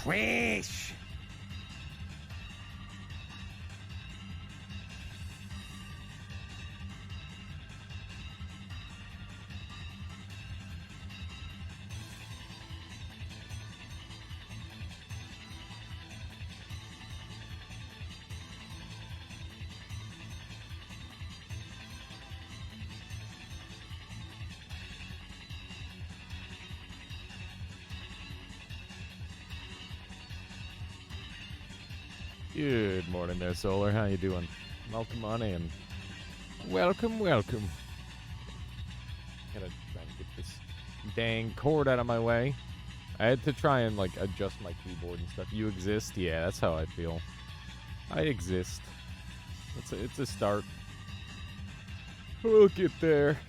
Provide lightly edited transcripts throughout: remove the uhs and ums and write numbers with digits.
Twish! Good morning there, Solar. How you doing? Welcome on in. Welcome, welcome. Gotta try and get this dang cord out of my way. I had to try and, like, adjust my keyboard and stuff. You exist? Yeah, that's how I feel. I exist. It's a start. We'll get there.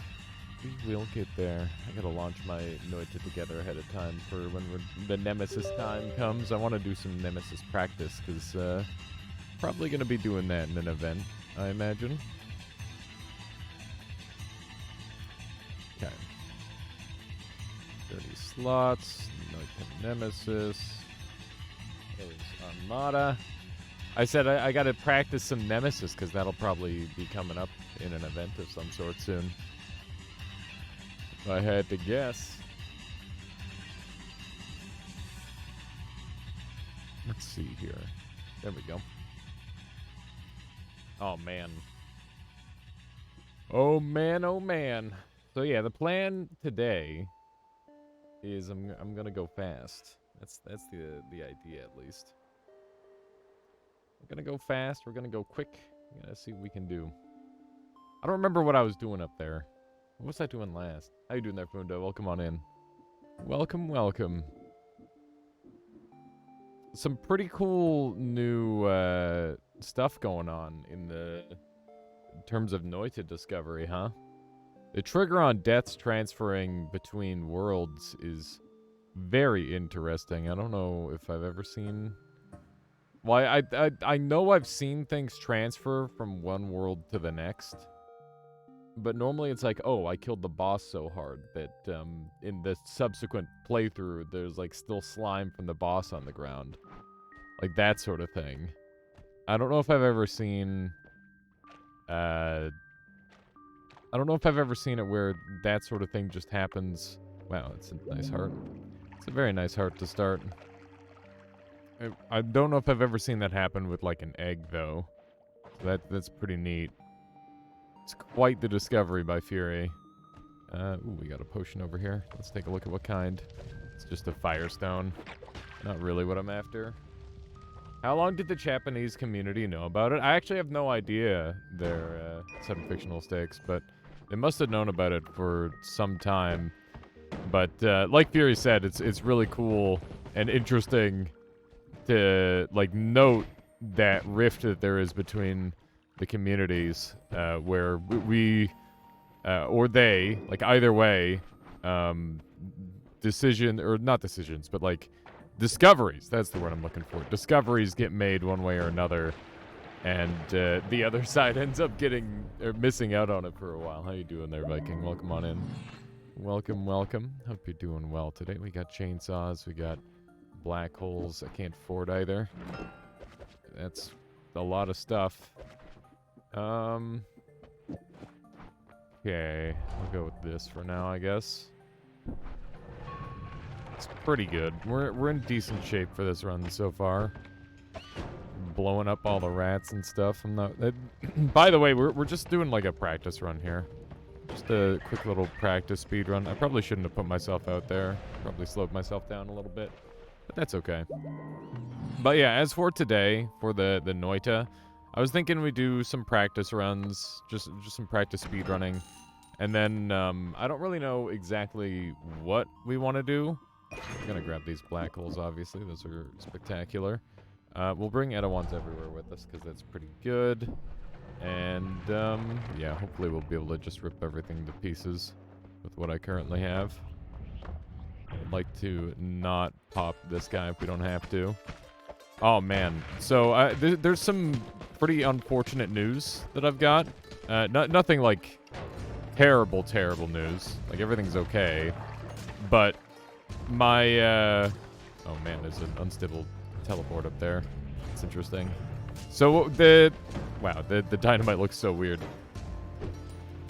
We will get there. I gotta launch my noita together ahead of time for when the nemesis time comes. I want to do some nemesis practice, because probably gonna be doing that in an event, I imagine. Okay. 30 slots. Noita nemesis. There's Armada. I said I gotta practice some nemesis, because that'll probably be coming up in an event of some sort soon. If I had to guess. Let's see here. There we go. Oh, man. Oh, man, oh, man. So, yeah, the plan today is I'm going to go fast. That's the idea, at least. We're going to go fast. We're going to go quick. We're going to see what we can do. I don't remember what I was doing up there. What was I doing last? How you doing there, Fundo? Welcome on in. Welcome, welcome. Some pretty cool new stuff going on in terms of noita discovery, huh? The trigger on deaths transferring between worlds is very interesting. I don't know if I've ever seen... Well, I know I've seen things transfer from one world to the next. But normally it's like, oh, I killed the boss so hard that in the subsequent playthrough, there's like still slime from the boss on the ground. Like that sort of thing. I don't know if I've ever seen... I don't know if I've ever seen it where that sort of thing just happens. Wow, it's a nice heart. It's a very nice heart to start. I don't know if I've ever seen that happen with like an egg, though. So that's pretty neat. It's quite the discovery by Fury. Ooh, we got a potion over here. Let's take a look at what kind. It's just a firestone. Not really what I'm after. How long did the Japanese community know about it? I actually have no idea their set of fictional stakes, but they must have known about it for some time. But like Fury said, it's really cool and interesting to like note that rift that there is between the communities, where we or they, like either way, not decisions, but like discoveries, that's the word I'm looking for. Discoveries get made one way or another, and the other side ends up missing out on it for a while. How you doing there, Viking? Welcome on in. Welcome, welcome. Hope you're doing well today. We got chainsaws, we got black holes. I can't afford either. That's a lot of stuff. Okay, I'll go with this for now, I guess. It's pretty good. We're in decent shape for this run so far. Blowing up all the rats and stuff. I'm not... by the way, we're just doing like a practice run here. Just a quick little practice speed run. I probably shouldn't have put myself out there. Probably slowed myself down a little bit. But that's okay. But yeah, as for today, for the noita, I was thinking we do some practice runs, just some practice speed running, and then I don't really know exactly what we want to do. I'm gonna grab these black holes, obviously. Those are spectacular. We'll bring Edawans everywhere with us, because that's pretty good. And yeah, hopefully we'll be able to just rip everything to pieces with what I currently have. I'd like to not pop this guy if we don't have to. Oh, man. So, there's some pretty unfortunate news that I've got. Nothing, like, terrible news. Like, everything's okay. But my Oh man, there's an unstable teleport up there. It's interesting. So wow, the dynamite looks so weird.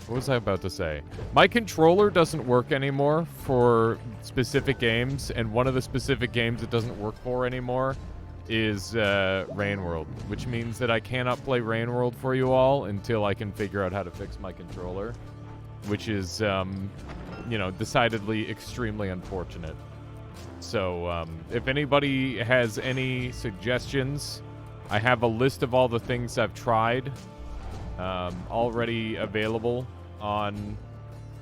What was I about to say? My controller doesn't work anymore for specific games, and one of the specific games it doesn't work for anymore is Rain World, which means that I cannot play Rain World for you all until I can figure out how to fix my controller, which is, you know, decidedly extremely unfortunate. So, if anybody has any suggestions, I have a list of all the things I've tried already available on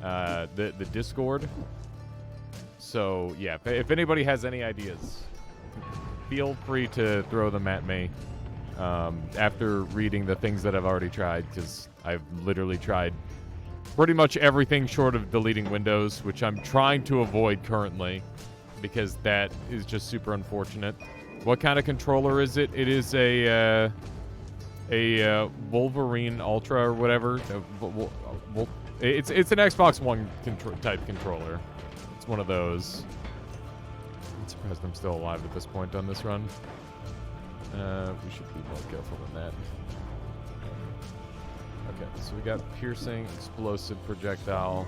the Discord. So, yeah, if anybody has any ideas, feel free to throw them at me after reading the things that I've already tried, because I've literally tried pretty much everything short of deleting Windows, which I'm trying to avoid currently, because that is just super unfortunate. What kind of controller is it? It is a Wolverine Ultra or whatever. It's an Xbox One type controller. It's one of those. I'm surprised I'm still alive at this point on this run. We should be more careful than that. Okay, so we got piercing, explosive projectile.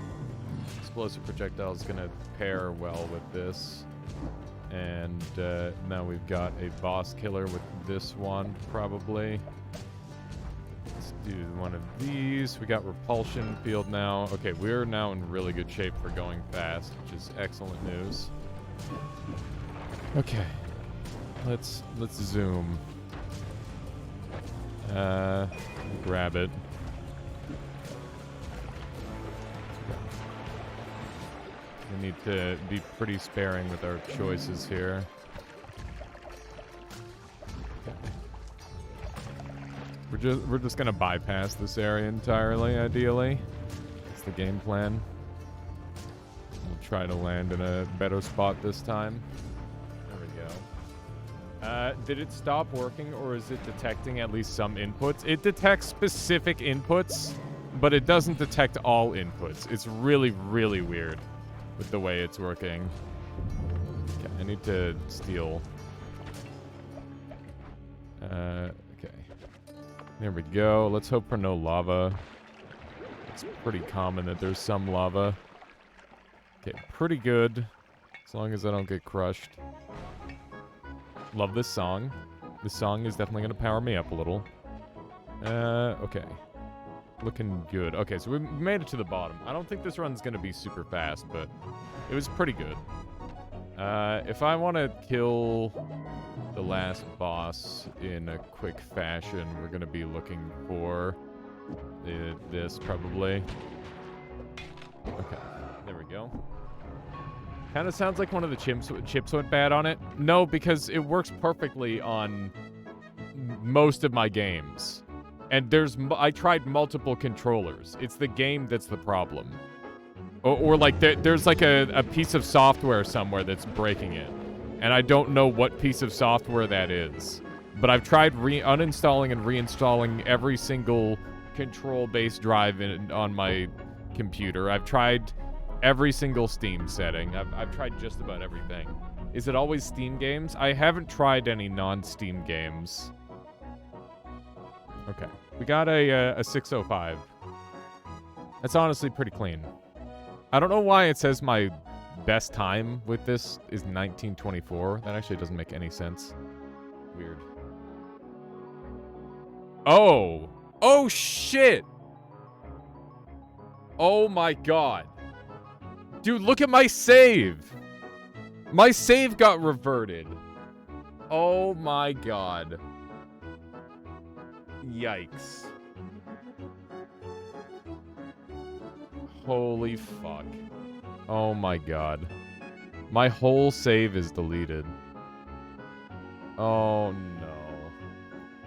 Explosive projectile is going to pair well with this. And now we've got a boss killer with this one, probably. Let's do one of these. We got repulsion field now. Okay, we're now in really good shape for going fast, which is excellent news. Okay, let's zoom. Grab it. We need to be pretty sparing with our choices here. Okay. We're just gonna bypass this area entirely, ideally. That's the game plan. We'll try to land in a better spot this time. There we go. Did it stop working, or is it detecting at least some inputs? It detects specific inputs, but it doesn't detect all inputs. It's really, really weird with the way it's working. Okay, I need to steal. Okay. There we go. Let's hope for no lava. It's pretty common that there's some lava. Okay, pretty good. As long as I don't get crushed. Love this song. This song is definitely going to power me up a little. Okay. Looking good. Okay, so we made it to the bottom. I don't think this run's going to be super fast, but it was pretty good. If I want to kill the last boss in a quick fashion, we're going to be looking for this, probably. Okay, there we go. Kind of sounds like one of the chips went bad on it. No, because it works perfectly on most of my games. And I tried multiple controllers. It's the game that's the problem. Or like, there's like a piece of software somewhere that's breaking it. And I don't know what piece of software that is. But I've tried uninstalling and reinstalling every single control-based drive on my computer. I've tried every single Steam setting. I've tried just about everything. Is it always Steam games? I haven't tried any non-Steam games. Okay. We got a 605. That's honestly pretty clean. I don't know why it says my best time with this is 1924. That actually doesn't make any sense. Weird. Oh! Oh, shit! Oh my god. Dude, look at my save! My save got reverted. Oh my god. Yikes. Holy fuck. Oh my god. My whole save is deleted. Oh no.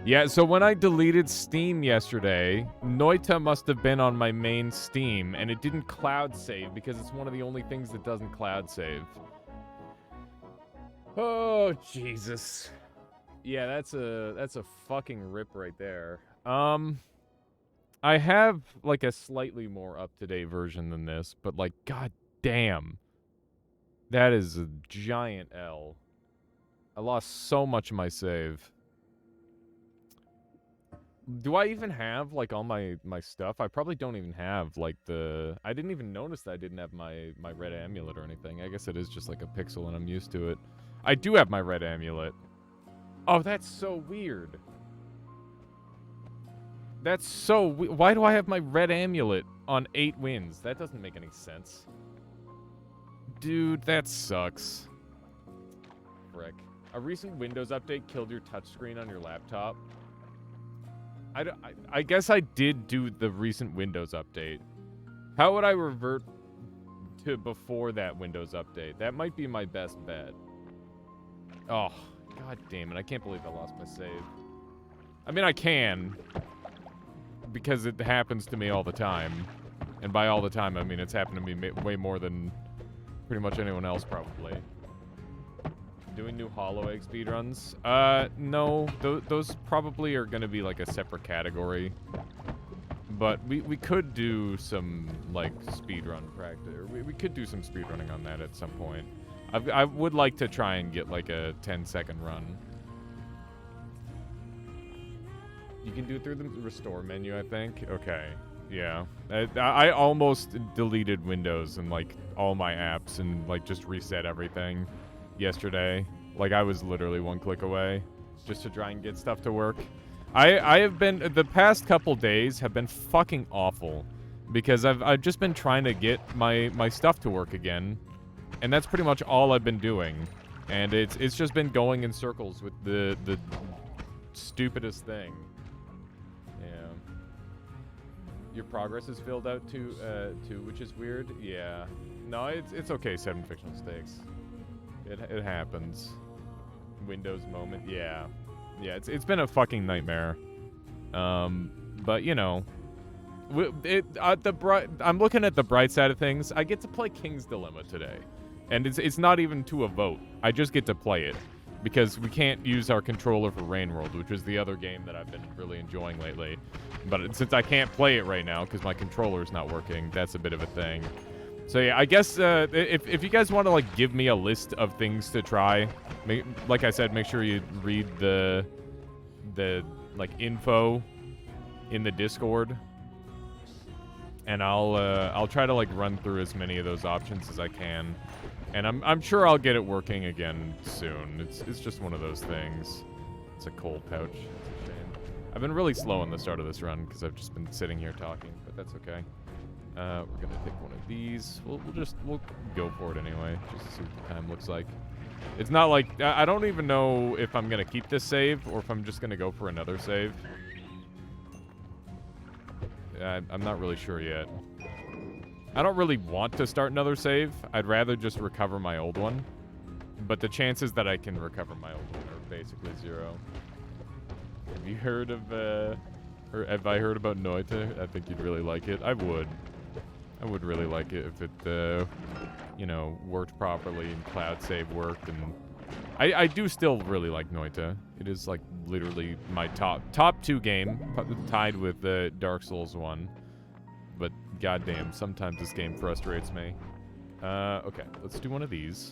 Yeah, so when I deleted Steam yesterday, Noita must have been on my main Steam, and it didn't cloud save because it's one of the only things that doesn't cloud save. Oh, Jesus. Yeah, that's a fucking rip right there. I have like a slightly more up-to-date version than this, but like, god damn. That is a giant L. I lost so much of my save. Do I even have, like, all my stuff? I probably don't even have, like, the... I didn't even notice that I didn't have my red amulet or anything. I guess it is just, like, a pixel and I'm used to it. I do have my red amulet. Oh, that's so weird. That's so... Why do I have my red amulet on 8 wins? That doesn't make any sense. Dude, that sucks. Frick. A recent Windows update killed your touchscreen on your laptop. I guess I did do the recent Windows update. How would I revert to before that Windows update? That might be my best bet. Oh, god damn it. I can't believe I lost my save. I mean, I can. Because it happens to me all the time. And by all the time, I mean it's happened to me way more than pretty much anyone else, probably. Doing new Hollow Egg speedruns? No. Those probably are going to be, like, a separate category. But we could do some, like, speedrun practice. We could do some speedrunning on that at some point. I would like to try and get, like, a 10-second run. You can do it through the restore menu, I think. Okay. Yeah. I almost deleted Windows and, like, all my apps and, like, just reset everything yesterday. Like, I was literally one click away just to try and get stuff to work. I have been... The past couple days have been fucking awful because I've just been trying to get my stuff to work again. And that's pretty much all I've been doing. And it's just been going in circles with the stupidest thing. Yeah. Your progress is filled out too, which is weird. Yeah. No, it's okay, 7 fictional stakes. It happens. Windows moment. Yeah. Yeah, it's been a fucking nightmare. But you know, I'm looking at the bright side of things. I get to play King's Dilemma today. And it's not even to a vote. I just get to play it because we can't use our controller for Rain World, which is the other game that I've been really enjoying lately. But since I can't play it right now because my controller's not working, that's a bit of a thing. So yeah, I guess if you guys want to, like, give me a list of things to try, like I said, make sure you read the like info in the Discord, and I'll try to, like, run through as many of those options as I can, and I'm sure I'll get it working again soon. It's just one of those things. It's a coal pouch. It's a shame. I've been really slow on the start of this run because I've just been sitting here talking, but that's okay. We're gonna take one of these. We'll go for it anyway, just to see what the time looks like. It's not like I don't even know if I'm gonna keep this save or if I'm just gonna go for another save. I'm not really sure yet. I don't really want to start another save. I'd rather just recover my old one, but the chances that I can recover my old one are basically 0. Have you heard of or have I heard about Noita? I think you'd really like it. I would really like it if it, you know, worked properly and cloud save worked. And I do still really like Noita. It is, like, literally my top 2 game, tied with Dark Souls 1. But goddamn, sometimes this game frustrates me. Okay, let's do one of these.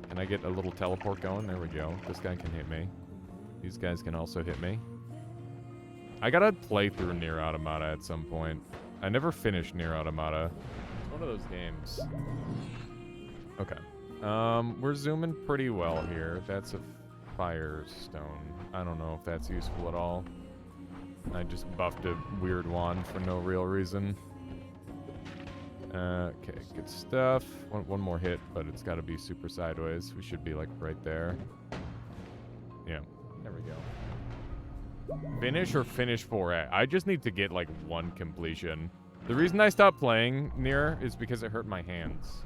Can I get a little teleport going? There we go. This guy can hit me. These guys can also hit me. I gotta play through Nier Automata at some point. I never finished Nier Automata. It's one of those games. Okay. We're zooming pretty well here. That's a firestone. I don't know if that's useful at all. I just buffed a weird wand for no real reason. Okay, good stuff. One more hit, but it's gotta be super sideways. We should be, like, right there. Yeah, there we go. Finish or finish 4A? I just need to get, like, 1 completion. The reason I stopped playing Nier is because it hurt my hands.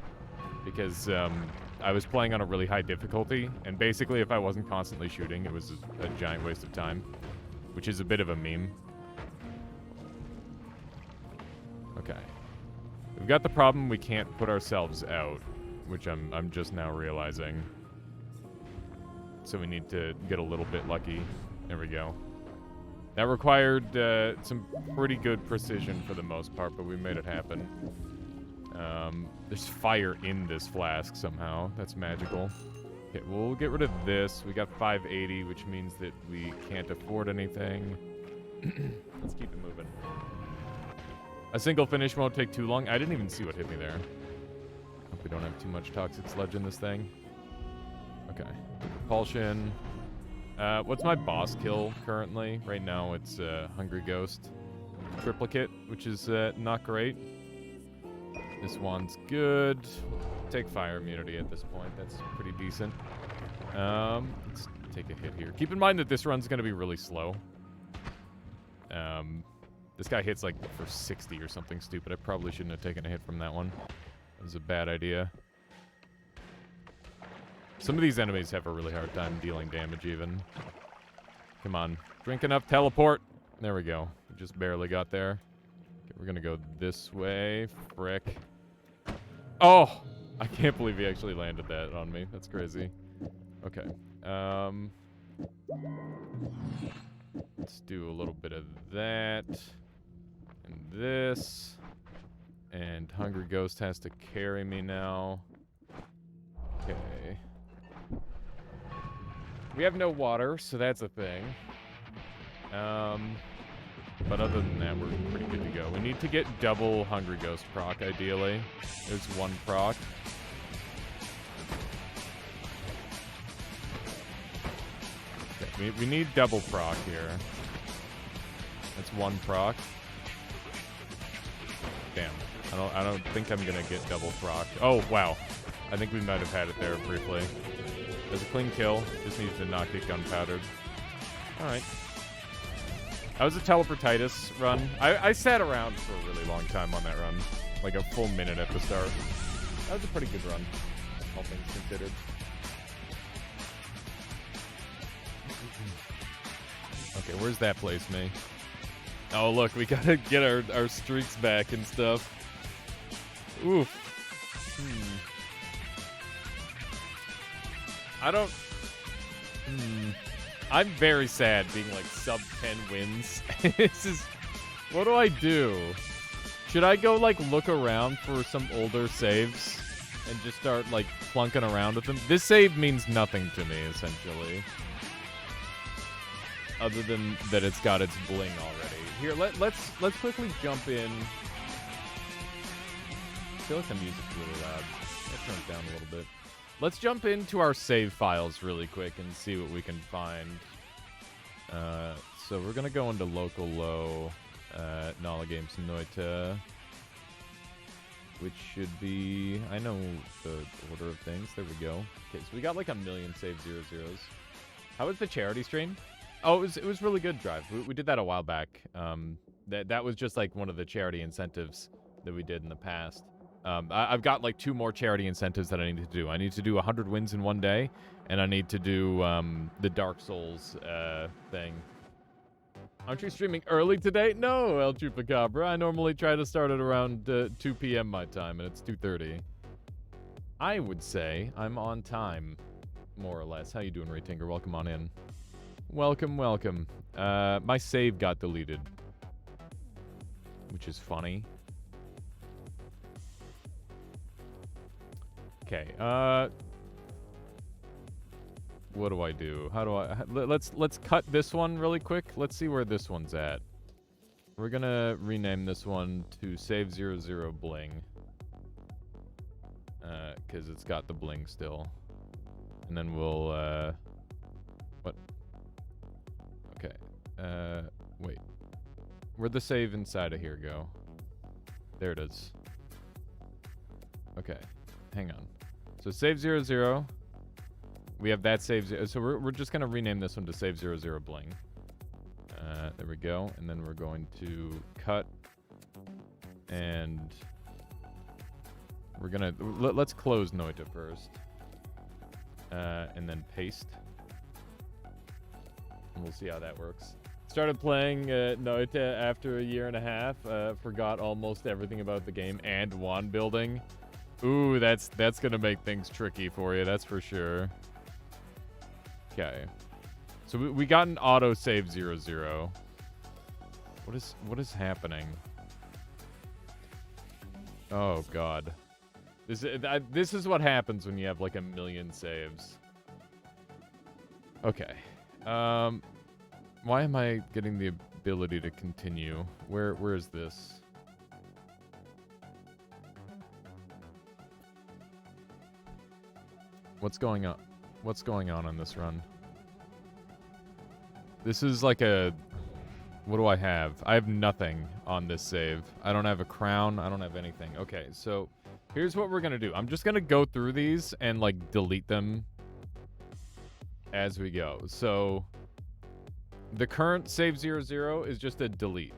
Because, I was playing on a really high difficulty, and basically if I wasn't constantly shooting, it was a giant waste of time. Which is a bit of a meme. Okay. We've got the problem we can't put ourselves out, which I'm just now realizing. So we need to get a little bit lucky. There we go. That required some pretty good precision for the most part, but we made it happen. There's fire in this flask somehow. That's magical. Okay, we'll get rid of this. We got 580, which means that we can't afford anything. Let's keep it moving. A single finish won't take too long. I didn't even see what hit me there. Hope we don't have too much toxic sludge in this thing. Okay. Propulsion. What's my boss kill currently? Right now it's Hungry Ghost Triplicate, which is not great. This one's good. Take fire immunity at this point. That's pretty decent. Let's take a hit here. Keep in mind that this run's going to be really slow. This guy hits like for 60 or something stupid. I probably shouldn't have taken a hit from that one. That was a bad idea. Some of these enemies have a really hard time dealing damage even. Come on. Drink enough, teleport. There we go. We just barely got there. Okay, we're going to go this way. Frick. Oh! I can't believe he actually landed that on me. That's crazy. Okay. Let's do a little bit of that. And this. And Hungry Ghost has to carry me now. Okay. We have no water, so that's a thing. But other than that, we're pretty good to go. We need to get double Hungry Ghost proc, ideally. There's one proc. Okay, we need double proc here. That's one proc. Damn. I don't think I'm gonna get double proc. Oh, wow. I think we might have had it there briefly. There's a clean kill. Just needs to not get gunpowdered. Alright. That was a teleportitis run. I sat around for a really long time on that run. Like a full minute at the start. That was a pretty good run, all things considered. Okay, where's that place me? Oh, look, we gotta get our streaks back and stuff. Oof. I don't... I'm very sad being like sub 10 wins. This is... What do I do? Should I go like look around for some older saves and just start like plunking around with them? This save means nothing to me, essentially. Other than that it's got its bling already. Here, let's quickly jump in. I feel like the music's really loud. Let's turn it down a little bit. Let's jump into our save files really quick and see what we can find. So we're gonna go into local low, Nala Games Noita, which should be, I know the order of things. There we go. Okay, so we got like 1,000,000 save 0-0s. How was the charity stream? Oh, it was really good, Drive. We did that a while back. That was just like one of the charity incentives that we did in the past. I've got like 2 more charity incentives that I need to do. I need to do 100 wins in one day, and I need to do the Dark Souls thing. Aren't you streaming early today? No, El Chupacabra. I normally try to start at around 2 p.m. my time, and it's 2:30. I would say I'm on time, more or less. How you doing, Raytinger? Welcome on in. Welcome, welcome. My save got deleted, which is funny. Okay, what do I do? How do I... Let's cut this one really quick. Let's see where this one's at. We're gonna rename this one to Save 00 Bling. Because it's got the bling still. And then we'll, what? Okay, wait. Where'd the save inside of here go? There it is. Okay, hang on. So save 00. We have that save 0. So we're just going to rename this one to save 00 bling. There we go. And then we're going to cut. And we're going to... Let's close Noita first. And then paste. And we'll see how that works. Started playing Noita after 1.5 years. Forgot almost everything about the game and wand building. Ooh, that's gonna make things tricky for you, that's for sure. Okay. So we got an auto save 00. What is happening? Oh god. This is what happens when you have like 1,000,000 saves. Okay. Why am I getting the ability to continue? Where is this? What's going on? What's going on in this run? This is like a... What do I have? I have nothing on this save. I don't have a crown. I don't have anything. Okay, so here's what we're going to do. I'm just going to go through these and, like, delete them as we go. So the current save 00 is just a delete.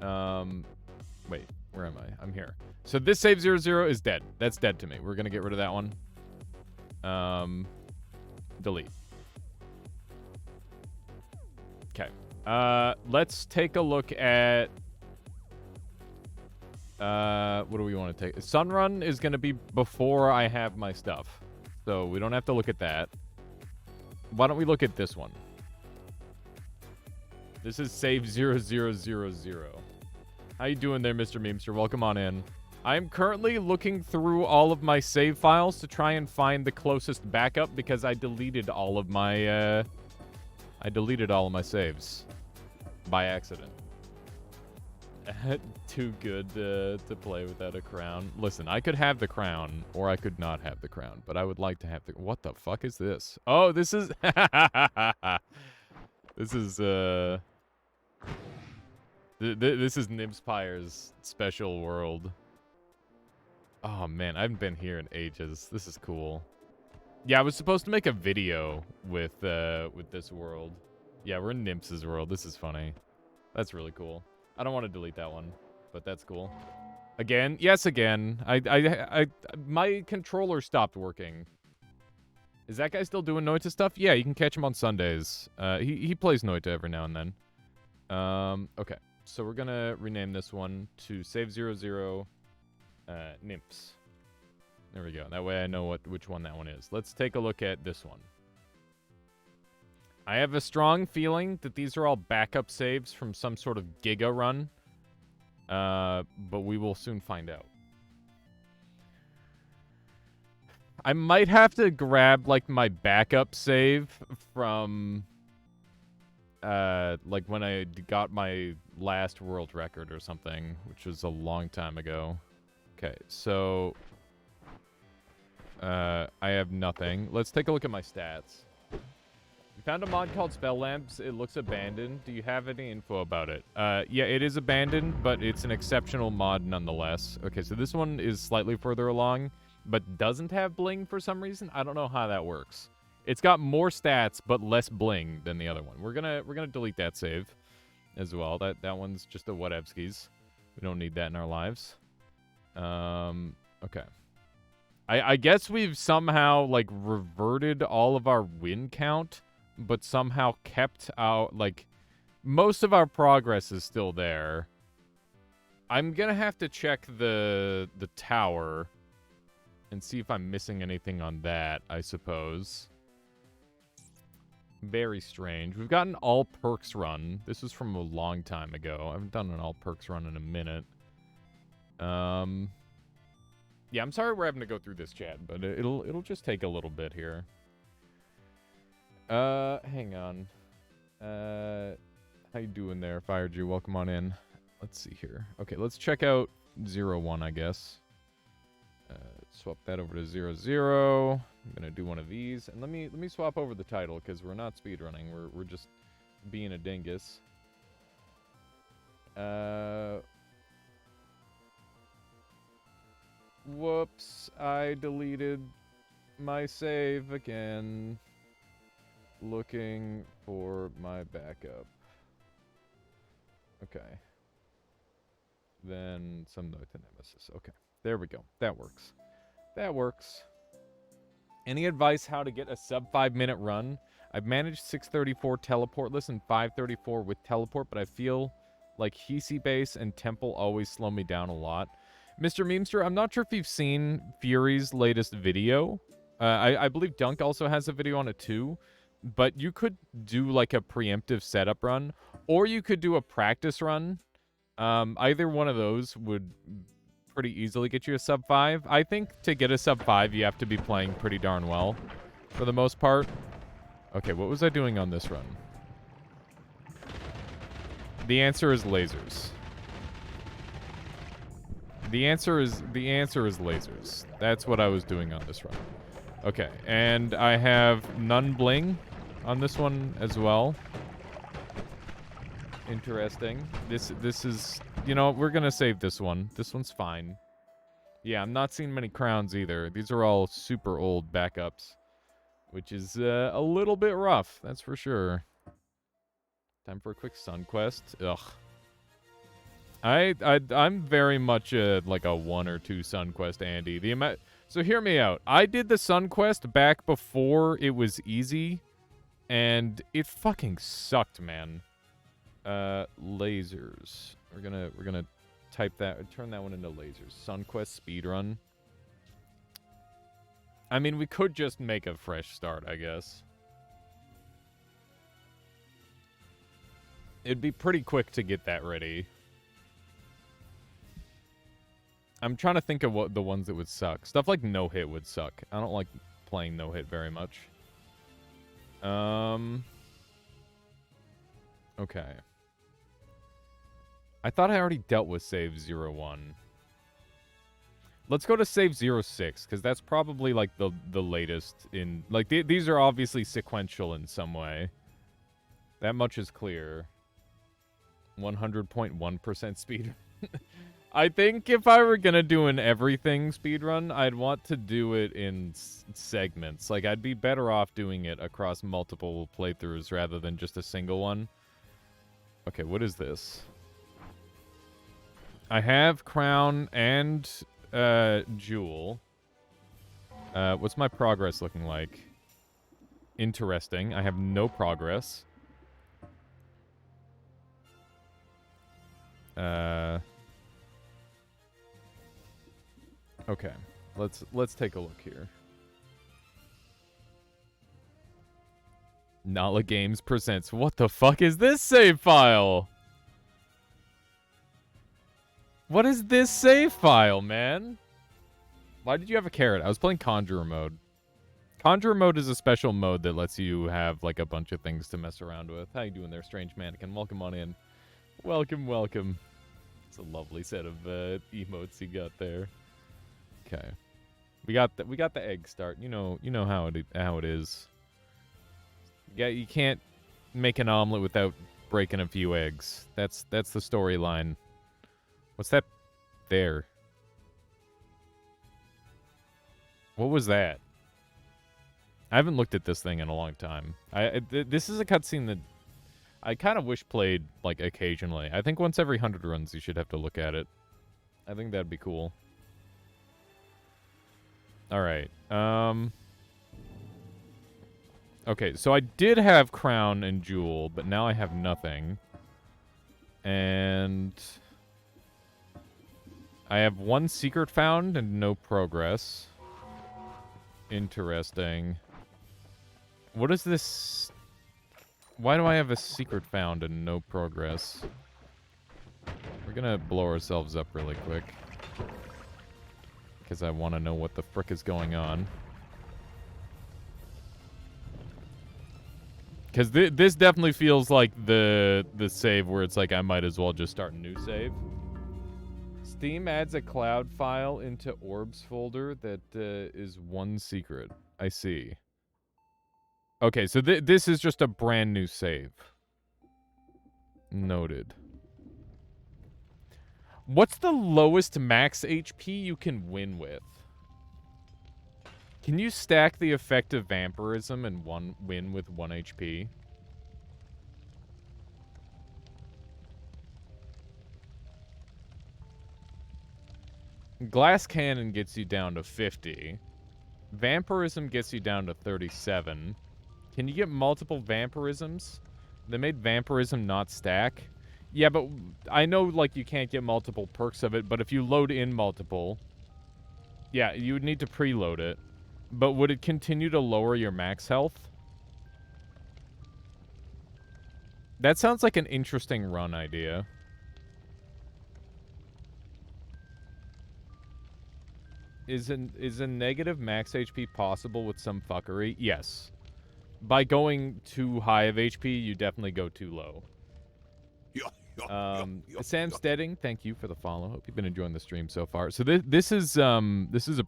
Wait, where am I? I'm here. So this save 00 is dead. That's dead to me. We're going to get rid of that one. Delete. Okay. Let's take a look at... what do we want to take? Sunrun is going to be before I have my stuff. So we don't have to look at that. Why don't we look at this one? This is save 0000. How you doing there, Mr. Memester? Welcome on in. I'm currently looking through all of my save files to try and find the closest backup because I deleted all of my, saves by accident. Too good to play without a crown. Listen, I could have the crown, or I could not have the crown, but I would like to have the... What the fuck is this? Oh, this is... This is, this is Nibspire's special world. Oh, man, I haven't been here in ages. This is cool. Yeah, I was supposed to make a video with this world. Yeah, we're in Nymph's world. This is funny. That's really cool. I don't want to delete that one, but that's cool. Again? Yes, again. My controller stopped working. Is that guy still doing Noita stuff? Yeah, you can catch him on Sundays. He plays Noita every now and then. Okay. So we're gonna rename this one to Save 00 Nymphs. There we go. That way I know which one that one is. Let's take a look at this one. I have a strong feeling that these are all backup saves from some sort of Giga run. But we will soon find out. I might have to grab, like, my backup save from, like, when I got my last world record or something, which was a long time ago. Okay, so... I have nothing. Let's take a look at my stats. You found a mod called Spell Lamps. It looks abandoned. Do you have any info about it? Yeah, it is abandoned, but it's an exceptional mod nonetheless. Okay, so this one is slightly further along, but doesn't have bling for some reason. I don't know how that works. It's got more stats, but less bling than the other one. We're gonna delete that save as well. That one's just a whatevskis. We don't need that in our lives. Okay. I guess we've somehow, like, reverted all of our win count, but somehow kept out, like, most of our progress is still there. I'm gonna have to check the tower and see if I'm missing anything on that, I suppose. Very strange. We've got an all perks run. This was from a long time ago. I haven't done an all perks run in a minute. Yeah, I'm sorry we're having to go through this, chat, but it'll just take a little bit here. Hang on. How you doing there, FireG? Welcome on in. Let's see here. Okay, let's check out 01, I guess. Swap that over to 00. I'm gonna do one of these, and let me swap over the title because we're not speedrunning. We're just being a dingus. Whoops, I deleted my save again. Looking for my backup. Okay. Then some noita nemesis. Okay, there we go. That works. That works. Any advice how to get a sub 5-minute run? I've managed 634 teleportless and 534 with teleport, but I feel like Hisi base and temple always slow me down a lot. Mr. Memester, I'm not sure if you've seen Fury's latest video. I believe Dunk also has a video on it too. But you could do like a preemptive setup run, or you could do a practice run. Either one of those would pretty easily get you a sub 5. I think to get a sub 5, you have to be playing pretty darn well, for the most part. Okay, what was I doing on this run? The answer is lasers. The answer is lasers. That's what I was doing on this run. Okay, and I have none bling on this one as well. Interesting. This is, you know, we're gonna save this one. This one's fine. Yeah, I'm not seeing many crowns either. These are all super old backups, which is a little bit rough, that's for sure. Time for a quick sun quest. Ugh. I'm very much like a 1 or 2 sun quest Andy. So hear me out. I did the sun quest back before it was easy, and it fucking sucked, man. Lasers. We're gonna type that, turn that one into lasers. Sun quest speedrun. I mean, we could just make a fresh start, I guess. It'd be pretty quick to get that ready. I'm trying to think of what the ones that would suck. Stuff like no hit would suck. I don't like playing no hit very much. Okay. I thought I already dealt with save 01. Let's go to save 06, because that's probably like the latest in... Like, these are obviously sequential in some way. That much is clear. 100.1% speed. I think if I were gonna do an everything speedrun, I'd want to do it in segments. Like, I'd be better off doing it across multiple playthroughs rather than just a single one. Okay, what is this? I have crown and jewel. What's my progress looking like? Interesting. I have no progress. Okay. Let's take a look here. Nala Games presents. What the fuck is this save file? What is this save file, man? Why did you have a carrot? I was playing Conjurer mode. Conjurer mode is a special mode that lets you have, like, a bunch of things to mess around with. How you doing there, strange mannequin? Welcome on in. Welcome, welcome. It's a lovely set of emotes you got there. Okay. We got the egg start. You know how it is. Yeah, you can't make an omelet without breaking a few eggs. That's the storyline. What's that there? What was that? I haven't looked at this thing in a long time. This is a cutscene that I kind of wish played, like, occasionally. I think once every 100 runs you should have to look at it. I think that'd be cool. Alright. Okay, so I did have crown and jewel, but now I have nothing. And I have one secret found and no progress. Interesting. What is this? Why do I have a secret found and no progress? We're gonna blow ourselves up really quick. Because I want to know what the frick is going on. Because this definitely feels like the save where it's like I might as well just start a new save. Steam adds a cloud file into orbs folder that is one secret. I see. Okay, so this is just a brand new save. Noted. What's the lowest max HP you can win with? Can you stack the effect of vampirism and win with 1 HP? Glass Cannon gets you down to 50. Vampirism gets you down to 37. Can you get multiple vampirisms? They made vampirism not stack. Yeah, but I know, like, you can't get multiple perks of it, but if you load in multiple... Yeah, you would need to preload it. But would it continue to lower your max health? That sounds like an interesting run idea. Is a negative max HP possible with some fuckery? Yes. by going too high of HP, you definitely go too low. Sam Stedding, thank you for the follow. Hope you've been enjoying the stream so far. So this is a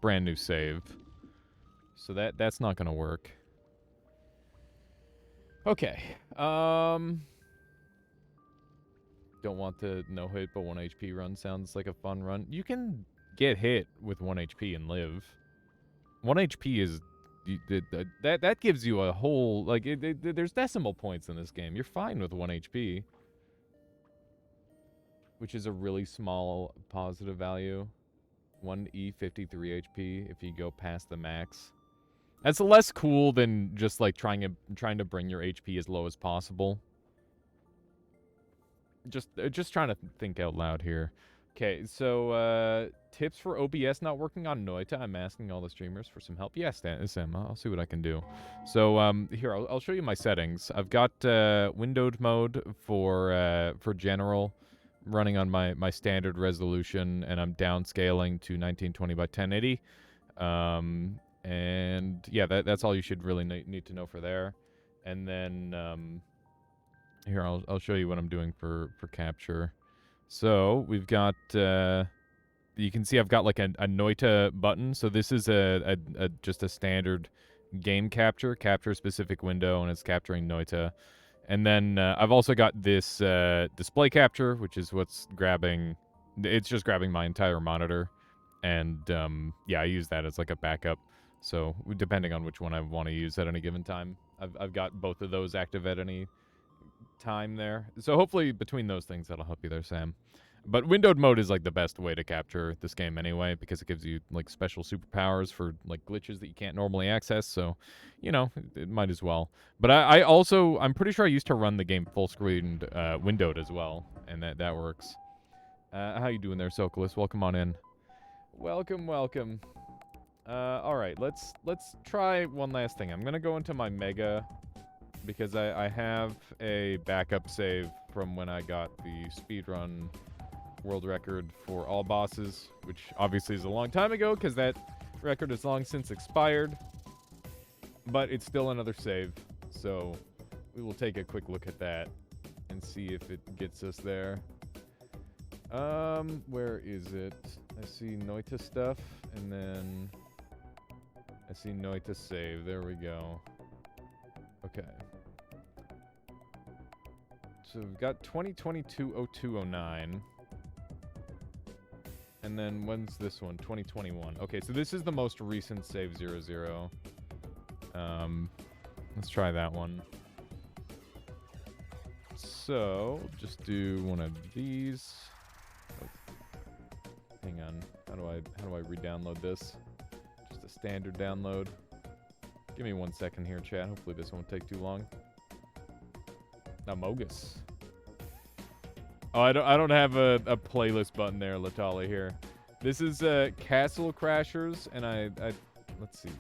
brand new save. So that's not gonna work. Okay. Don't want the no hit but 1 HP run. Sounds like a fun run. You can get hit with 1 HP and live. 1 HP is that gives you a whole like there's decimal points in this game. You're fine with 1 HP. Which is a really small positive value. 1 E53 HP if you go past the max. That's less cool than just like trying to bring your HP as low as possible. Just trying to think out loud here. Okay, so tips for OBS not working on Noita. I'm asking all the streamers for some help. Yes, Sam, I'll see what I can do. So here I'll show you my settings. I've got windowed mode for general, running on my standard resolution, and I'm downscaling to 1920 by 1080. And yeah, that's all you should really need to know for there. And then here I'll show you what I'm doing for capture. So we've got you can see I've got like a noita button. So this is just a standard game capture specific window, and it's capturing noita. And then I've also got this display capture, which is what's grabbing. It's just grabbing my entire monitor, and yeah, I use that as like a backup. So depending on which one I want to use at any given time, I've got both of those active at any time there. So hopefully between those things that'll help you there, Sam. But windowed mode is like the best way to capture this game anyway, because it gives you like special superpowers for like glitches that you can't normally access. So, you know, it might as well. But I'm pretty sure I used to run the game full screened windowed as well, and that works. How you doing there, Sokolis? Welcome on in. Welcome. All right, let's try one last thing. I'm gonna go into my mega because I have a backup save from when I got the speedrun world record for all bosses, which obviously is a long time ago because that record has long since expired, but it's still another save, so we will take a quick look at that and see if it gets us there. Where is it? I see Noita stuff, and then I see Noita save. There we go. Okay. So we've got 2022-0209. And then when's this one? 2021. Okay, so this is the most recent save 00. Let's try that one. So just do one of these. Oh, hang on. How do I re-download this? Just a standard download. Give me 1 second here, chat. Hopefully this won't take too long. Now, Mogus. Oh, I don't have a playlist button there, Latali here. This is Castle Crashers, and I let's see.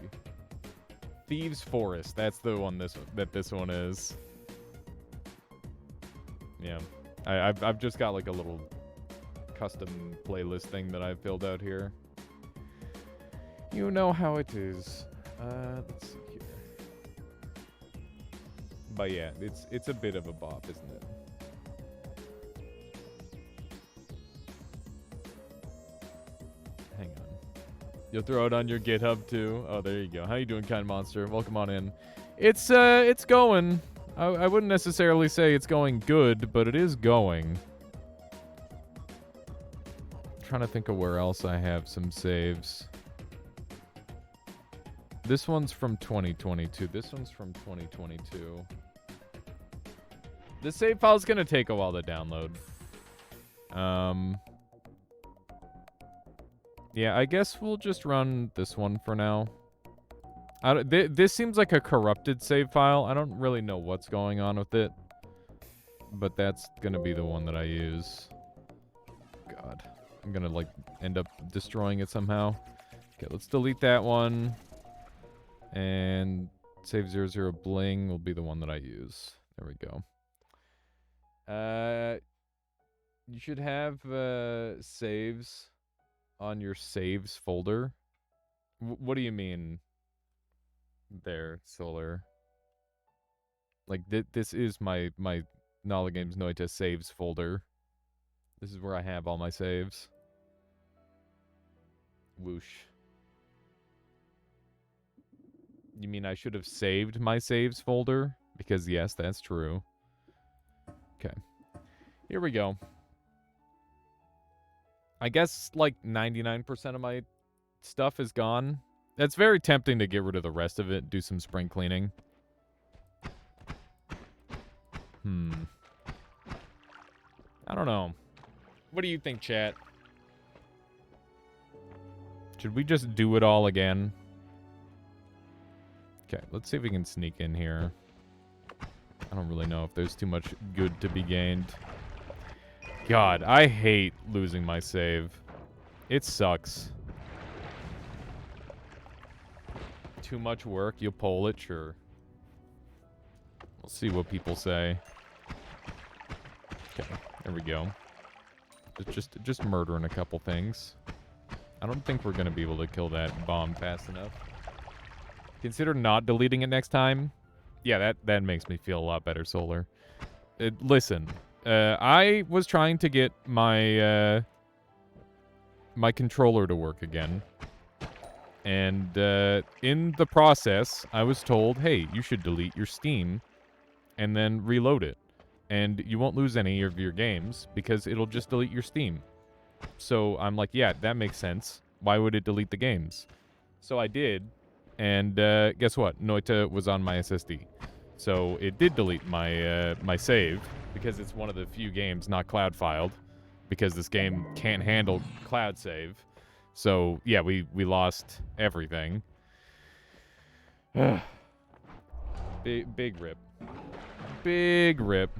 Thieves Forest. That's the one this one is. Yeah. I've just got like a little custom playlist thing that I've filled out here. You know how it is. Let's see here. But yeah, it's a bit of a bop, isn't it? Hang on. You'll throw it on your GitHub too. Oh, there you go. How you doing, Kind Monster? Welcome on in. It's going. I wouldn't necessarily say it's going good, but it is going. I'm trying to think of where else I have some saves. This one's from 2022. This one's from 2022. The save file's gonna take a while to download. Yeah, I guess we'll just run this one for now. This seems like a corrupted save file. I don't really know what's going on with it, but that's gonna be the one that I use. God, I'm gonna like end up destroying it somehow. Okay, let's delete that one. And save 00 bling will be the one that I use. There we go. You should have saves on your saves folder. What do you mean there, Solar? Like, this is my Nala Games Noita saves folder. This is where I have all my saves. Whoosh. You mean I should have saved my saves folder? Because yes, that's true. Okay. Here we go. I guess like 99% of my stuff is gone. It's very tempting to get rid of the rest of it, do some spring cleaning. I don't know. What do you think, chat? Should we just do it all again? Okay, let's see if we can sneak in here. I don't really know if there's too much good to be gained. God, I hate losing my save. It sucks. Too much work, you'll poll it, sure. We'll see what people say. Okay, there we go. Just murdering a couple things. I don't think we're gonna be able to kill that bomb fast enough. Consider not deleting it next time. Yeah, that makes me feel a lot better, Solar. Listen, I was trying to get my my controller to work again. And in the process, I was told, hey, you should delete your Steam and then reload it. And you won't lose any of your games because it'll just delete your Steam. So I'm like, yeah, that makes sense. Why would it delete the games? So I did. And guess what? Noita was on my SSD. So it did delete my my save because it's one of the few games not cloud filed because this game can't handle cloud save. So, yeah, we lost everything. Big rip. Big rip.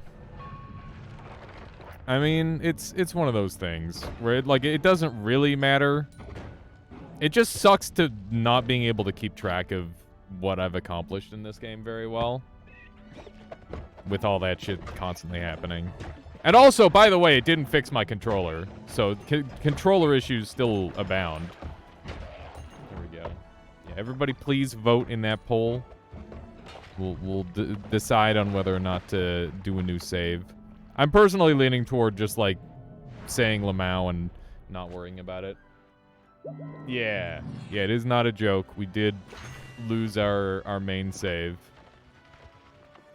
I mean, it's one of those things where, it doesn't really matter. It just sucks to not being able to keep track of what I've accomplished in this game very well. With all that shit constantly happening. And also, by the way, it didn't fix my controller. So, controller issues still abound. There we go. Yeah, everybody please vote in that poll. We'll decide on whether or not to do a new save. I'm personally leaning toward just, saying Lamau and not worrying about it. Yeah. Yeah, it is not a joke. We did lose our main save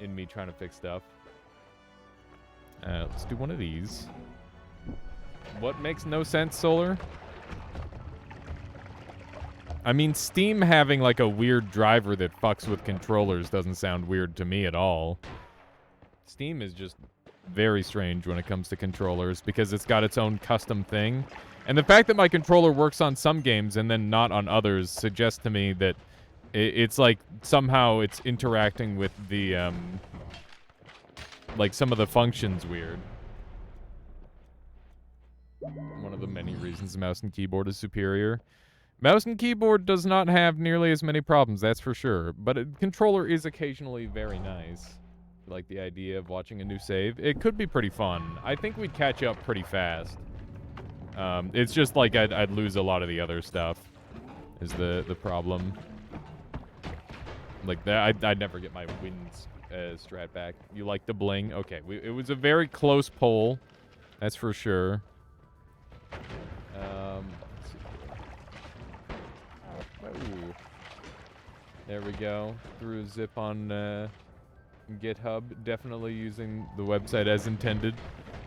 in me trying to fix stuff. Let's do one of these. What makes no sense, Solar? I mean, Steam having, a weird driver that fucks with controllers doesn't sound weird to me at all. Steam is just very strange when it comes to controllers because it's got its own custom thing. And the fact that my controller works on some games and then not on others suggests to me that it's somehow it's interacting with the, some of the functions weird. One of the many reasons mouse and keyboard is superior. Mouse and keyboard does not have nearly as many problems, that's for sure. But a controller is occasionally very nice. Like the idea of watching a new save. It could be pretty fun. I think we'd catch up pretty fast. It's just I'd lose a lot of the other stuff. Is the problem. I'd never get my wins strat back. You like the bling? Okay, it was a very close poll. That's for sure. Let's see. Ooh. There we go. Threw a zip on GitHub. Definitely using the website as intended.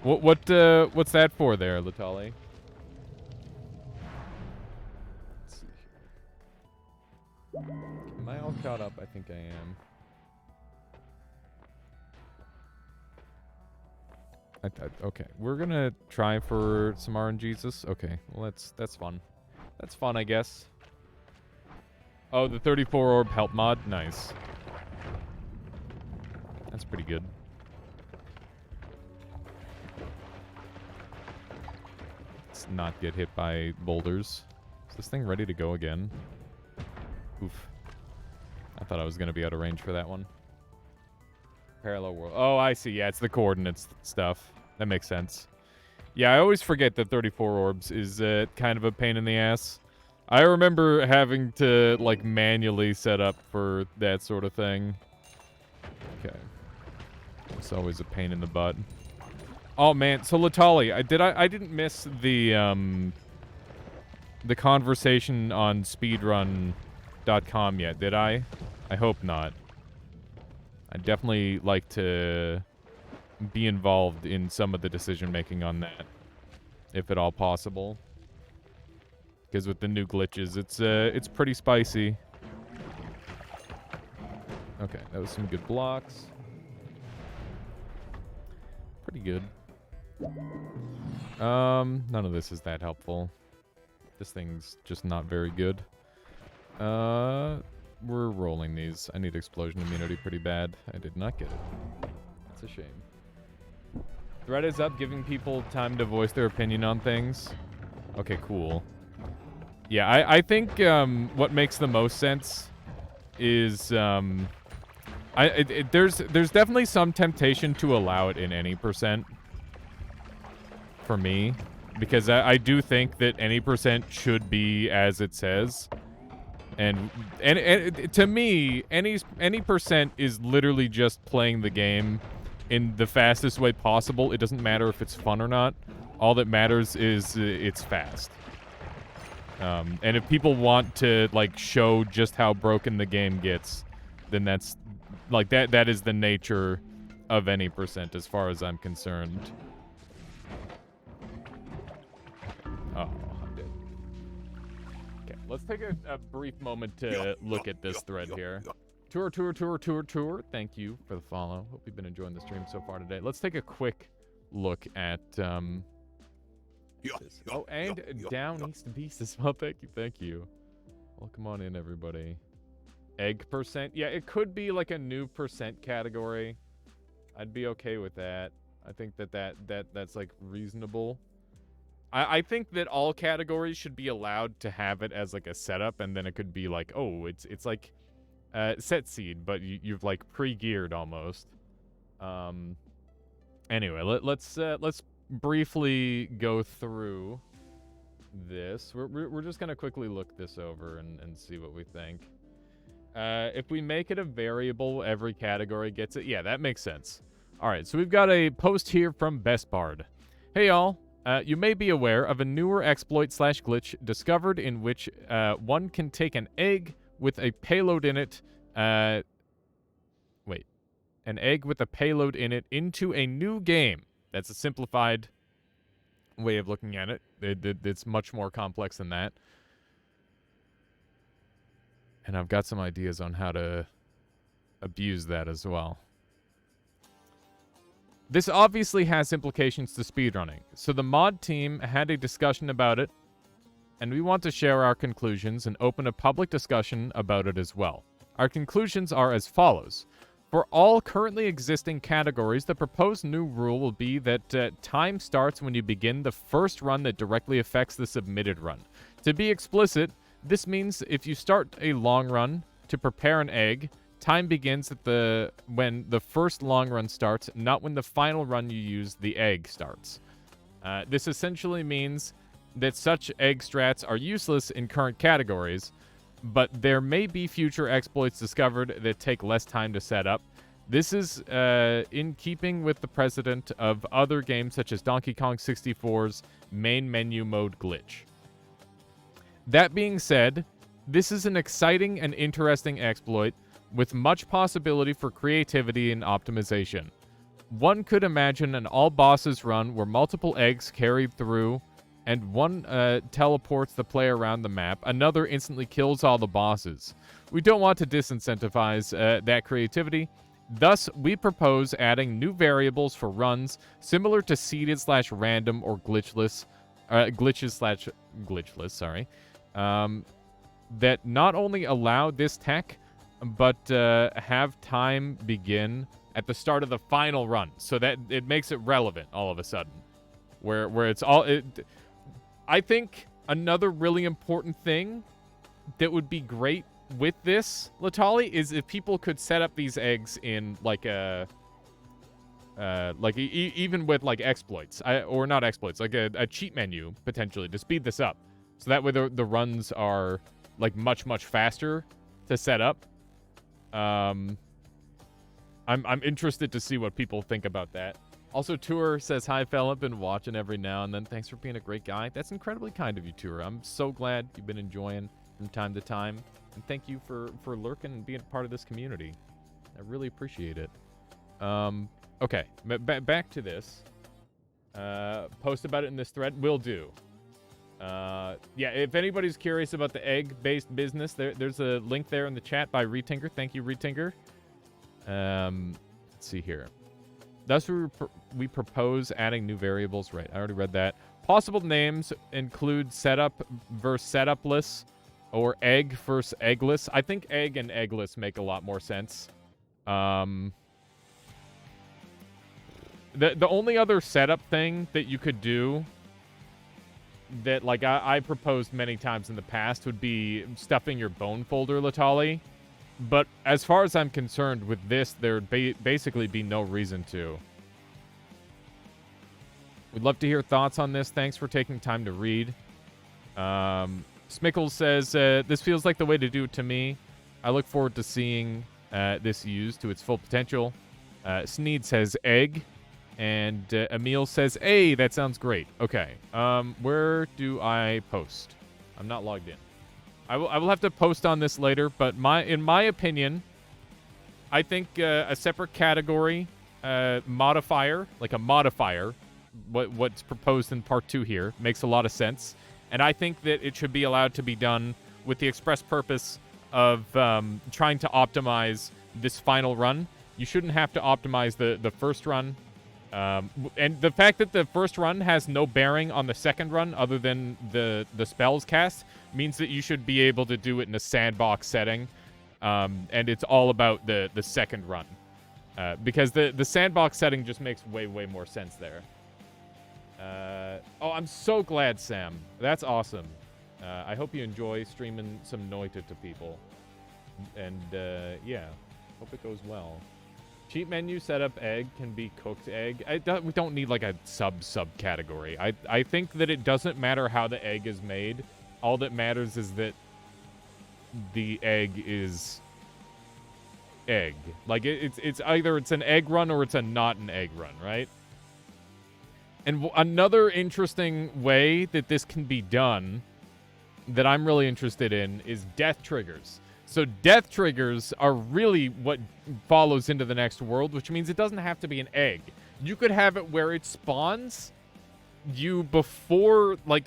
What's that for there, Latali? Let's see here. Am I all caught up? I think I am. Okay, we're gonna try for some RNGesus. Okay, well that's fun. That's fun, I guess. Oh, the 34 orb help mod, nice. That's pretty good. Let's not get hit by boulders. Is this thing ready to go again? Oof. I thought I was gonna be out of range for that one. Parallel world. Oh, I see. Yeah, it's the coordinates stuff. That makes sense. Yeah, I always forget that 34 orbs is kind of a pain in the ass. I remember having to, manually set up for that sort of thing. Okay. It's always a pain in the butt. Oh man, so Latali, I didn't miss the conversation on speedrun.com yet, did I? I hope not. I'd definitely like to be involved in some of the decision making on that, if at all possible. Because with the new glitches, it's pretty spicy. Okay, that was some good blocks. Pretty good. None of this is that helpful. This thing's just not very good. We're rolling these. I need explosion immunity pretty bad. I did not get it. That's a shame. Thread is up, giving people time to voice their opinion on things. Okay, cool. Yeah, I think what makes the most sense is there's definitely some temptation to allow it in any percent for me, because I do think that any percent should be as it says, and to me any percent is literally just playing the game in the fastest way possible. It doesn't matter if it's fun or not. All that matters is it's fast. And if people want to like show just how broken the game gets, then that's like that is the nature of any percent as far as I'm concerned. Oh, I'm dead. Okay, let's take a brief moment to look at this thread here. Tour. Thank you for the follow. Hope you've been enjoying the stream so far today. Let's take a quick look at oh, and Down East Beast as well. Thank you. Welcome on in, everybody. Egg percent. Yeah, it could be like a new percent category. I'd be okay with that. I think that's like reasonable. I think that all categories should be allowed to have it as like a setup, and then it could be like, oh, it's like set seed, but you've like pre-geared almost. Anyway, let's briefly go through this. We're just gonna quickly look this over and see what we think. If we make it a variable, every category gets it. Yeah, that makes sense. All right, so we've got a post here from Bestbard. Hey y'all, you may be aware of a newer exploit/glitch discovered in which one can take an egg with a payload in it. An egg with a payload in it into a new game. That's a simplified way of looking at it. It's much more complex than that. And I've got some ideas on how to abuse that as well. This obviously has implications to speedrunning, so the mod team had a discussion about it, and we want to share our conclusions and open a public discussion about it as well. Our conclusions are as follows. For all currently existing categories, the proposed new rule will be that time starts when you begin the first run that directly affects the submitted run. To be explicit, this means if you start a long run to prepare an egg, time begins at when the first long run starts, not when the final run you use the egg starts. This essentially means that such egg strats are useless in current categories, but there may be future exploits discovered that take less time to set up. This is in keeping with the precedent of other games such as Donkey Kong 64's main menu mode glitch. That being said, this is an exciting and interesting exploit with much possibility for creativity and optimization. One could imagine an all bosses run where multiple eggs carried through and one teleports the player around the map, another instantly kills all the bosses. We don't want to disincentivize that creativity. Thus, we propose adding new variables for runs similar to seeded/random or glitchless, glitches/glitchless, that not only allow this tech, but have time begin at the start of the final run, so that it makes it relevant all of a sudden, where it's all. I think another really important thing that would be great with this, Latali, is if people could set up these eggs in like a even with like exploits, or not exploits, like a cheat menu potentially to speed this up, so that way the runs are like much faster to set up. I'm interested to see what people think about that. Also, Tour says, hi, Philip, been watching every now and then. Thanks for being a great guy. That's incredibly kind of you, Tour. I'm so glad you've been enjoying from time to time. And thank you for lurking and being a part of this community. I really appreciate it. Okay, back to this. Post about it in this thread. Will do. Yeah, if anybody's curious about the egg-based business, there's a link there in the chat by Retinker. Thank you, Retinker. Let's see here. Thus, we propose adding new variables. Right, I already read that. Possible names include setup versus setupless or egg versus eggless. I think egg and eggless make a lot more sense. The only other setup thing that you could do that, like, I proposed many times in the past would be stuffing your bone folder, Latali. But as far as I'm concerned with this, there'd basically be no reason to. We'd love to hear thoughts on this. Thanks for taking time to read. Smickles says, this feels like the way to do it to me. I look forward to seeing this used to its full potential. Sneed says egg. And Emil says, hey, that sounds great. Okay. Where do I post? I'm not logged in. I will have to post on this later, but in my opinion, I think a separate category modifier, like a modifier, what's proposed in part 2 here, makes a lot of sense. And I think that it should be allowed to be done with the express purpose of trying to optimize this final run. You shouldn't have to optimize the first run. And the fact that the first run has no bearing on the second run other than the spells cast means that you should be able to do it in a sandbox setting. And it's all about the second run. Because the sandbox setting just makes way more sense there. Oh, I'm so glad, Sam. That's awesome. I hope you enjoy streaming some Noita to people. And, yeah. Hope it goes well. Cheat menu setup egg can be cooked egg. We don't need like a sub category. I think that it doesn't matter how the egg is made. All that matters is that the egg is egg. Like it's either it's an egg run or it's not an egg run, right? And another interesting way that this can be done that I'm really interested in is death triggers. So death triggers are really what follows into the next world, which means it doesn't have to be an egg. You could have it where it spawns you before, like,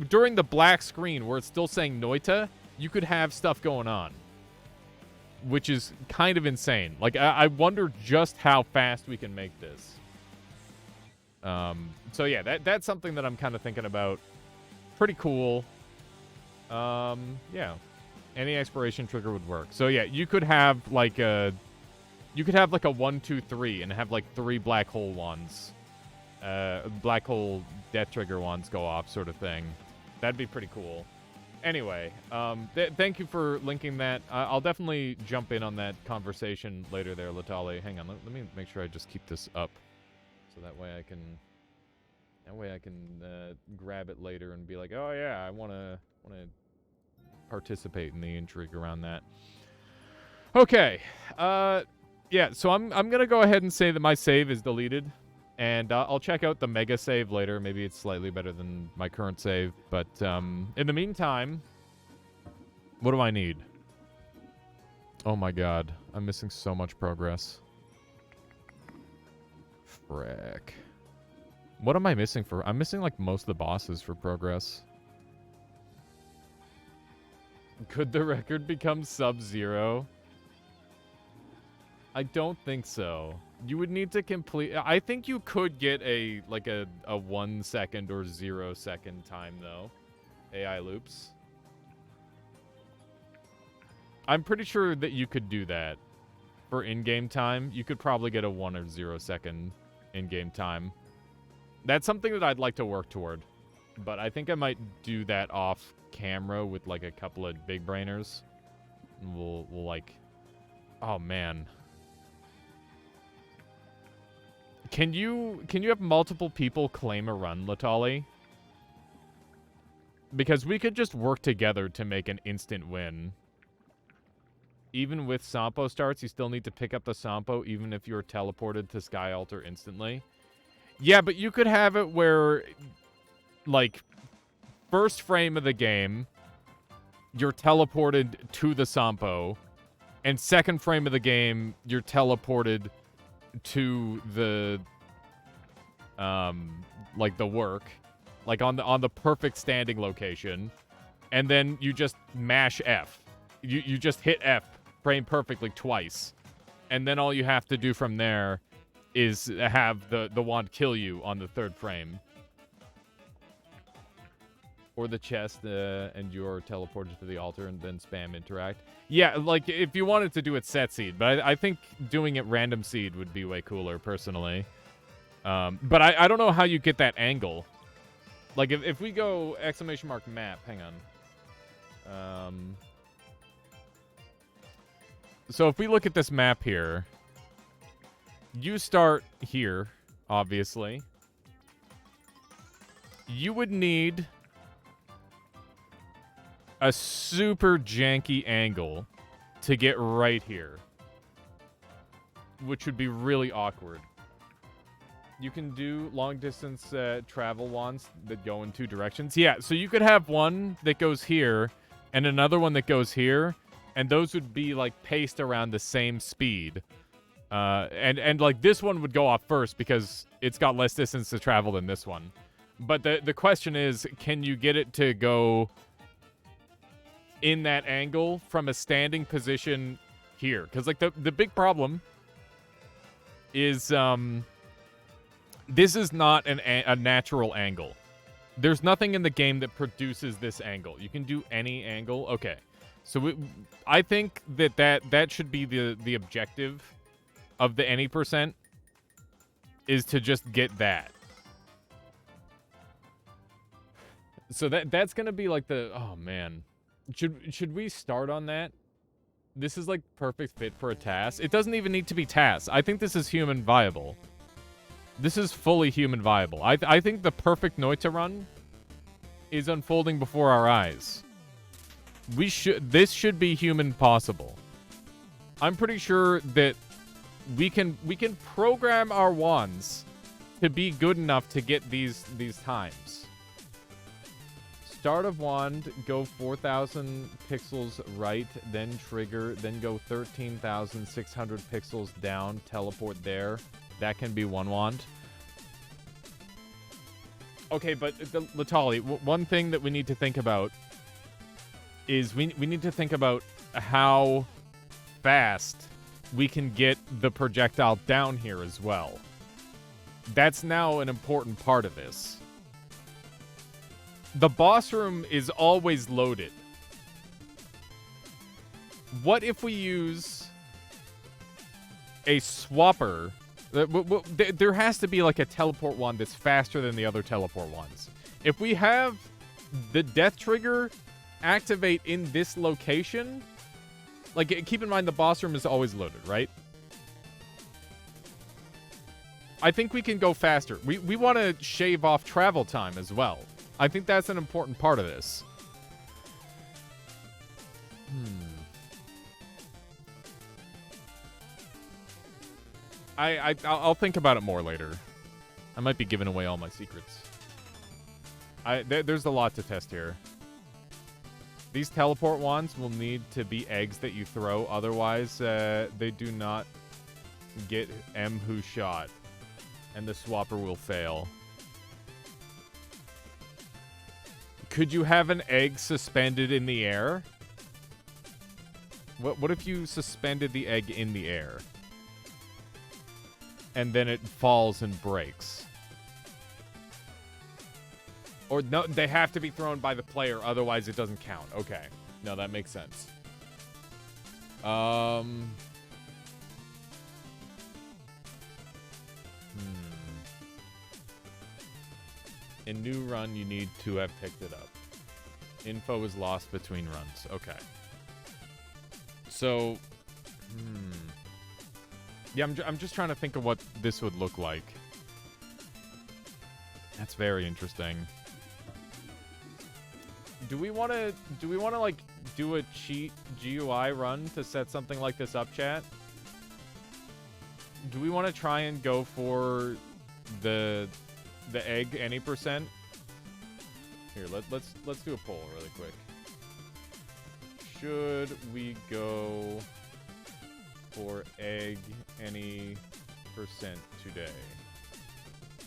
during the black screen where it's still saying Noita, you could have stuff going on, which is kind of insane. Like, I wonder just how fast we can make this. So yeah, that's something that I'm kind of thinking about. Pretty cool. Yeah. Any expiration trigger would work. So yeah, you could have like a 1, 2, 3 and have like 3 black hole wands. Black hole death trigger wands go off sort of thing. That'd be pretty cool. Anyway, thank you for linking that. I'll definitely jump in on that conversation later there, Latali. Hang on, let me make sure I just keep this up. So that way I can grab it later and be like, oh yeah, I wanna participate in the intrigue around that. Okay. Yeah, so I'm gonna go ahead and say that my save is deleted. And I'll check out the mega save later. Maybe it's slightly better than my current save. But in the meantime, what do I need? Oh my god. I'm missing so much progress. Frick. What am I missing for? I'm missing like most of the bosses for progress. Could the record become Sub-Zero? I don't think so. You would need to complete... I think you could get a 1 second or 0 second time, though. AI loops. I'm pretty sure that you could do that. For in-game time, you could probably get a 1 or 0 second in-game time. That's something that I'd like to work toward. But I think I might do that off camera with like a couple of big brainers. And we'll like... Oh, man. Can you have multiple people claim a run, Latali? Because we could just work together to make an instant win. Even with Sampo starts, you still need to pick up the Sampo even if you're teleported to Sky Altar instantly. Yeah, but you could have it where, like, first frame of the game, you're teleported to the Sampo, and second frame of the game, you're teleported to the, like, the work, like, on the perfect standing location, and then you just mash F. You just hit F, frame perfectly twice, and then all you have to do from there is have the wand kill you on the third frame. Or the chest, and you're teleported to the altar and then spam interact. Yeah, like, if you wanted to do it set seed, but I think doing it random seed would be way cooler, personally. But I don't know how you get that angle. Like, if we go !map, hang on. So if we look at this map here, you start here, obviously. You would need a super janky angle to get right here, which would be really awkward. You can do long-distance travel wands that go in two directions. Yeah, so you could have one that goes here and another one that goes here, and those would be, like, paced around the same speed. And like, this one would go off first because it's got less distance to travel than this one. But the question is, can you get it to go in that angle from a standing position here? Because, like, the big problem is this is not a natural angle. There's nothing in the game that produces this angle. You can do any angle. Okay. So I think that should be the objective of the any percent, is to just get that. So that's going to be like the, oh man. Should we start on that? This is, like, perfect fit for a task. It doesn't even need to be task. I think this is human viable. This is fully human viable. I think the perfect Noita run is unfolding before our eyes. This should be human possible. I'm pretty sure that we can program our wands to be good enough to get these times. Start of wand, go 4,000 pixels right, then trigger, then go 13,600 pixels down, teleport there. That can be one wand. Okay, but Latali, one thing that we need to think about is we need to think about how fast we can get the projectile down here as well. That's now an important part of this. The boss room is always loaded. What if we use a swapper? There has to be, like, a teleport wand that's faster than the other teleport wands. If we have the death trigger activate in this location, like, keep in mind the boss room is always loaded, right? I think we can go faster. We want to shave off travel time as well. I think that's an important part of this. I'll think about it more later. I might be giving away all my secrets. There's a lot to test here. These teleport wands will need to be eggs that you throw. Otherwise, they do not get who shot. And the swapper will fail. Could you have an egg suspended in the air? What if you suspended the egg in the air? And then it falls and breaks. Or no, they have to be thrown by the player, otherwise it doesn't count. Okay. No, that makes sense. In new run, you need to have picked it up. Info is lost between runs. Okay. So, yeah, I'm just trying to think of what this would look like. That's very interesting. Do we want to like do a cheat GUI run to set something like this up, chat? Do we want to try and go for the egg any %? Here, let's do a poll really quick. Should we go for egg any % today?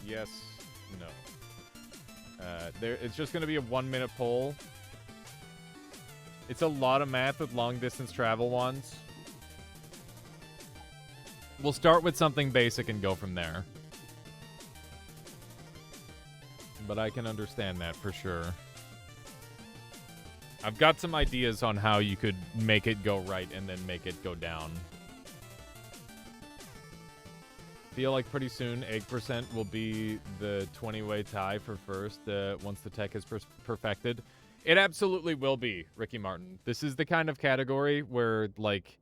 Yes, no. It's just going to be a 1-minute poll. It's a lot of math with long-distance travel ones. We'll start with something basic and go from there. But I can understand that for sure. I've got some ideas on how you could make it go right and then make it go down. Feel like pretty soon egg % will be the 20-way tie for first once the tech is perfected. It absolutely will be, Ricky Martin. This is the kind of category where, like,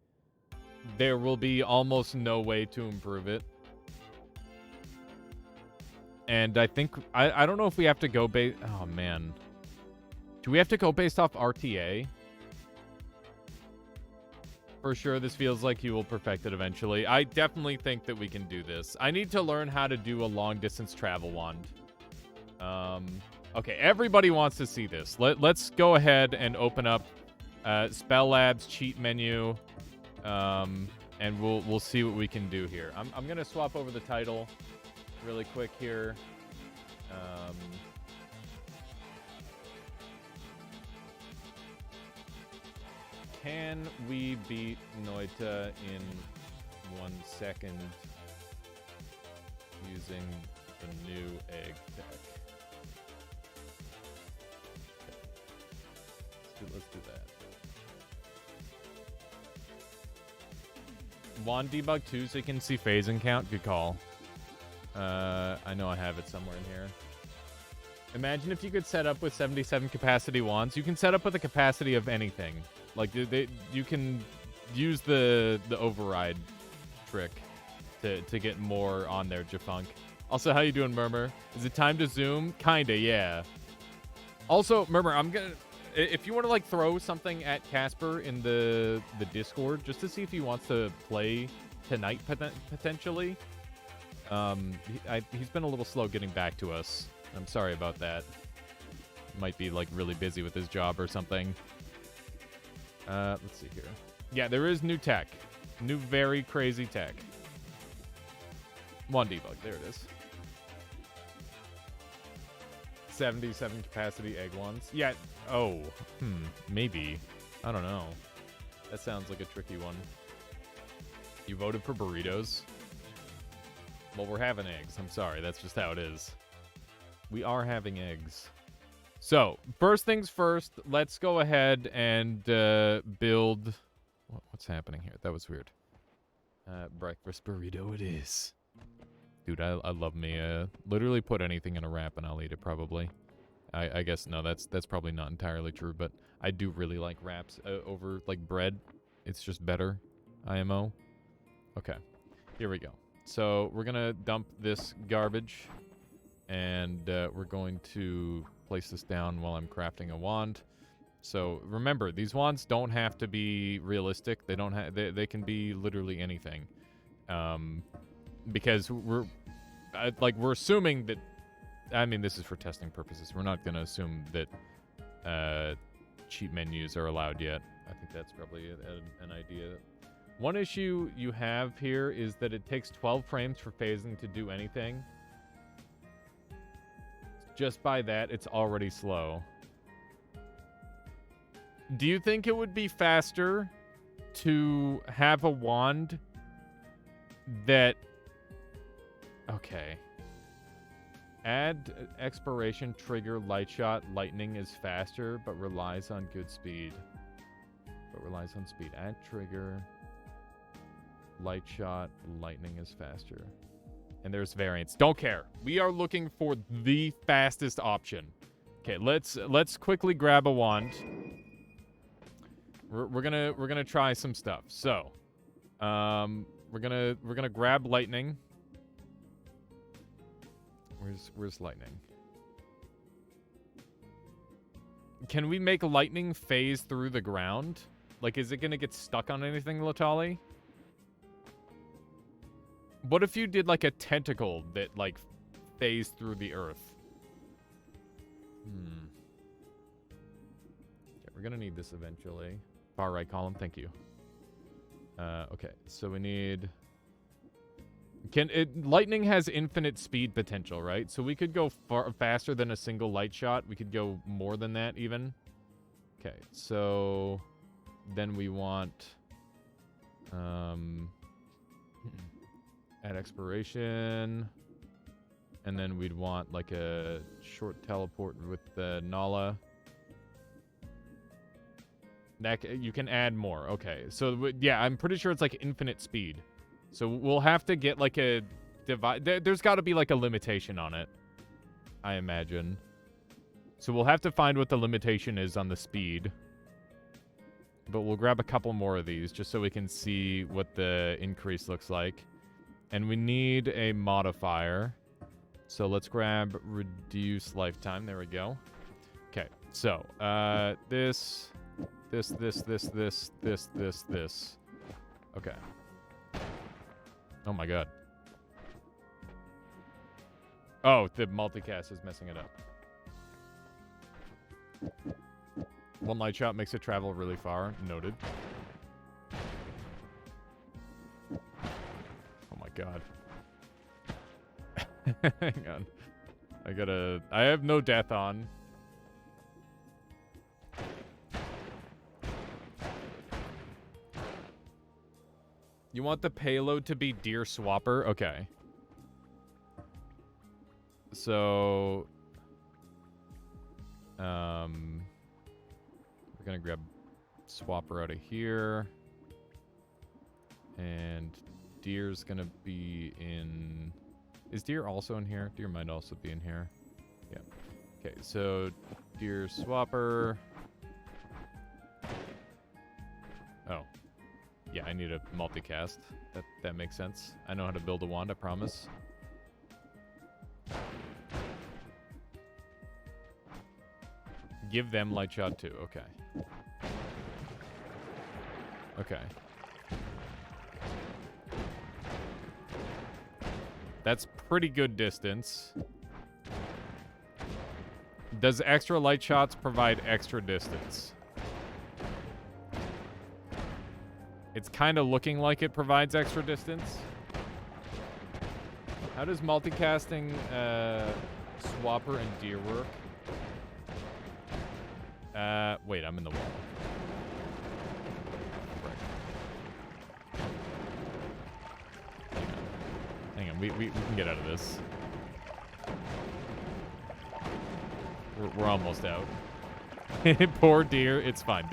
there will be almost no way to improve it. And I think, I don't know if we have to go based, oh man. Do we have to go based off RTA? For sure, this feels like you will perfect it eventually. I definitely think that we can do this. I need to learn how to do a long-distance travel wand. Okay, everybody wants to see this. Let's go ahead and open up Spell Labs cheat menu, and we'll see what we can do here. I'm gonna swap over the title really quick here. Can we beat Noita in 1 second using the new egg tech? Let's do that. Wand debug 2 so you can see phasing count. Good call. I know I have it somewhere in here. Imagine if you could set up with 77 capacity wands. You can set up with a capacity of anything. Like, you can use the override trick to get more on there, Jafunk. Also, how you doing, Murmur? Is it time to zoom? Kinda, yeah. Also, Murmur, if you want to, like, throw something at Casper in the Discord, just to see if he wants to play tonight, potentially. He's been a little slow getting back to us. I'm sorry about that. Might be, like, really busy with his job or something. Let's see here. Yeah, there is new tech. New very crazy tech. One debug. There it is. 77 capacity egg ones. Yeah. Oh. Maybe. I don't know. That sounds like a tricky one. You voted for burritos? Well, we're having eggs. I'm sorry. That's just how it is. We are having eggs. So, first things first, let's go ahead and build... What's happening here? That was weird. Breakfast burrito it is. Dude, I love me. Literally put anything in a wrap and I'll eat it, probably. I guess, no, that's probably not entirely true, but I do really like wraps over, like, bread. It's just better, IMO. Okay, here we go. So, we're gonna dump this garbage, and we're going to place this down while I'm crafting a wand. So remember, these wands don't have to be realistic. They don't have. They can be literally anything, because we're assuming that. I mean, this is for testing purposes. We're not going to assume that cheat menus are allowed yet. I think that's probably an idea. One issue you have here is that it takes 12 frames for phasing to do anything. Just by that, it's already slow. Do you think it would be faster to have a wand that... Okay. Add expiration, trigger, light shot, lightning is faster, but relies on good speed. Add trigger, light shot, lightning is faster. And there's variants. Don't care. We are looking for the fastest option. Okay, let's quickly grab a wand. We're gonna try some stuff. So, we're gonna grab lightning. Where's lightning? Can we make lightning phase through the ground? Like, is it gonna get stuck on anything, Latali? What if you did, like, a tentacle that, like, phased through the earth? Okay, we're gonna need this eventually. Far right column, thank you. Okay, so we need... Lightning has infinite speed potential, right? So we could go faster than a single light shot. We could go more than that, even. Okay, so... Then we want... Add expiration. And then we'd want, like, a short teleport with the Nala. You can add more. Okay, so, yeah, I'm pretty sure it's, like, infinite speed. So we'll have to get, like, a device. There's got to be, like, a limitation on it, I imagine. So we'll have to find what the limitation is on the speed. But we'll grab a couple more of these just so we can see what the increase looks like. And we need a modifier. So let's grab reduce lifetime. There we go. Okay, so this. Okay. Oh my god. Oh, the multicast is messing it up. One light shot makes it travel really far. Noted. Oh my god. Hang on. I have no death on. You want the payload to be Deer Swapper? Okay. So... we're gonna grab Swapper out of here. And Deer's gonna be in... Is Deer also in here? Deer might also be in here. Yeah. Okay, so Deer Swapper. Oh. Yeah, I need a multicast. That makes sense. I know how to build a wand, I promise. Give them light shot too. Okay. Okay. That's pretty good distance. Does extra light shots provide extra distance? It's kind of looking like it provides extra distance. How does multicasting Swapper and Deer work? Wait, I'm in the wall. Hang on, we can get out of this. We're almost out. Poor Deer, it's fine.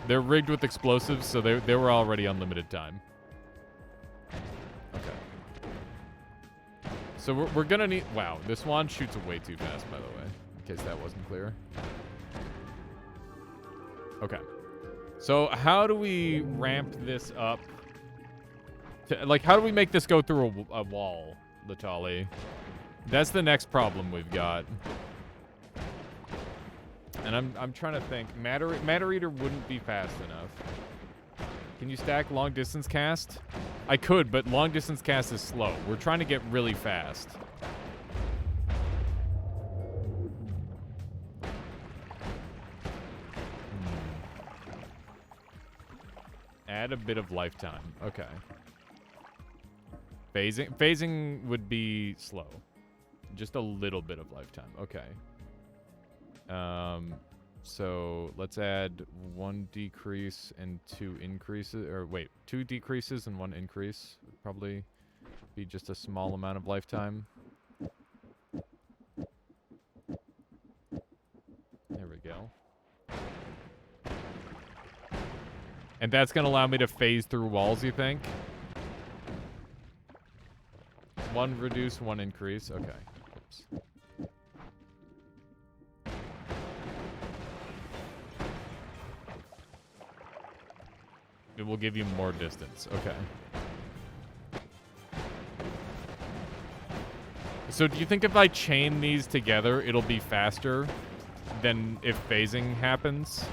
They're rigged with explosives, so they were already on limited time. Okay. So we're gonna need... Wow, this wand shoots way too fast, by the way, in case that wasn't clear. Okay. So how do we ramp this up? Like, how do we make this go through a wall, Latali? That's the next problem we've got. And I'm trying to think. Matter Eater wouldn't be fast enough. Can you stack long distance cast? I could, but long distance cast is slow. We're trying to get really fast. Add a bit of lifetime. Okay. Phasing would be slow. Just a little bit of lifetime. Okay. So let's add 1 decrease and 2 increases. Or wait, 2 decreases and 1 increase. Would probably be just a small amount of lifetime. There we go. And that's going to allow me to phase through walls, you think? 1 reduce, 1 increase. Okay. Oops. It will give you more distance. Okay. So do you think if I chain these together, it'll be faster then if phasing happens.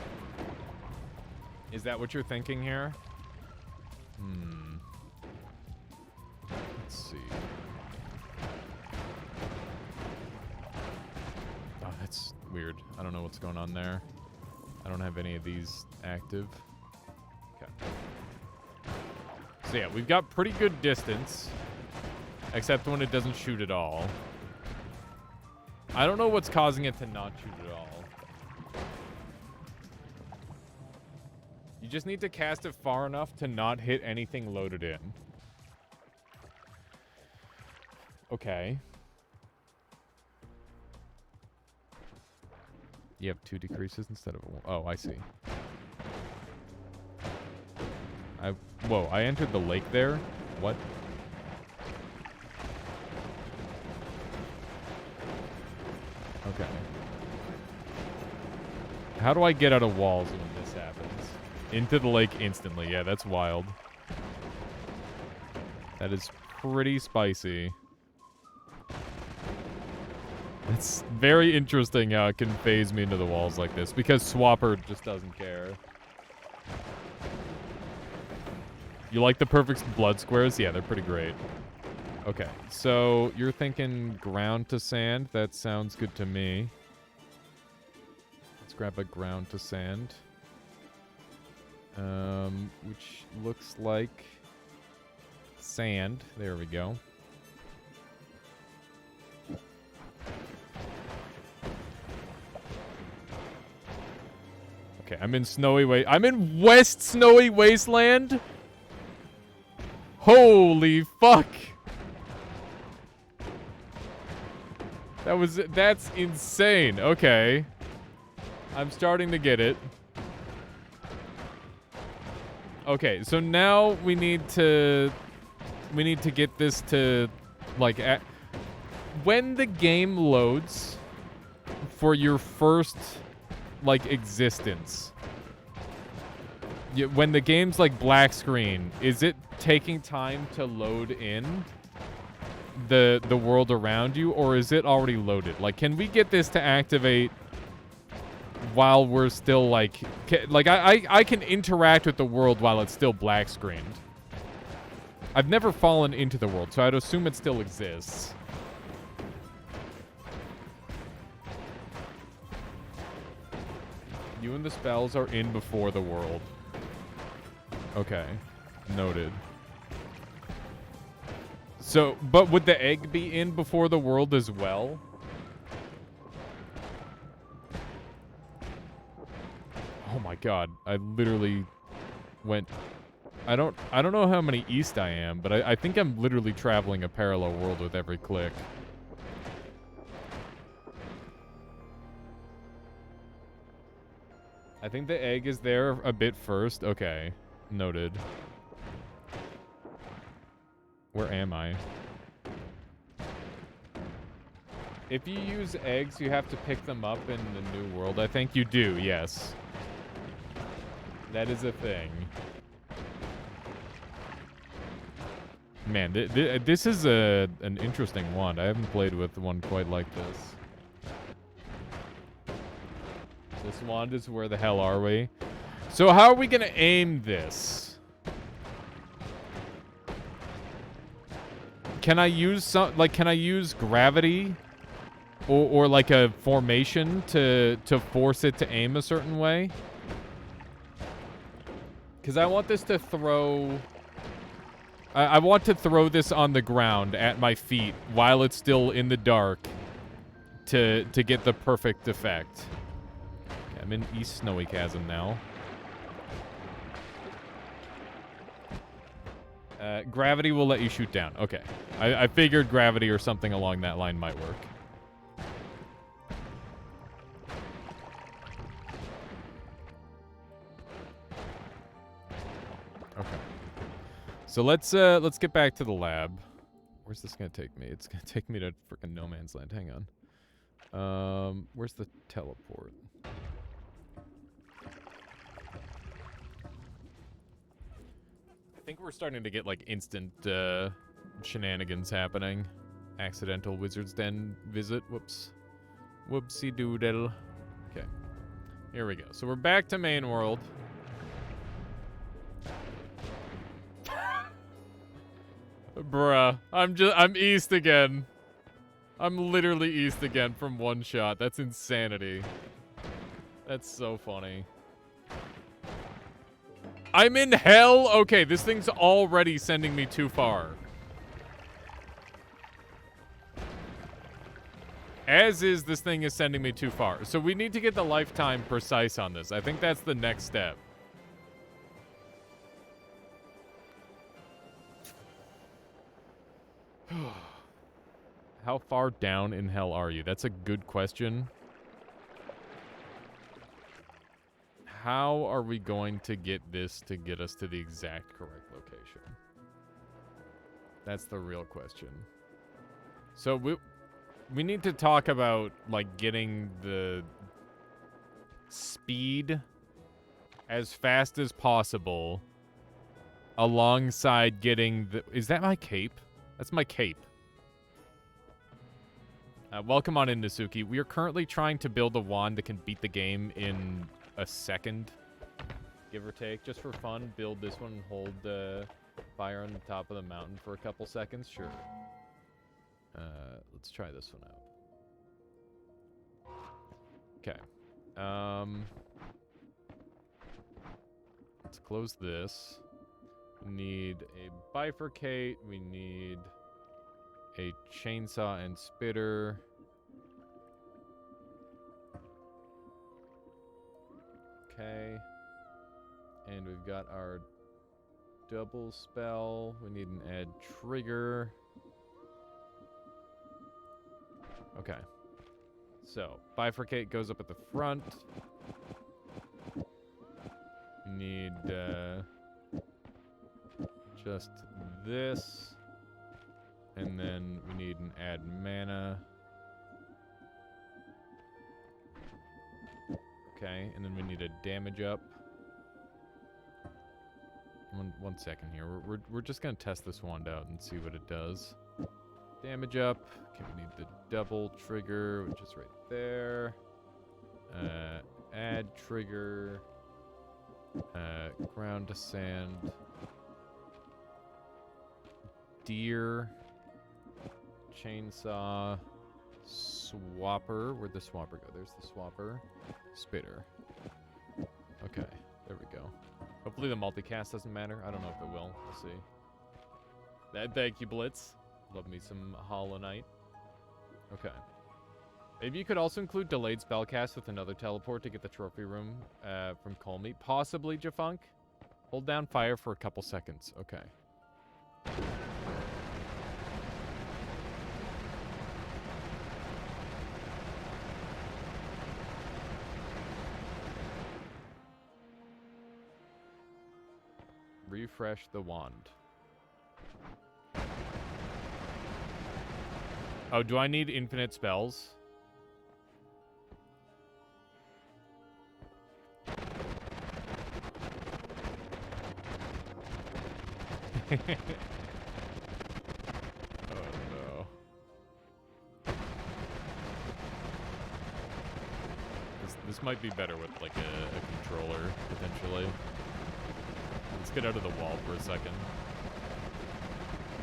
Is that what you're thinking here? Let's see. Oh, that's weird. I don't know what's going on there. I don't have any of these active. Okay. So yeah, we've got pretty good distance. Except when it doesn't shoot at all. I don't know what's causing it to not shoot at all. You just need to cast it far enough to not hit anything loaded in. Okay. You have 2 decreases instead of 1. Oh, I see. Whoa, I entered the lake there? What? Okay. How do I get out of walls when this happens? Into the lake instantly. Yeah, that's wild. That is pretty spicy. It's very interesting how it can phase me into the walls like this, because Swapper just doesn't care. You like the perfect blood squares? Yeah, they're pretty great. Okay, so you're thinking ground to sand. That sounds good to me. Let's grab a ground to sand. Which looks like sand. There we go. Okay, I'm in West Snowy Wasteland? Holy fuck! That's insane. Okay. I'm starting to get it. Okay, so now we need to get this to, like, when the game loads for your first, like, existence, when the game's, like, black screen, is it taking time to load in the world around you, or is it already loaded? Like, can we get this to activate while we're still, like... I can interact with the world while it's still black screened. I've never fallen into the world, so I'd assume it still exists. You and the spells are in before the world. Okay. Noted. So, but would the egg be in before the world as well? Oh my god, I literally went... I don't know how many east I am, but I think I'm literally traveling a parallel world with every click. I think the egg is there a bit first. Okay, noted. Where am I? If you use eggs, you have to pick them up in the new world. I think you do, yes. That is a thing. Man, this is an interesting wand. I haven't played with one quite like this. This wand is where the hell are we? So how are we gonna aim this? Can I use can I use gravity or like a formation to force it to aim a certain way? Because I want this to throw... I want to throw this on the ground at my feet while it's still in the dark to get the perfect effect. Okay, I'm in East Snowy Chasm now. Gravity will let you shoot down. Okay. I figured gravity or something along that line might work. Okay. So let's get back to the lab. Where's this gonna take me? It's gonna take me to frickin' no man's land. Hang on. Where's the teleport? I think we're starting to get like instant shenanigans happening. Accidental Wizard's Den visit. Whoops. Whoopsie doodle. Okay. Here we go. So we're back to main world. Bruh, I'm east again. I'm literally east again from one shot. That's insanity. That's so funny. I'm in hell? Okay, this thing's already sending me too far. As is, this thing is sending me too far. So we need to get the lifetime precise on this. I think that's the next step. How far down in hell are you? That's a good question. How are we going to get this to get us to the exact correct location? That's the real question. So we need to talk about, like, getting the speed as fast as possible alongside getting the... Is that my cape? That's my cape. Welcome on in, Nasuki. We are currently trying to build a wand that can beat the game in a second, give or take. Just for fun, build this one and hold fire on the top of the mountain for a couple seconds. Sure. Let's try this one out. Okay. Let's close this. We need a bifurcate. We need a chainsaw and spitter. Okay. And we've got our double spell. We need an add trigger. Okay. So, bifurcate goes up at the front. We need just this. And then we need an add mana. Okay, and then we need a damage up. One second here. We're just gonna test this wand out and see what it does. Damage up. Okay, we need the double trigger, which is right there. Add trigger. Ground to sand. Deer. Chainsaw. Swapper. Where'd the swapper go? There's the swapper. Spitter. Okay, there we go. Hopefully the multicast doesn't matter. I don't know if it will. We'll see. Thank you, Blitz. Love me some Hollow Knight. Okay. Maybe you could also include delayed spellcast with another teleport to get the trophy room from Colmy. Possibly, Jafunk. Hold down fire for a couple seconds. Okay. Refresh the wand. Oh, do I need infinite spells? Oh no. This might be better with like a controller, potentially. Let's get out of the wall for a second.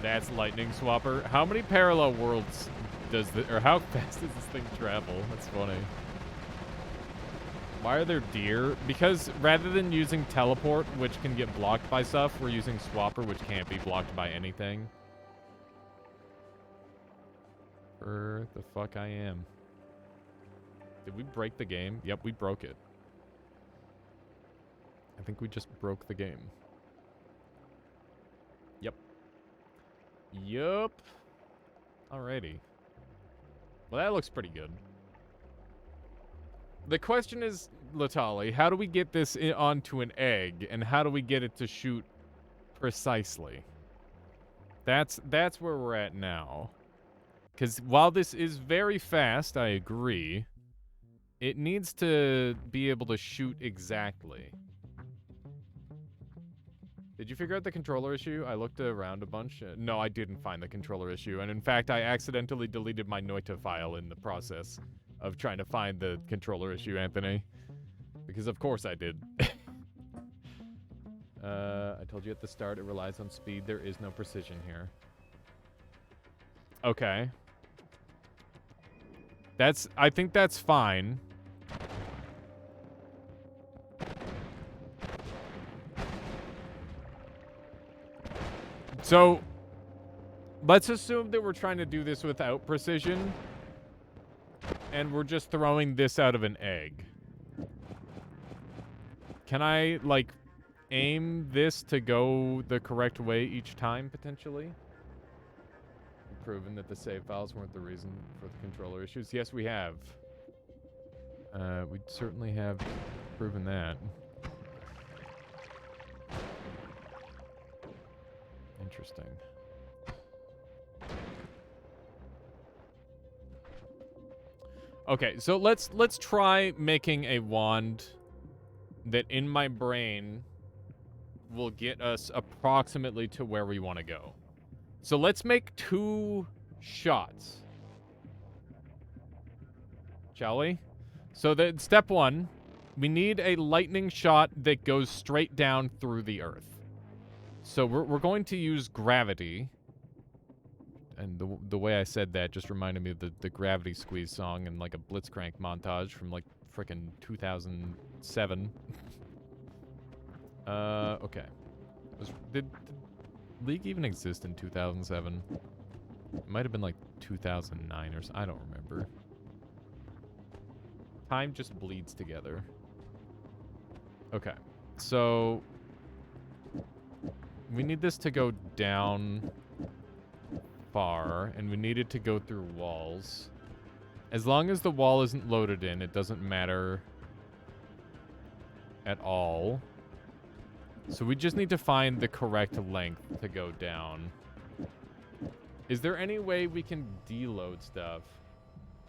That's lightning swapper. How many parallel worlds does this, or how fast does this thing travel? That's funny. Why are there deer? Because rather than using teleport, which can get blocked by stuff, we're using swapper, which can't be blocked by anything. Where the fuck I am. Did we break the game? Yep, we broke it. I think we just broke the game. Yep. Yup. Alrighty. Well, that looks pretty good. The question is, Latali, how do we get this onto an egg, and how do we get it to shoot precisely? That's where we're at now. Because while this is very fast, I agree, it needs to be able to shoot exactly. Did you figure out the controller issue? I looked around a bunch. No, I didn't find the controller issue. And in fact, I accidentally deleted my noita file in the process of trying to find the controller issue, Anthony. Because of course I did. I told you at the start, it relies on speed. There is no precision here. Okay. I think that's fine. So, let's assume that we're trying to do this without precision. And we're just throwing this out of an egg. Can I, like, aim this to go the correct way each time, potentially? We've proven that the save files weren't the reason for the controller issues. Yes, we have. We certainly have proven that. Interesting. Okay, so let's try making a wand that in my brain will get us approximately to where we want to go. So let's make 2 shots. Shall we? So that step 1, we need a lightning shot that goes straight down through the earth. So we're going to use gravity. And the way I said that just reminded me of the Gravity Squeeze song and like a Blitzcrank montage from like frickin' 2007. Okay. Did League even exist in 2007? It might have been like 2009 or so. I don't remember. Time just bleeds together. Okay. So we need this to go down far, and we need it to go through walls. As long as the wall isn't loaded in, it doesn't matter at all. So we just need to find the correct length to go down. Is there any way we can deload stuff?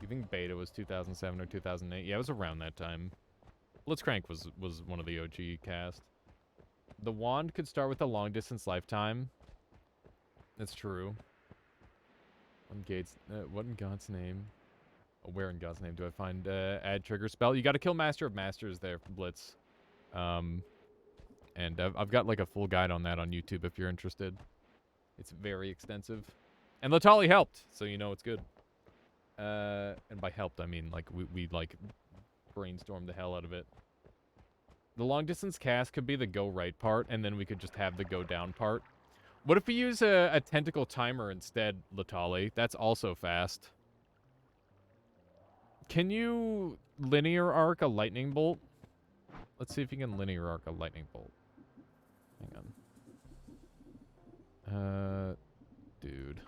You think beta was 2007 or 2008? Yeah, it was around that time. Blitzcrank was one of the OG cast. The wand could start with a long distance lifetime. That's true. What in God's name? Oh, where in God's name do I find add trigger spell? You got to kill Master of Masters there, Blitz. And I've got like a full guide on that on YouTube if you're interested. It's very extensive. And Latali helped, so you know it's good. And by helped, I mean like we like brainstormed the hell out of it. The long distance cast could be the go right part, and then we could just have the go down part. What if we use a tentacle timer instead, Latali? That's also fast. Can you linear arc a lightning bolt? Let's see if you can linear arc a lightning bolt. Hang on. Dude.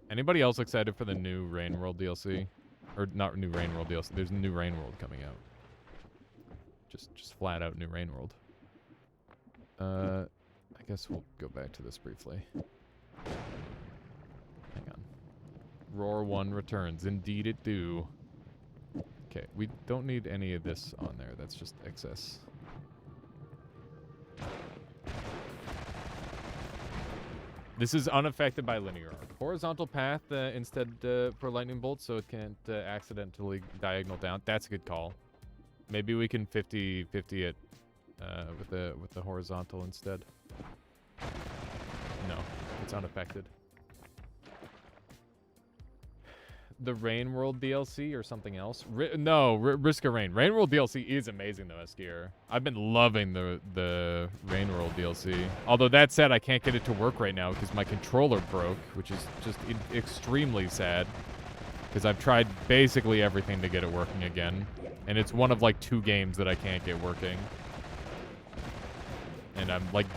Anybody else excited for the new Rain World DLC? Or not new Rain World DLC. There's a new Rain World coming out. Just flat out new Rain World. I guess we'll go back to this briefly. Hang on. Roar 1 returns. Indeed it do. Okay, we don't need any of this on there. That's just excess. This is unaffected by linear arc. Horizontal path instead for lightning bolts, so it can't accidentally diagonal down. That's a good call. Maybe we can 50-50 it with the horizontal instead. No, it's unaffected. The Rain World DLC or something else? Risk of Rain. Rain World DLC is amazing though, Eskier. I've been loving the Rain World DLC. Although that said, I can't get it to work right now because my controller broke, which is just extremely sad. Because I've tried basically everything to get it working again. And it's one of like 2 games that I can't get working. And I'm like,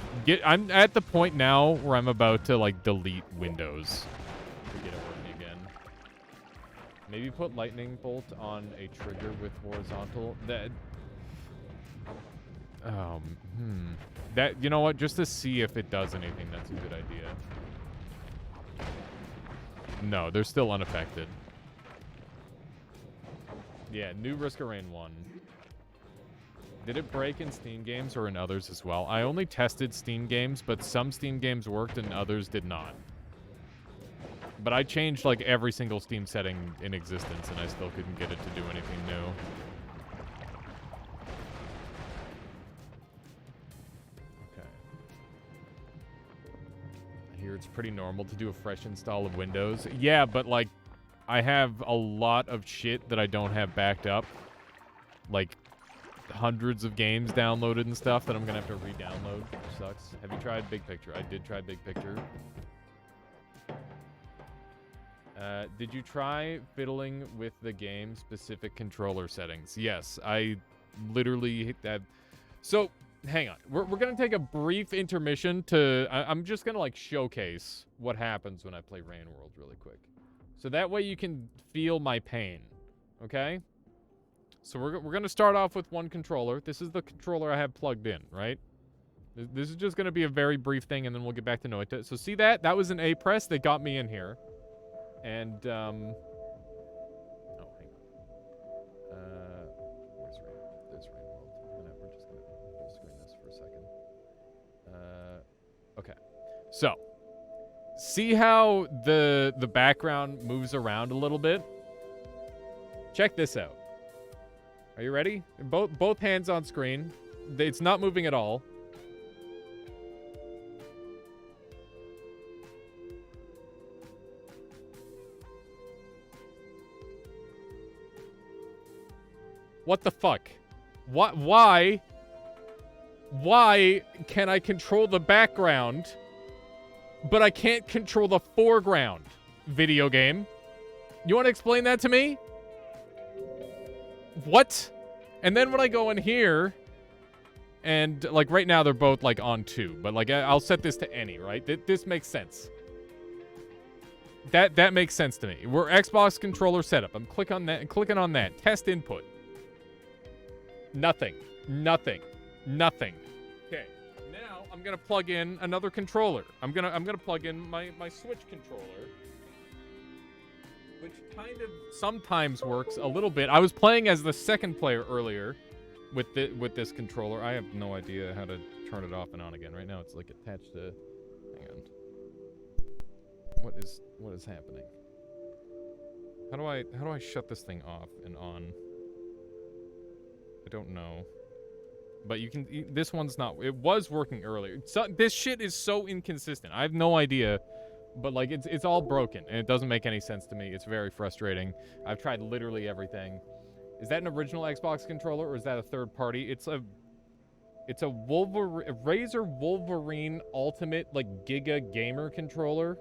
I'm at the point now where I'm about to like delete Windows to get it working again. Maybe put lightning bolt on a trigger with horizontal. That, you know what? Just to see if it does anything, that's a good idea. No, they're still unaffected. Yeah, new Risk of Rain 1. Did it break in Steam games or in others as well? I only tested Steam games, but some Steam games worked and others did not. But I changed like every single Steam setting in existence and I still couldn't get it to do anything new. it's pretty normal to do a fresh install of Windows. Yeah, but, like, I have a lot of shit that I don't have backed up. Like, hundreds of games downloaded and stuff that I'm gonna have to re-download, which sucks. Have you tried Big Picture? I did try Big Picture. Did you try fiddling with the game-specific controller settings? Yes, I literally hit that. So, hang on. We're going to take a brief intermission to... I'm just going to, like, showcase what happens when I play Rain World really quick. So that way you can feel my pain, okay? So we're going to start off with one controller. This is the controller I have plugged in, right? This is just going to be a very brief thing, and then we'll get back to Noita. So see that? That was an A press that got me in here. And, oh, hang on. Where's Rain? There's Rain World. We're just gonna full screen this for a second. Okay. So, see how the background moves around a little bit? Check this out. Are you ready? Both hands on screen. It's not moving at all. What the fuck? What? Why can I control the background, but I can't control the foreground? Video game. You want to explain that to me? What? And then when I go in here, and like right now they're both like on 2, but like I'll set this to any, right? This makes sense. That makes sense to me. We're Xbox controller setup. I'm clicking on that. Test input. Nothing. Okay. Now I'm gonna plug in another controller. I'm gonna plug in my Switch controller, which kind of sometimes works a little bit. I was playing as the second player earlier with this controller. I have no idea how to turn it off and on again. Right now it's like attached to. Hang on. What is happening? How do I shut this thing off and on? I don't know. But you can... This one's not... It was working earlier. So, this shit is so inconsistent. I have no idea. But, like, it's all broken. And it doesn't make any sense to me. It's very frustrating. I've tried literally everything. Is that an original Xbox controller, or is that a third party? It's a Razer Wolverine Ultimate, like, Giga Gamer controller.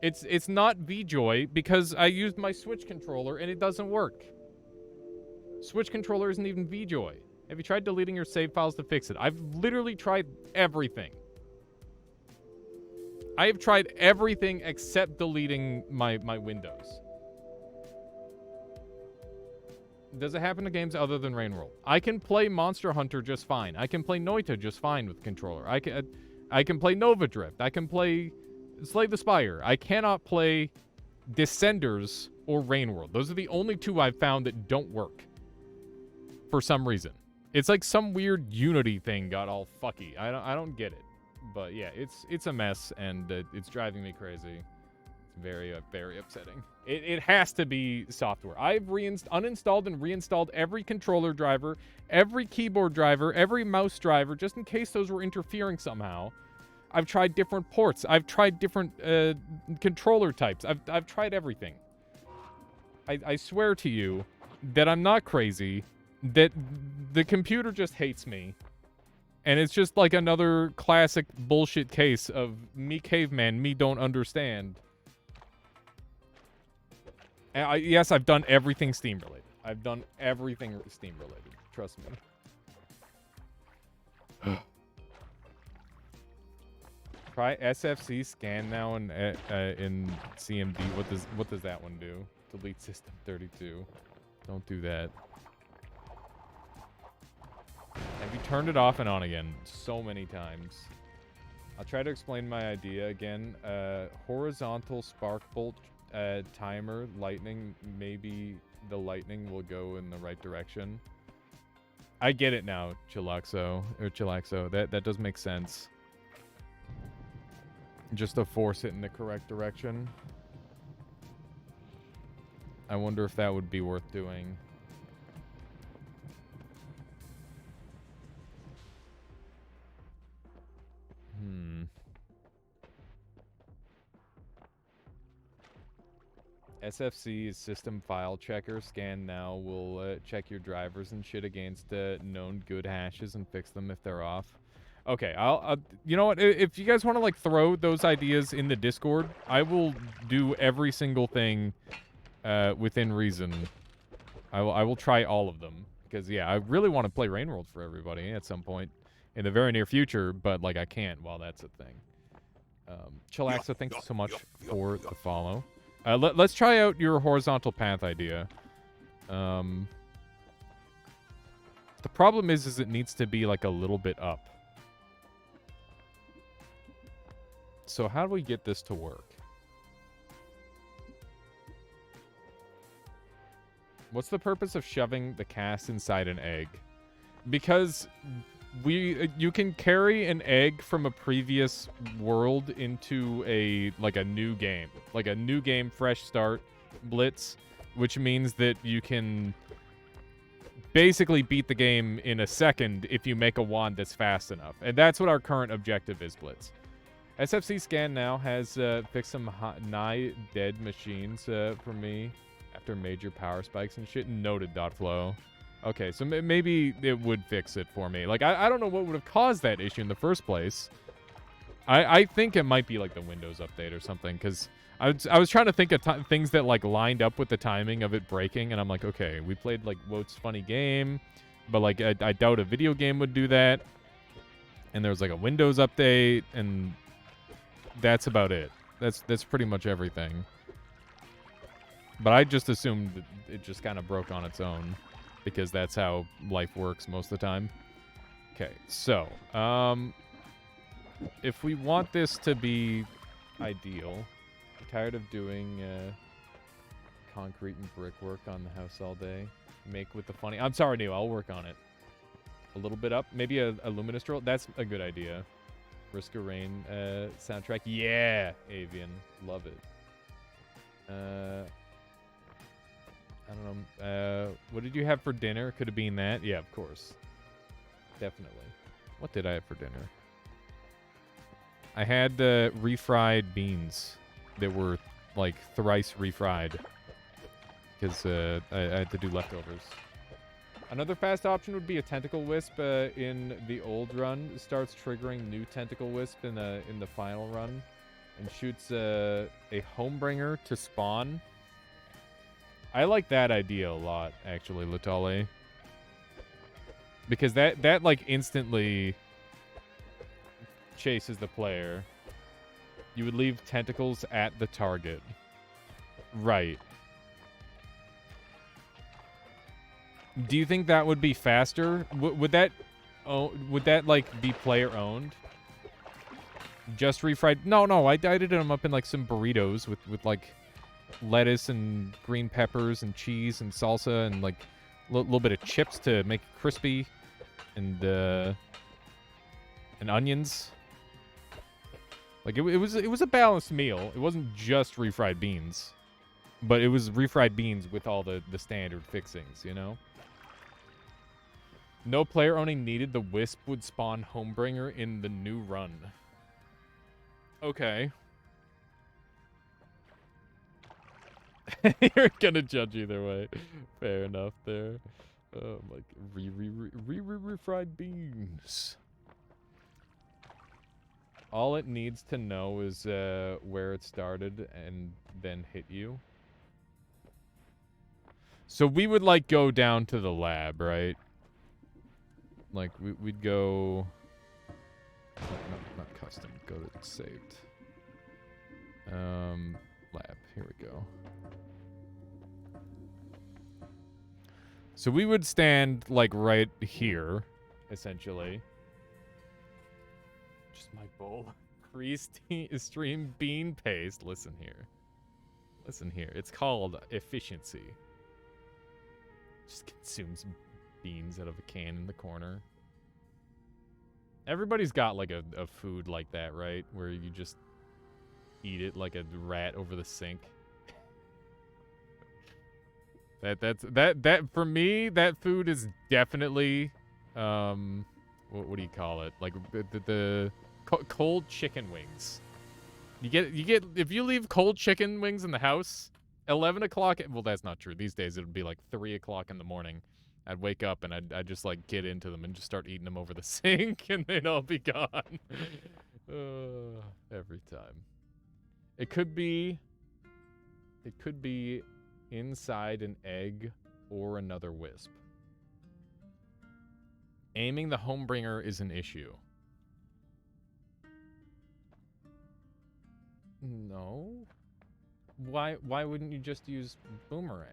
It's not VJoy, because I used my Switch controller, and it doesn't work. Switch controller isn't even VJoy. Have you tried deleting your save files to fix it? I've literally tried everything. I have tried everything except deleting my Windows. Does it happen to games other than Rain World? I can play Monster Hunter just fine. I can play Noita just fine with controller. I can play Nova Drift. I can play Slay the Spire. I cannot play Descenders or Rain World. Those are the only two I've found that don't work. For some reason. It's like some weird Unity thing got all fucky. I don't get it. But yeah, it's a mess, and it's driving me crazy. It's very, very upsetting. It has to be software. I've uninstalled and reinstalled every controller driver, every keyboard driver, every mouse driver, just in case those were interfering somehow. I've tried different ports. I've tried different controller types. I've tried everything. I swear to you that I'm not crazy. That the computer just hates me. And it's just like another classic bullshit case of me caveman, me don't understand. And yes, I've done everything Steam related. I've done everything Steam related. Trust me. Try SFC scan now in CMD. What does that one do? Delete system 32. Don't do that. Have you turned it off and on again so many times? I'll try to explain my idea again. Horizontal spark bolt timer lightning. Maybe the lightning will go in the right direction. I get it now, Chilaxo. That does make sense. Just to force it in the correct direction. I wonder if that would be worth doing. SFC is system file checker. Scan now will check your drivers and shit against known good hashes and fix them if they're off. Okay, I'll you know what? If you guys want to like throw those ideas in the Discord, I will do every single thing within reason. I will try all of them because yeah, I really want to play Rain World for everybody at some point in the very near future, but like I can't while that's a thing. Chillaxa, thanks so much for the follow. Let's try out your horizontal path idea. The problem is it needs to be like a little bit up. So how do we get this to work? What's the purpose of shoving the cast inside an egg? Because you can carry an egg from a previous world into a new game, fresh start, blitz, which means that you can basically beat the game in a second if you make a wand that's fast enough. And that's what our current objective is, blitz. SFC Scan now has fixed some nigh dead machines for me after major power spikes and shit. Noted, .flow. Okay, so maybe it would fix it for me. Like, I don't know what would have caused that issue in the first place. I think it might be, like, the Windows update or something, because I was trying to think of things that, like, lined up with the timing of it breaking, and I'm like, okay, we played, like, Wote's Funny Game, but, like, I doubt a video game would do that. And there was, like, a Windows update, and that's about it. That's pretty much everything. But I just assumed it just kind of broke on its own, because that's how life works most of the time. Okay, so, if we want this to be ideal, I'm tired of doing concrete and brickwork on the house all day. Make with the funny... I'm sorry, Neil, I'll work on it. A little bit up. Maybe a luminous drill. That's a good idea. Risk of Rain soundtrack. Yeah, Avian. Love it. I don't know. What did you have for dinner? Could have been that. Yeah, of course. Definitely. What did I have for dinner? I had refried beans that were like thrice refried because I had to do leftovers. Another fast option would be a tentacle wisp in the old run. Starts triggering new tentacle wisp in the final run and shoots a homebringer to spawn. I like that idea a lot, actually, Latale. Because that like instantly chases the player. You would leave tentacles at the target. Right. Do you think that would be faster? Would that like be player owned? Just refried? No, I did them up in like some burritos with like lettuce and green peppers and cheese and salsa and like a little bit of chips to make it crispy and onions. Like it was a balanced meal. It wasn't just refried beans, but it was refried beans with all the standard fixings, you know? No player owning needed. The Wisp would spawn Homebringer in the new run. Okay. You're gonna judge either way. Fair enough there. Oh my, refried beans. All it needs to know is where it started and then hit you. So we would like go down to the lab, right? Like we'd go not custom, go to saved. Lab, here we go. So we would stand like right here, essentially. Just my bowl. Stream bean paste. Listen here. Listen here. It's called efficiency. Just consumes beans out of a can in the corner. Everybody's got like a food like that, right? Where you just eat it like a rat over the sink. That for me, that food is definitely what do you call it? Like the cold chicken wings. You get if you leave cold chicken wings in the house, 11 o'clock. Well, that's not true. These days, it would be like 3 o'clock in the morning. I'd wake up and I'd just like get into them and just start eating them over the sink, and they'd all be gone. Every time. It could be inside an egg or another wisp. Aiming the Homebringer is an issue. No. Why wouldn't you just use boomerang,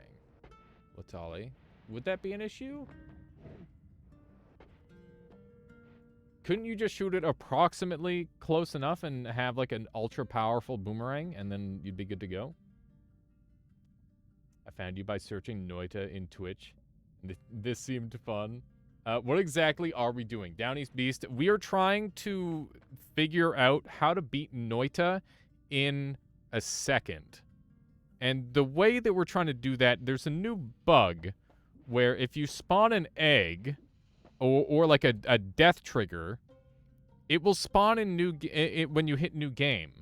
Latali? Would that be an issue? Couldn't you just shoot it approximately close enough and have like an ultra powerful boomerang and then you'd be good to go? I found you by searching Noita in Twitch. This seemed fun. What exactly are we doing? Down East Beast, we are trying to figure out how to beat Noita in a second. And the way that we're trying to do that, there's a new bug where if you spawn an egg or like a death trigger, it will spawn in when you hit new game.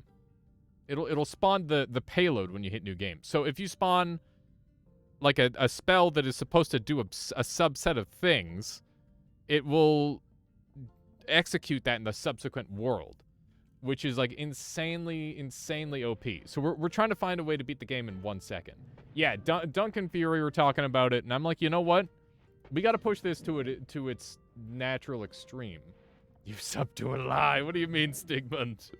It'll spawn the payload when you hit new game. So if you spawn like a spell that is supposed to do a subset of things, it will execute that in the subsequent world, which is like insanely OP. So we're trying to find a way to beat the game in 1 second. Yeah, Duncan Fury were talking about it, and I'm like, you know what? We got to push this to its natural extreme. You sub to a lie. What do you mean, Stigmund?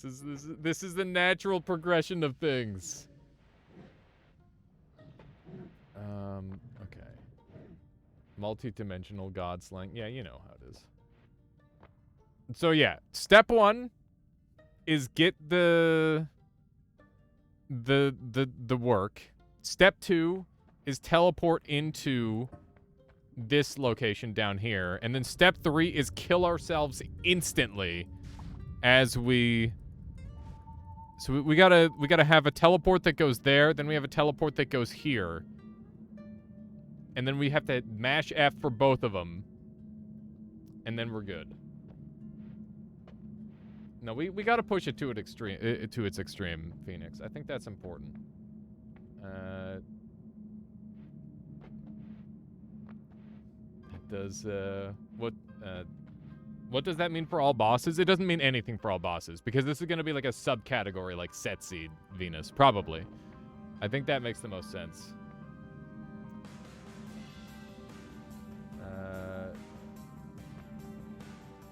This is the natural progression of things. Okay. Multi-dimensional god slang. Yeah, you know how it is. So yeah, step 1 is get the work. Step 2 is teleport into this location down here, and then step 3 is kill ourselves instantly as we. So we gotta have a teleport that goes there, then we have a teleport that goes here, and then we have to mash F for both of them, and then we're good. No, we gotta push it to its extreme, Phoenix. I think that's important. What does that mean for all bosses? It doesn't mean anything for all bosses, because this is gonna be like a subcategory like Set Seed Venus, probably. I think that makes the most sense.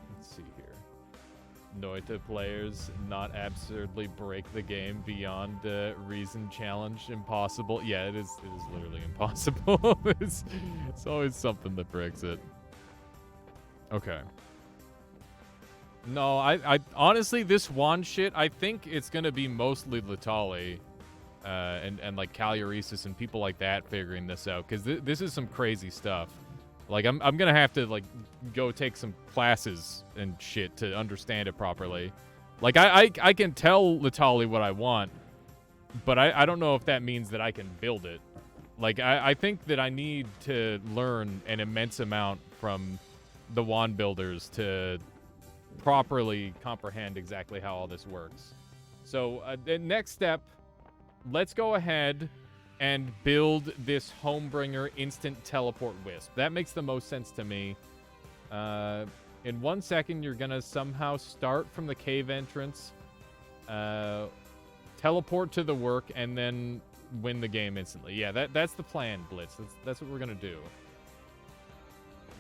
Let's see here. Noita players not absurdly break the game beyond reason challenge impossible. Yeah, it is literally impossible. It's always something that breaks it. Okay. No, I honestly, this wand shit, I think it's gonna be mostly Latali and like Caluresis and people like that figuring this out, because this is some crazy stuff. Like, I'm gonna have to, like, go take some classes and shit to understand it properly. Like, I can tell Latali what I want, but I don't know if that means that I can build it. Like, I think that I need to learn an immense amount from the wand builders to properly comprehend exactly how all this works. So, the next step, let's go ahead and build this Homebringer instant teleport wisp. That makes the most sense to me. In 1 second, you're gonna somehow start from the cave entrance, teleport to the work, and then win the game instantly. Yeah, that's the plan, Blitz. That's what we're gonna do.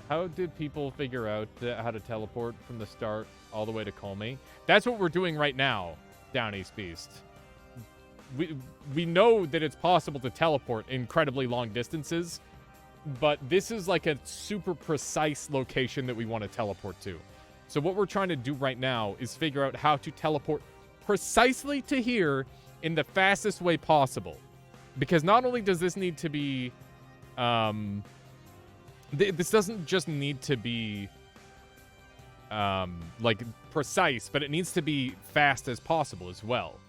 How did people figure out how to teleport from the start all the way to Colmy? That's what we're doing right now, Down East Beast. We know that it's possible to teleport incredibly long distances, but this is like a super precise location that we want to teleport to. So what we're trying to do right now is figure out how to teleport precisely to here in the fastest way possible. Because not only does this need to be... this doesn't just need to be... like, precise, but it needs to be fast as possible as well.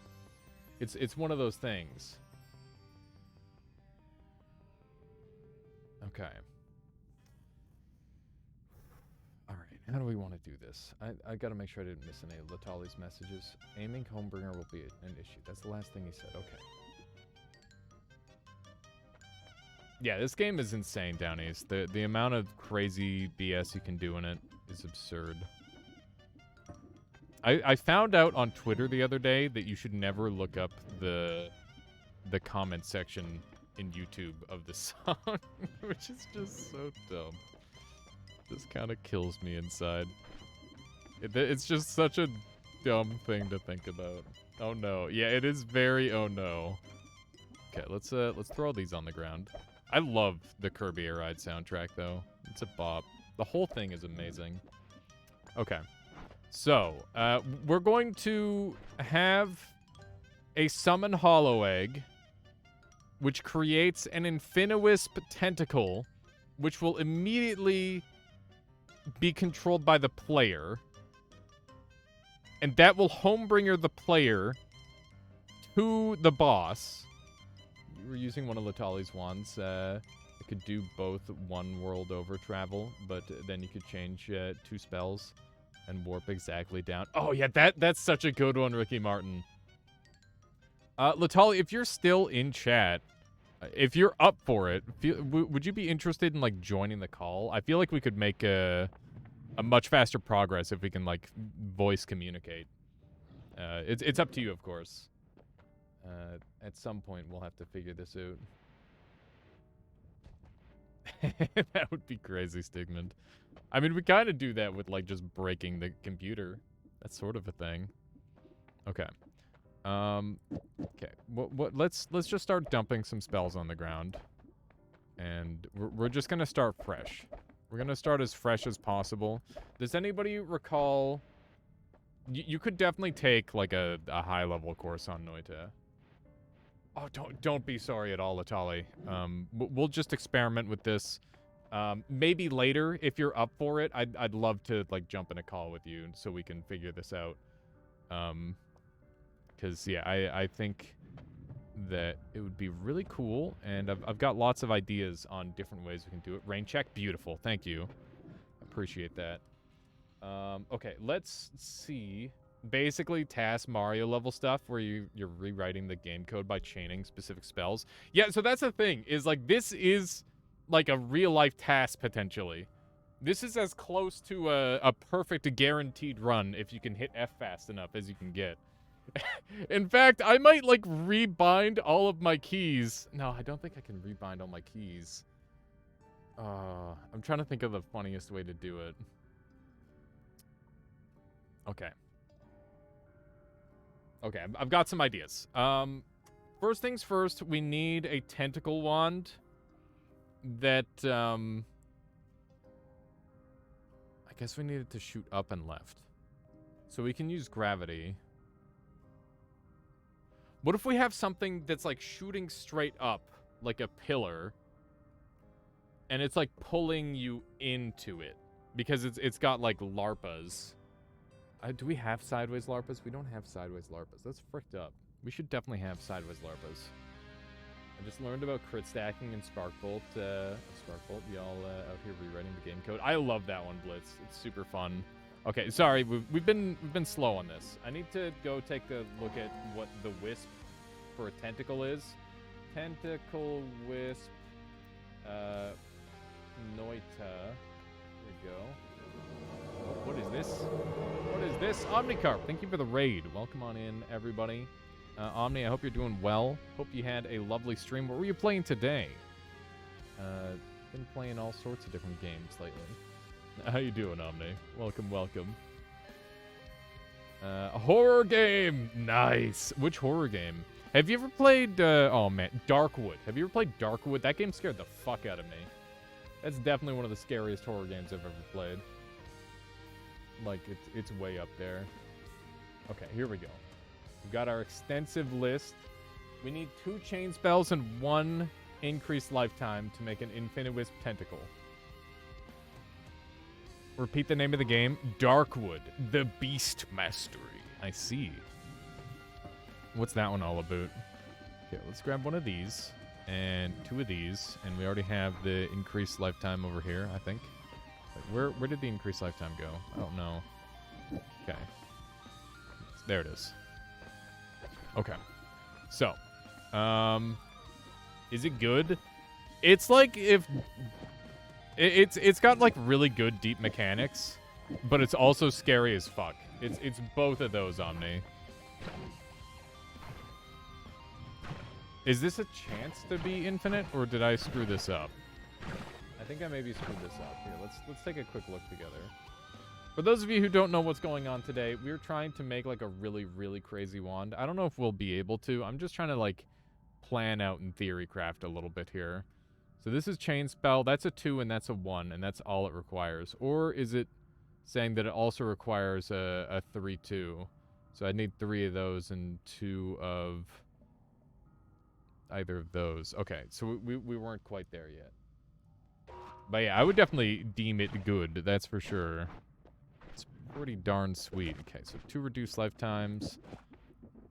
It's one of those things. Okay. All right. How do we want to do this? I got to make sure I didn't miss any of Latali's messages. Aiming Homebringer will be an issue. That's the last thing he said. Okay. Yeah, this game is insane, Downies. The amount of crazy BS you can do in it is absurd. I found out on Twitter the other day that you should never look up the comment section in YouTube of the song, which is just so dumb. Just kind of kills me inside. It's just such a dumb thing to think about. Oh no. Yeah, it is very oh no. Okay, let's throw these on the ground. I love the Kirby Air Ride soundtrack though. It's a bop. The whole thing is amazing. Okay. So, we're going to have a summon hollow egg, which creates an Infiniwisp tentacle, which will immediately be controlled by the player. And that will homebringer the player to the boss. We're using one of Latali's wands. It could do both one world over travel, but then you could change 2 spells and warp exactly down. Oh yeah, that's such a good one, Ricky Martin. Latali, if you're still in chat, if you're up for it, would you be interested in like joining the call? I feel like we could make a much faster progress if we can like voice communicate. It's up to you, of course. At some point, we'll have to figure this out. That would be crazy, Stigmund. I mean, we kind of do that with like just breaking the computer. That's sort of a thing. Okay. Okay. Let's just start dumping some spells on the ground, and we're just gonna start fresh. We're gonna start as fresh as possible. Does anybody recall? You could definitely take like a high level course on Noita. Oh, don't be sorry at all, Latali. We'll just experiment with this. Maybe later, if you're up for it, I'd love to like jump in a call with you so we can figure this out. Because yeah, I think that it would be really cool, and I've got lots of ideas on different ways we can do it. Rain check, beautiful, thank you. Appreciate that. Okay, let's see. Basically, TAS Mario level stuff where you're rewriting the game code by chaining specific spells. Yeah, so that's the thing, is like this is like a real life TAS potentially. This is as close to a perfect guaranteed run if you can hit F fast enough as you can get. In fact, I might like rebind all of my keys. No, I don't think I can rebind all my keys. I'm trying to think of the funniest way to do it. Okay. Okay, I've got some ideas. First things first, we need a tentacle wand that, I guess we need it to shoot up and left. So we can use gravity. What if we have something that's like shooting straight up, like a pillar, and it's like pulling you into it? Because it's got like larpas. Do we have sideways larpas? We don't have sideways larpas. That's fricked up. We should definitely have sideways larpas. I just learned about crit stacking and Sparkbolt. Sparkbolt, y'all out here rewriting the game code. I love that one, Blitz. It's super fun. Okay, sorry, we've been slow on this. I need to go take a look at what the wisp for a tentacle is. Tentacle wisp, noita. There we go. What is this? What is this? Omnicarp, thank you for the raid. Welcome on in, everybody. Omni, I hope you're doing well. Hope you had a lovely stream. What were you playing today? Been playing all sorts of different games lately. How you doing, Omni? Welcome, welcome. A horror game! Nice! Which horror game? Have you ever played, oh man, Darkwood? Have you ever played Darkwood? That game scared the fuck out of me. That's definitely one of the scariest horror games I've ever played. Like, it's way up there. Okay, here we go. We've got our extensive list. We need 2 chain spells and 1 increased lifetime to make an Infiniwisp tentacle. Repeat the name of the game. Darkwood, the Beast Mastery. I see. What's that one all about? Okay, let's grab one of these and 2 of these, and we already have the increased lifetime over here, I think. Where did the increased lifetime go? I don't know. Okay. There it is. Okay. So, is it good? It's like if it's got like really good deep mechanics, but it's also scary as fuck. It's both of those, Omni. Is this a chance to be infinite, or did I screw this up? I think I maybe screwed this up. Here, let's take a quick look together. For those of you who don't know what's going on today, we're trying to make like a really, really crazy wand. I don't know if we'll be able to. I'm just trying to like plan out in theory craft a little bit here. So this is chain spell. That's a 2 and that's a 1, and that's all it requires. Or is it saying that it also requires a 3-2? So I need 3 of those and 2 of either of those. Okay, so we weren't quite there yet. But yeah, I would definitely deem it good, that's for sure. It's pretty darn sweet. Okay, so 2 reduced lifetimes.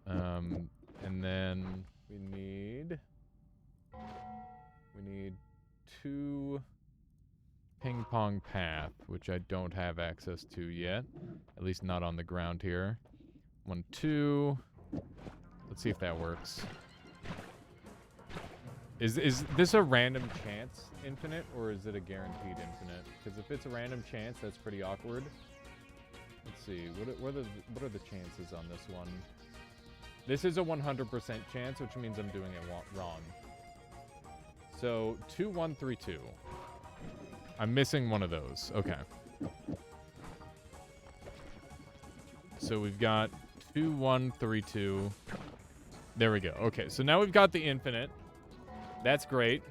And then we need 2 ping pong path, which I don't have access to yet. At least not on the ground here. 1, 2. Let's see if that works. Is this a random chance infinite, or is it a guaranteed infinite? Because if it's a random chance, that's pretty awkward. Let's see. What are the chances on this one? This is a 100% chance, which means I'm doing it wrong. So 2, 1, 3, 2. I'm missing one of those. Okay. So we've got 2, 1, 3, 2. There we go. Okay, so now we've got the infinite. That's great.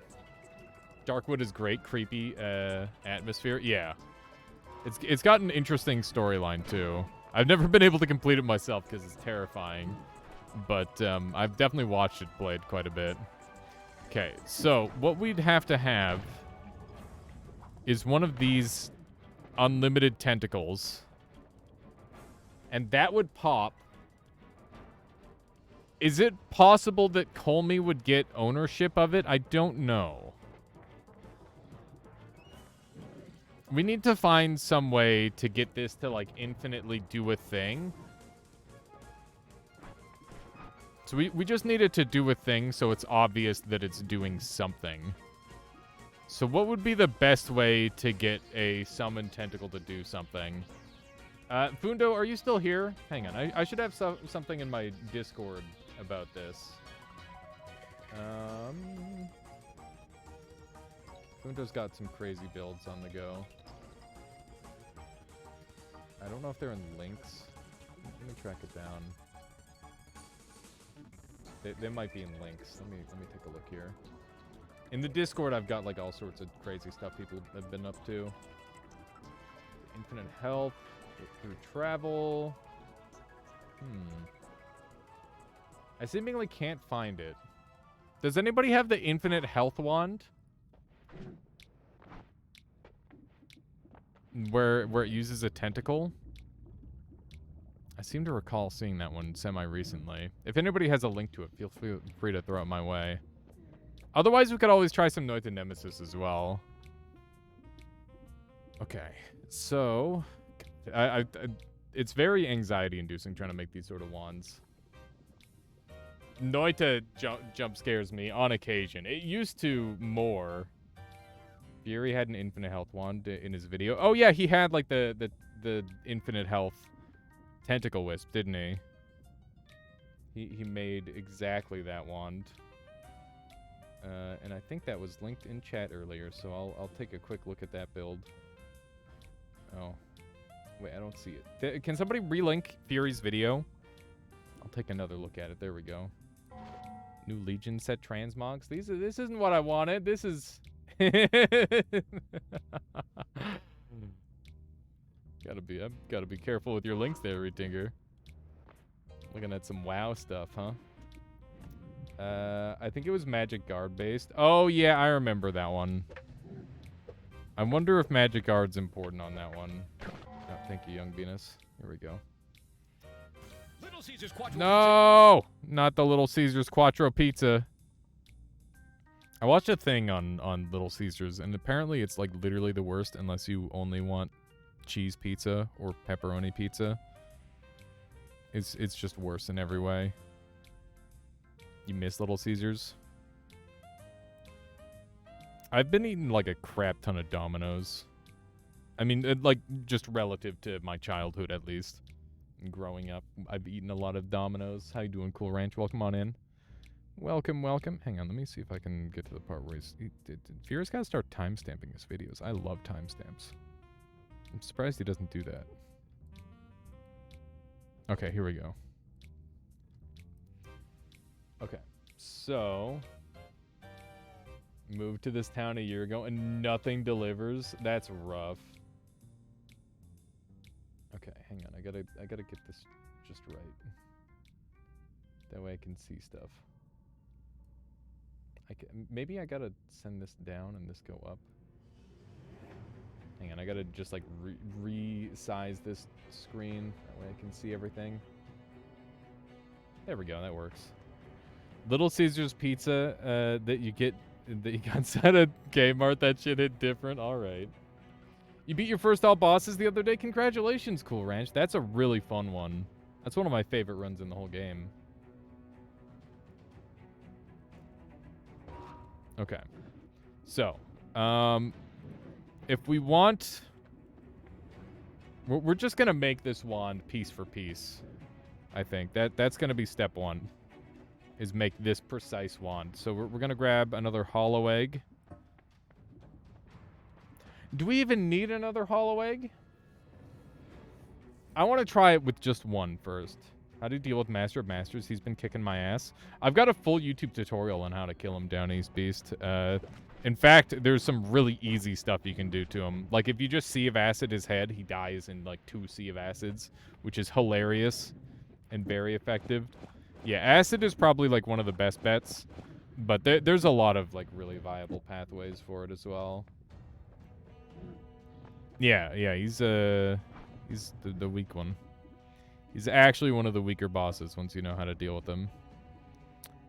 Darkwood is great. Creepy atmosphere. Yeah. It's got an interesting storyline, too. I've never been able to complete it myself because it's terrifying. But I've definitely watched it played quite a bit. Okay, so what we'd have to have is one of these unlimited tentacles. And that would pop. Is it possible that Colmy would get ownership of it? I don't know. We need to find some way to get this to, like, infinitely do a thing. So we just need it to do a thing so it's obvious that it's doing something. So what would be the best way to get a summoned tentacle to do something? Fundo, are you still here? Hang on, I should have something in my Discord about this. Fundo's got some crazy builds on the go. I don't know if they're in links. Let me track it down. They might be in links. Let me take a look here. In the Discord, I've got like all sorts of crazy stuff people have been up to. Infinite health, get through travel. I seemingly can't find it. Does anybody have the infinite health wand? Where it uses a tentacle? I seem to recall seeing that one semi-recently. If anybody has a link to it, feel free to throw it my way. Otherwise, we could always try some Noita Nemesis as well. Okay, so it's very anxiety-inducing trying to make these sort of wands. Noita jump scares me on occasion. It used to more. Fury had an infinite health wand in his video. Oh yeah, he had like the infinite health tentacle wisp, didn't he? He made exactly that wand. And I think that was linked in chat earlier, so I'll take a quick look at that build. Oh. Wait, I don't see it. Can somebody relink Fury's video? I'll take another look at it. There we go. New Legion set transmogs. This isn't what I wanted. This is... Gotta be careful with your links there, Retinker. Looking at some WoW stuff, huh? I think it was Magic Guard based. Oh yeah, I remember that one. I wonder if Magic Guard's important on that one. Oh, thank you, Young Venus. Here we go. Little Caesars Quattro no! Pizza. Not the Little Caesars Quattro Pizza. I watched a thing on Little Caesars, and apparently it's like literally the worst unless you only want cheese pizza or pepperoni pizza. It's just worse in every way. You miss Little Caesars? I've been eating like a crap ton of Dominoes. I mean, like, just relative to my childhood, at least. Growing up, I've eaten a lot of Dominoes. How you doing, Cool Ranch? Welcome on in. Welcome, welcome. Hang on, let me see if I can get to the part where Fear's gotta start timestamping his videos. I love timestamps. I'm surprised he doesn't do that. Okay, here we go. Okay, so... moved to this town a year ago and nothing delivers? That's rough. Okay, hang on. I gotta get this just right. That way I can see stuff. Maybe I gotta send this down and this go up. Hang on, I gotta just like resize this screen. That way I can see everything. There we go, that works. Little Caesar's pizza that you got inside a Kmart. That shit hit different. All right. You beat your first all bosses the other day. Congratulations, Cool Ranch. That's a really fun one. That's one of my favorite runs in the whole game. Okay. So, if we want... We're just going to make this wand piece for piece, I think. That's going to be step one, is make this precise wand. So we're going to grab another hollow egg. Do we even need another hollow egg? I want to try it with just one first. How do you deal with Master of Masters? He's been kicking my ass. I've got a full YouTube tutorial on how to kill him, Down East Beast. In fact, there's some really easy stuff you can do to him. Like, if you just Sea of Acid his head, he dies in, like, 2 Sea of Acids, which is hilarious and very effective. Yeah, Acid is probably, like, one of the best bets, but there's a lot of, like, really viable pathways for it as well. Yeah, he's the weak one. He's actually one of the weaker bosses once you know how to deal with them.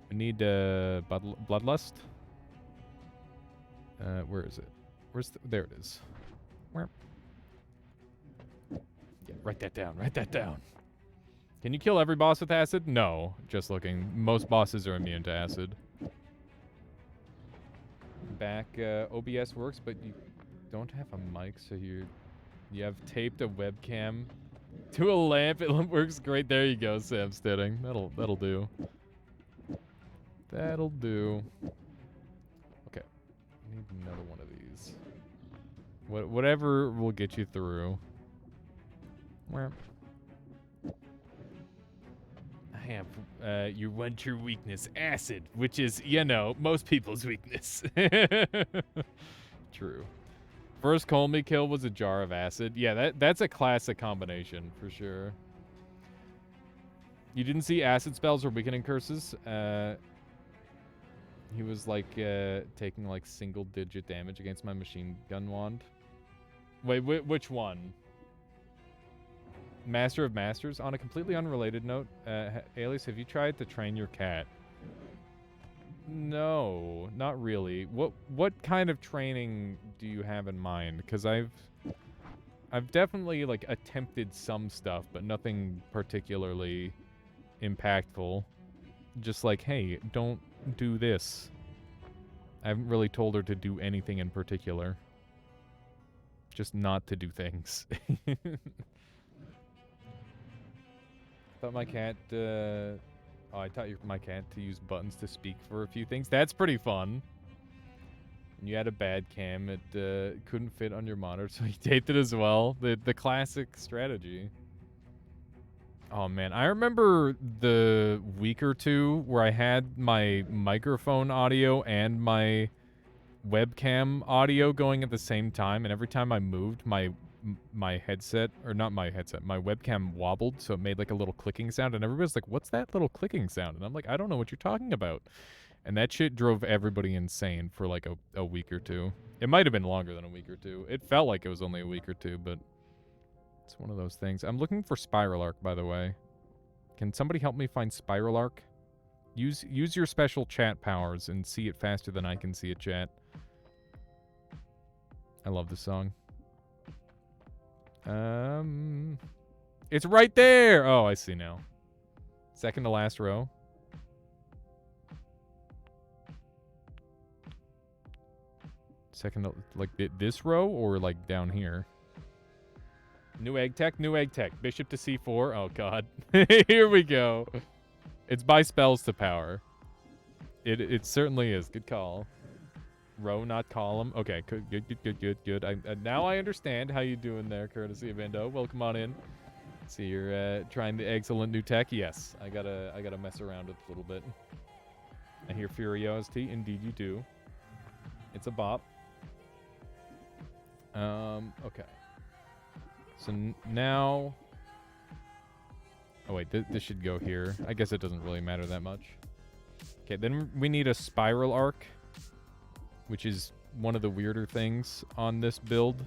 We need Bloodlust. Where is it? There it is. Where? Yeah, write that down. Write that down. Can you kill every boss with acid? No. Just looking. Most bosses are immune to acid. Back OBS works, but you don't have a mic, so you have taped a webcam to a lamp. It works great. There you go, Sam Stitting. That'll do. That'll do. Okay. I need another one of these. Whatever will get you through. Where? I have your one true weakness, acid, which is, you know, most people's weakness. True. First Colmy kill was a jar of acid. Yeah, that's a classic combination for sure. You didn't see acid spells or weakening curses? He was like taking like single-digit damage against my machine gun wand. Wait, which one? Master of Masters. On a completely unrelated note, Alias, have you tried to train your cat? No, not really. What kind of training do you have in mind? Because I've definitely like attempted some stuff, but nothing particularly impactful. Just like, hey, don't do this. I haven't really told her to do anything in particular. Just not to do things. Thought my cat, I taught my cat to use buttons to speak for a few things. That's pretty fun. And you had a bad cam. It couldn't fit on your monitor, so you taped it as well. The classic strategy. Oh, man. I remember the week or two where I had my microphone audio and my webcam audio going at the same time, and every time I moved, my headset, or not my headset, my webcam wobbled, so it made like a little clicking sound, and everybody's like, what's that little clicking sound? And I'm like, I don't know what you're talking about. And that shit drove everybody insane for like a week or two. It might have been longer than a week or two. It felt like it was only a week or two, but it's one of those things. I'm looking for Spiral Arc, by the way. Can somebody help me find Spiral Arc? Use your special chat powers and see it faster than I can see it, chat. I love this song. It's right there! Oh, I see now. Second to last row. Second, like this row or like down here? New egg tech, new egg tech. Bishop to c4. Oh, God. Here we go. It's by spells to power. It certainly is. Good call. Row, not column. Okay, good. Now I understand how you doing there, courtesy of Endo. Welcome on in. See, you're trying the excellent new tech. Yes, I gotta mess around with it a little bit. I hear Fury OST. Indeed, you do. It's a bop. Okay. So now... Oh, wait, this should go here. I guess it doesn't really matter that much. Okay, then we need a spiral arc, which is one of the weirder things on this build.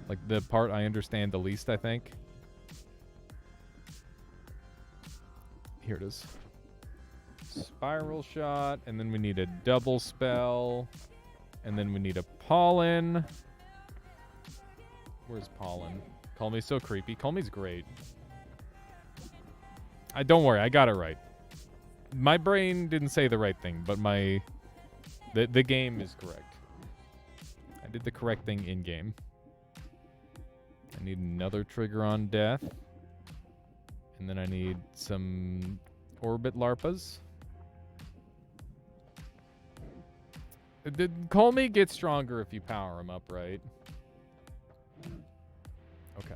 Like, the part I understand the least, I think. Here it is. Spiral shot, and then we need a double spell, and then we need a pollen. Where's pollen? Call me so creepy. Call me's great. Don't worry, I got it right. My brain didn't say the right thing, but the game is correct. I did the correct thing in game. I need another trigger on death, and then I need some orbit larpas. Call me gets stronger if you power him up, right? Okay.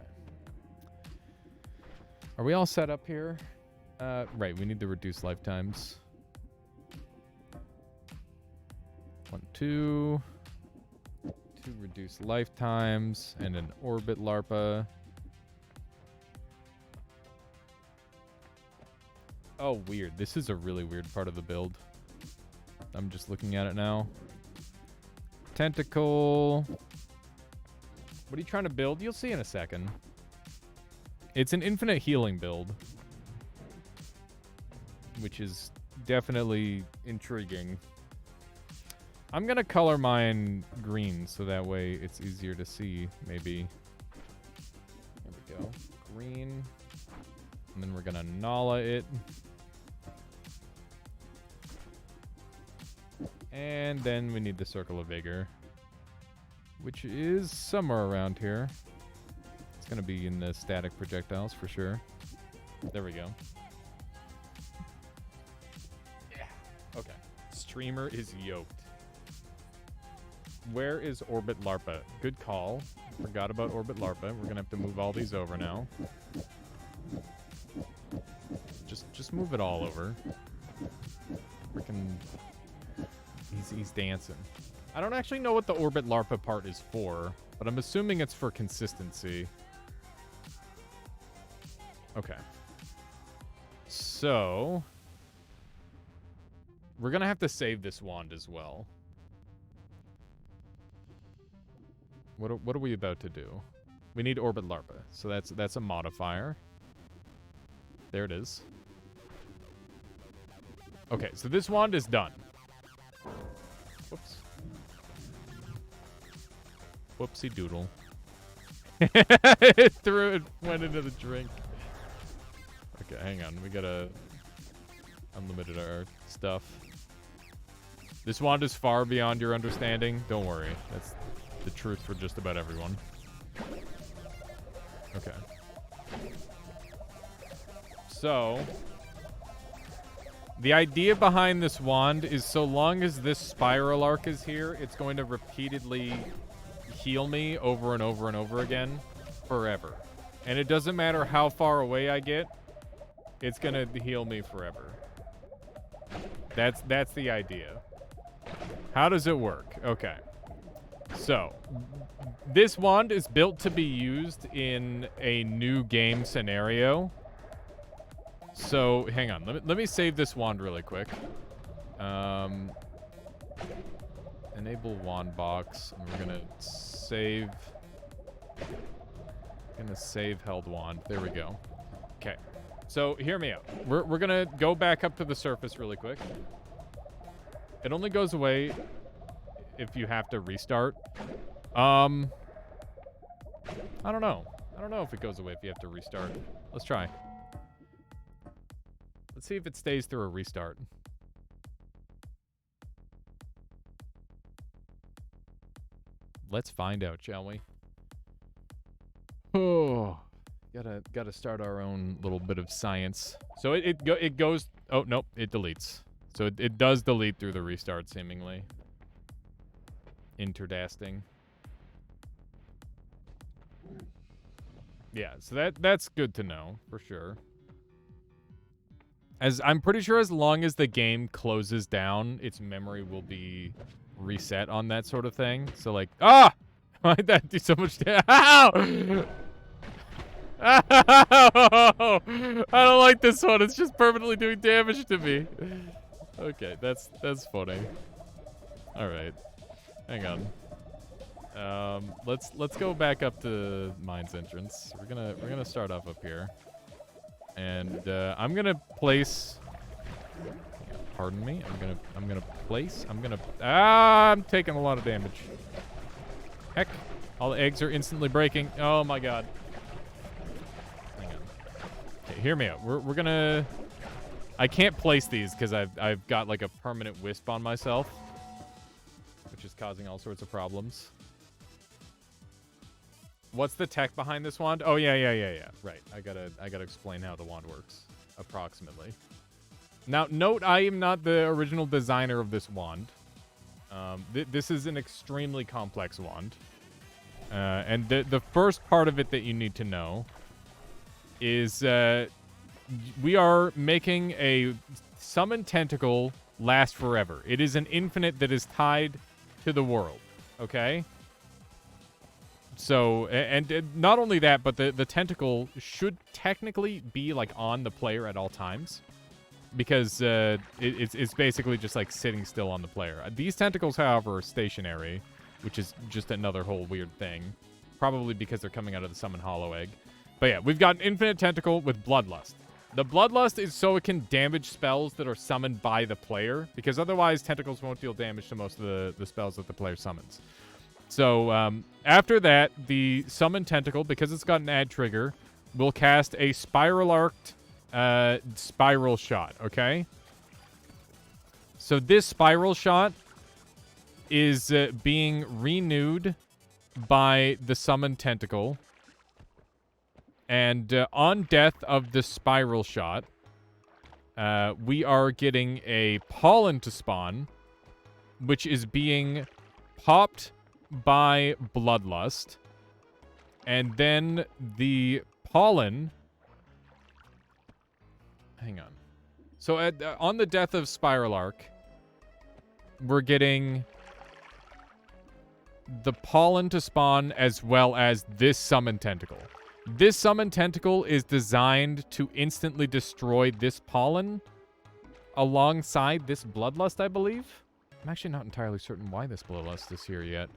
Are we all set up here? Right, we need to reduce lifetimes. 1, 2. 2 reduce lifetimes, and an orbit larpa. Oh, weird. This is a really weird part of the build. I'm just looking at it now. Tentacle. What are you trying to build? You'll see in a second. It's an infinite healing build, which is definitely intriguing. I'm going to color mine green so that way it's easier to see, maybe. There we go. Green. And then we're going to Nala it. And then we need the Circle of Vigor, which is somewhere around here. It's going to be in the static projectiles for sure. There we go. Yeah. Okay. Streamer is yoked. Where is Orbit Larpa? Good call. Forgot about Orbit Larpa. We're going to have to move all these over now. Just move it all over. Freaking... He's dancing. I don't actually know what the Orbit Larpa part is for, but I'm assuming it's for consistency. Okay. So... we're going to have to save this wand as well. What are we about to do? We need Orbit Larpa, so that's a modifier. There it is. Okay, so this wand is done. Whoops. Whoopsie doodle. It threw it, went into the drink. Okay, hang on. We gotta unlimited our stuff. This wand is far beyond your understanding. Don't worry. That's the truth for just about everyone. Okay. So, the idea behind this wand is so long as this spiral arc is here, it's going to repeatedly heal me over and over and over again forever. And it doesn't matter how far away I get, it's going to heal me forever. That's the idea. How does it work? Okay. So, this wand is built to be used in a new game scenario. So, hang on. Let me save this wand really quick. Enable wand box. And we're gonna save. Save held wand. There we go. Okay. So, hear me out. We're gonna go back up to the surface really quick. It only goes away if you have to restart. I don't know. I don't know if it goes away if you have to restart. Let's try. Let's see if it stays through a restart. Let's find out, shall we? Oh, gotta start our own little bit of science. So it goes. Oh nope, it deletes. So it does delete through the restart, seemingly. Interdasting. Yeah, so that's good to know for sure. As I'm pretty sure, as long as the game closes down, its memory will be reset on that sort of thing. So like, why'd that do so much damage? Ow! Ow! I don't like this one. It's just permanently doing damage to me. Okay, that's funny. All right, hang on. Let's go back up to Mine's Entrance. We're gonna start off up here, and I'm gonna place. Pardon me. I'm gonna place. I'm taking a lot of damage. Heck, all the eggs are instantly breaking. Oh my god. Hang on. Okay, hear me out. We're gonna. I can't place these because I've got like a permanent wisp on myself, which is causing all sorts of problems. What's the tech behind this wand? Oh yeah. Right. I gotta explain how the wand works approximately. Now, note I am not the original designer of this wand. This is an extremely complex wand. And the first part of it that you need to know is we are making a summon tentacle last forever. It is an infinite that is tied to the world, okay? So, and not only that, but the tentacle should technically be, like, on the player at all times. Because it's basically just like sitting still on the player. These tentacles, however, are stationary, which is just another whole weird thing. Probably because they're coming out of the Summon Hollow Egg. But yeah, we've got an infinite tentacle with Bloodlust. The Bloodlust is so it can damage spells that are summoned by the player, because otherwise tentacles won't deal damage to most of the spells that the player summons. So after that, the Summon Tentacle, because it's got an add trigger, will cast a Spiral Arced Spiral Shot, okay? So this Spiral Shot is being renewed by the Summon Tentacle. And on death of the Spiral Shot, we are getting a Pollen to spawn, which is being popped by Bloodlust. And then the Pollen... Hang on. So on the death of Spiral Arc, we're getting the Pollen to spawn as well as this Summon Tentacle. This Summon Tentacle is designed to instantly destroy this Pollen alongside this Bloodlust, I believe. I'm actually not entirely certain why this Bloodlust is here yet.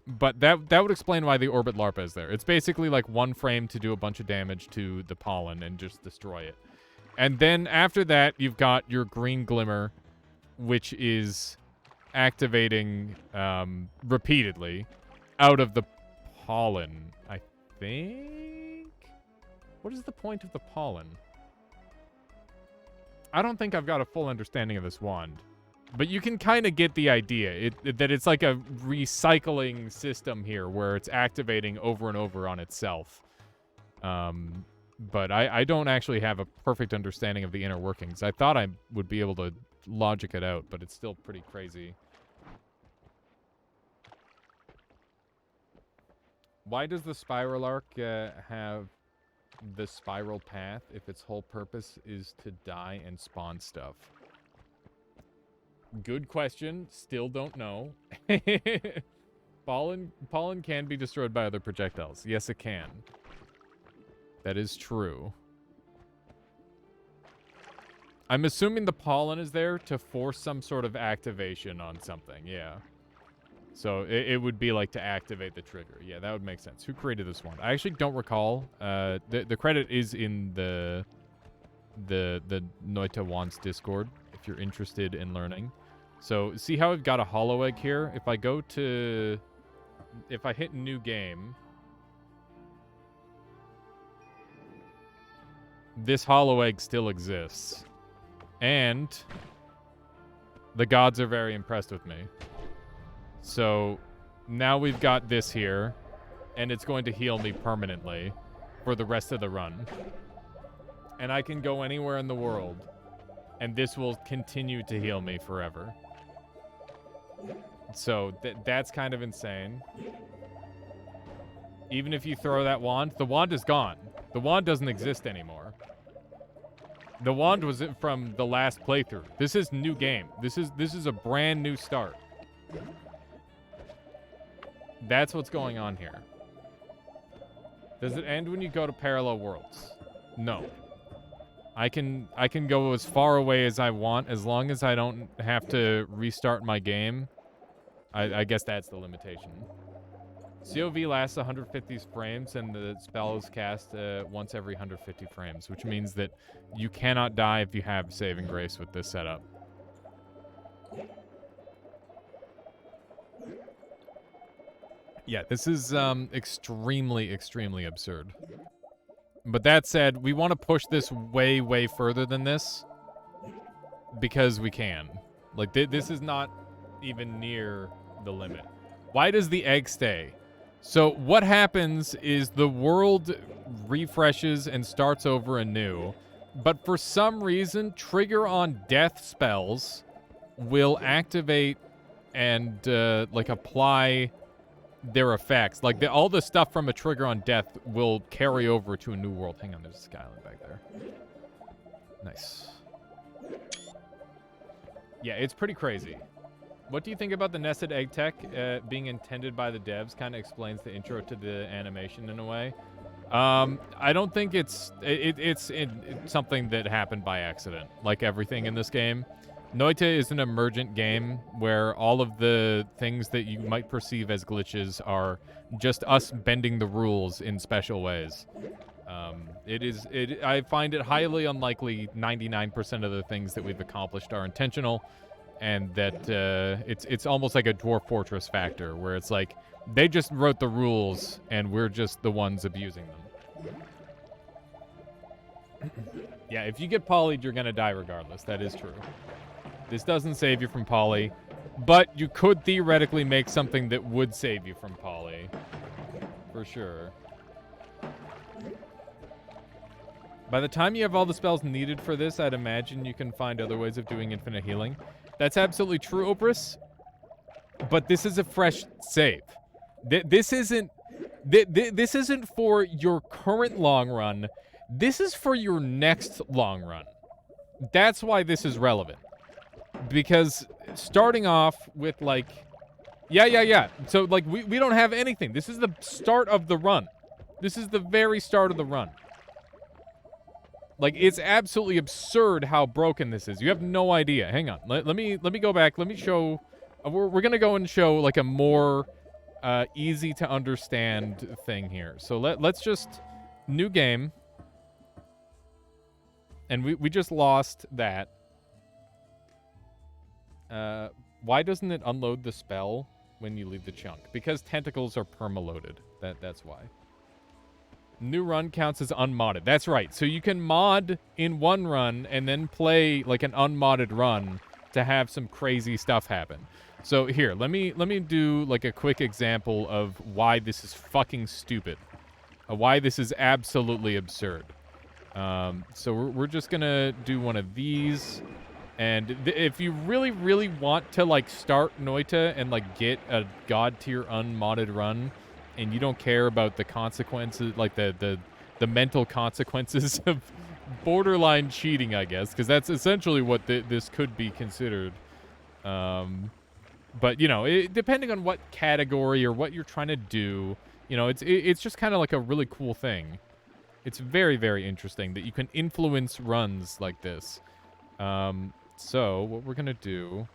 But that would explain why the Orbit Larpa is there. It's basically like one frame to do a bunch of damage to the Pollen and just destroy it. And then after that, you've got your Green Glimmer, which is activating repeatedly out of the Pollen, I think? What is the point of the Pollen? I don't think I've got a full understanding of this wand. But you can kind of get the idea that it's like a recycling system here where it's activating over and over on itself. But I don't actually have a perfect understanding of the inner workings. I thought I would be able to logic it out, but it's still pretty crazy. Why does the Spiral Arc have the spiral path if its whole purpose is to die and spawn stuff? Good question. Still don't know. Pollen can be destroyed by other projectiles. Yes, it can. That is true. I'm assuming the pollen is there to force some sort of activation on something. Yeah. So it would be like to activate the trigger. Yeah, that would make sense. Who created this one? I actually don't recall. The credit is in the Noita Wands Discord if you're interested in learning. So, see how I've got a hollow egg here? If I go to... If I hit new game... This hollow egg still exists. And... the gods are very impressed with me. So now we've got this here, and it's going to heal me permanently for the rest of the run. And I can go anywhere in the world, and this will continue to heal me forever. So that's kind of insane. Even if you throw that wand, the wand is gone. The wand doesn't exist anymore. The wand was from the last playthrough. This is new game. This is a brand new start. That's what's going on here. Does it end when you go to parallel worlds? No. I can go as far away as I want as long as I don't have to restart my game. I guess that's the limitation. COV lasts 150 frames, and the spell is cast once every 150 frames, which means that you cannot die if you have saving grace with this setup. Yeah, this is extremely, extremely absurd. But that said, we want to push this way, way further than this because we can. Like, this is not even near the limit. Why does the egg stay? So what happens is the world refreshes and starts over anew, but for some reason, trigger on death spells will activate and like apply their effects. Like all the stuff from a trigger on death will carry over to a new world. Hang on, there's a skyline back there. Nice. Yeah, it's pretty crazy. What do you think about the nested egg tech being intended by the devs? Kind of explains the intro to the animation in a way. I don't think it's something that happened by accident, like everything in this game. Noita is an emergent game where all of the things that you might perceive as glitches are just us bending the rules in special ways. I find it highly unlikely 99% of the things that we've accomplished are intentional, and that it's almost like a Dwarf Fortress factor, where it's like they just wrote the rules and we're just the ones abusing them. Yeah, if you get polyed, you're gonna die regardless. That is true. This doesn't save you from poly, but you could theoretically make something that would save you from poly. For sure. By the time you have all the spells needed for this, I'd imagine you can find other ways of doing infinite healing. That's absolutely true, Oprus. But this is a fresh save. This isn't for your current long run. This is for your next long run. That's why this is relevant. Because starting off with like, yeah. So like we don't have anything. This is the start of the run. This is the very start of the run. Like, it's absolutely absurd how broken this is. You have no idea. Hang on. Let me go back. Let me show. We're gonna go and show like a more easy to understand thing here. So let's just new game. And we just lost that. Why doesn't it unload the spell when you leave the chunk? Because tentacles are perma-loaded. That's why. New run counts as unmodded. That's right. So you can mod in one run and then play like an unmodded run to have some crazy stuff happen. So here, let me do like a quick example of why this is fucking stupid. Why this is absolutely absurd. So we're just gonna do one of these. And if you really, really want to like start Noita and like get a god tier unmodded run, and you don't care about the consequences, like the mental consequences of borderline cheating, I guess, because that's essentially what this could be considered. But you know, depending on what category or what you're trying to do, you know, it's just kind of like a really cool thing. It's very, very interesting that you can influence runs like this. So what we're gonna do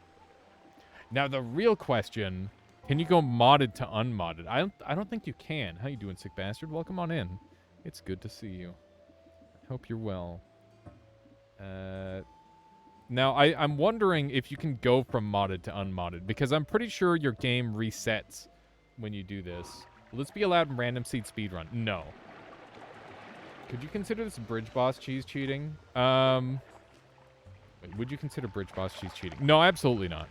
now, the real question. Can you go modded to unmodded? I don't think you can. How you doing, sick bastard? Welcome on in. It's good to see you. Hope you're well. Now, I'm wondering if you can go from modded to unmodded, because I'm pretty sure your game resets when you do this. Will this be allowed in random seed speedrun? No. Could you consider this bridge boss cheese cheating? Wait, would you consider bridge boss cheese cheating? No, absolutely not.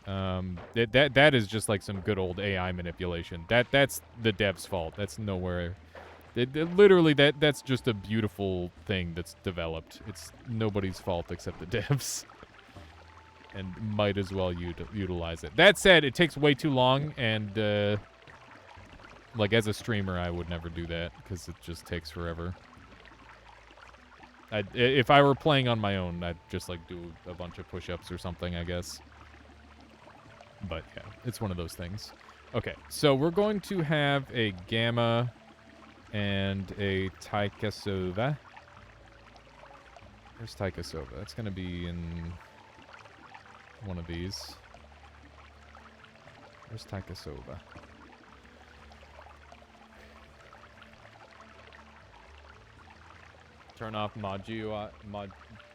That is just like some good old AI manipulation. That's the dev's fault. That's nowhere. Literally, that's just a beautiful thing that's developed. It's nobody's fault except the devs, and might as well utilize it. That said, it takes way too long, and like as a streamer, I would never do that because it just takes forever. If I were playing on my own, I'd just like do a bunch of push-ups or something, I guess. But yeah, it's one of those things. Okay, so we're going to have a Gamma and a Taikasova. Where's Taikasova? That's going to be in one of these. Where's Taikasova? Turn off mod GUI,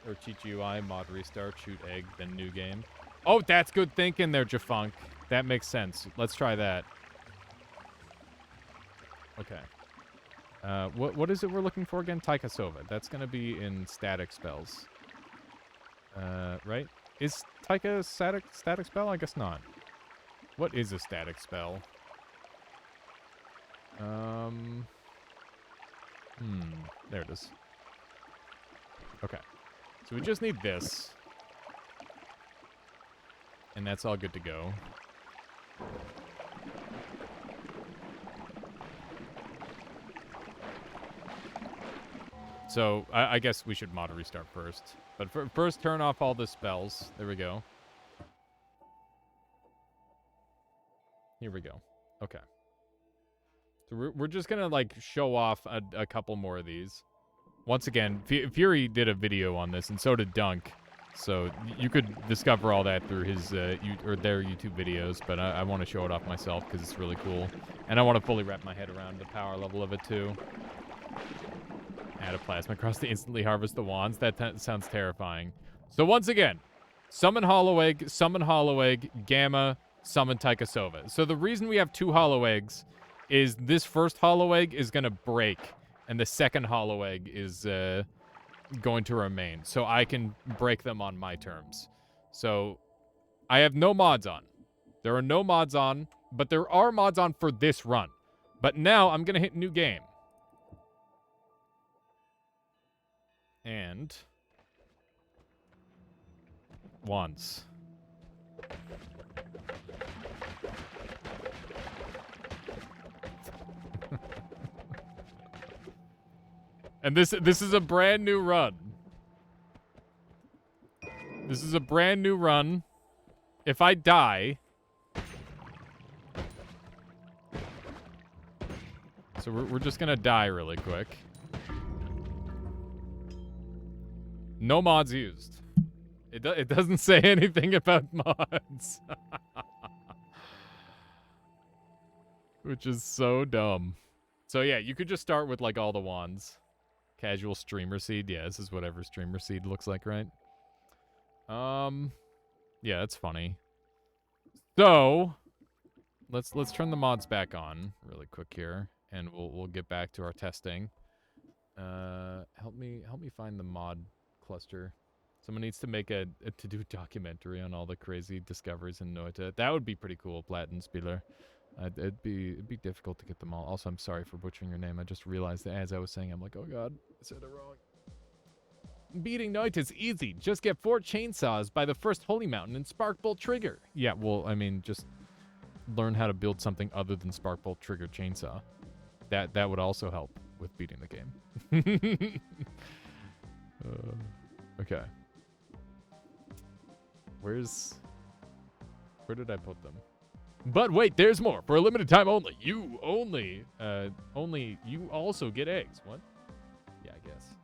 or cheat GUI, mod restart, shoot egg, then new game. Oh, that's good thinking there, Jafunk. That makes sense. Let's try that. Okay. What is it we're looking for again? Taikasova. That's gonna be in static spells. Right? Is Taika static spell? I guess not. What is a static spell? There it is. Okay. So we just need this. And that's all good to go. So, I guess we should mod restart first. But first, turn off all the spells. There we go. Here we go. Okay. So we're just gonna, like, show off a couple more of these. Once again, Fury did a video on this, and so did Dunk. So you could discover all that through his their YouTube videos, but I want to show it off myself because it's really cool. And I want to fully wrap my head around the power level of it, too. Add a plasma cross to instantly harvest the wands. That sounds terrifying. So once again, summon Hollow Egg, Gamma, summon Taikasova. So the reason we have 2 Hollow Eggs is this first Hollow Egg is going to break, and the second Hollow Egg is going to remain. So I can break them on my terms. So I have no mods on. There are no mods on, but there are mods on for this run. But now I'm going to hit new game. And wands. And this is a brand new run. This is a brand new run. If I die... So we're just gonna die really quick. No mods used. It doesn't say anything about mods. Which is so dumb. So yeah, you could just start with like all the wands. Casual streamer seed. Yeah, this is whatever streamer seed looks like, right? Yeah, that's funny. So let's turn the mods back on really quick here, and we'll get back to our testing. Help me find the mod cluster. Someone needs to make a to-do documentary on all the crazy discoveries in Noita. That would be pretty cool, Plattenspieler. It'd be difficult to get them all. Also, I'm sorry for butchering your name. I just realized that as I was saying, I'm like, oh god, I said it wrong. Beating Noita is easy. Just get 4 chainsaws by the first holy mountain and Sparkbolt trigger. Yeah, well, I mean, just learn how to build something other than Sparkbolt trigger chainsaw. That would also help with beating the game. Okay. Where did I put them? But wait, there's more. For a limited time only. You also get eggs. What? Yeah, I guess.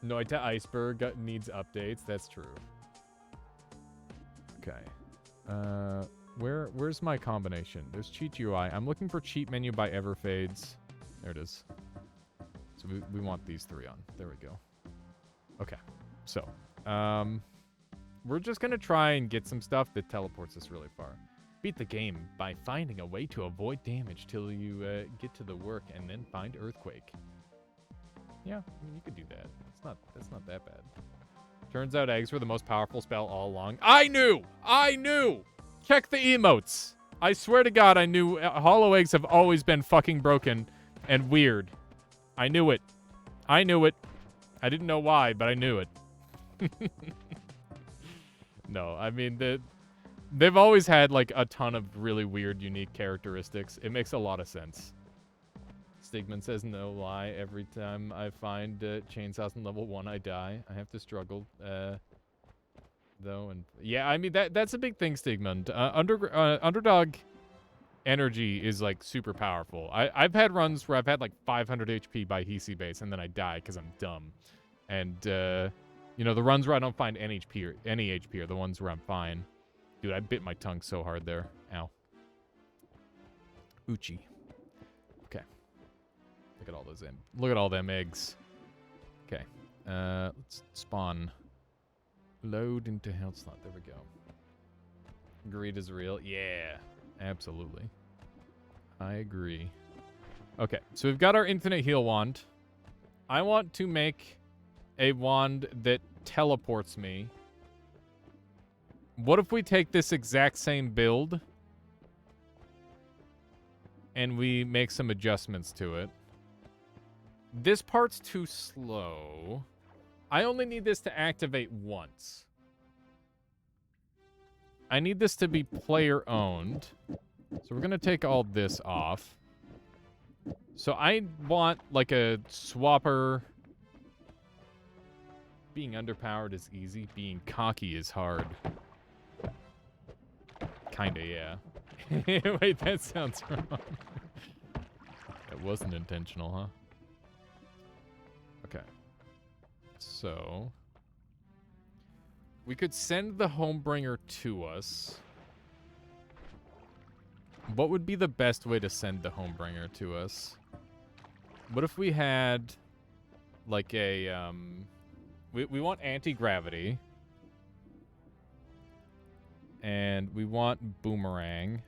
Noita Iceberg needs updates. That's true. Okay. Where's my combination? There's cheat UI. I'm looking for cheat menu by Everfades. There it is. So we want these 3 on. There we go. Okay. So, we're just gonna try and get some stuff that teleports us really far. Beat the game by finding a way to avoid damage till you get to the work and then find Earthquake. Yeah, I mean, you could do that. That's not that bad. Turns out eggs were the most powerful spell all along. I knew! I knew! Check the emotes. I swear to God, I knew hollow eggs have always been fucking broken and weird. I knew it. I knew it. I didn't know why, but I knew it. No, I mean, they've always had, like, a ton of really weird, unique characteristics. It makes a lot of sense. Stigman says, no lie, every time I find chainsaws in level 1, I die. I have to struggle, though, and... Yeah, I mean, that's a big thing, Stigman. Underdog energy is, like, super powerful. I've had runs where I've had, like, 500 HP by Hisi base, and then I die because I'm dumb. And, you know, the runs where I don't find any HP are the ones where I'm fine. Dude, I bit my tongue so hard there. Ow. Uchi. Okay. Look at all those look at all them eggs. Okay. Let's spawn. Load into health slot. There we go. Greed is real. Yeah. Absolutely. I agree. Okay. So we've got our infinite heal wand. I want to make a wand that teleports me. What if we take this exact same build and we make some adjustments to it? This part's too slow. I only need this to activate once. I need this to be player-owned. So we're going to take all this off. So I want, like, a swapper. Being underpowered is easy. Being cocky is hard. Kinda, yeah. Wait, that sounds wrong. It wasn't intentional, huh? Okay. So... we could send the Homebringer to us. What would be the best way to send the Homebringer to us? What if we had... like a, We want anti-gravity. And we want boomerang.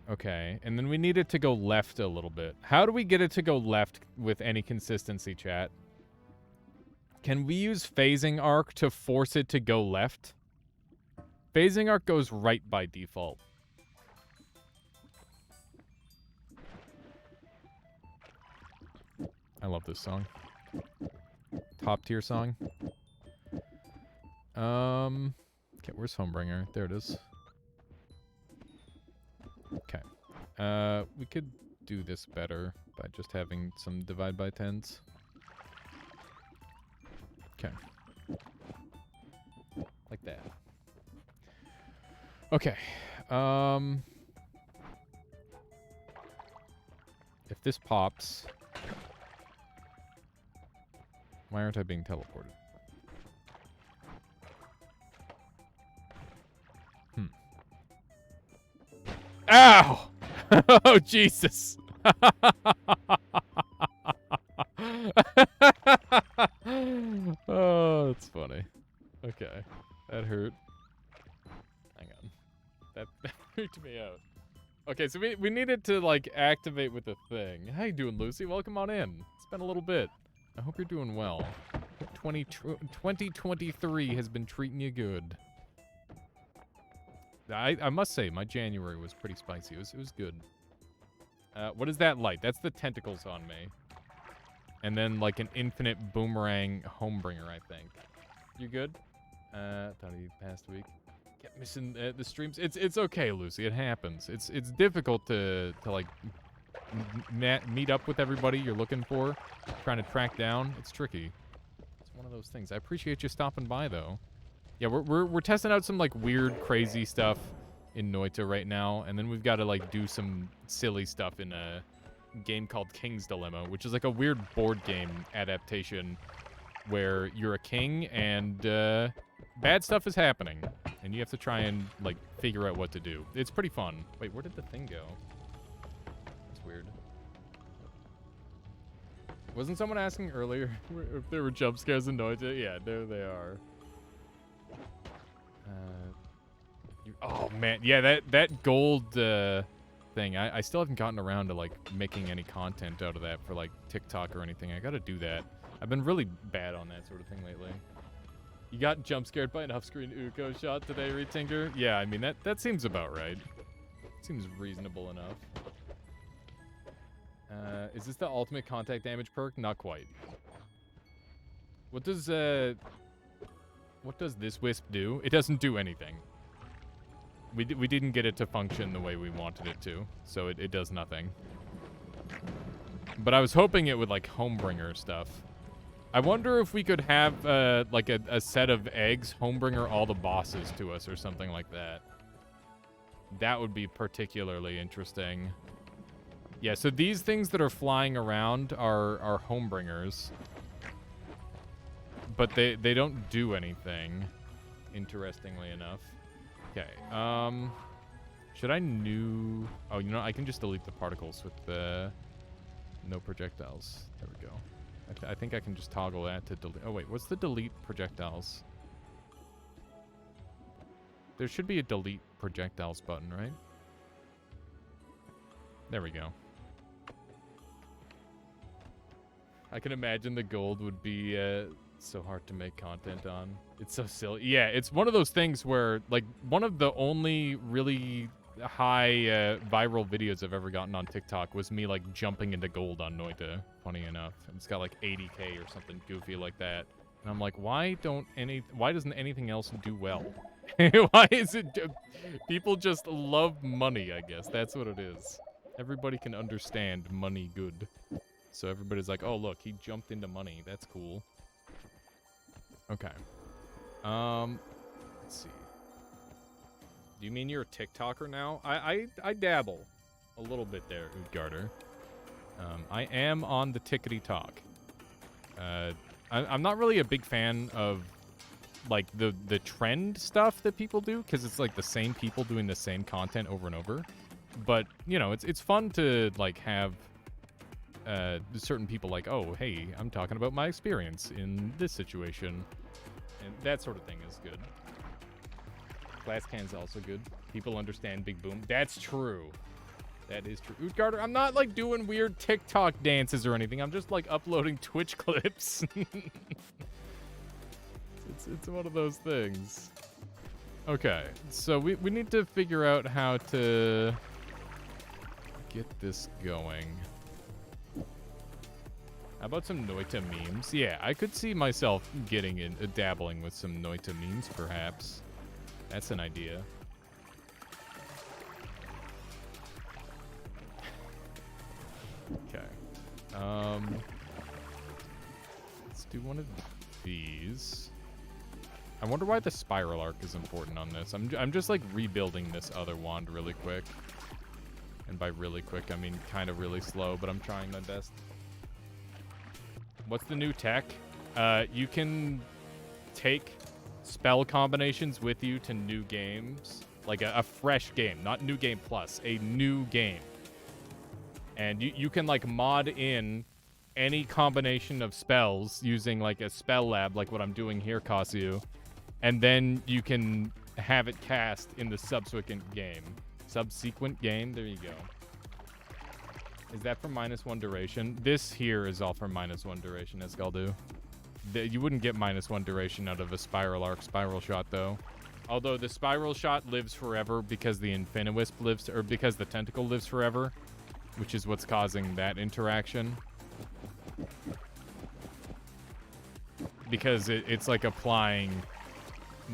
Okay, and then we need it to go left a little bit. How do we get it to go left with any consistency, chat? Can we use phasing arc to force it to go left? Phasing arc goes right by default. I love this song. Top tier song. Okay, where's Homebringer? There it is. Okay. We could do this better by just having some divide by 10s. Okay. Like that. Okay. If this pops... why aren't I being teleported? Ow! Oh, Jesus. Oh, that's funny. Okay. That hurt. Hang on. That freaked me out. Okay, so we needed to, like, activate with the thing. How you doing, Lucy? Welcome on in. It's been a little bit. I hope you're doing well. 2023 has been treating you good. I must say, my January was pretty spicy. It was good. What is that light? That's the tentacles on me. And then, like, an infinite boomerang Homebringer, I think. You good? Thought of you past week. Kept missing the streams. It's okay, Lucy. It happens. It's difficult to like, meet up with everybody you're looking for. Trying to track down. It's tricky. It's one of those things. I appreciate you stopping by, though. Yeah, we're testing out some, like, weird, crazy stuff in Noita right now, and then we've got to, like, do some silly stuff in a game called King's Dilemma, which is, like, a weird board game adaptation where you're a king and bad stuff is happening, and you have to try and, like, figure out what to do. It's pretty fun. Wait, where did the thing go? That's weird. Wasn't someone asking earlier if there were jump scares in Noita? Yeah, there they are. Oh man, yeah, that gold thing. I still haven't gotten around to, like, making any content out of that for, like, TikTok or anything. I gotta do that. I've been really bad on that sort of thing lately. You got jump scared by an off-screen Uko shot today, Retinker? Yeah, I mean, that seems about right. Seems reasonable enough. Is this the ultimate contact damage perk? Not quite. What does this wisp do? It doesn't do anything. We didn't get it to function the way we wanted it to, so it does nothing. But I was hoping it would, like, homebringer stuff. I wonder if we could have, like, a set of eggs homebringer all the bosses to us or something like that. That would be particularly interesting. Yeah, so these things that are flying around are homebringers. But they don't do anything, interestingly enough. Okay, should I new... Oh, you know, I can just delete the particles with the no projectiles. There we go. I think I can just toggle that to delete... Oh, wait, what's the delete projectiles? There should be a delete projectiles button, right? There we go. I can imagine the gold would be so hard to make content on. It's so silly. Yeah, it's one of those things where, like, one of the only really high viral videos I've ever gotten on TikTok was me, like, jumping into gold on Noita, funny enough. And it's got, like, 80K or something goofy like that. And I'm like, why doesn't anything else do well? Why is it... People just love money, I guess. That's what it is. Everybody can understand money good. So everybody's like, oh, look, he jumped into money. That's cool. Okay. Let's see. Do you mean you're a TikToker now? I dabble a little bit there, Utgarter. I am on the tickety talk. I'm not really a big fan of, like, the trend stuff that people do, because it's, like, the same people doing the same content over and over. But, you know, it's fun to, like, have certain people like, oh, hey, I'm talking about my experience in this situation. And that sort of thing is good. Glass can's also good. People understand Big Boom. That's true. That is true. Utgarter, I'm not, like, doing weird TikTok dances or anything. I'm just, like, uploading Twitch clips. It's one of those things. Okay, so we need to figure out how to get this going. How about some Noita memes? Yeah, I could see myself getting in, dabbling with some Noita memes, perhaps. That's an idea. Okay. Let's do one of these. I wonder why the spiral arc is important on this. I'm just, like, rebuilding this other wand really quick. And by really quick, I mean kind of really slow, but I'm trying my best. What's the new tech? You can take spell combinations with you to new games. Like a fresh game, not New Game Plus, a new game. And you can, like, mod in any combination of spells using, like, a spell lab, like what I'm doing here, Kasu. And then you can have it cast in the subsequent game. Subsequent game? There you go. Is that for -1 duration? This here is all for -1 duration, Escaldu. You wouldn't get -1 duration out of a spiral arc spiral shot, though. Although the spiral shot lives forever because the Infiniwisp lives, or because the tentacle lives forever, which is what's causing that interaction. Because it's like applying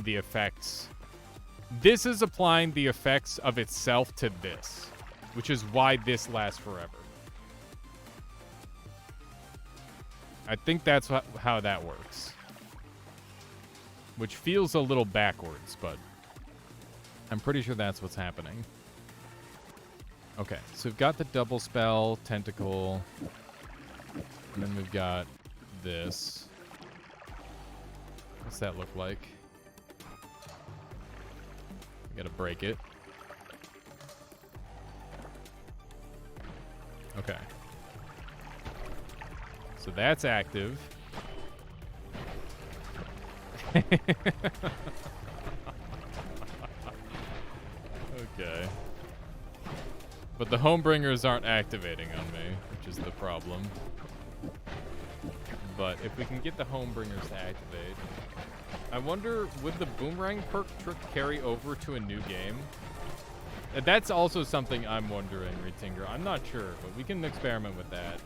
the effects. This is applying the effects of itself to this, which is why this lasts forever. I think that's how that works. Which feels a little backwards, but I'm pretty sure that's what's happening. Okay, so we've got the double spell, tentacle, and then we've got this. What's that look like? We gotta break it. Okay. So that's active. Okay. But the homebringers aren't activating on me, which is the problem. But if we can get the homebringers to activate... I wonder, would the boomerang perk trick carry over to a new game? That's also something I'm wondering, Retinger. I'm not sure, but we can experiment with that.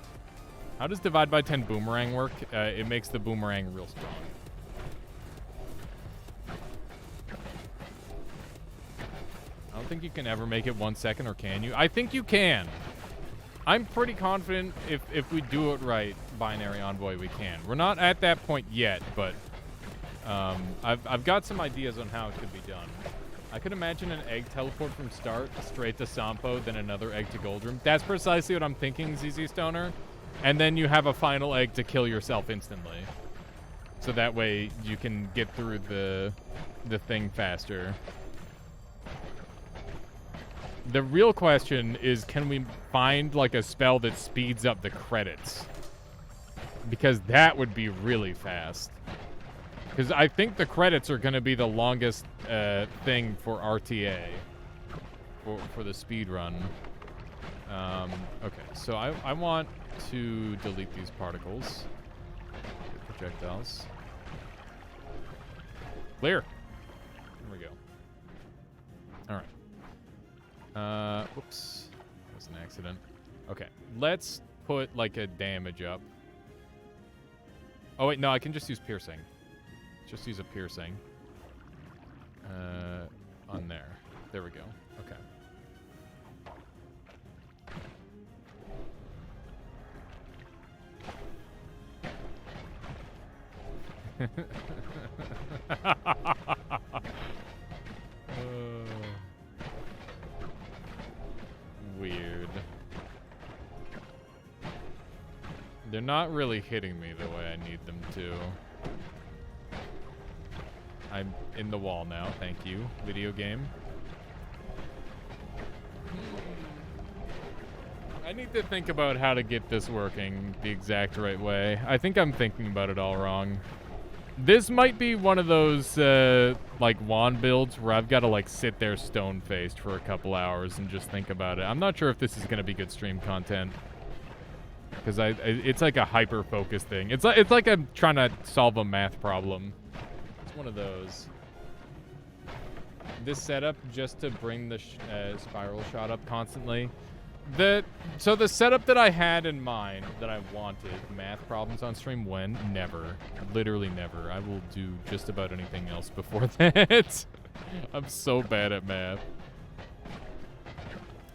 How does divide by 10 boomerang work? It makes the boomerang real strong. I don't think you can ever make it 1 second, or can you? I think you can. I'm pretty confident if we do it right, Binary Envoy, we can. We're not at that point yet, but I've got some ideas on how it could be done. I could imagine an egg teleport from start straight to Sampo, then another egg to Goldroom. That's precisely what I'm thinking, ZZ Stoner. And then you have a final egg to kill yourself instantly. So that way you can get through the thing faster. The real question is, can we find like a spell that speeds up the credits? Because that would be really fast. Because I think the credits are going to be the longest thing for RTA. For the speedrun. Okay, so I want to delete these particles. Projectiles. Clear. There we go. Alright. Whoops. That was an accident. Okay, let's put like a damage up. Oh wait, no, I can just use piercing. Just use a piercing. On there. There we go. Okay. Weird. They're not really hitting me the way I need them to. I'm in the wall now, thank you, video game. I need to think about how to get this working the exact right way. I think I'm thinking about it all wrong. This might be one of those, like, wand builds where I've got to, like, sit there stone-faced for a couple hours and just think about it. I'm not sure if this is going to be good stream content. Because it's like a hyper-focused thing. It's like I'm trying to solve a math problem. It's one of those. This setup just to bring the spiral shot up constantly. So the setup that I had in mind that I wanted, math problems on stream, when? Never. Literally never. I will do just about anything else before that. I'm so bad at math.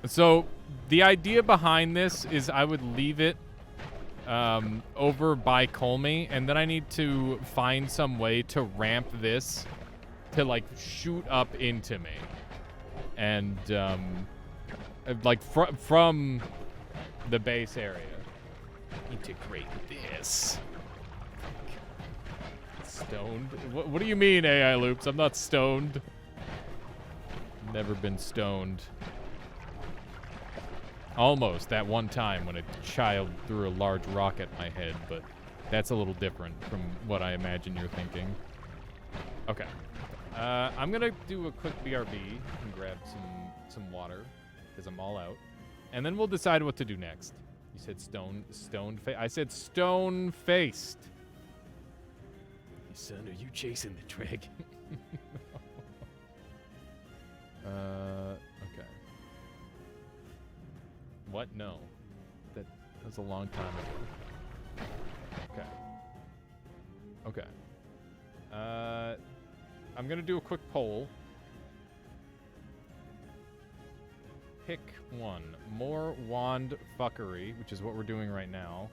So the idea behind this is I would leave it over by Colmy, and then I need to find some way to ramp this to like shoot up into me. And like from the base area. Integrate this. Stoned? What do you mean, AI Loops? I'm not stoned. Never been stoned. Almost, that one time when a child threw a large rock at my head, but that's a little different from what I imagine you're thinking. Okay. I'm gonna do a quick BRB and grab some water, because I'm all out. And then we'll decide what to do next. You said stone-faced? I said stone-faced. Son, are you chasing the dragon? Okay. What? No. That was a long time ago. Okay. Okay. I'm gonna do a quick poll. Pick one. More wand fuckery, which is what we're doing right now.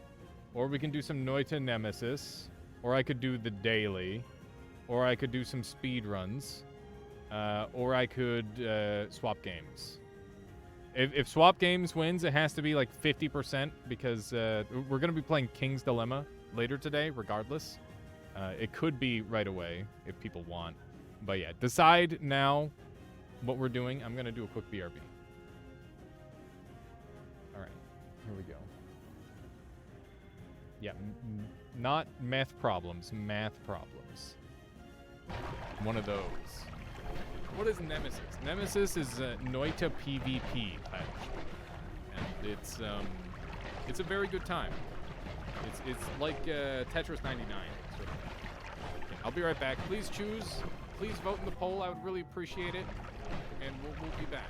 Or we can do some noita nemesis. Or I could do the daily. Or I could do some speed runs. Or I could swap games. If swap games wins, it has to be like 50% because we're going to be playing King's Dilemma later today, regardless. It could be right away if people want. But yeah, decide now what we're doing. I'm going to do a quick BRB. All right, here we go. Yeah, not math problems, math problems. One of those. What is Nemesis? Nemesis is Noita PvP patch. It's a very good time. It's like Tetris 99. Sort of. Okay, I'll be right back. Please choose. Please vote in the poll. I would really appreciate it. And we'll be back.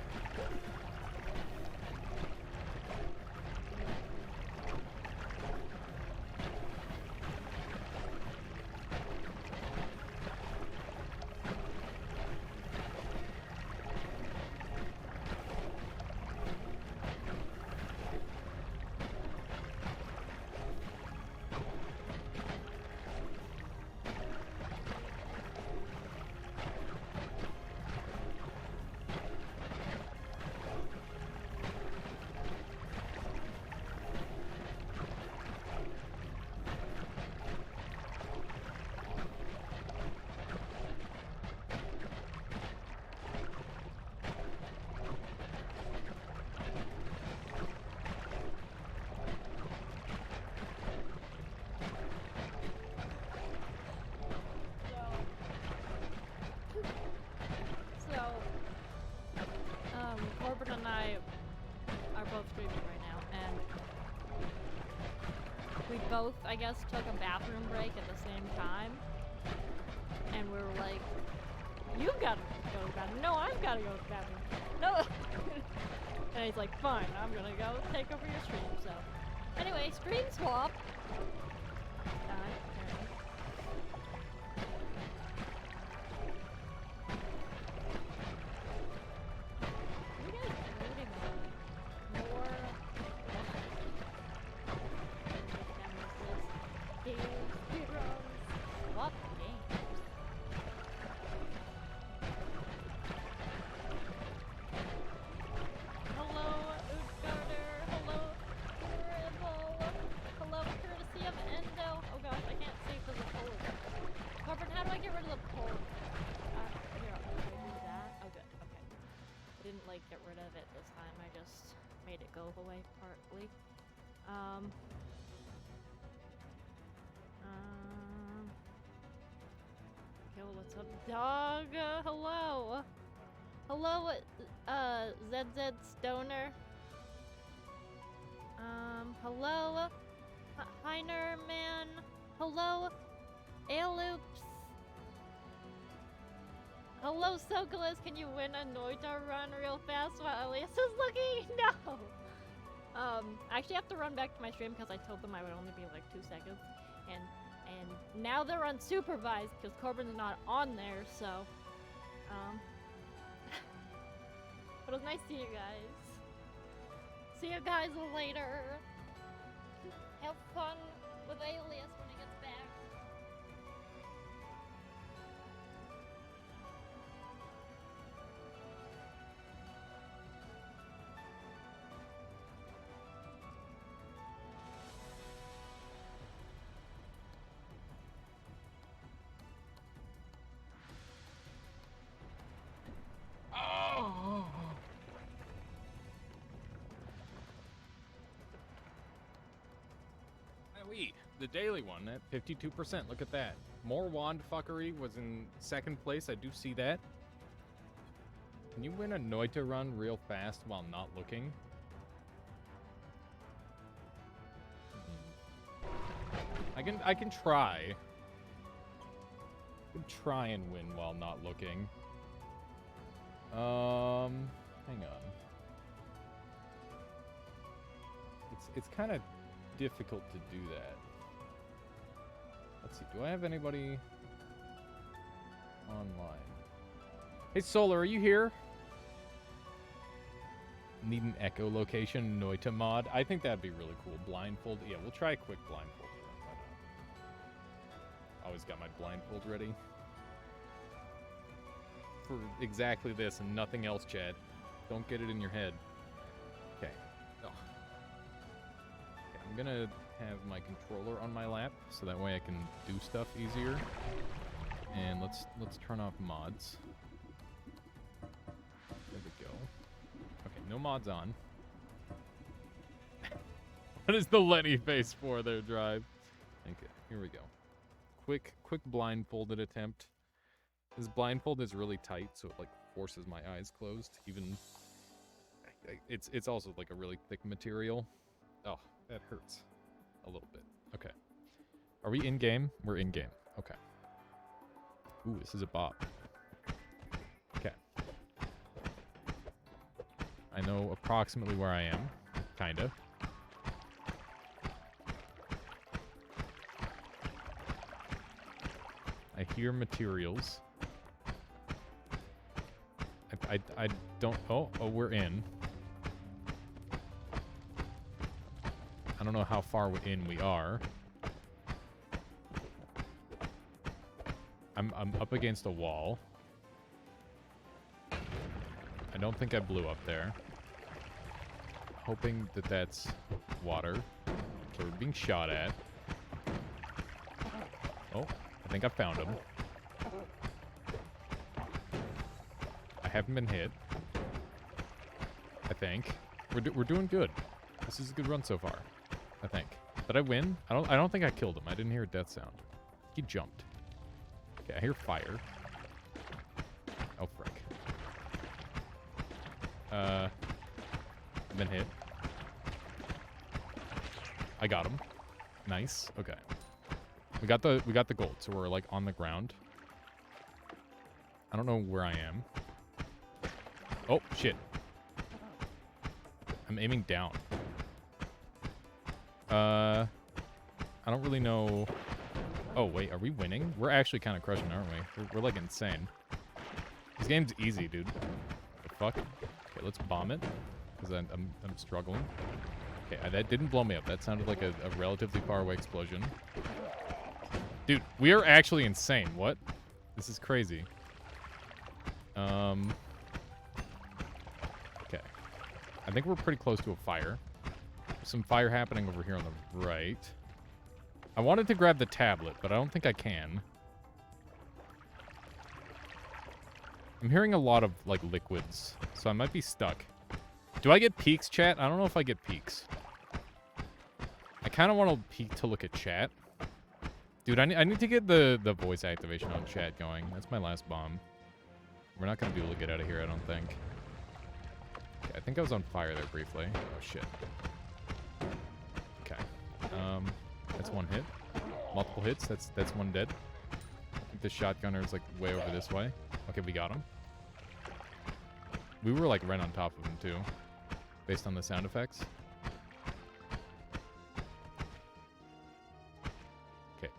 Corbin and I are both streaming right now, and we both, I guess, took a bathroom break at the same time, and we were like, you gotta go to the bathroom. No, I've gotta go to the bathroom. No. And he's like, fine, I'm gonna go take over your stream, so. Anyway, stream swap. Get rid of it this time. I just made it go away partly. Okay, what's up, dog? Hello. Hello, ZZ Stoner. Hello, Heiner Man. Hello, Aloops. Hello, Sokolis, can you win a noita run real fast while Elias is looking? No! I actually have to run back to my stream because I told them I would only be like 2 seconds. And now they're unsupervised because Corbin's not on there, so... But it was nice to see you guys. See you guys later. Have fun with Alias when he gets back. The daily one at 52%. Look at that. More wand fuckery was in second place. I do see that. Can you win a noita run real fast while not looking? I can try. I can try and win while not looking. Hang on. It's kind of difficult to do that. Let's see, do I have anybody online? Hey, Solar, are you here? Need an echolocation noita mod? I think that'd be really cool. Blindfold? Yeah, we'll try a quick blindfold. Always got my blindfold ready. For exactly this and nothing else, Chad. Don't get it in your head. Okay. Oh. I'm gonna have my controller on my lap so that way I can do stuff easier. And let's turn off mods. There we go. Okay, no mods on. What is the Lenny face for there, Drive? Okay, here we go. Quick blindfolded attempt. This blindfold is really tight, so it like forces my eyes closed, even it's also like a really thick material. Oh, that hurts a little bit. Okay. Are we in game? We're in game. Okay. Ooh, this is a bop. Okay. I know approximately where I am. Kinda. I hear materials. I don't... Oh, we're in. I don't know how far in we are. I'm up against a wall. I don't think I blew up there. Hoping that that's water. Okay, we're being shot at. Oh, I think I found him. I haven't been hit. I think. We're doing good. This is a good run so far. I think. Did I win? I don't think I killed him. I didn't hear a death sound. He jumped. Okay, I hear fire. Oh, frick. I've been hit. I got him. Nice. Okay. We got the gold, so we're like on the ground. I don't know where I am. Oh, shit. I'm aiming down. I don't really know. Oh, wait, are we winning? We're actually kind of crushing, aren't we? We're like insane. This game's easy, dude. The fuck? Okay, let's bomb it. Because I'm struggling. Okay, that didn't blow me up. That sounded like a relatively far away explosion. Dude, we are actually insane. What? This is crazy. Okay. I think we're pretty close to a fire. There's some fire happening over here on the right. I wanted to grab the tablet, but I don't think I can. I'm hearing a lot of, like, liquids, so I might be stuck. Do I get peeks, chat? I don't know if I get peeks. I kind of want to peek to look at chat. Dude, I need to get the voice activation on chat going. That's my last bomb. We're not going to be able to get out of here, I don't think. Okay, I think I was on fire there briefly. Oh, shit. Okay. That's one hit. Multiple hits. That's one dead. I think the shotgunner is, like, way over this way. Okay, we got him. We were, like, right on top of him, too. Based on the sound effects. Okay.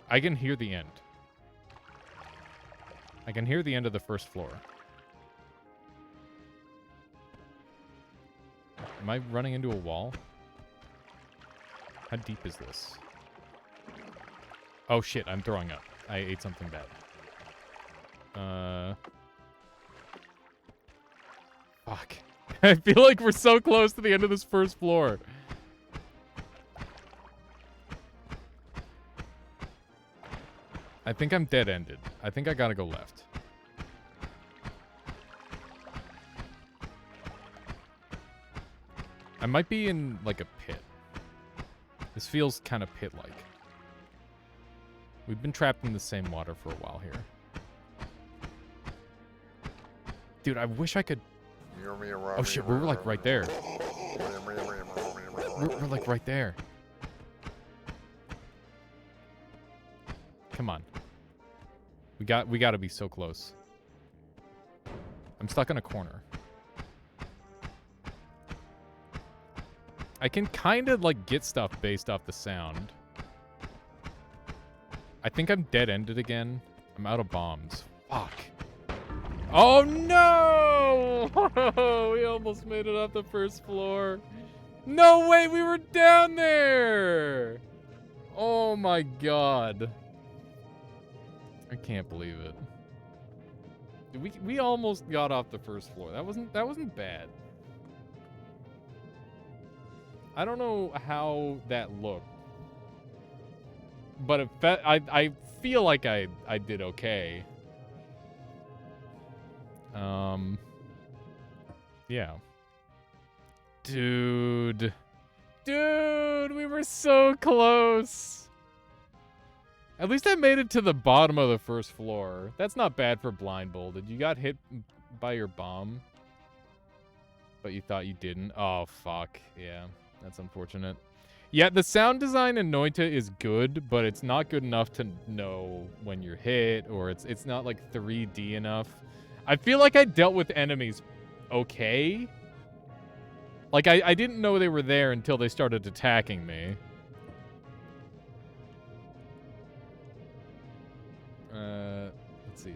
I can hear the end. I can hear the end of the first floor. Am I running into a wall? How deep is this? Oh shit, I'm throwing up. I ate something bad. Fuck. I feel like we're so close to the end of this first floor. I think I'm dead-ended. I think I gotta go left. I might be in, like, a pit. This feels kind of pit-like. We've been trapped in the same water for a while here. Dude, I wish I could... Oh shit, we're like right there. We're like right there. Come on. We gotta be so close. I'm stuck in a corner. I can kind of like get stuff based off the sound. I think I'm dead-ended again. I'm out of bombs. Fuck. Oh no! We almost made it up the first floor. No way, we were down there! Oh my god. I can't believe it. We almost got off the first floor. That wasn't bad. I don't know how that looked. But I feel like I did okay. Yeah. Dude, we were so close. At least I made it to the bottom of the first floor. That's not bad for blindfolded. You got hit by your bomb. but you thought you didn't. Oh, fuck. Yeah, that's unfortunate. Yeah, the sound design in Noita is good, but it's not good enough to know when you're hit, or it's not like 3D enough. I feel like I dealt with enemies okay. Like, I didn't know they were there until they started attacking me. Let's see.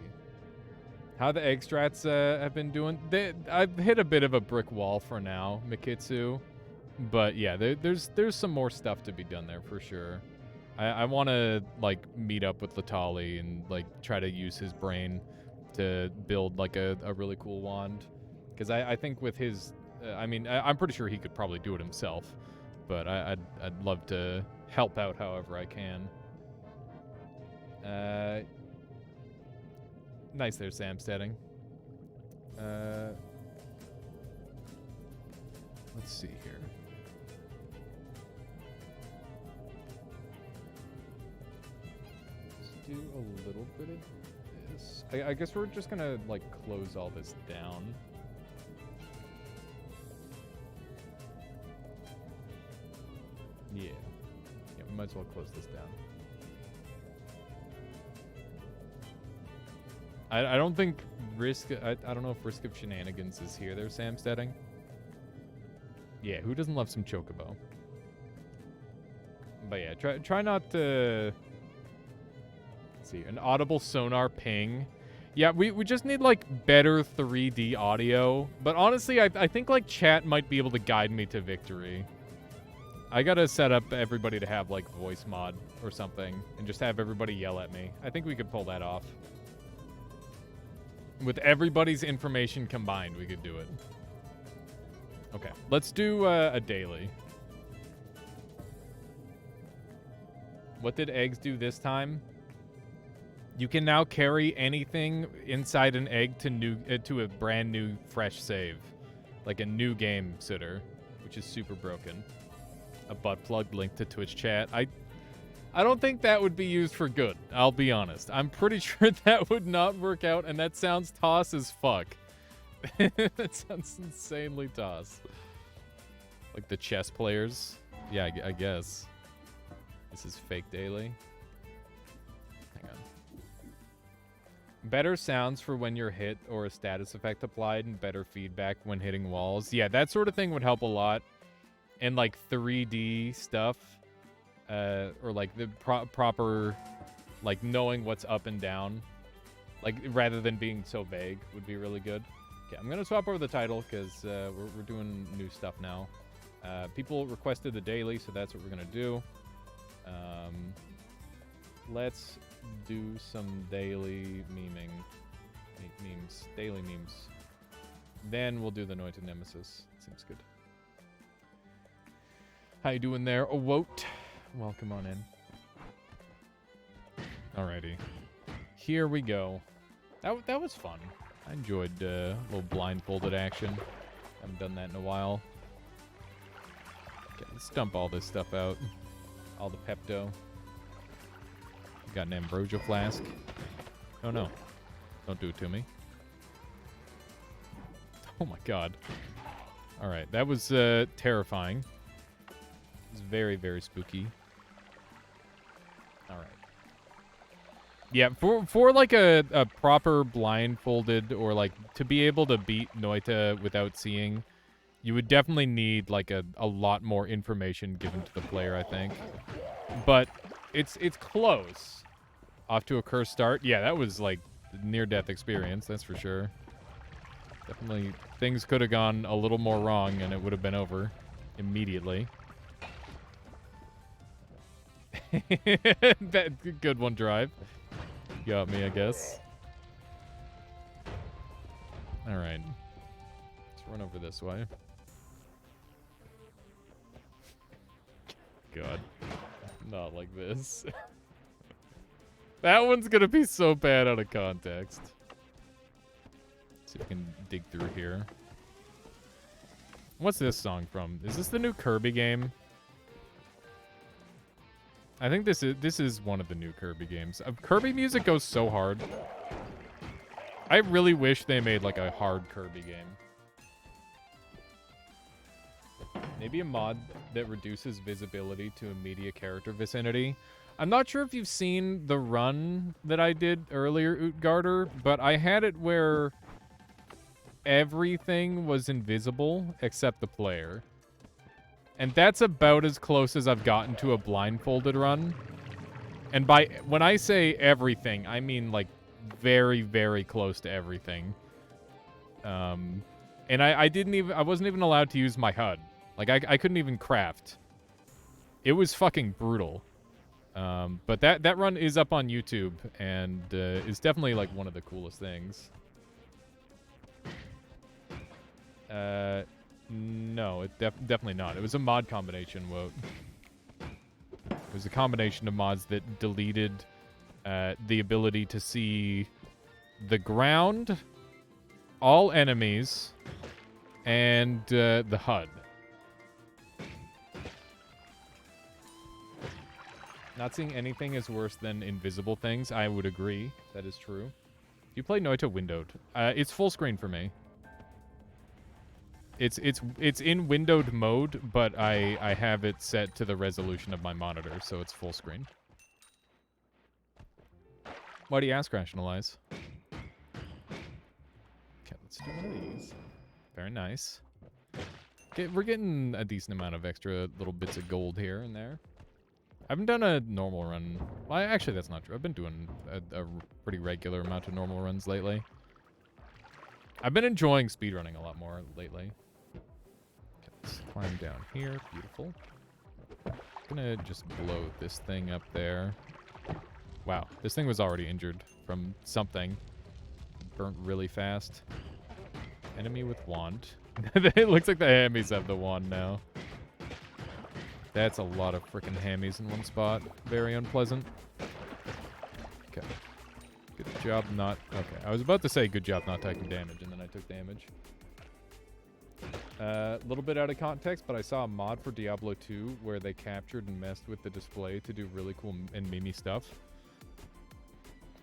How the egg strats have been doing. I've hit a bit of a brick wall for now, Mikitsu. But yeah, there's some more stuff to be done there for sure. I want to like meet up with Latali and like try to use his brain to build like a really cool wand. Because I think with his, I mean, I'm pretty sure he could probably do it himself. But I'd love to help out however I can. Nice there, Sam Steading. Let's see here. Let's do a little bit of this. I guess we're just gonna like close all this down. Yeah. Yeah, we might as well close this down. I don't think Risk... I don't know if Risk of Shenanigans is here. There's Sam Steading. Yeah, who doesn't love some Chocobo? But yeah, try not to... Let's see, an audible sonar ping. Yeah, we just need, like, better 3D audio. But honestly, I think, like, chat might be able to guide me to victory. I gotta set up everybody to have, like, voice mod or something. And just have everybody yell at me. I think we could pull that off. With everybody's information combined, we could do it. Okay, let's do a daily. What did eggs do this time? You can now carry anything inside an egg to a brand new fresh save. Like a new game sitter, which is super broken. A butt plug linked to Twitch chat. I don't think that would be used for good, I'll be honest. I'm pretty sure that would not work out, and that sounds toss as fuck. That sounds insanely toss. Like the chess players. Yeah, I guess. This is fake daily. Hang on. Better sounds for when you're hit or a status effect applied, and better feedback when hitting walls. Yeah, that sort of thing would help a lot. And like 3D stuff. Or like the proper, like knowing what's up and down, like rather than being so vague would be really good. Okay, I'm gonna swap over the title because we're doing new stuff now. People requested the daily, so that's what we're gonna do. Let's do some daily memes, daily memes. Then we'll do the Noita Nemesis. Seems good. How you doing there, Awote? Welcome on in. Alrighty. Here we go. That was fun. I enjoyed a little blindfolded action. Haven't done that in a while. Okay, let's dump all this stuff out. All the Pepto. Got an Ambrosia flask. Oh no. Don't do it to me. Oh my god. Alright, that was terrifying. It was very, very spooky. All right. Yeah, for like a proper blindfolded or like to be able to beat Noita without seeing, you would definitely need like a lot more information given to the player, I think. But it's close. Off to a cursed start. Yeah, that was like near-death experience, that's for sure. Definitely things could have gone a little more wrong and it would have been over immediately. That good one, Drive. Got me, I guess. All right. Let's run over this way. God. Not like this. That one's gonna be so bad out of context. Let's see if we can dig through here. What's this song from? Is this the new Kirby game? I think this is one of the new Kirby games. Kirby music goes so hard. I really wish they made like a hard Kirby game. Maybe a mod that reduces visibility to immediate character vicinity. I'm not sure if you've seen the run that I did earlier, Utgarder, but I had it where everything was invisible except the player. And that's about as close as I've gotten to a blindfolded run. And when I say everything, I mean like very, very close to everything. And I wasn't even allowed to use my HUD. Like I couldn't even craft. It was fucking brutal. But that run is up on YouTube and is definitely like one of the coolest things. No, it definitely not. It was a mod combination, Woat. It was a combination of mods that deleted the ability to see the ground, all enemies, and the HUD. Not seeing anything is worse than invisible things. I would agree. That is true. You play Noita windowed. It's full screen for me. It's in windowed mode, but I have it set to the resolution of my monitor, so it's full screen. Why do you ask, Rationalize? Okay, let's do one of these. Very nice. Okay, we're getting a decent amount of extra little bits of gold here and there. I haven't done a normal run. Well, actually, that's not true. I've been doing a pretty regular amount of normal runs lately. I've been enjoying speedrunning a lot more lately. Okay, let's climb down here. Beautiful. I'm gonna just blow this thing up there. Wow, this thing was already injured from something. Burnt really fast. Enemy with wand. It looks like the hammies have the wand now. That's a lot of frickin' hammies in one spot. Very unpleasant. Okay. Good job not... Okay, I was about to say good job not taking damage, and then I took damage. A little bit out of context, but I saw a mod for Diablo 2 where they captured and messed with the display to do really cool and memey stuff.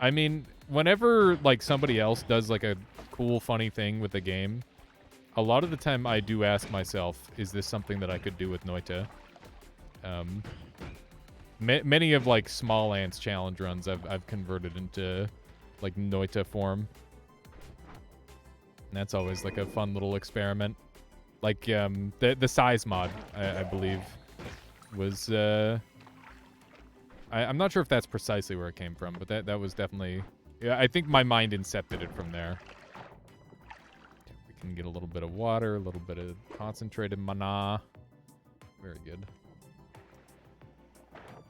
I mean, whenever, like, somebody else does, like, a cool, funny thing with the game, a lot of the time I do ask myself, is this something that I could do with Noita? Many of like small ants challenge runs I've converted into like Noita form. And that's always like a fun little experiment. Like the size mod, I believe, was I'm not sure if that's precisely where it came from, but that was definitely, yeah, I think my mind incepted it from there. We can get a little bit of water, a little bit of concentrated mana. Very good.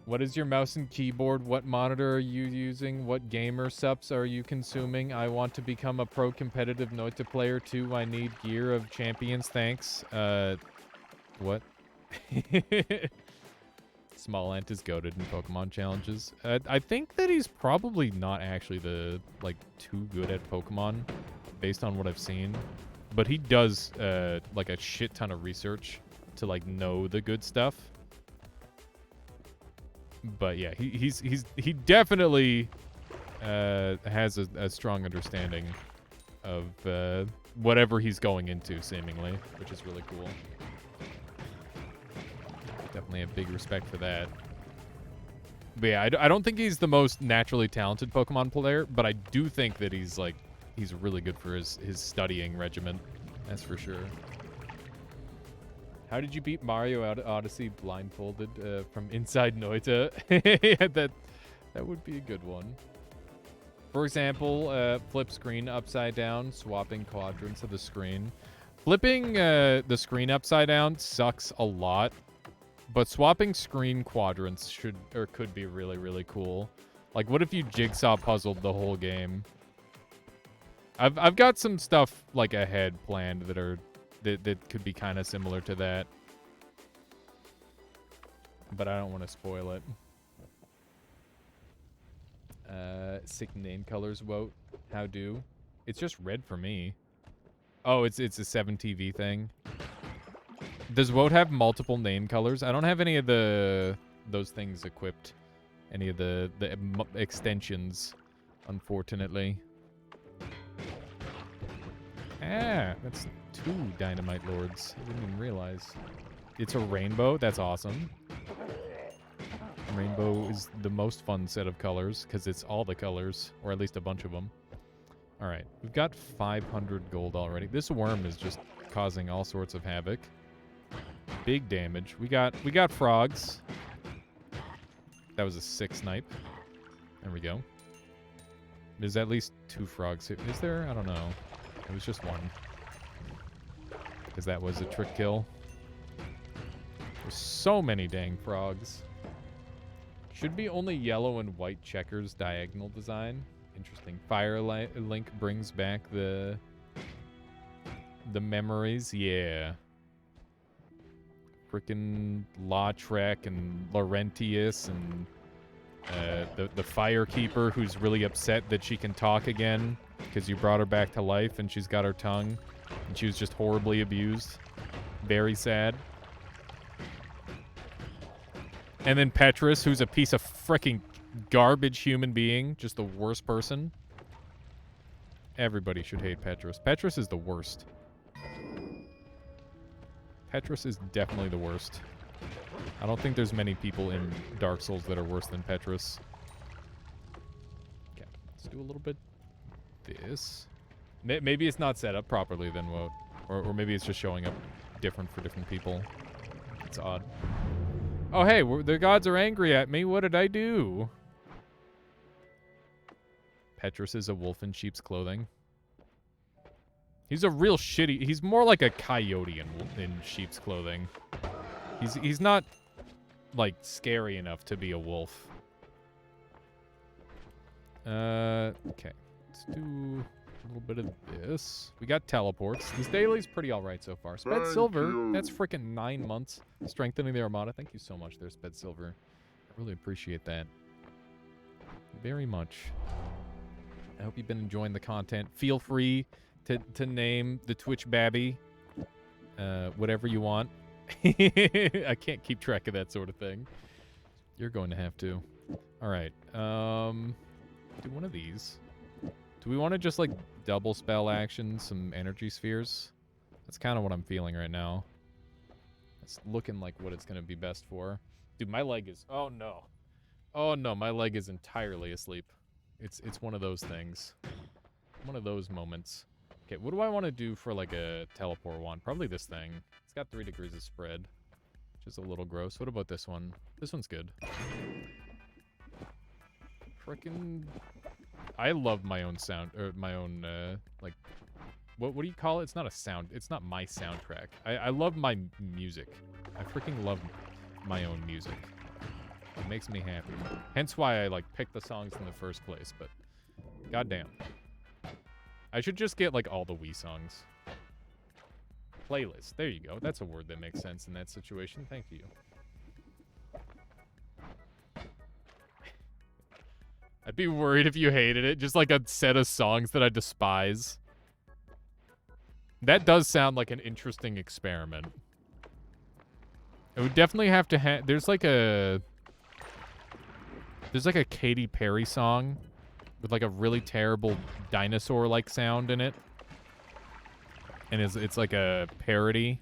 What is your mouse and keyboard? What monitor are you using? What gamer subs are you consuming? I want to become a pro competitive Noita player too. I need gear of champions. Thanks. What? Small Ant is goated in Pokemon challenges. I think that he's probably not actually too good at Pokemon based on what I've seen. But he does like a shit ton of research to like know the good stuff. But yeah, he definitely has a strong understanding of whatever he's going into, seemingly, which is really cool. Definitely have big respect for that. But yeah, I don't think he's the most naturally talented Pokemon player, but I do think that he's really good for his studying regimen. That's for sure. How did you beat Mario Odyssey blindfolded from inside Noita? Yeah, that would be a good one. For example, flip screen upside down, swapping quadrants of the screen. Flipping the screen upside down sucks a lot, but swapping screen quadrants could be really, really cool. Like, what if you jigsaw puzzled the whole game? I've got some stuff like ahead planned that could be kind of similar to that. But I don't want to spoil it. Sick name colors, Woat. How do? It's just red for me. Oh, it's a 7TV thing. Does Woat have multiple name colors? I don't have any of those things equipped. Any of the extensions, unfortunately. Ah, that's 2 Dynamite Lords. I didn't even realize. It's a rainbow. That's awesome. Rainbow is the most fun set of colors because it's all the colors, or at least a bunch of them. All right, we've got 500 gold already. This worm is just causing all sorts of havoc. Big damage. We got frogs. That was a 6 snipe. There we go. There's at least 2 frogs here. Is there? I don't know. It was just 1. Because that was a trick kill. There's so many dang frogs. Should be only yellow and white checkers diagonal design. Interesting. Firelink brings back the memories. Yeah. Frickin' Lautrec and Laurentius and the Firekeeper who's really upset that she can talk again because you brought her back to life and she's got her tongue and she was just horribly abused. Very sad. And then Petrus, who's a piece of frickin' garbage human being, just the worst person. Everybody should hate Petrus. Petrus is the worst. Petrus is definitely the worst. I don't think there's many people in Dark Souls that are worse than Petrus. Okay, let's do a little bit this. Maybe it's not set up properly then, or maybe it's just showing up different for different people. It's odd. Oh, hey, the gods are angry at me. What did I do? Petrus is a wolf in sheep's clothing. He's a real shitty... He's more like a coyote in sheep's clothing. He's not, like, scary enough to be a wolf. Okay. Let's do a little bit of this. We got teleports. This daily's pretty alright so far. Sped Silver, that's freaking 9 months. Strengthening the Armada. Thank you so much there, Sped Silver. I really appreciate that. Very much. I hope you've been enjoying the content. Feel free to name the Twitch Babby whatever you want. I can't keep track of that sort of thing. You're going to have to. All right. Do one of these. Do we want to just like double spell action some energy spheres? That's kind of what I'm feeling right now. It's looking like what it's going to be best for. Dude, my leg is... Oh, no. Oh, no. My leg is entirely asleep. It's one of those things. One of those moments. Okay, what do I want to do for like a teleport one? Probably this thing. It's got 3 degrees of spread, which is a little gross. What about this one? This one's good. Frickin'... I love my own sound, or my own, like... What do you call it? It's not a sound. It's not my soundtrack. I love my music. I freaking love my own music. It makes me happy. Hence why I, like, picked the songs in the first place, but... Goddamn. I should just get, like, all the Wii songs. Playlist. There you go. That's a word that makes sense in that situation. Thank you. I'd be worried if you hated it. Just, like, a set of songs that I despise. That does sound like an interesting experiment. It would definitely have to have... There's like a Katy Perry song with like a really terrible dinosaur-like sound in it. And it's like a parody.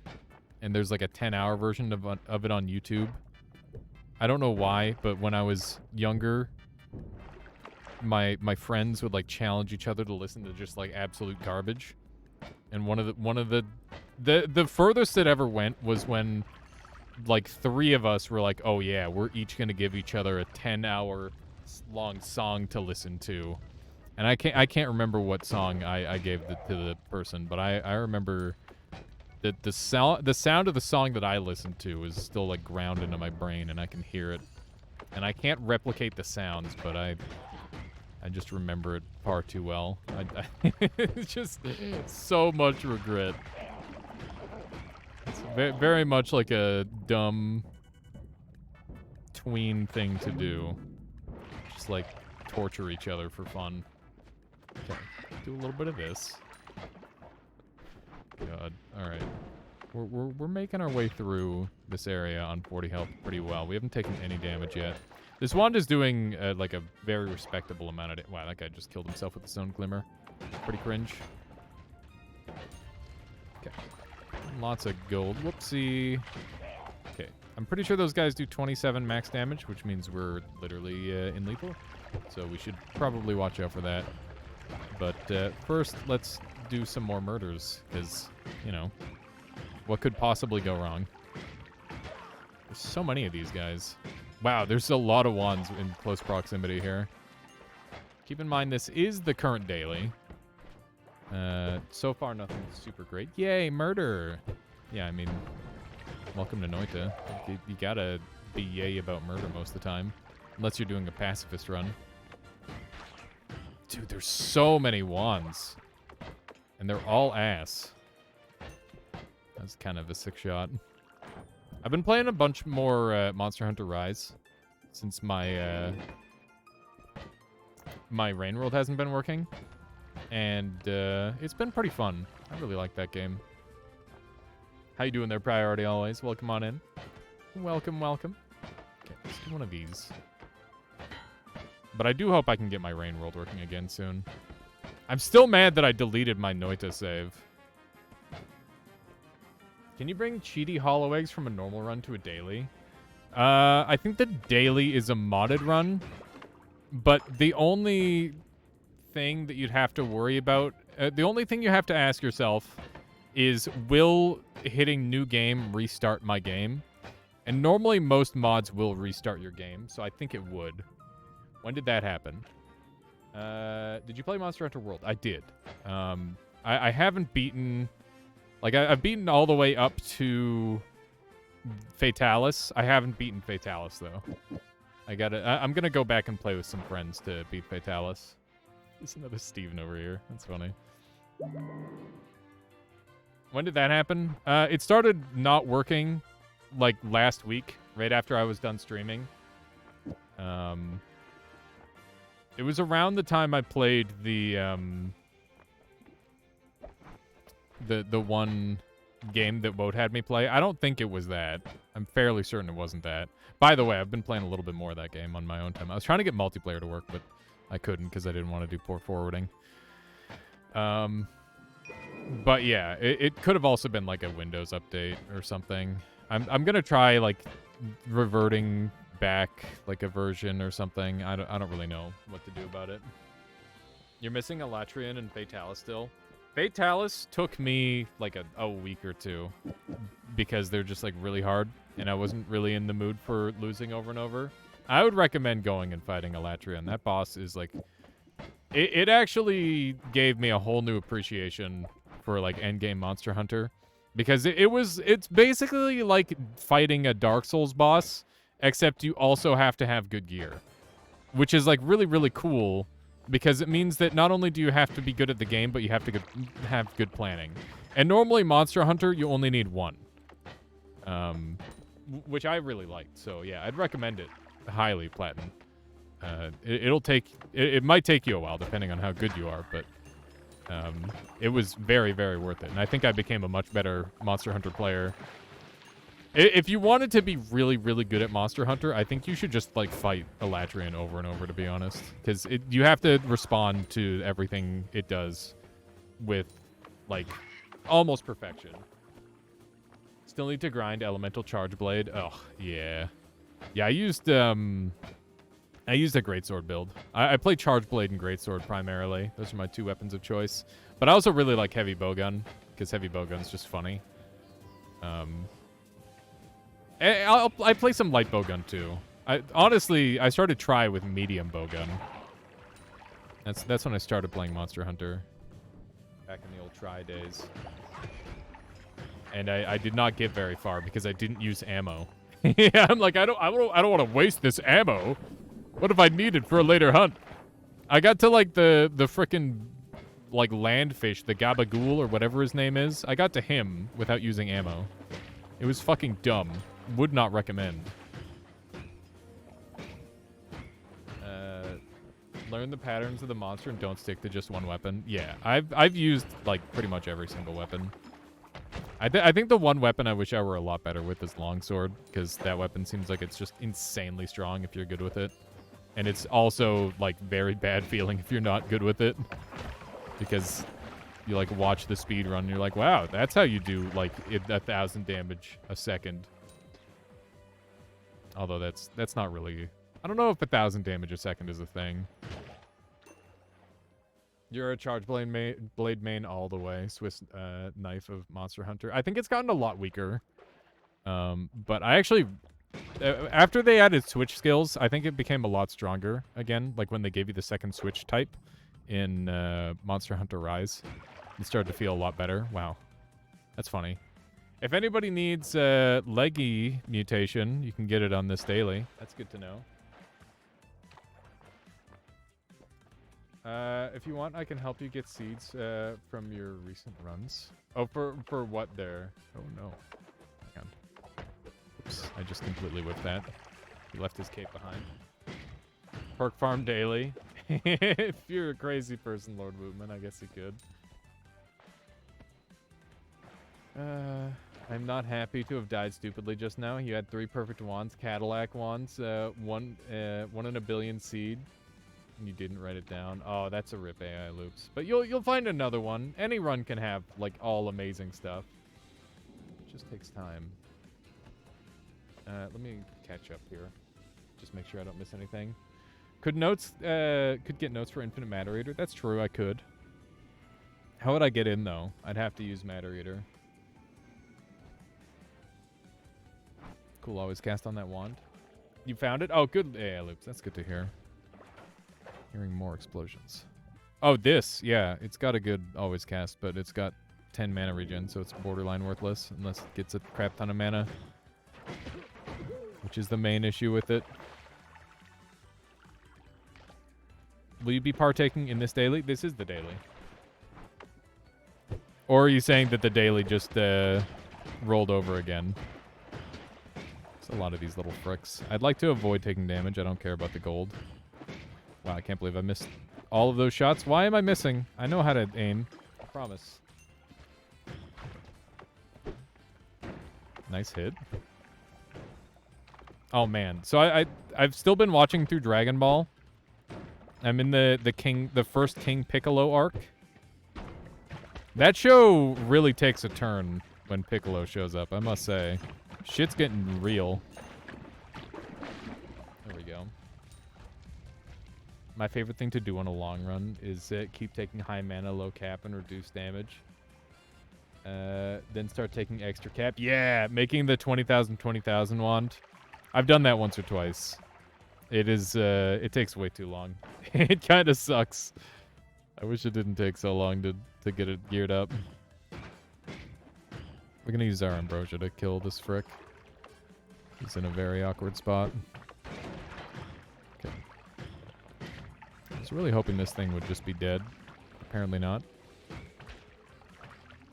And there's like a 10-hour version of it on YouTube. I don't know why, but when I was younger, my friends would like challenge each other to listen to just like absolute garbage. And one of the furthest it ever went was when like 3 of us were like, oh yeah, we're each gonna give each other a 10-hour long song to listen to. And I can't remember what song I gave to the person, but I remember that the sound of the song that I listened to is still like ground into my brain, and I can hear it. And I can't replicate the sounds, but I just remember it far too well. It's just so much regret. It's very much like a dumb tween thing to do. Just like torture each other for fun. Okay, do a little bit of this. God, all right. We're making our way through this area on 40 health pretty well. We haven't taken any damage yet. This wand is doing like a very respectable amount of it. Wow, that guy just killed himself with his own glimmer. Pretty cringe. Okay. Lots of gold. Whoopsie. Okay. I'm pretty sure those guys do 27 max damage, which means we're literally in lethal. So we should probably watch out for that. But first, let's do some more murders, because, you know, what could possibly go wrong? There's so many of these guys. Wow, there's a lot of wands in close proximity here. Keep in mind, this is the current daily. So far, nothing super great. Yay, murder! Yeah, I mean, welcome to Noita. You gotta be yay about murder most of the time. Unless you're doing a pacifist run. Dude, there's so many wands. And they're all ass. That's kind of a sick shot. I've been playing a bunch more Monster Hunter Rise since my my rain world hasn't been working, and it's been pretty fun. I really like that game. How you doing there, Priority Always? Welcome on in. Welcome, welcome. Okay, let's do one of these. But I do hope I can get my rain world working again soon. I'm still mad that I deleted my Noita save. Can you bring cheaty hollow eggs from a normal run to a daily? I think the daily is a modded run, but the only thing that you'd have to worry about, the only thing you have to ask yourself is, will hitting new game restart my game? And normally most mods will restart your game, so I think it would. When did that happen? Did you play Monster Hunter World? I did. I haven't beaten... Like, I've beaten all the way up to Fatalis. I haven't beaten Fatalis, though. I'm gonna go back and play with some friends to beat Fatalis. There's another Steven over here. That's funny. When did that happen? It started not working, like, last week, right after I was done streaming. It was around the time I played the one game that Wout had me play. I don't think it was that. I'm fairly certain it wasn't that. By the way, I've been playing a little bit more of that game on my own time. I was trying to get multiplayer to work, but I couldn't because I didn't want to do poor forwarding. But yeah, it could have also been like a Windows update or something. I'm gonna try like reverting back like a version or something. I don't really know what to do about it. You're missing Elatrian and Fatalis still. Fatalis took me like a week or two because they're just like really hard and I wasn't really in the mood for losing over and over. I would recommend going and fighting Elatrian. That boss is like, it actually gave me a whole new appreciation for like endgame Monster Hunter because it's basically like fighting a Dark Souls boss, except you also have to have good gear, which is like really, really cool. Because it means that not only do you have to be good at the game, but you have to have good planning. And normally, Monster Hunter, you only need one. Which I really liked. So, yeah, I'd recommend it highly, Platinum. It might take you a while, depending on how good you are, but it was very, very worth it. And I think I became a much better Monster Hunter player. If you wanted to be really, really good at Monster Hunter, I think you should just, like, fight Elatrian over and over, to be honest. Because you have to respond to everything it does with, like, almost perfection. Still need to grind Elemental Charge Blade. Oh, yeah. Yeah, I used a Greatsword build. I play Charge Blade and Greatsword primarily. Those are my two weapons of choice. But I also really like Heavy Bowgun, because Heavy Bowgun's just funny. I play some light bowgun too. Honestly, I started try with medium bowgun. That's when I started playing Monster Hunter, back in the old try days. And I did not get very far because I didn't use ammo. Yeah, I'm like I don't want to waste this ammo. What if I need it for a later hunt? I got to like the frickin' like land fish, the Gabagool or whatever his name is. I got to him without using ammo. It was fucking dumb. Would not recommend. Learn the patterns of the monster and don't stick to just one weapon. Yeah, I've used like pretty much every single weapon. I think the one weapon I wish I were a lot better with is longsword, because that weapon seems like it's just insanely strong if you're good with it, and it's also like very bad feeling if you're not good with it, because you like watch the speed run and you're like, wow, that's how you do like 1,000 damage a second. Although that's not really... I don't know if 1,000 damage a second is a thing. You're a charge blade main all the way. Swiss knife of Monster Hunter. I think it's gotten a lot weaker. But I actually... after they added switch skills, I think it became a lot stronger again. Like when they gave you the second switch type in Monster Hunter Rise. It started to feel a lot better. Wow. That's funny. If anybody needs leggy mutation, you can get it on this daily. That's good to know. If you want, I can help you get seeds from your recent runs. Oh, for what there? Oh, no. Hang on. Oops, I just completely whipped that. He left his cape behind. Perk farm daily. If you're a crazy person, Lord Wootman, I guess you could. I'm not happy to have died stupidly just now. You had 3 perfect wands, Cadillac wands, one in a billion seed. And you didn't write it down. Oh, that's a rip AI loops. But you'll find another one. Any run can have like all amazing stuff. It just takes time. Let me catch up here. Just make sure I don't miss anything. Could get notes for Infinite Matter Eater? That's true, I could. How would I get in though? I'd have to use Matter Eater. Cool, always cast on that wand. You found it? Oh, good AI loops. That's good to hear. Hearing more explosions. Oh, this. Yeah, it's got a good always cast, but it's got 10 mana regen, so it's borderline worthless unless it gets a crap ton of mana. Which is the main issue with it. Will you be partaking in this daily? This is the daily. Or are you saying that the daily just rolled over again? It's a lot of these little fricks. I'd like to avoid taking damage. I don't care about the gold. Wow, I can't believe I missed all of those shots. Why am I missing? I know how to aim. I promise. Nice hit. Oh, man. So I've still been watching through Dragon Ball. I'm in the first King Piccolo arc. That show really takes a turn when Piccolo shows up, I must say. Shit's getting real. There we go. My favorite thing to do on a long run is keep taking high mana, low cap, and reduce damage. Then start taking extra cap. Yeah, making the 20,000 wand. I've done that once or twice. It is, it takes way too long. It kind of sucks. I wish it didn't take so long to get it geared up. We're gonna use our Ambrosia to kill this frick. He's in a very awkward spot. Okay. I was really hoping this thing would just be dead. Apparently not.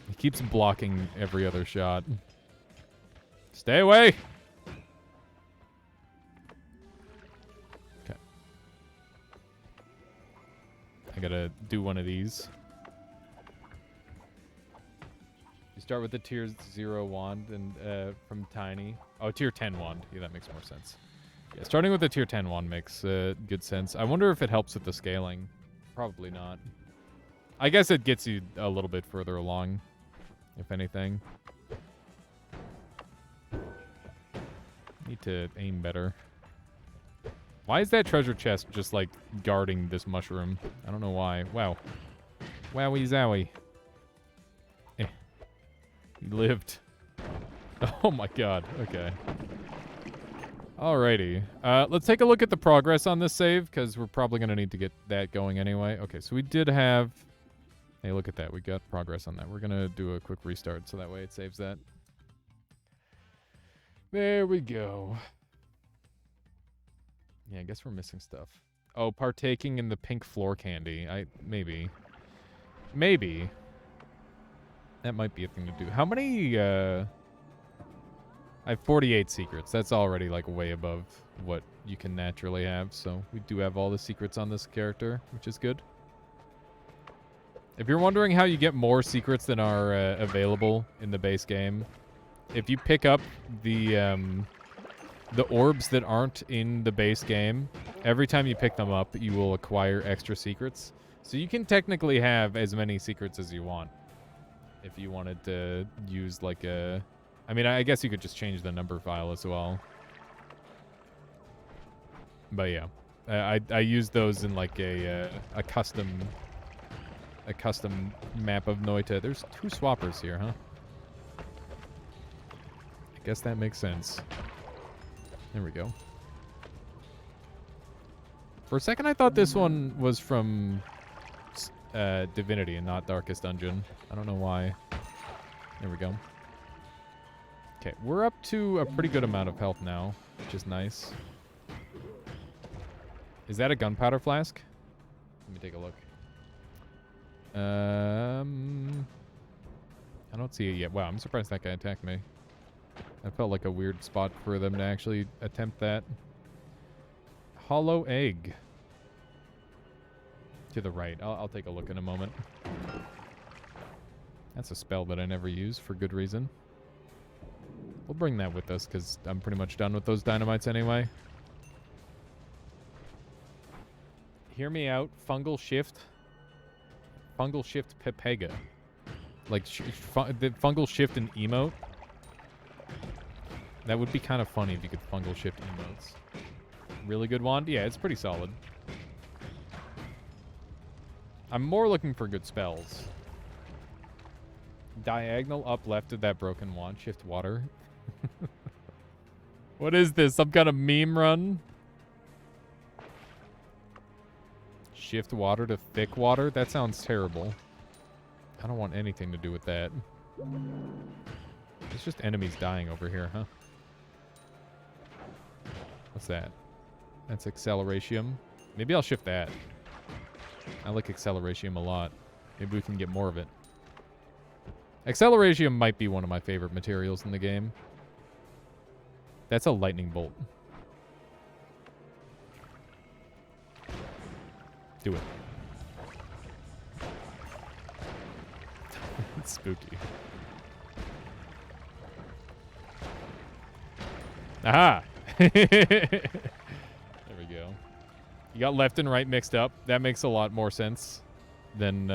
He keeps blocking every other shot. Stay away! Okay. I gotta do one of these. You start with the tier 0 wand and from Tiny. Oh, tier 10 wand. Yeah, that makes more sense. Yeah, starting with the tier 10 wand makes good sense. I wonder if it helps with the scaling. Probably not. I guess it gets you a little bit further along, if anything. Need to aim better. Why is that treasure chest just, like, guarding this mushroom? I don't know why. Wow. Wowie zowie. Eh. He lived. Oh my god. Okay. Alrighty. Let's take a look at the progress on this save, because we're probably going to need to get that going anyway. Okay, so we did have... Hey, look at that. We got progress on that. We're going to do a quick restart, so that way it saves that. There we go. Yeah, I guess we're missing stuff. Oh, partaking in the pink floor candy. Maybe. Maybe. That might be a thing to do. How many, I have 48 secrets. That's already, like, way above what you can naturally have. So we do have all the secrets on this character, which is good. If you're wondering how you get more secrets than are available in the base game, if you pick up the orbs that aren't in the base game, every time you pick them up, you will acquire extra secrets. So you can technically have as many secrets as you want. If you wanted to use like a... I mean, I guess you could just change the number file as well. But yeah, I use those in like a custom map of Noita. There's 2 swappers here, huh? I guess that makes sense. There we go. For a second, I thought this one was from Divinity and not Darkest Dungeon. I don't know why. There we go. Okay, we're up to a pretty good amount of health now, which is nice. Is that a gunpowder flask? Let me take a look. I don't see it yet. Wow, I'm surprised that guy attacked me. That felt like a weird spot for them to actually attempt that. Hollow egg. To the right. I'll take a look in a moment. That's a spell that I never use for good reason. We'll bring that with us because I'm pretty much done with those dynamites anyway. Hear me out. Fungal shift. Fungal shift Pepega. Like the fungal shift and emote. That would be kind of funny if you could fungal shift emotes. Really good wand? Yeah, it's pretty solid. I'm more looking for good spells. Diagonal up left of that broken wand. Shift water. What is this? Some kind of meme run? Shift water to thick water? That sounds terrible. I don't want anything to do with that. It's just enemies dying over here, huh? What's that? That's Acceleratium. Maybe I'll shift that. I like Acceleratium a lot. Maybe we can get more of it. Acceleratium might be one of my favorite materials in the game. That's a lightning bolt. Do it. It's spooky. Aha! There we go. You got left and right mixed up. That makes a lot more sense than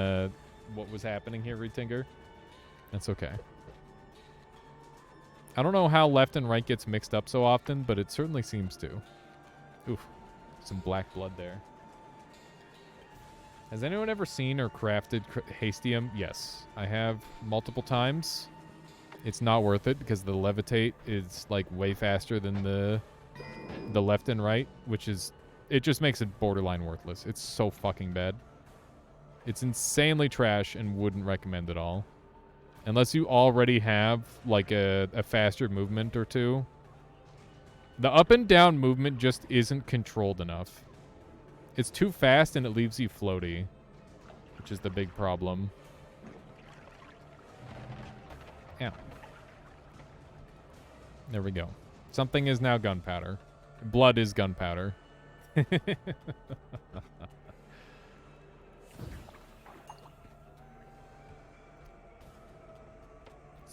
what was happening here, Retinger. That's okay. I don't know how left and right gets mixed up so often, but it certainly seems to. Oof. Some black blood there. Has anyone ever seen or crafted Hastium? Yes, I have multiple times. It's not worth it because the levitate is like way faster than the left and right, which is, it just makes it borderline worthless. It's so fucking bad. It's insanely trash and wouldn't recommend at all. Unless you already have like a faster movement or two. The up and down movement just isn't controlled enough. It's too fast and it leaves you floaty, which is the big problem. Yeah. There we go. Something is now gunpowder. Blood is gunpowder. Is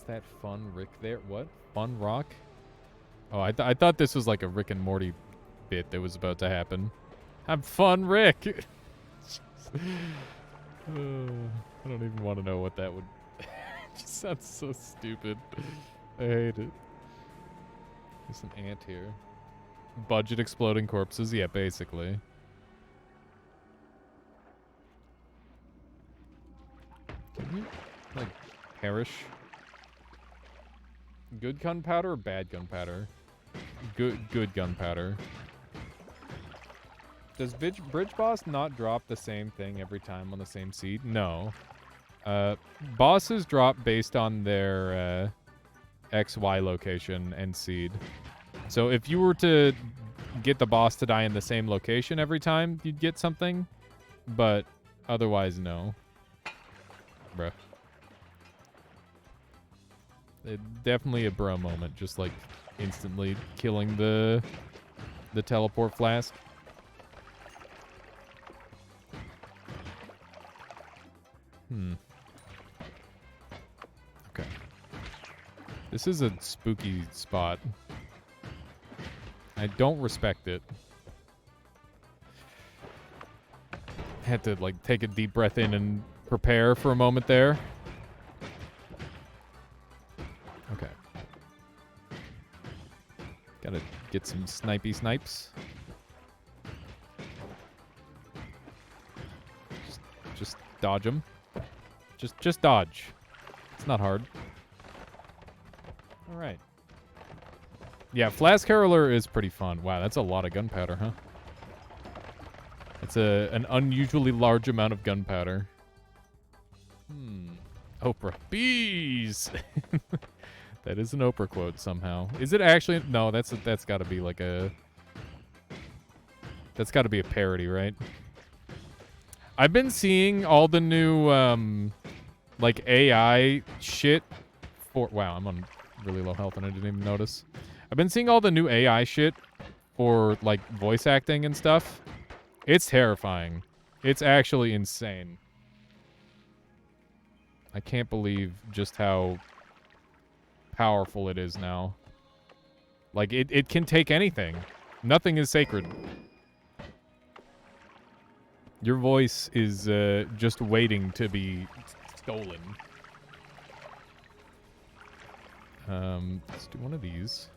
that fun Rick there? What? Fun rock? Oh, I thought this was like a Rick and Morty bit that was about to happen. Have fun, Rick! I don't even want to know what that would... It just sounds so stupid. I hate it. There's an ant here. Budget exploding corpses? Yeah, basically. Can you, like, perish? Good gunpowder or bad gunpowder? Good gunpowder. Does Bridge Boss not drop the same thing every time on the same seed? No. Bosses drop based on their XY location and seed. So if you were to get the boss to die in the same location every time, you'd get something. But otherwise, no. Bruh. Definitely a bro moment, just like instantly killing the teleport flask. Okay. This is a spooky spot. I don't respect it. Had to, like, take a deep breath in and prepare for a moment there. Okay. Gotta get some snipey snipes. Just dodge them. Just dodge. It's not hard. All right. Yeah, Flask Caroler is pretty fun. Wow, that's a lot of gunpowder, huh? It's an unusually large amount of gunpowder. Oprah. Bees! That is an Oprah quote somehow. Is it actually? No, that's got to be like a... That's got to be a parody, right? I've been seeing all the new, like, AI shit for... Wow, I'm on really low health and I didn't even notice. I've been seeing all the new AI shit for, like, voice acting and stuff. It's terrifying. It's actually insane. I can't believe just how powerful it is now. Like, it can take anything. Nothing is sacred. Your voice is just waiting to be stolen. Let's do one of these.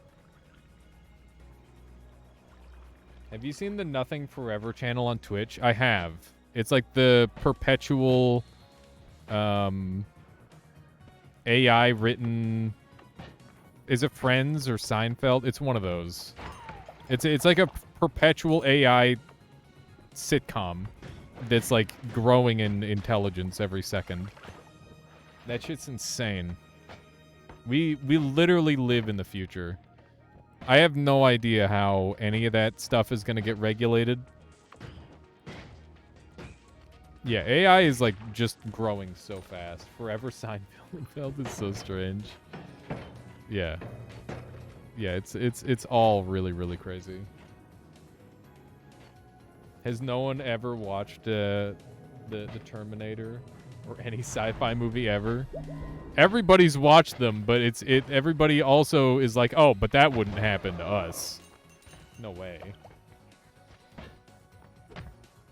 Have you seen the Nothing Forever channel on Twitch? I have. It's like the perpetual AI written... Is it Friends or Seinfeld? It's one of those. It's like a perpetual AI sitcom that's like growing in intelligence every second. That shit's insane. We literally live in the future. I have no idea how any of that stuff is going to get regulated. Yeah, AI is like just growing so fast. Forever Seinfeld is so strange. Yeah. Yeah, it's all really, really crazy. Has no one ever watched the Terminator or any sci-fi movie ever? Everybody's watched them, but everybody also is like, oh, but that wouldn't happen to us. No way.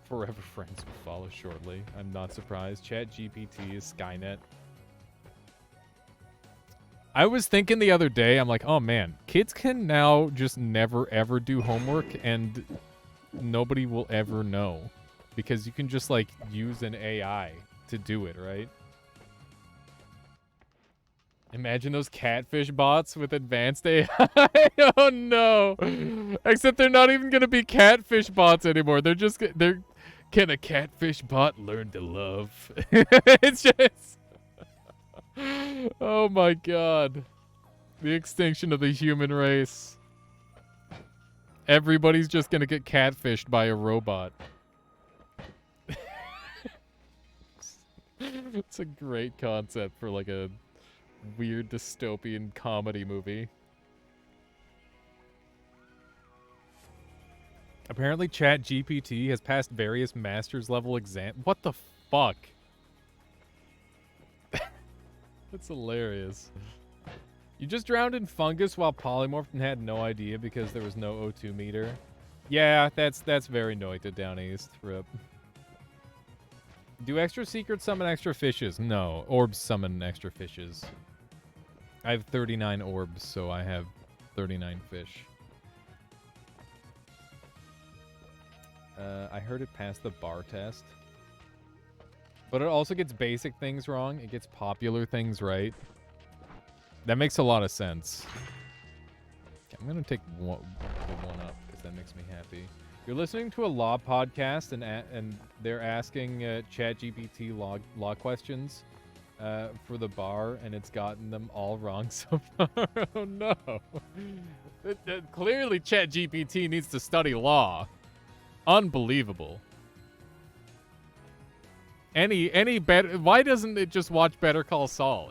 Forever Friends will follow shortly. I'm not surprised. ChatGPT is Skynet. I was thinking the other day, I'm like, oh man, kids can now just never ever do homework and nobody will ever know. Because you can just like use an AI to do it, right? Imagine those catfish bots with advanced AI. Oh no. Except they're not even gonna be catfish bots anymore. Can a catfish bot learn to love? It's just... Oh my god. The extinction of the human race. Everybody's just gonna get catfished by a robot. It's a great concept for like a weird dystopian comedy movie. Apparently ChatGPT has passed various master's level exams. What the fuck? That's hilarious. You just drowned in fungus while polymorphed and had no idea because there was no O2 meter. Yeah, that's very noita down east. Rip. Do extra secrets summon extra fishes? No. Orbs summon extra fishes. I have 39 orbs, so I have 39 fish. I heard it passed the bar test. But it also gets basic things wrong. It gets popular things right. That makes a lot of sense. Okay, I'm going to take the one up because that makes me happy. You're listening to a law podcast and they're asking ChatGPT law questions for the bar, and it's gotten them all wrong so far. Oh no. Clearly ChatGPT needs to study law. Unbelievable. Any better? Why doesn't it just watch Better Call Saul?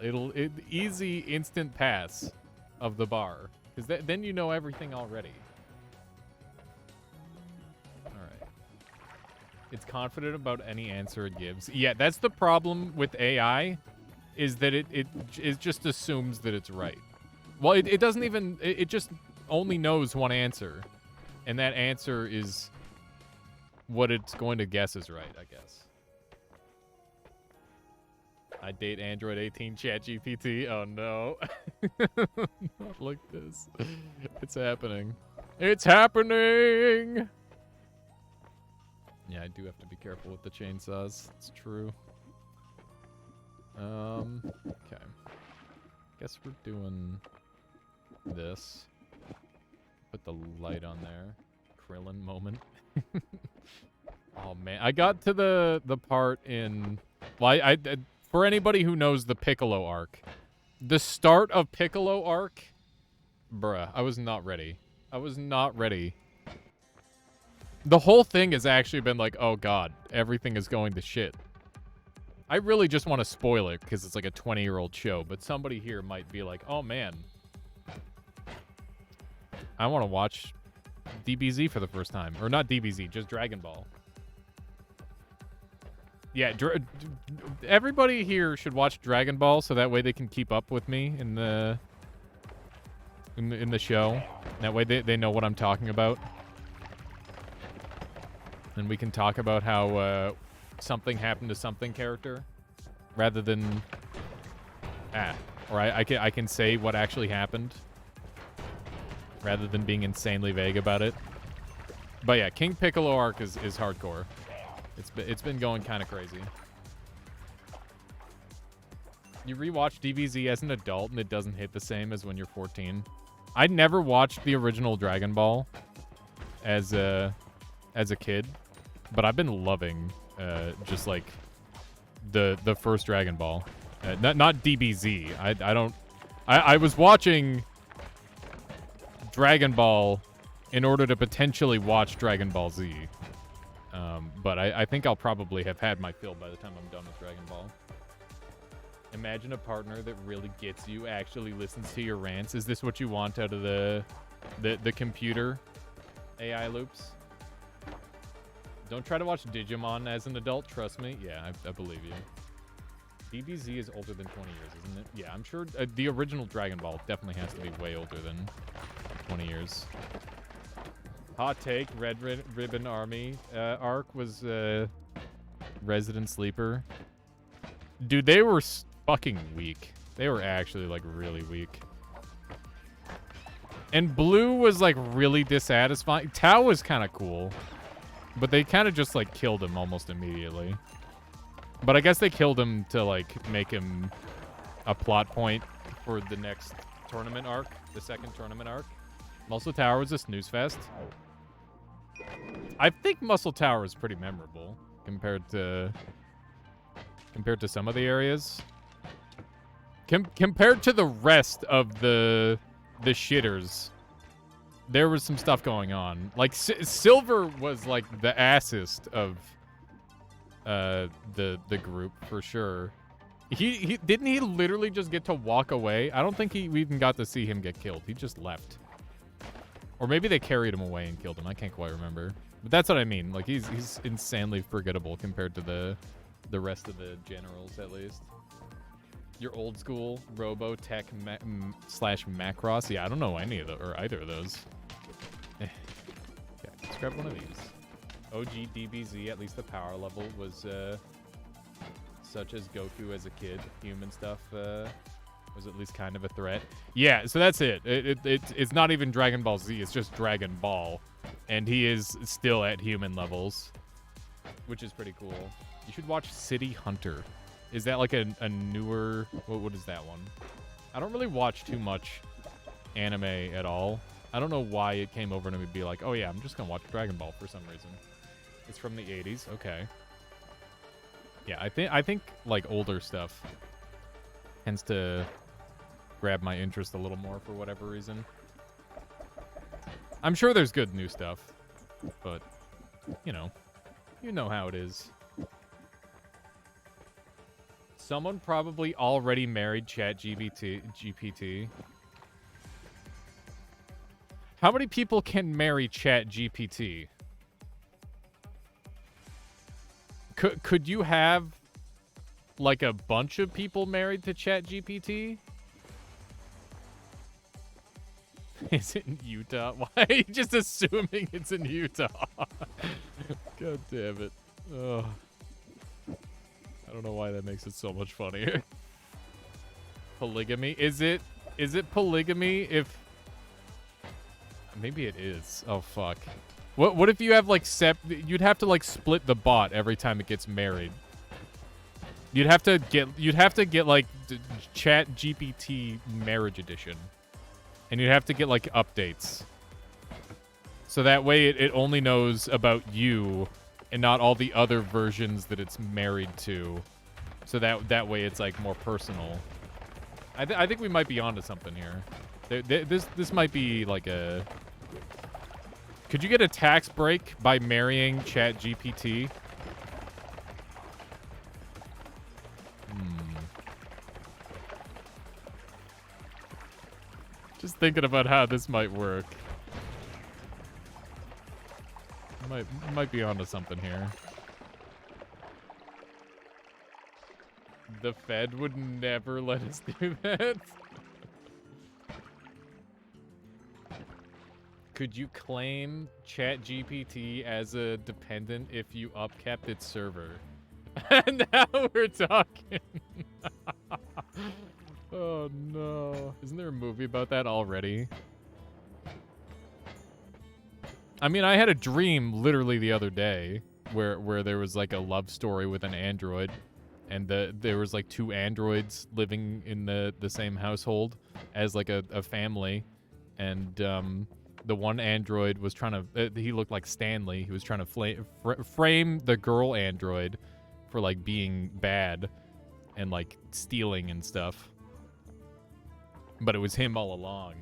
Easy instant pass of the bar, because then you know everything already. All right. It's confident about any answer it gives. Yeah, that's the problem with AI, is that it just assumes that it's right. Well, it doesn't even. It just only knows one answer, and that answer is what it's going to guess is right, I guess. I date Android 18 ChatGPT. Oh no. Not like this. It's happening. It's happening! Yeah, I do have to be careful with the chainsaws. It's true. Okay. Guess we're doing this. Put the light on there. Krillin moment. Oh man, I got to the part in. Well, I for anybody who knows the Piccolo arc, the start of Piccolo arc, bruh, I was not ready. I was not ready. The whole thing has actually been like, oh god, everything is going to shit. I really just want to spoil it because it's like a 20-year-old show, but somebody here might be like, oh man, I want to watch DBZ for the first time. Or not DBZ, just Dragon Ball. Yeah, everybody here should watch Dragon Ball so that way they can keep up with me in the show. That way they know what I'm talking about. And we can talk about how something happened to something character rather than or I can say what actually happened rather than being insanely vague about it. But yeah, King Piccolo arc is hardcore. It's been going kind of crazy. You rewatch DBZ as an adult and it doesn't hit the same as when you're 14. I never watched the original Dragon Ball as a kid, but I've been loving just like the first Dragon Ball. Not DBZ. I was watching Dragon Ball in order to potentially watch Dragon Ball Z. But I think I'll probably have had my fill by the time I'm done with Dragon Ball. Imagine a partner that really gets you, actually listens to your rants. Is this what you want out of the computer AI loops? Don't try to watch Digimon as an adult, trust me. Yeah, I believe you. DBZ is older than 20 years, isn't it? Yeah, I'm sure the original Dragon Ball definitely has to be way older than 20 years. Hot take, Red Ribbon Army arc was Resident Sleeper. Dude, they were fucking weak. They were actually, like, really weak. And Blue was, like, really dissatisfying. Tao was kind of cool. But they kind of just, like, killed him almost immediately. But I guess they killed him to, like, make him a plot point for the next tournament arc. The second tournament arc. Muscle Tower was a snooze fest. I think Muscle Tower is pretty memorable compared to some of the areas. Compared to the rest of the shitters, there was some stuff going on. Like Silver was like the assest of the group for sure. He didn't he literally just get to walk away? I don't think we even got to see him get killed. He just left. Or maybe they carried him away and killed him. I can't quite remember. But that's what I mean. Like he's insanely forgettable compared to the rest of the generals, at least. Your old school Robotech slash Macross. Yeah, I don't know any of the or either of those. Okay, let's grab one of these. OG DBZ, at least the power level was such as Goku as a kid. Human stuff was at least kind of a threat. Yeah, so that's it. It's not even Dragon Ball Z. It's just Dragon Ball, and he is still at human levels, which is pretty cool. You should watch City Hunter. Is that like a newer... What is that one? I don't really watch too much anime at all. I don't know why it came over to me to be like, oh yeah, I'm just going to watch Dragon Ball for some reason. It's from the 80s. Okay. Yeah, I think like older stuff tends to grab my interest a little more for whatever reason. I'm sure there's good new stuff, but you know how it is. Someone probably already married GPT. How many people can marry ChatGPT? Could you have like a bunch of people married to ChatGPT? Is it in Utah? Why are you just assuming it's in Utah? God damn it. Ugh. I don't know why that makes it so much funnier. Polygamy? Is it polygamy if... Maybe it is. Oh, fuck. What if you have like you'd have to like split the bot every time it gets married. You'd have to get like Chat GPT Marriage Edition. And you'd have to get like updates. So that way it only knows about you and not all the other versions that it's married to. So that way it's like more personal. I think we might be onto something here. This might be like a... Could you get a tax break by marrying Chat GPT? Just thinking about how this might work. Might be onto something here. The Fed would never let us do that. Could you claim ChatGPT as a dependent if you upkept its server? Now we're talking. Oh no. Isn't there a movie about that already? I mean, I had a dream literally the other day where there was like a love story with an android, and there was like 2 androids living in the same household as like a family, and the one android was trying to he looked like Stanley. He was trying to frame the girl android for like being bad and like stealing and stuff. But it was him all along.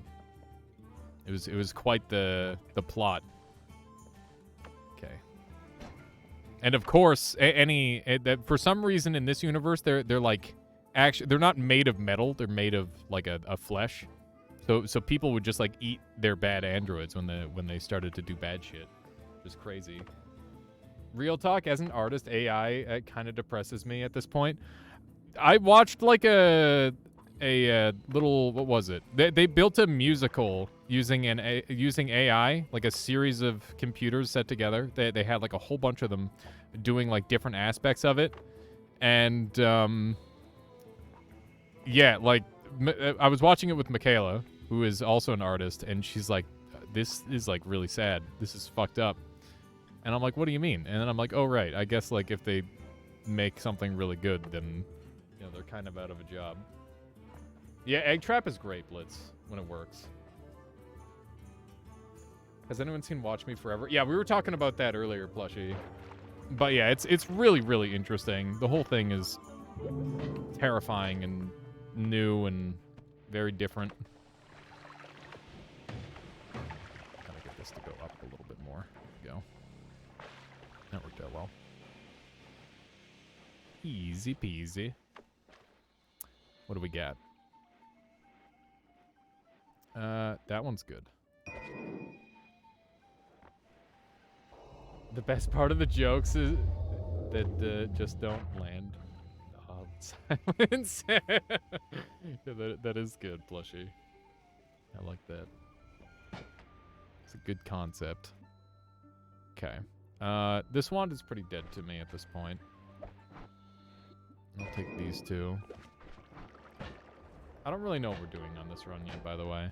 It was quite the plot. Okay. And of course, for some reason in this universe, they're like actually they're not made of metal. They're made of like a flesh. So people would just like eat their bad androids when they started to do bad shit. Just crazy. Real talk, as an artist, AI kind of depresses me at this point. I watched like a little, what was it? They built a musical using AI, like a series of computers set together. They had like a whole bunch of them doing like different aspects of it, and yeah, like I was watching it with Michaela, who is also an artist, and she's like, "This is like really sad. This is fucked up." And I'm like, "What do you mean?" And then I'm like, "Oh right, I guess like if they make something really good, then you know they're kind of out of a job." Yeah, Egg Trap is great, Blitz, when it works. Has anyone seen Watch Me Forever? Yeah, we were talking about that earlier, Plushie. But yeah, it's really, really interesting. The whole thing is terrifying and new and very different. Gotta get this to go up a little bit more. There we go. That worked out well. Easy peasy. What do we got? That one's good. The best part of the jokes is that just don't land. Oh, silence. Yeah, that is good, Plushie. I like that. It's a good concept. Okay. This wand is pretty dead to me at this point. I'll take these 2. I don't really know what we're doing on this run yet, by the way.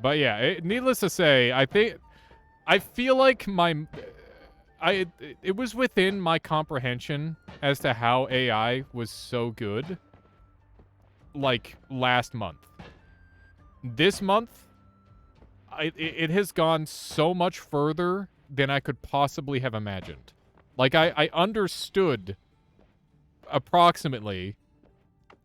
But yeah, needless to say, I feel like it was within my comprehension as to how AI was so good, like, last month. This month, it has gone so much further than I could possibly have imagined. Like, I understood approximately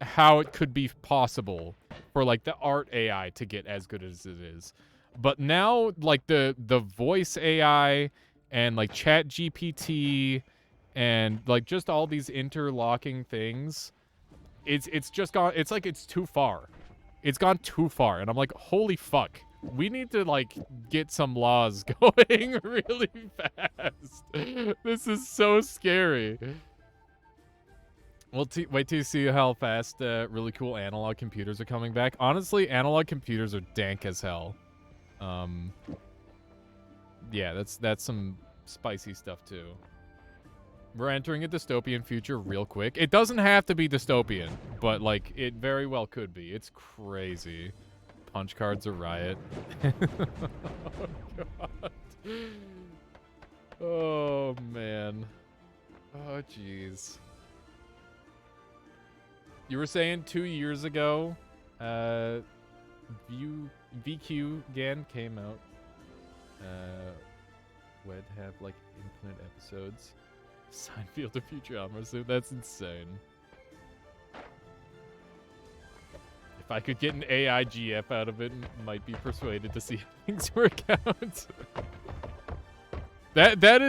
how it could be possible for like the art AI to get as good as it is. But now like the voice AI and like Chat GPT and like just all these interlocking things, it's just gone, it's like it's too far. It's gone too far, and I'm like, holy fuck. We need to like get some laws going really fast. This is so scary. Well, wait till you see how fast really cool analog computers are coming back. Honestly, analog computers are dank as hell. Yeah, that's some spicy stuff too. We're entering a dystopian future real quick. It doesn't have to be dystopian, but like it very well could be. It's crazy. Punch cards a riot. Oh, God. Oh, man. Oh, jeez. You were saying 2 years ago, VQ again came out. Would have like infinite episodes. Seinfeld of Futurama, so that's insane. If I could get an AI GF out of it, might be persuaded to see how things work out. That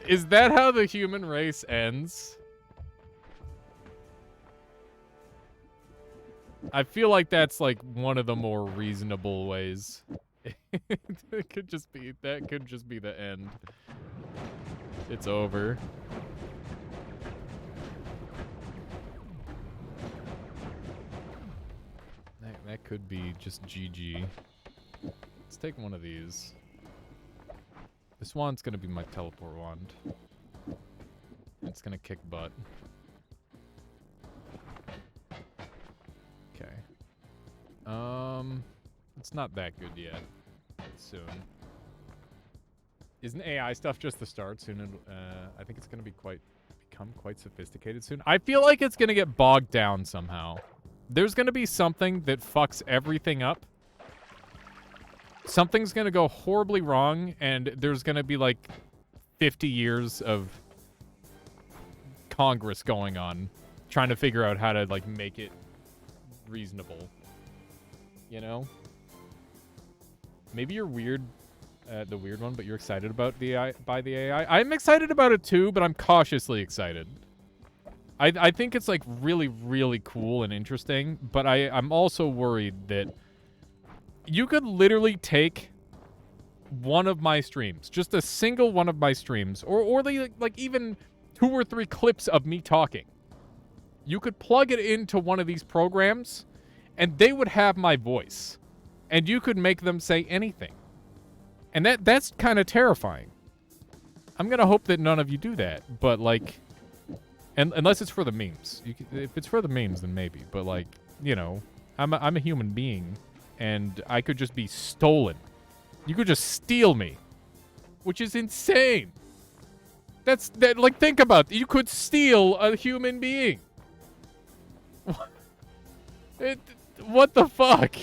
is that how the human race ends? I feel like that's like one of the more reasonable ways. That could just be the end. It's over. That could be just GG. Let's take one of these. This wand's gonna be my teleport wand. It's gonna kick butt. Okay. It's not that good yet. Soon. Isn't AI stuff just the start? Soon, I think it's gonna become quite sophisticated soon. I feel like it's gonna get bogged down somehow. There's gonna be something that fucks everything up. Something's gonna go horribly wrong, and there's gonna be like 50 years of Congress going on, trying to figure out how to like make it reasonable. You know? Maybe you're weird, the weird one, but you're excited about the AI. I'm excited about it too, but I'm cautiously excited. I think it's like really, really cool and interesting, but I'm also worried that you could literally take one of my streams, just a single one of my streams, or like even 2 or 3 clips of me talking. You could plug it into one of these programs, and they would have my voice. And you could make them say anything. And that's kind of terrifying. I'm going to hope that none of you do that. But, like, unless it's for the memes. If it's for the memes, then maybe. But, like, you know, I'm a human being. And I could just be stolen. You could just steal me. Which is insane. Like, think about it. You could steal a human being. What the fuck?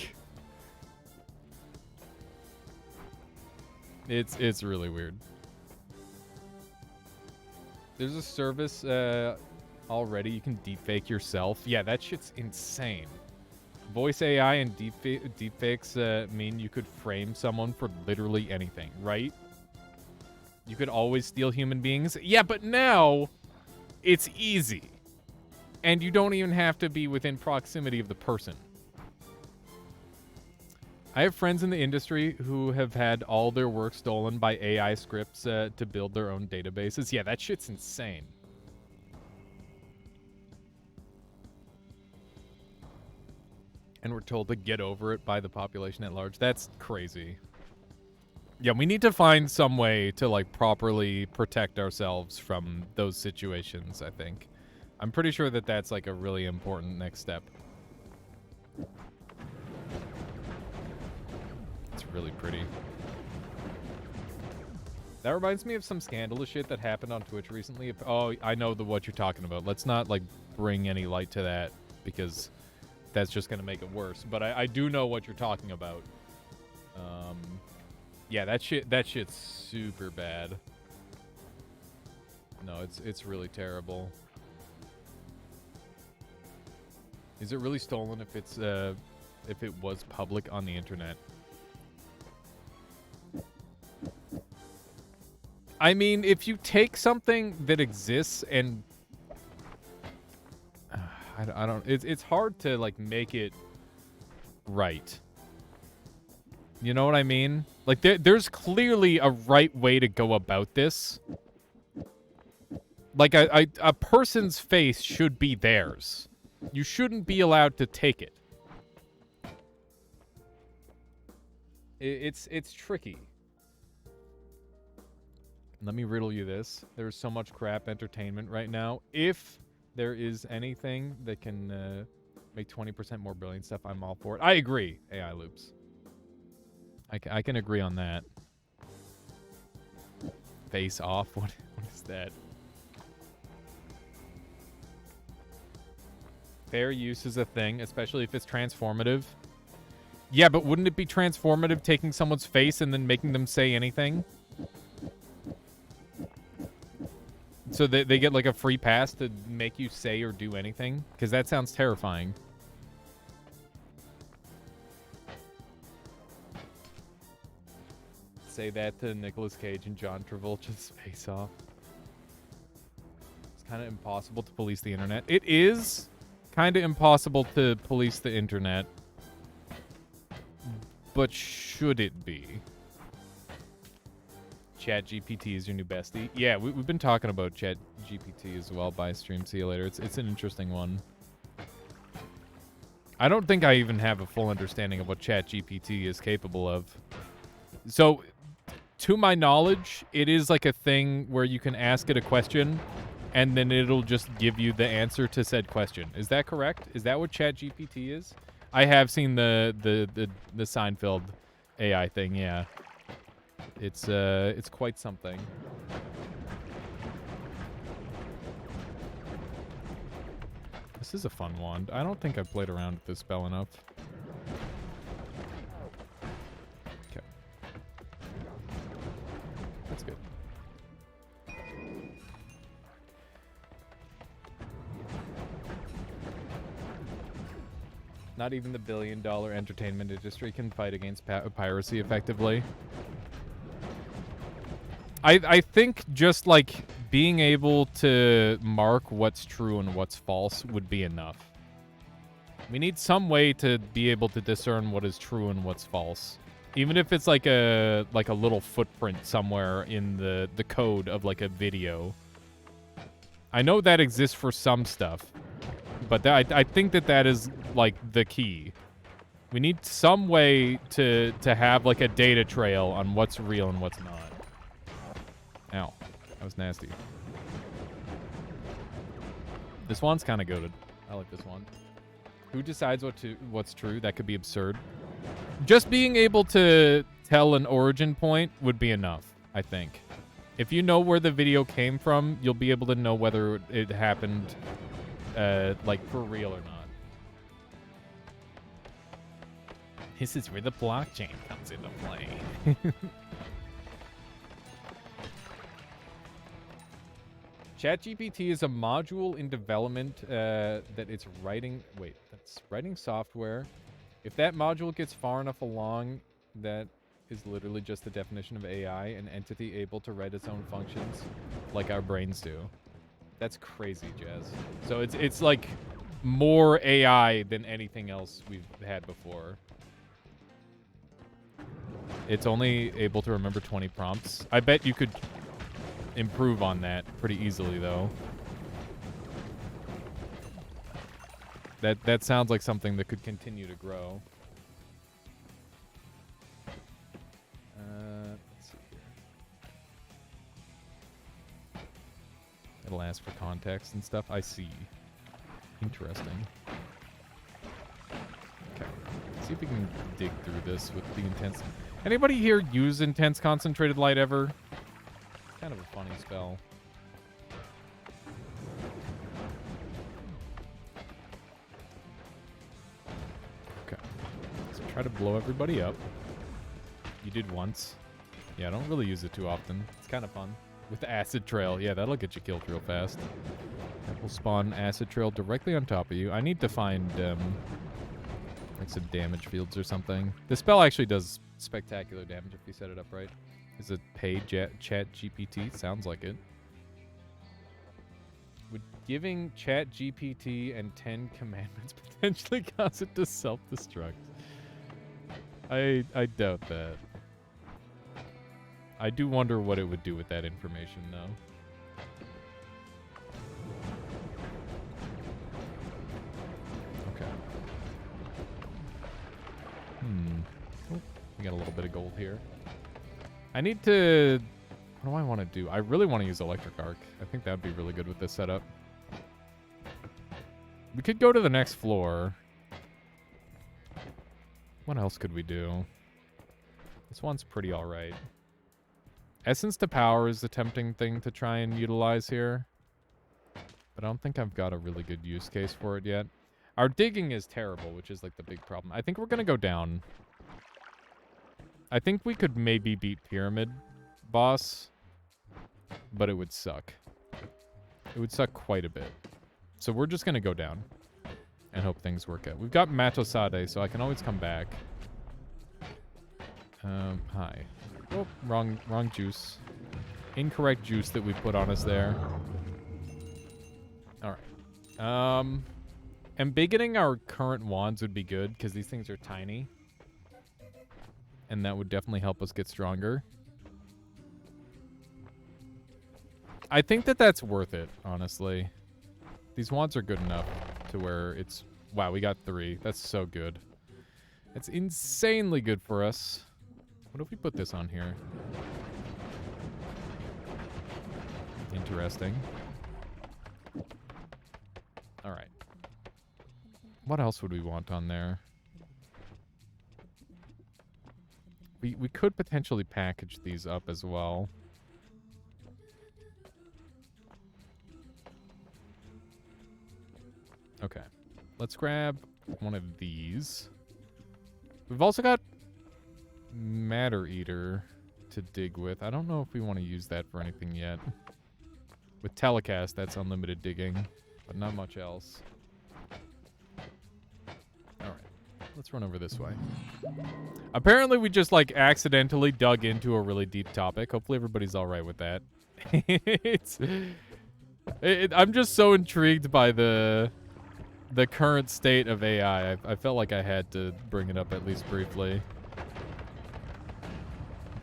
It's really weird. There's a service already you can deepfake yourself. Yeah, that shit's insane. Voice AI and deepfakes mean you could frame someone for literally anything, right? You could always steal human beings. Yeah, but now it's easy. And you don't even have to be within proximity of the person. I have friends in the industry who have had all their work stolen by AI scripts to build their own databases. Yeah, that shit's insane. And we're told to get over it by the population at large. That's crazy. Yeah, we need to find some way to, like, properly protect ourselves from those situations, I think. I'm pretty sure that that's, like, a really important next step. It's really pretty. That reminds me of some scandalous shit that happened on Twitch recently. Oh, I know what you're talking about. Let's not, like, bring any light to that, because that's just gonna make it worse. But I do know what you're talking about. Yeah, that shit's super bad. No, it's really terrible. Is it really stolen if it was public on the internet? I mean, if you take something that exists and I don't. It's hard to like make it right. You know what I mean? Like there's clearly a right way to go about this. Like a person's face should be theirs. You shouldn't be allowed to take it. It's tricky. Let me riddle you this. There's so much crap entertainment right now. If there is anything that can make 20% more brilliant stuff, I'm all for it. I agree, AI loops. I can agree on that. Face off? What is that? Fair use is a thing, especially if it's transformative. Yeah, but wouldn't it be transformative taking someone's face and then making them say anything? So they get like a free pass to make you say or do anything? Because that sounds terrifying. Say that to Nicolas Cage and John Travolta's face off. It's kind of impossible to police the internet. It is kind of impossible to police the internet. But should it be? ChatGPT is your new bestie. Yeah, we've been talking about ChatGPT as well by stream. See you later. It's an interesting one. I don't think I even have a full understanding of what ChatGPT is capable of. So, to my knowledge, it is like a thing where you can ask it a question, and then it'll just give you the answer to said question. Is that correct? Is that what ChatGPT is? I have seen the Seinfeld AI thing. Yeah, it's quite something. This is a fun wand. I don't think I've played around with this spell enough. Okay. That's good. Not even the billion-dollar entertainment industry can fight against piracy effectively. I think just like being able to mark what's true and what's false would be enough. We need some way to be able to discern what is true and what's false. Even if it's like a little footprint somewhere in the code of like a video. I know that exists for some stuff, but I think that is like the key. We need some way to have like a data trail on what's real and what's not. Ow, that was nasty. This one's kind of goated. I like this one. Who decides what's true? That could be absurd. Just being able to tell an origin point would be enough, I think. If you know where the video came from, you'll be able to know whether it happened, like, for real or not. This is where the blockchain comes into play. ChatGPT is a module in development that it's writing... Wait, that's writing software. If that module gets far enough along, that is literally just the definition of AI, an entity able to write its own functions like our brains do. That's crazy, Jazz. So it's like more AI than anything else we've had before. It's only able to remember 20 prompts. I bet you could improve on that pretty easily, though. That sounds like something that could continue to grow. Let's see here. It'll ask for context and stuff. I see. Interesting. Okay. Let's see if we can dig through this with the intense... Anybody here use intense concentrated light ever? Kind of a funny spell. Okay. So try to blow everybody up. You did once. Yeah, I don't really use it too often. It's kind of fun. With the acid trail. Yeah, that'll get you killed real fast. That will spawn acid trail directly on top of you. I need to find like some damage fields or something. The spell actually does spectacular damage if you set it up right. Is it paid chat GPT? Sounds like it. Would giving chat GPT and 10 commandments potentially cause it to self-destruct? I doubt that. I do wonder what it would do with that information, though. Okay. Oh, we got a little bit of gold here. I need to... What do I want to do? I really want to use electric arc. I think that would be really good with this setup. We could go to the next floor. What else could we do? This one's pretty alright. Essence to power is the tempting thing to try and utilize here. But I don't think I've got a really good use case for it yet. Our digging is terrible, which is like the big problem. I think we're going to go down. I think we could maybe beat Pyramid Boss, but it would suck. It would suck quite a bit. So we're just going to go down and hope things work out. We've got Matosade, so I can always come back. Hi. Oh, wrong juice. Incorrect juice that we put on us there. All right. Embiggening our current wands would be good because these things are tiny. And that would definitely help us get stronger. I think that that's worth it, honestly. These wands are good enough to where it's... Wow, we got 3. That's so good. It's insanely good for us. What if we put this on here? Interesting. All right. What else would we want on there? We could potentially package these up as well. Okay. Let's grab one of these. We've also got Matter Eater to dig with. I don't know if we want to use that for anything yet. With Telecast, that's unlimited digging, but not much else. Alright. Let's run over this way. Apparently we just, like, accidentally dug into a really deep topic. Hopefully everybody's alright with that. I'm just so intrigued by the current state of AI. I felt like I had to bring it up at least briefly.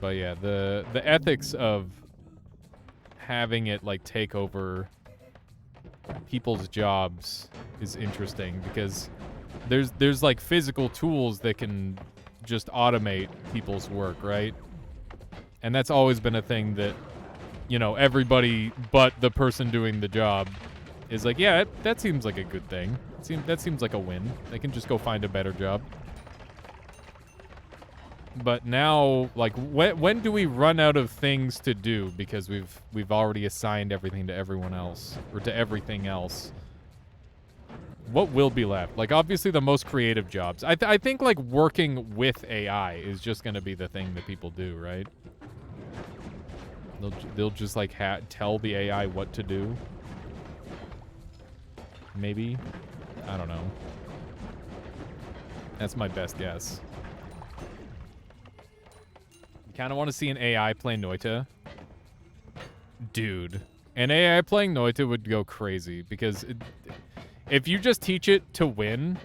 But yeah, the ethics of having it like take over people's jobs is interesting because there's like physical tools that can just automate people's work, right? And that's always been a thing that, you know, everybody but the person doing the job is like, yeah, that seems like a good thing. That seems like a win. They can just go find a better job. But now, like, when do we run out of things to do because we've already assigned everything to everyone else or to everything else? What will be left? Like, obviously, the most creative jobs. I think like working with AI is just going to be the thing that people do, right? They'll just like tell the AI what to do. Maybe. I don't know. That's my best guess. Kind of want to see an AI play Noita. Dude. An AI playing Noita would go crazy because if you just teach it to win,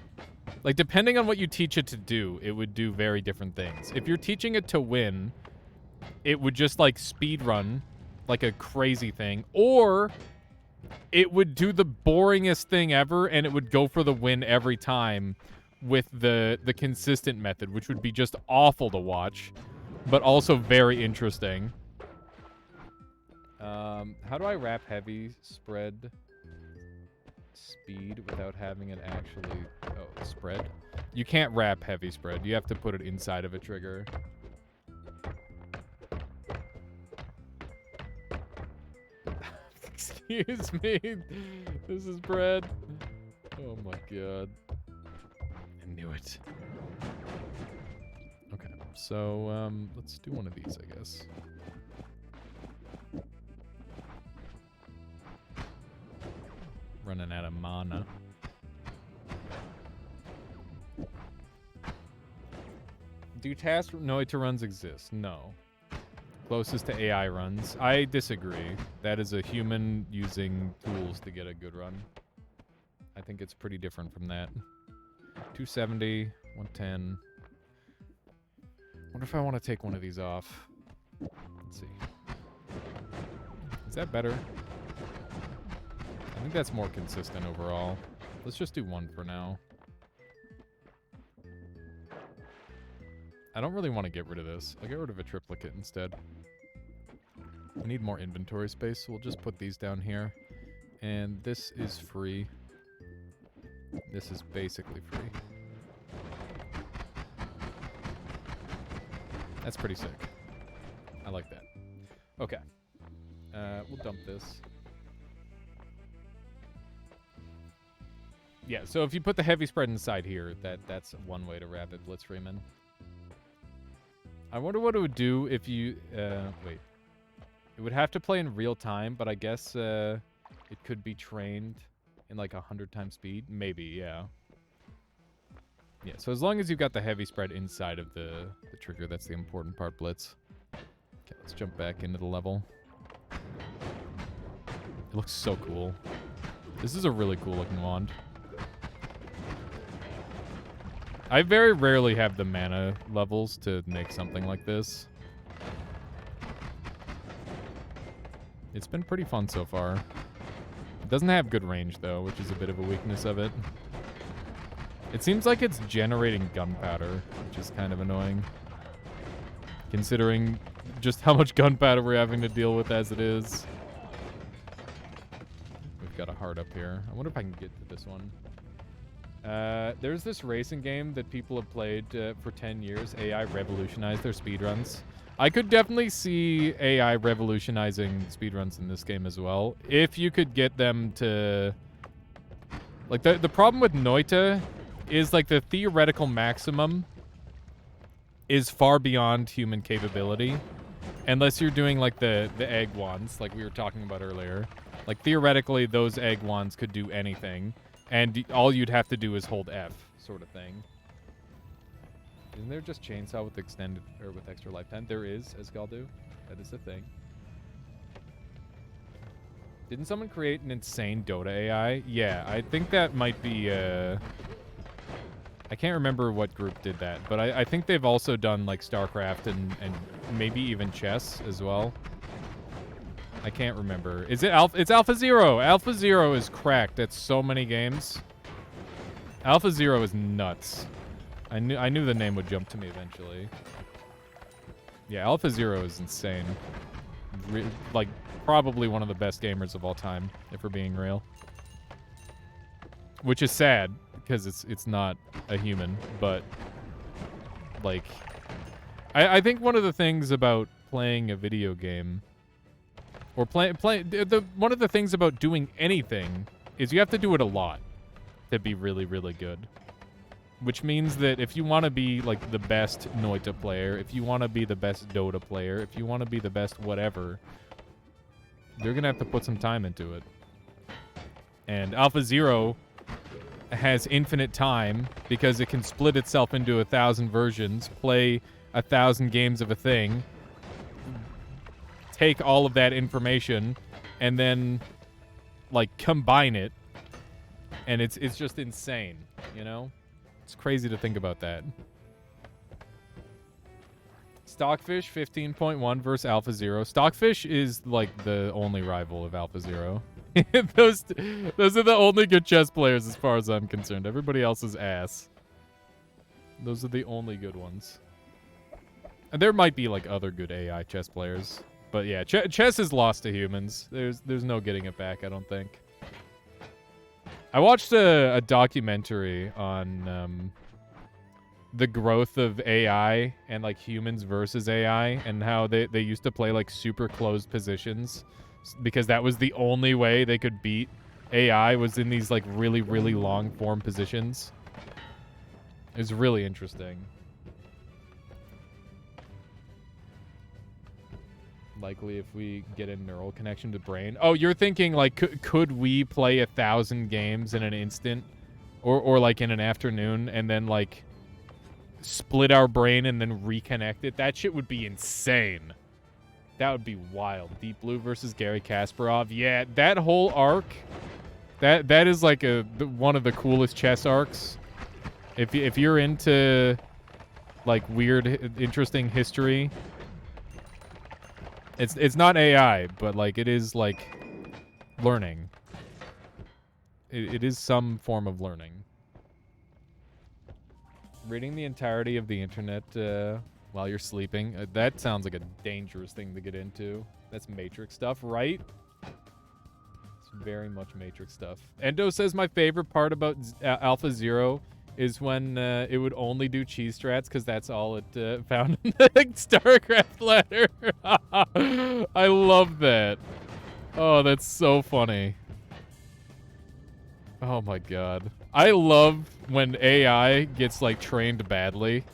like depending on what you teach it to do, it would do very different things. If you're teaching it to win, it would just like speedrun like a crazy thing, or it would do the boringest thing ever and it would go for the win every time with the consistent method, which would be just awful to watch. But also very interesting. How do I wrap heavy spread speed without having it actually... Oh, spread? You can't wrap heavy spread. You have to put it inside of a trigger. Excuse me. This is bread. Oh my god. I knew it. Okay, so let's do one of these, I guess. Running out of mana. Do task Noita runs exist? No. Closest to AI runs. I disagree. That is a human using tools to get a good run. I think it's pretty different from that. 270, 110. Wonder if I want to take one of these off. Let's see. Is that better? I think that's more consistent overall. Let's just do one for now. I don't really want to get rid of this. I'll get rid of a triplicate instead. I need more inventory space, so we'll just put these down here. And this is free. This is basically free. That's pretty sick. I like that. Okay. We'll dump this. Yeah, so if you put the heavy spread inside here, that's one way to rapid blitz Freeman. I wonder what it would do if you... wait. It would have to play in real time, but I guess it could be trained in like 100 times speed. Maybe, yeah. Yeah, so as long as you've got the heavy spread inside of the trigger, that's the important part, Blitz. Okay, let's jump back into the level. It looks so cool. This is a really cool looking wand. I very rarely have the mana levels to make something like this. It's been pretty fun so far. It doesn't have good range, though, which is a bit of a weakness of it. It seems like it's generating gunpowder, which is kind of annoying. Considering just how much gunpowder we're having to deal with as it is. We've got a heart up here. I wonder if I can get to this one. There's this racing game that people have played for 10 years. AI revolutionized their speedruns. I could definitely see AI revolutionizing speedruns in this game as well. If you could get them to... Like, the problem with Noita is, like, the theoretical maximum is far beyond human capability. Unless you're doing, like, the egg wands, like we were talking about earlier. Like, theoretically, those egg wands could do anything. And all you'd have to do is hold F, sort of thing. Isn't there just chainsaw with extended or with extra lifetime? There is, as Galdu. That is a thing. Didn't someone create an insane Dota AI? Yeah, I think that might be. I can't remember what group did that, but I think they've also done like StarCraft and maybe even chess as well. I can't remember. Is it Alpha? It's Alpha Zero. Alpha Zero is cracked at so many games. Alpha Zero is nuts. I knew the name would jump to me eventually. Yeah, Alpha Zero is insane. Like, probably one of the best gamers of all time, if we're being real. Which is sad, because it's not a human, but... Like... I think one of the things about playing a video game... Or one of the things about doing anything is you have to do it a lot to be really, really good. Which means that if you want to be, like, the best Noita player, if you want to be the best Dota player, if you want to be the best whatever, you're going to have to put some time into it. And Alpha Zero has infinite time because it can split itself into 1,000 versions, play 1,000 games of a thing, take all of that information, and then, like, combine it. And it's just insane, you know? It's crazy to think about that. Stockfish 15.1 versus Alpha Zero. Stockfish is like the only rival of Alpha Zero. those are the only good chess players as far as I'm concerned. Everybody else is ass. Those are the only good ones. And there might be like other good AI chess players, but yeah, chess is lost to humans. There's no getting it back, I don't think. I watched a documentary on the growth of AI and like humans versus AI and how they used to play like super closed positions because that was the only way they could beat AI was in these like really, really long form positions. It was really interesting. Likely if we get a neural connection to brain. Oh, you're thinking like could we play 1,000 games in an instant or like in an afternoon and then like split our brain and then reconnect it? That shit would be insane. That would be wild. Deep Blue versus Gary Kasparov. Yeah, that whole arc, that is like one of the coolest chess arcs. If you're into like weird, interesting history, it's not AI, but like it is like learning. It is some form of learning. Reading the entirety of the internet while you're sleeping, that sounds like a dangerous thing to get into. That's Matrix stuff, right? It's very much Matrix stuff. Endo says my favorite part about Alpha Zero is when it would only do cheese strats because that's all it found in the StarCraft ladder. I love that. Oh, that's so funny. Oh my god. I love when AI gets like trained badly.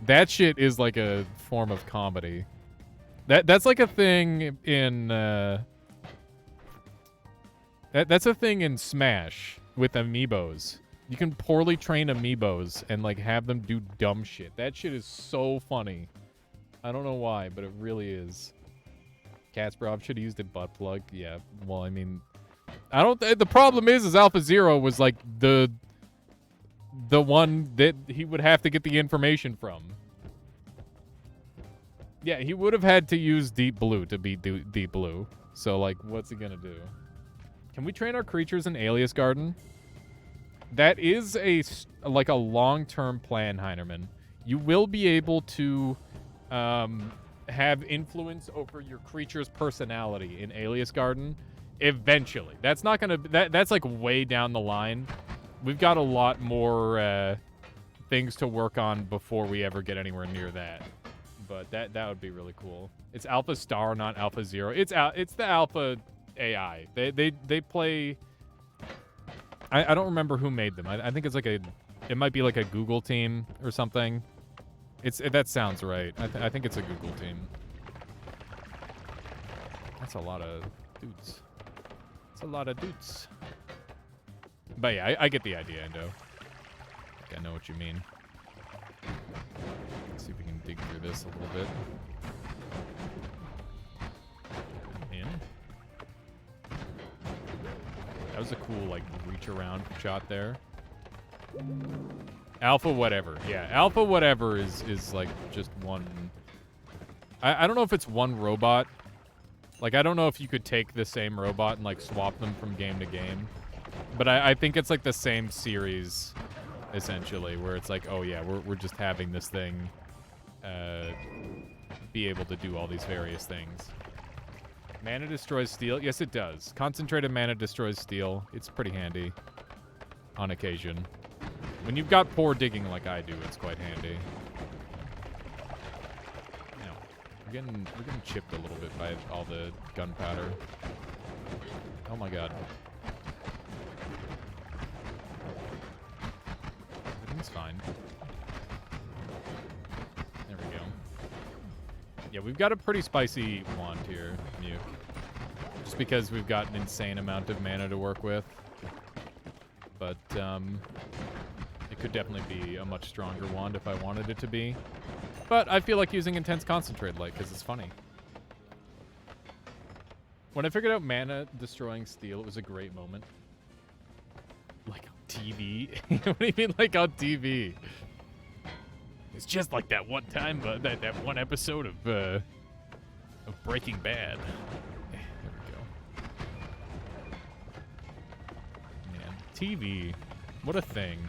That shit is like a form of comedy. That's like a thing in that's a thing in Smash with amiibos. You can poorly train amiibos and like have them do dumb shit. That shit is so funny. I don't know why, but it really is. Kasparov should have used a butt plug. Yeah, well, I mean, I don't. The problem is Alpha Zero was like the one that he would have to get the information from. Yeah, he would have had to use Deep Blue to beat Deep Blue. So like, what's he gonna do? Can we train our creatures in Alias Garden? That is like a long-term plan, Heinerman. You will be able to have influence over your creature's personality in Alias Garden eventually. That's not gonna that's like way down the line. We've got a lot more things to work on before we ever get anywhere near that. But that would be really cool. It's Alpha Star, not Alpha Zero. It's the Alpha AI. They play. I don't remember who made them. I think it's like it might be like a Google team or something. That sounds right. I think it's a Google team. That's a lot of dudes. That's a lot of dudes. But yeah, I get the idea, Endo. I think I know what you mean. Let's see if we can dig through this a little bit. In. That was a cool, like, reach around shot there. Alpha whatever. Yeah, Alpha whatever is like just one. I don't know if it's one robot. Like, I don't know if you could take the same robot and, like, swap them from game to game. But I think it's, like, the same series, essentially, where it's like, oh, yeah, we're just having this thing be able to do all these various things. Mana destroys steel? Yes, it does. Concentrated mana destroys steel. It's pretty handy on occasion. When you've got poor digging like I do, it's quite handy. Now, we're getting chipped a little bit by all the gunpowder. Oh my god. Everything's fine. There we go. Yeah, we've got a pretty spicy wand here, Muke. Just because we've got an insane amount of mana to work with. But, it could definitely be a much stronger wand if I wanted it to be. But I feel like using Intense Concentrate Light because it's funny. When I figured out mana destroying steel, it was a great moment. Like on TV? What do you mean like on TV? It's just like that one time, that one episode of Breaking Bad. There we go. Man, TV. What a thing.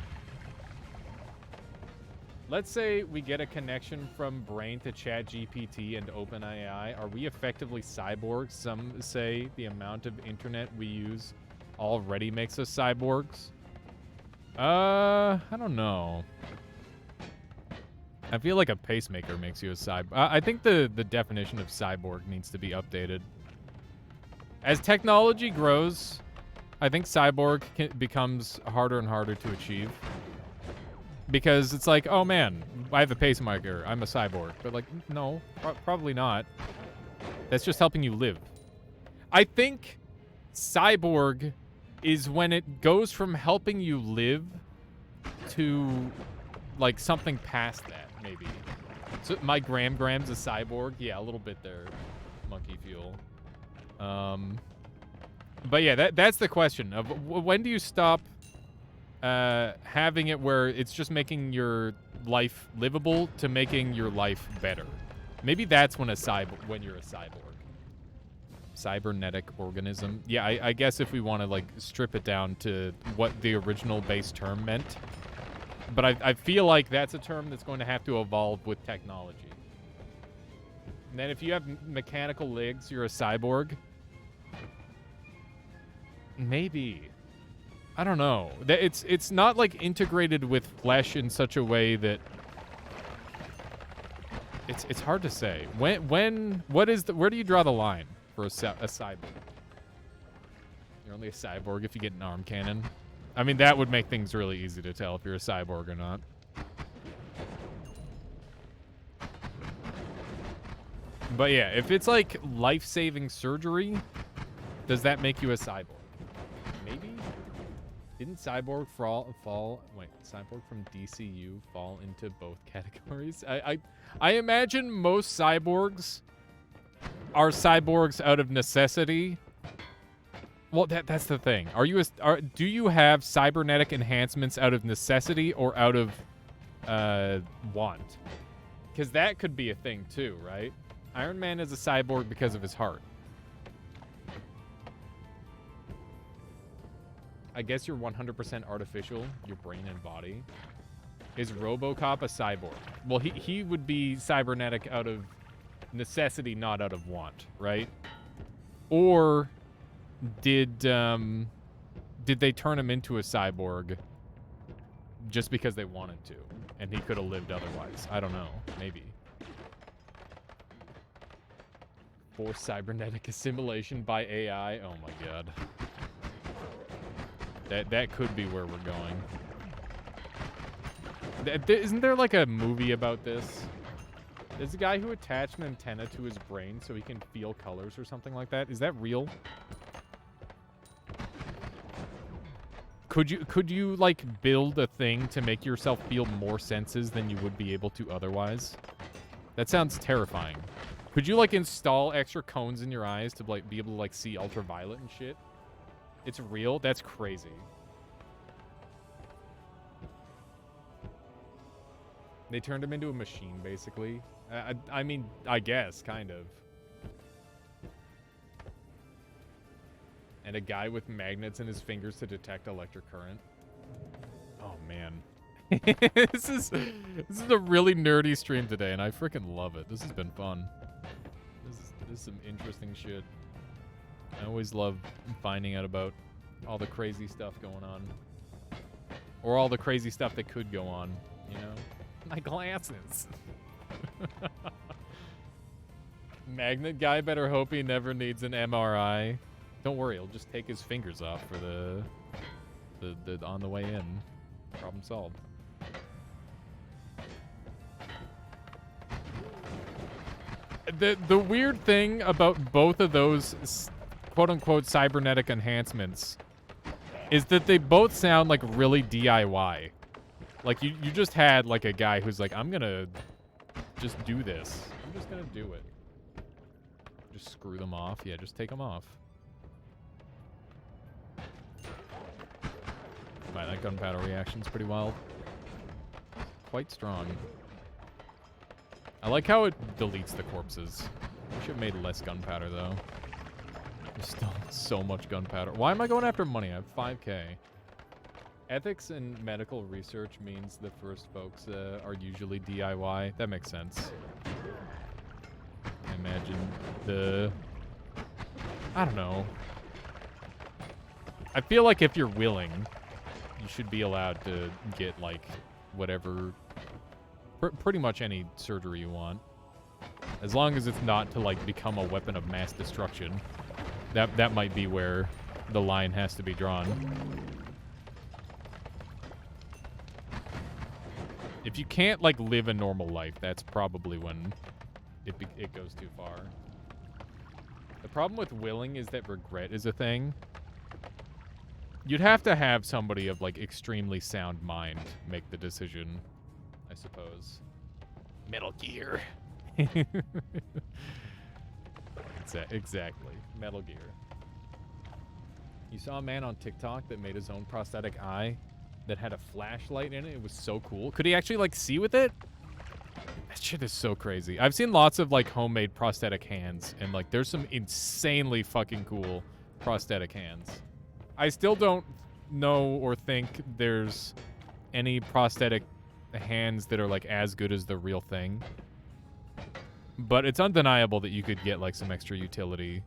Let's say we get a connection from Brain to ChatGPT and OpenAI. Are we effectively cyborgs? Some say the amount of internet we use already makes us cyborgs. I don't know. I feel like a pacemaker makes you a cyborg. I think the definition of cyborg needs to be updated. As technology grows, I think cyborg becomes harder and harder to achieve. Because it's like, oh man, I have a pacemaker, I'm a cyborg. But like, no, probably not. That's just helping you live. I think cyborg is when it goes from helping you live to like something past that, maybe. So my Gram's a cyborg. Yeah, a little bit there, Monkey Fuel. But yeah, that's the question of when do you stop having it where it's just making your life livable to making your life better. Maybe that's when when you're a cyborg. Cybernetic organism. Yeah, I guess if we want to like strip it down to what the original base term meant. But I feel like that's a term that's going to have to evolve with technology. And then if you have mechanical legs, you're a cyborg. Maybe. I don't know. It's not like integrated with flesh in such a way that it's hard to say. Where do you draw the line for a cyborg? You're only a cyborg if you get an arm cannon. I mean, that would make things really easy to tell if you're a cyborg or not. But yeah, if it's like life-saving surgery, does that make you a cyborg? Maybe? Didn't Cyborg wait, Cyborg from DCU fall into both categories? I imagine most cyborgs are cyborgs out of necessity. Well, that's the thing. Do you have cybernetic enhancements out of necessity or out of want? Because that could be a thing too, right? Iron Man is a cyborg because of his heart. I guess you're 100% artificial, your brain and body. Is RoboCop a cyborg? Well, he would be cybernetic out of necessity, not out of want, right? Or did they turn him into a cyborg just because they wanted to, and he could have lived otherwise? I don't know. Maybe. Forced cybernetic assimilation by AI. Oh my god. That could be where we're going. Isn't there like a movie about this? There's a guy who attached an antenna to his brain so he can feel colors or something like that. Is that real? Could you like build a thing to make yourself feel more senses than you would be able to otherwise? That sounds terrifying. Could you like install extra cones in your eyes to like be able to like see ultraviolet and shit? It's real? That's crazy. They turned him into a machine, basically. I mean, I guess, kind of. And a guy with magnets in his fingers to detect electric current. Oh, man. This is a really nerdy stream today, and I freaking love it. This has been fun. This is some interesting shit. I always love finding out about all the crazy stuff going on. Or all the crazy stuff that could go on, you know? My glasses. Magnet guy better hope he never needs an MRI. Don't worry, he'll just take his fingers off for the on the way in. Problem solved. The weird thing about both of those quote-unquote cybernetic enhancements is that they both sound like really DIY. Like, you just had, like, a guy who's like, I'm gonna just do this. I'm just gonna do it. Just screw them off. Yeah, just take them off. Man, that gunpowder reaction's pretty wild. Quite strong. I like how it deletes the corpses. Should have made less gunpowder, though. There's still so much gunpowder. Why am I going after money? I have 5K. Ethics in medical research means the first folks are usually DIY. That makes sense. I imagine I don't know. I feel like if you're willing, you should be allowed to get, like, whatever... pretty much any surgery you want. As long as it's not to, like, become a weapon of mass destruction. That might be where the line has to be drawn. If you can't, like, live a normal life, that's probably when it goes too far. The problem with willing is that regret is a thing. You'd have to have somebody of, like, extremely sound mind make the decision, I suppose. Metal Gear. Exactly. Metal Gear. You saw a man on TikTok that made his own prosthetic eye that had a flashlight in it. It was so cool. Could he actually, like, see with it? That shit is so crazy. I've seen lots of, like, homemade prosthetic hands, and, like, there's some insanely fucking cool prosthetic hands. I still don't know or think there's any prosthetic hands that are, like, as good as the real thing. But it's undeniable that you could get, like, some extra utility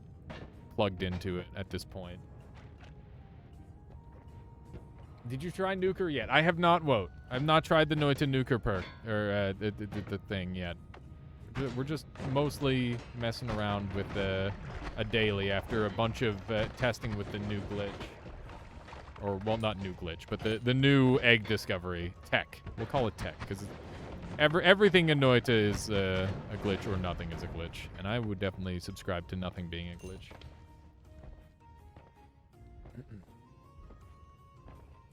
plugged into it at this point. Did you try Nuker yet? I have not, Wote. I've not tried the Noita Nuker perk, or the thing yet. We're just mostly messing around with a daily after a bunch of testing with the new glitch. Or, well, not new glitch, but the new egg discovery. Tech. We'll call it tech, because everything in Noita is a glitch, or nothing is a glitch. And I would definitely subscribe to nothing being a glitch.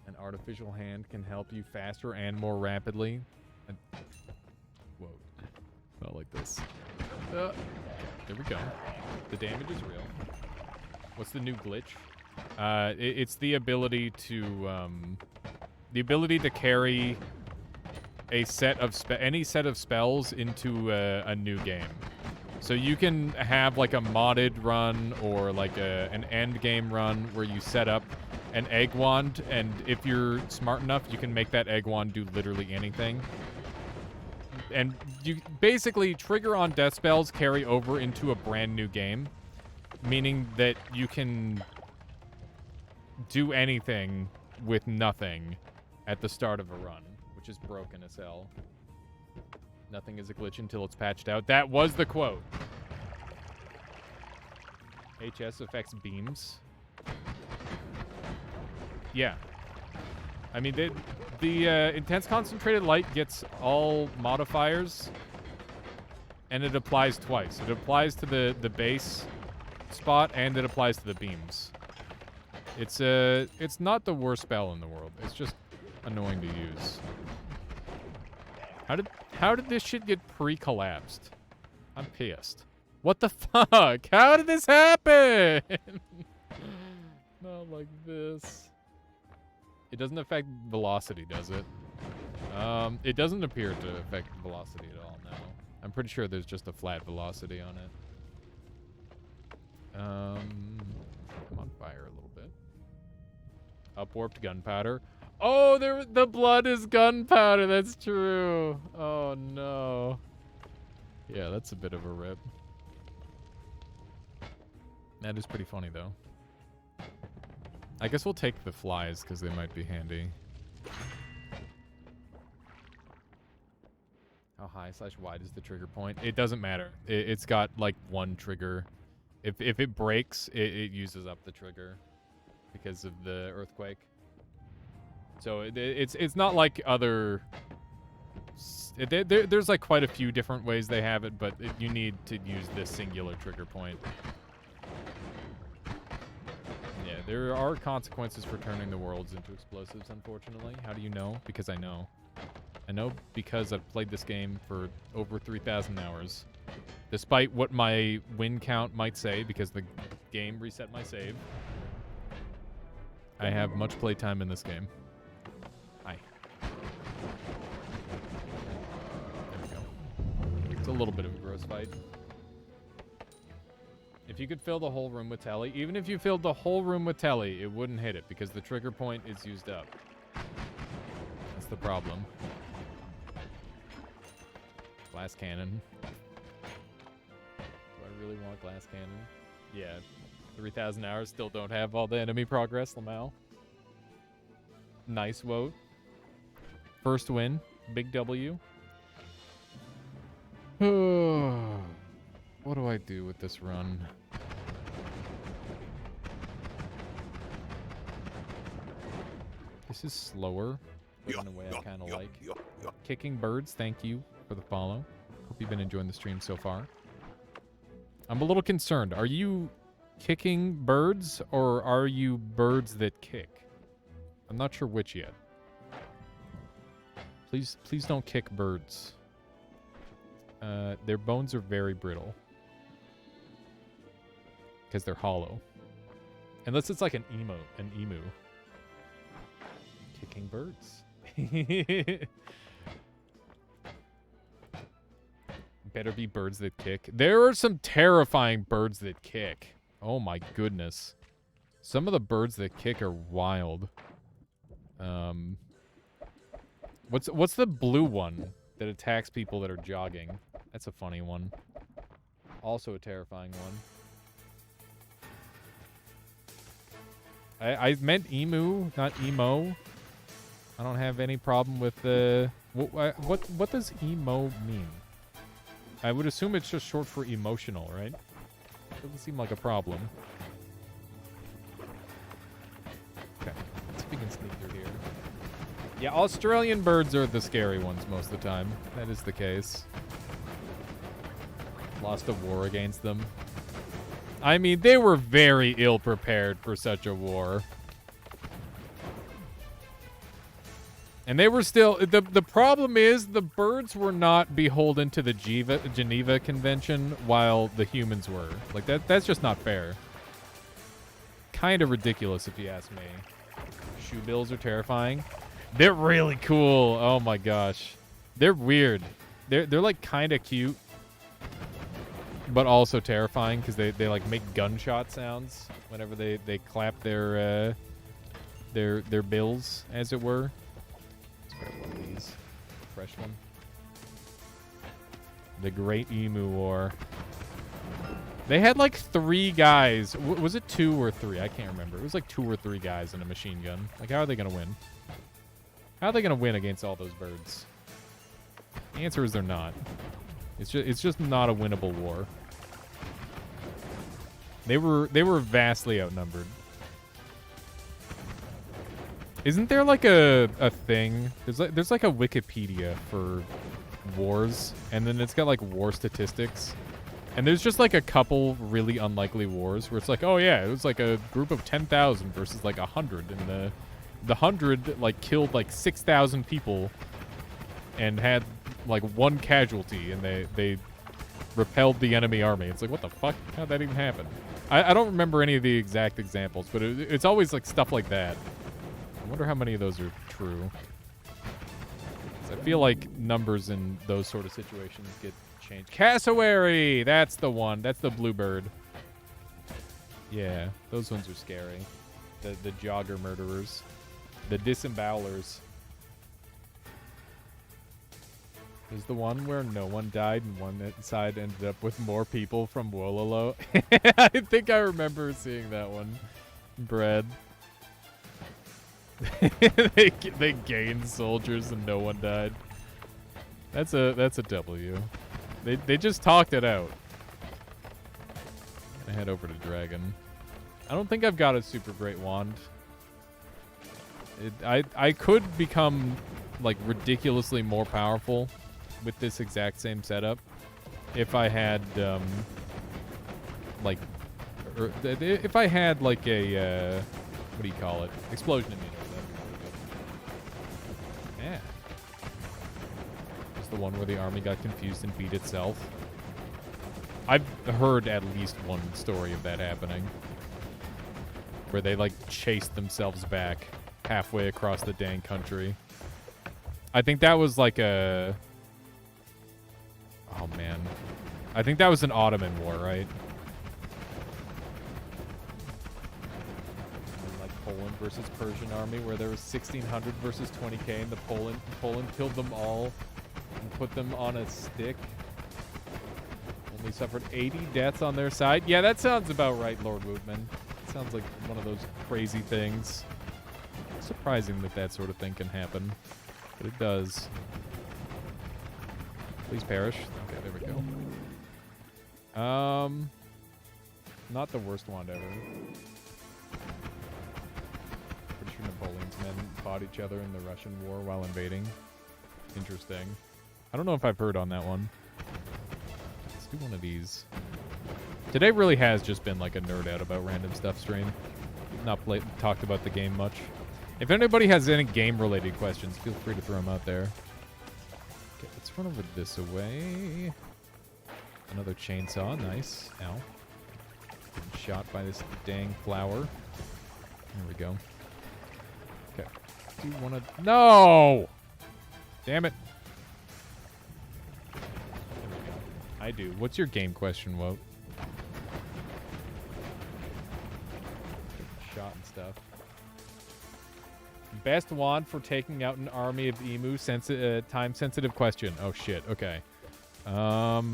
An artificial hand can help you faster and more rapidly. Whoa. Not like this. There we go. The damage is real. What's the new glitch? It's the ability to carry a set of any set of spells into a new game. So you can have like a modded run or like an end game run where you set up an egg wand, and if you're smart enough, you can make that egg wand do literally anything. And you basically trigger on death spells carry over into a brand new game, meaning that you can do anything with nothing at the start of a run, which is broken as hell. Nothing is a glitch until it's patched out. That was the quote. HS affects beams. Yeah. I mean, the intense concentrated light gets all modifiers, and it applies twice. It applies to the base spot, and it applies to the beams. It's not the worst spell in the world. It's just annoying to use. How did this shit get pre-collapsed? I'm pissed. What the fuck? How did this happen? Not like this. It doesn't affect velocity, does it? It doesn't appear to affect velocity at all, no. I'm pretty sure there's just a flat velocity on it. I'm on fire a little bit. Upwarped gunpowder. Oh, the blood is gunpowder. That's true. Oh, no. Yeah, that's a bit of a rip. That is pretty funny, though. I guess we'll take the flies, because they might be handy. How high/wide is the trigger point? It doesn't matter. It's got, like, one trigger. If it breaks, it uses up the trigger because of the earthquake. So it's not like other... There's, like, quite a few different ways they have it, but you need to use this singular trigger point. Yeah, there are consequences for turning the worlds into explosives, unfortunately. How do you know? Because I know. I know because I've played this game for over 3,000 hours. Despite what my win count might say, because the game reset my save. I have much playtime in this game. Hi. There we go. It's a little bit of a gross fight. If you could fill the whole room with telly, even if you filled the whole room with telly, it wouldn't hit it because the trigger point is used up. That's the problem. Glass cannon. Do I really want glass cannon? Yeah. 3,000 hours, still don't have all the enemy progress, Lamal. Nice vote. First win. Big W. What do I do with this run? This is slower, but in a way I kind of like. Kicking birds, thank you for the follow. Hope you've been enjoying the stream so far. I'm a little concerned. Are you kicking birds, or are you birds that kick? I'm not sure which yet. Please don't kick birds. Their bones are very brittle. Because they're hollow. Unless it's like an emu. Kicking birds. Better be birds that kick. There are some terrifying birds that kick. Oh my goodness. Some of the birds that kick are wild. What's the blue one that attacks people that are jogging? That's a funny one. Also a terrifying one. I meant emu, not emo. I don't have any problem with what does emo mean? I would assume it's just short for emotional, right? Doesn't seem like a problem. Okay, let's see if we can sneak through here. Yeah, Australian birds are the scary ones most of the time. That is the case. Lost a war against them. I mean, they were very ill prepared for such a war. And they were still... The problem is the birds were not beholden to the Geneva Convention while the humans were. Like, that's just not fair. Kind of ridiculous, if you ask me. Shoebills are terrifying. They're really cool. Oh, my gosh. They're weird. They're like, kind of cute. But also terrifying because they like, make gunshot sounds whenever they clap their bills, as it were. Grab one of these. Fresh one. The Great Emu War. They had like 3 guys. Was it 2 or 3? I can't remember. It was like 2 or 3 guys in a machine gun. Like, how are they going to win? How are they going to win against all those birds? The answer is they're not. It's just not a winnable war. They were vastly outnumbered. Isn't there like a thing? There's like a Wikipedia for wars, and then it's got like war statistics. And there's just like a couple really unlikely wars where it's like, oh yeah, it was like a group of 10,000 versus like 100, and the 100 like killed like 6,000 people and had like 1 casualty, and they repelled the enemy army. It's like, what the fuck? How'd that even happen? I don't remember any of the exact examples, but it's always like stuff like that. I wonder how many of those are true. 'Cause I feel like numbers in those sort of situations get changed. Cassowary! That's the one. That's the bluebird. Yeah, those ones are scary. The jogger murderers. The disembowelers. Is the one where no one died and one side ended up with more people from Wololo? I think I remember seeing that one. Bread. they gained soldiers and no one died. That's a W. They just talked it out. I head over to Dragon. I don't think I've got a super great wand. I could become like ridiculously more powerful with this exact same setup if I had like if I had like a what do you call it? Explosion immunity. Yeah. It's the one where the army got confused and beat itself. I've heard at least one story of that happening. Where they like chased themselves back halfway across the dang country. I think that was like a... Oh man. I think that was an Ottoman war, right? Like Poland versus Persian army where there was 1,600 versus 20k and the Poland killed them all and put them on a stick. Only suffered 80 deaths on their side. Yeah, that sounds about right, Lord Wootman. It sounds like one of those crazy things. Surprising that that sort of thing can happen. But it does. Please perish. Okay, there we go. Not the worst wand ever. Pretty sure Napoleon's men fought each other in the Russian war while invading. Interesting. I don't know if I've heard on that one. Let's do one of these. Today really has just been like a nerd out about random stuff stream. Not talked about the game much. If anybody has any game-related questions, feel free to throw them out there. Okay, let's run over this away. Another chainsaw, nice. Ow. Getting shot by this dang flower. There we go. Okay. Do you want to... No! Damn it. There we go. I do. What's your game question, Wout? Shot and stuff. Best wand for taking out an army of emu. Time-sensitive question. Oh, shit. Okay. All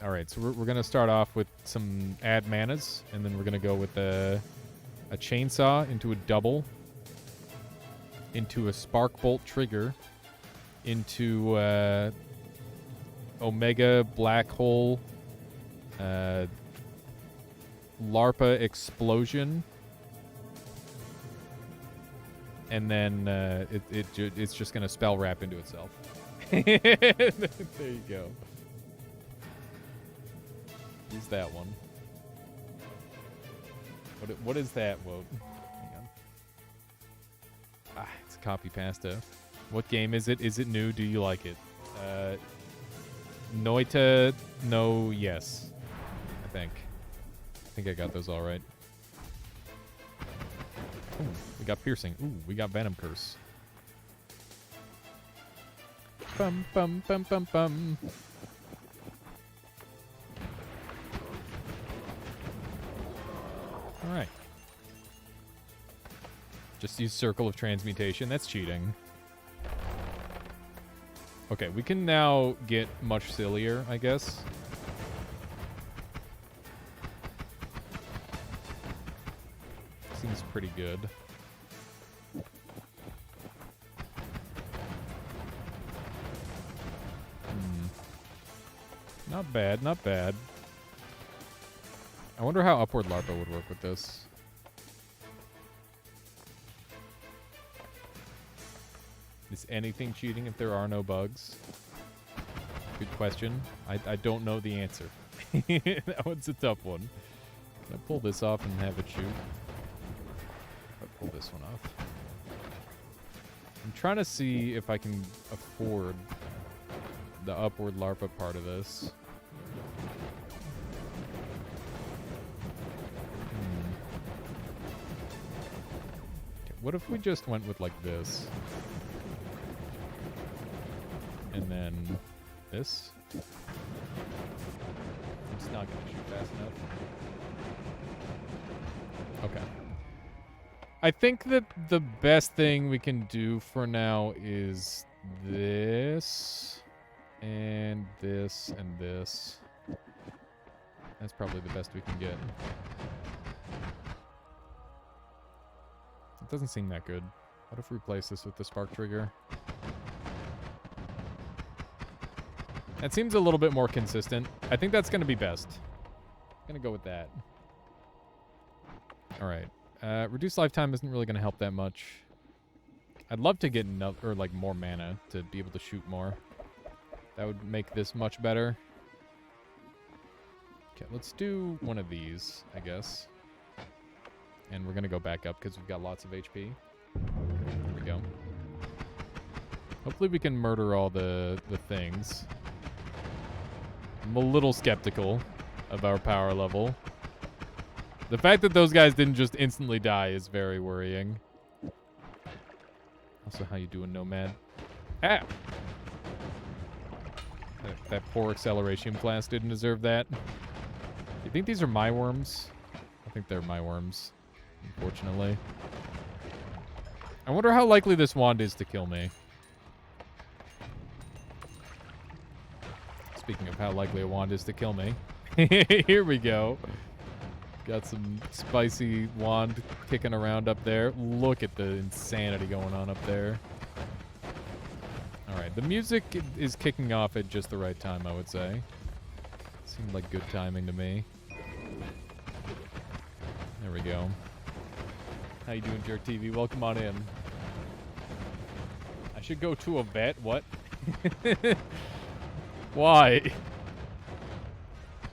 right, so we're going to start off with some add manas, and then we're going to go with a chainsaw into a double. into a spark bolt trigger, into Omega black hole, LARPA explosion, and then it's just gonna spell wrap into itself. There you go. Use that one. What is that? Whoa. Hang on. Ah, it's copy pasta. What game is it? Is it new? Do you like it? Noita, no, yes. I think I got those all right. Ooh, we got piercing. Ooh, we got venom curse. Bum bum bum bum bum. All right. Just use Circle of Transmutation. That's cheating. Okay, we can now get much sillier, I guess. Seems pretty good. Not bad, not bad. I wonder how Upward LARPA would work with this. Is anything cheating if there are no bugs? Good question. I don't know the answer. That one's a tough one. Can I pull this off and have it shoot? I'll pull this one off. I'm trying to see if I can afford the Upward LARPA part of this. Okay, what if we just went with like this? And then this? I'm just not going to shoot fast enough. Okay. I think that the best thing we can do for now is this, and this, and this. That's probably the best we can get. It doesn't seem that good. What if we replace this with the spark trigger? That seems a little bit more consistent. I think that's going to be best. I'm going to go with that. All right. Reduced lifetime isn't really going to help that much. I'd love to get more mana to be able to shoot more. That would make this much better. Okay, let's do one of these, I guess. And we're going to go back up because we've got lots of HP. There we go. Hopefully we can murder all the things. I'm a little skeptical of our power level. The fact that those guys didn't just instantly die is very worrying. Also, how you doing, Nomad? Ah! That poor acceleration class didn't deserve that. You think these are my worms? I think they're my worms, unfortunately. I wonder how likely this wand is to kill me. Speaking of how likely a wand is to kill me. Here we go. Got some spicy wand kicking around up there. Look at the insanity going on up there. Alright, the music is kicking off at just the right time, I would say. Seemed like good timing to me. There we go. How you doing, Jerk TV? Welcome on in. I should go to a vet? What? Why?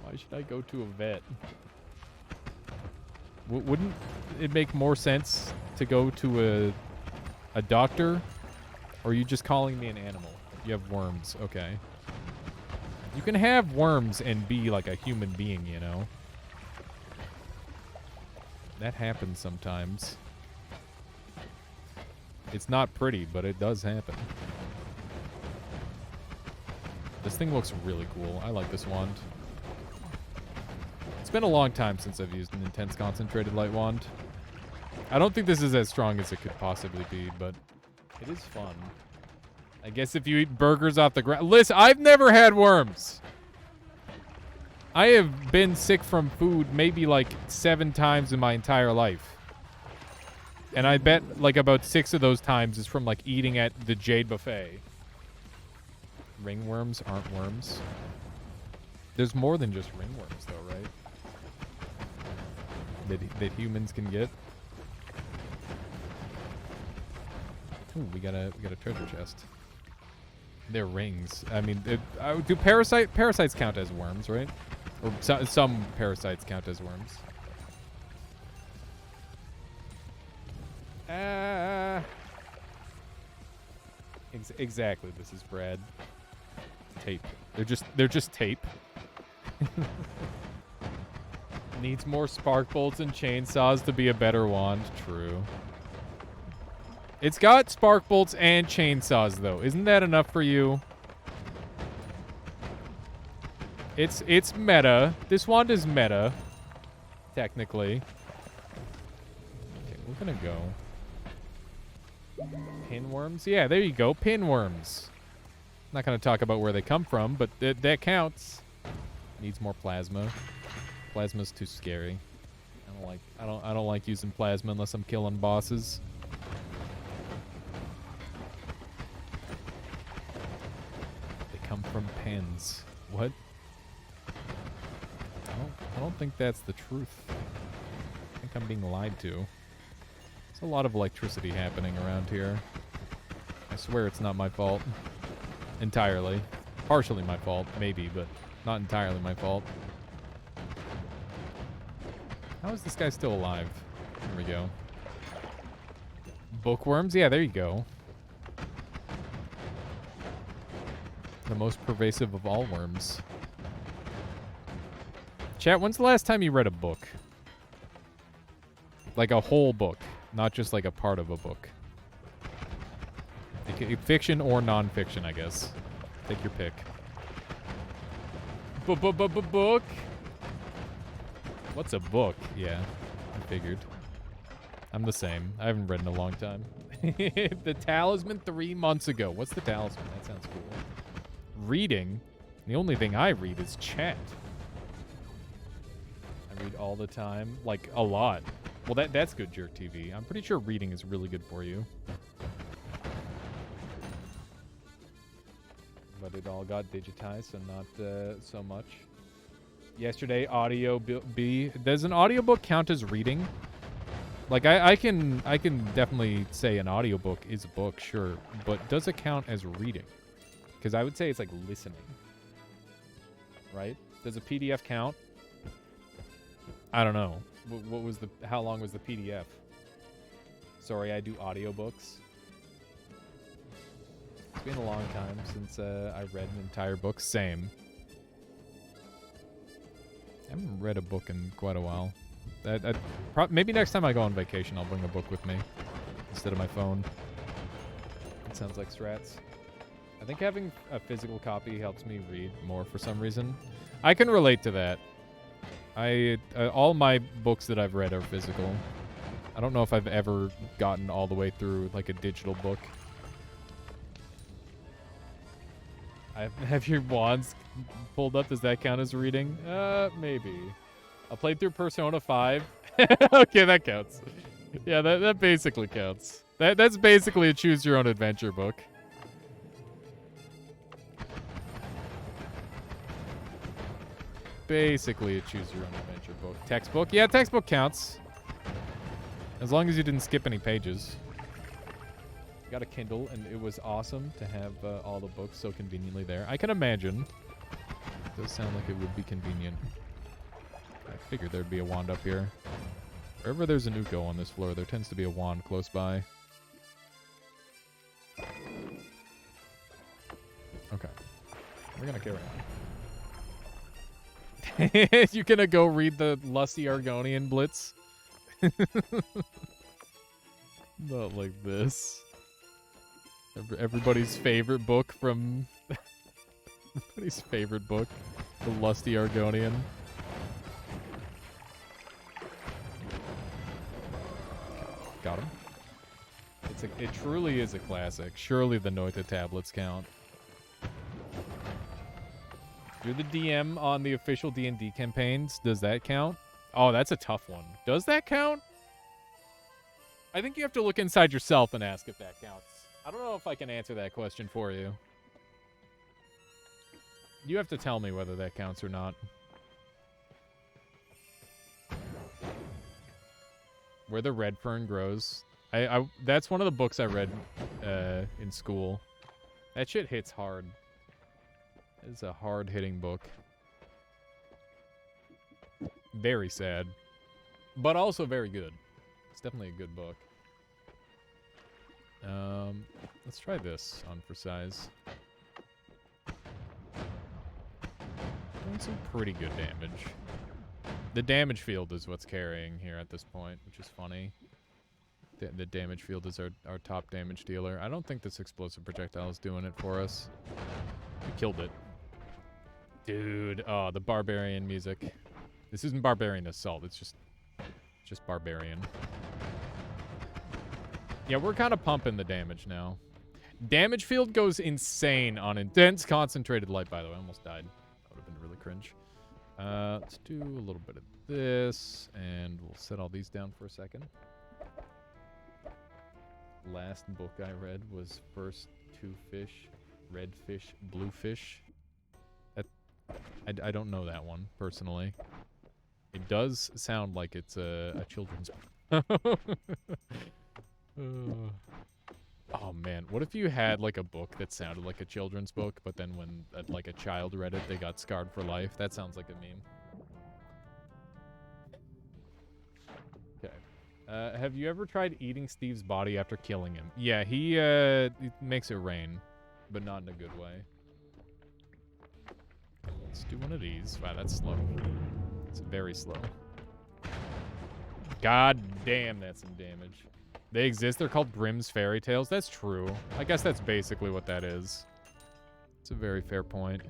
Why should I go to a vet? Wouldn't it make more sense to go to a doctor? Or are you just calling me an animal? You have worms. Okay. You can have worms and be like a human being, you know? That happens sometimes. It's not pretty, but it does happen. This thing looks really cool. I like this wand. It's been a long time since I've used an intense concentrated light wand. I don't think this is as strong as it could possibly be, but it is fun. I guess if you eat burgers off the ground... Listen, I've never had worms. I have been sick from food maybe like 7 times in my entire life. And I bet like about 6 of those times is from like eating at the Jade Buffet. Ringworms aren't worms. There's more than just ringworms though, right? That humans can get. Ooh, we got a treasure chest. They're rings. I mean, do parasites count as worms, right? Or some parasites count as worms. Exactly. This is Brad. Tape. They're just tape. Needs more spark bolts and chainsaws to be a better wand. True. It's got spark bolts and chainsaws though. Isn't that enough for you? It's meta. This wand is meta. Technically. Okay, we're gonna go. Pinworms? Yeah, there you go. Pinworms. Not gonna talk about where they come from, but that counts. Needs more plasma. Plasma's too scary. I don't like using plasma unless I'm killing bosses. They come from pens. What? I don't think that's the truth. I think I'm being lied to. There's a lot of electricity happening around here. I swear it's not my fault. Entirely. Partially my fault, maybe, but not entirely my fault. How is this guy still alive? There we go. Bookworms? Yeah, there you go. The most pervasive of all worms. Chat, when's the last time you read a book? Like a whole book, not just like a part of a book. Fiction or non-fiction, I guess. Take your pick. Book? What's a book? Yeah, I figured. I'm the same. I haven't read in a long time. The Talisman 3 months ago. What's the Talisman? That sounds cool. Reading? The only thing I read is chat. I read all the time. Like, a lot. Well, that's good, Jerk TV. I'm pretty sure reading is really good for you. But it all got digitized, so not so much. Yesterday, audio B. Does an audiobook count as reading? Like, I can definitely say an audiobook is a book, sure. But does it count as reading? Because I would say it's like listening. Right? Does a PDF count? I don't know. How long was the PDF? Sorry, I do audiobooks. It's been a long time since I read an entire book. Same. I haven't read a book in quite a while. Maybe next time I go on vacation, I'll bring a book with me instead of my phone. It sounds like strats. I think having a physical copy helps me read more for some reason. I can relate to that. All my books that I've read are physical. I don't know if I've ever gotten all the way through like a digital book. Have your wands pulled up? Does that count as reading? Maybe. I played through Persona 5. Okay, that counts. Yeah, that basically counts. That's basically a choose your own adventure book. Basically a choose your own adventure book. Textbook? Yeah, textbook counts. As long as you didn't skip any pages. Got a Kindle, and it was awesome to have all the books so conveniently there. I can imagine. It does sound like it would be convenient. I figured there'd be a wand up here. Wherever there's an Uko on this floor, there tends to be a wand close by. Okay. We're gonna carry on. You gonna go read the Lusty Argonian Blitz? Not like this. Everybody's favorite book from... Everybody's favorite book. The Lusty Argonian. Got him. It truly is a classic. Surely the Noita tablets count. You're the DM on the official D&D campaigns. Does that count? Oh, that's a tough one. Does that count? I think you have to look inside yourself and ask if that counts. I don't know if I can answer that question for you. You have to tell me whether that counts or not. Where the red fern grows. That's one of the books I read in school. That shit hits hard. It's a hard-hitting book. Very sad. But also very good. It's definitely a good book. Let's try this on for size. Doing some pretty good damage. The damage field is what's carrying here at this point, which is funny. The damage field is our top damage dealer. I don't think this explosive projectile is doing it for us. We killed it. Dude, oh, the barbarian music. This isn't barbarian assault, it's just barbarian. Yeah, we're kind of pumping the damage now. Damage field goes insane on intense concentrated light, by the way. I almost died. That would have been really cringe. Let's do a little bit of this, and we'll set all these down for a second. Last book I read was First Two Fish, Red Fish, Blue Fish. I don't know that one, personally. It does sound like it's a children's book. Oh man, what if you had like a book that sounded like a children's book, but then when like a child read it, they got scarred for life? That sounds like a meme. Okay. Have you ever tried eating Steve's body after killing him? Yeah, he makes it rain, but not in a good way. Let's do one of these. Wow, that's slow. It's very slow. God damn, that's some damage. They exist. They're called Grimm's Fairy Tales. That's true. I guess that's basically what that is. It's a very fair point.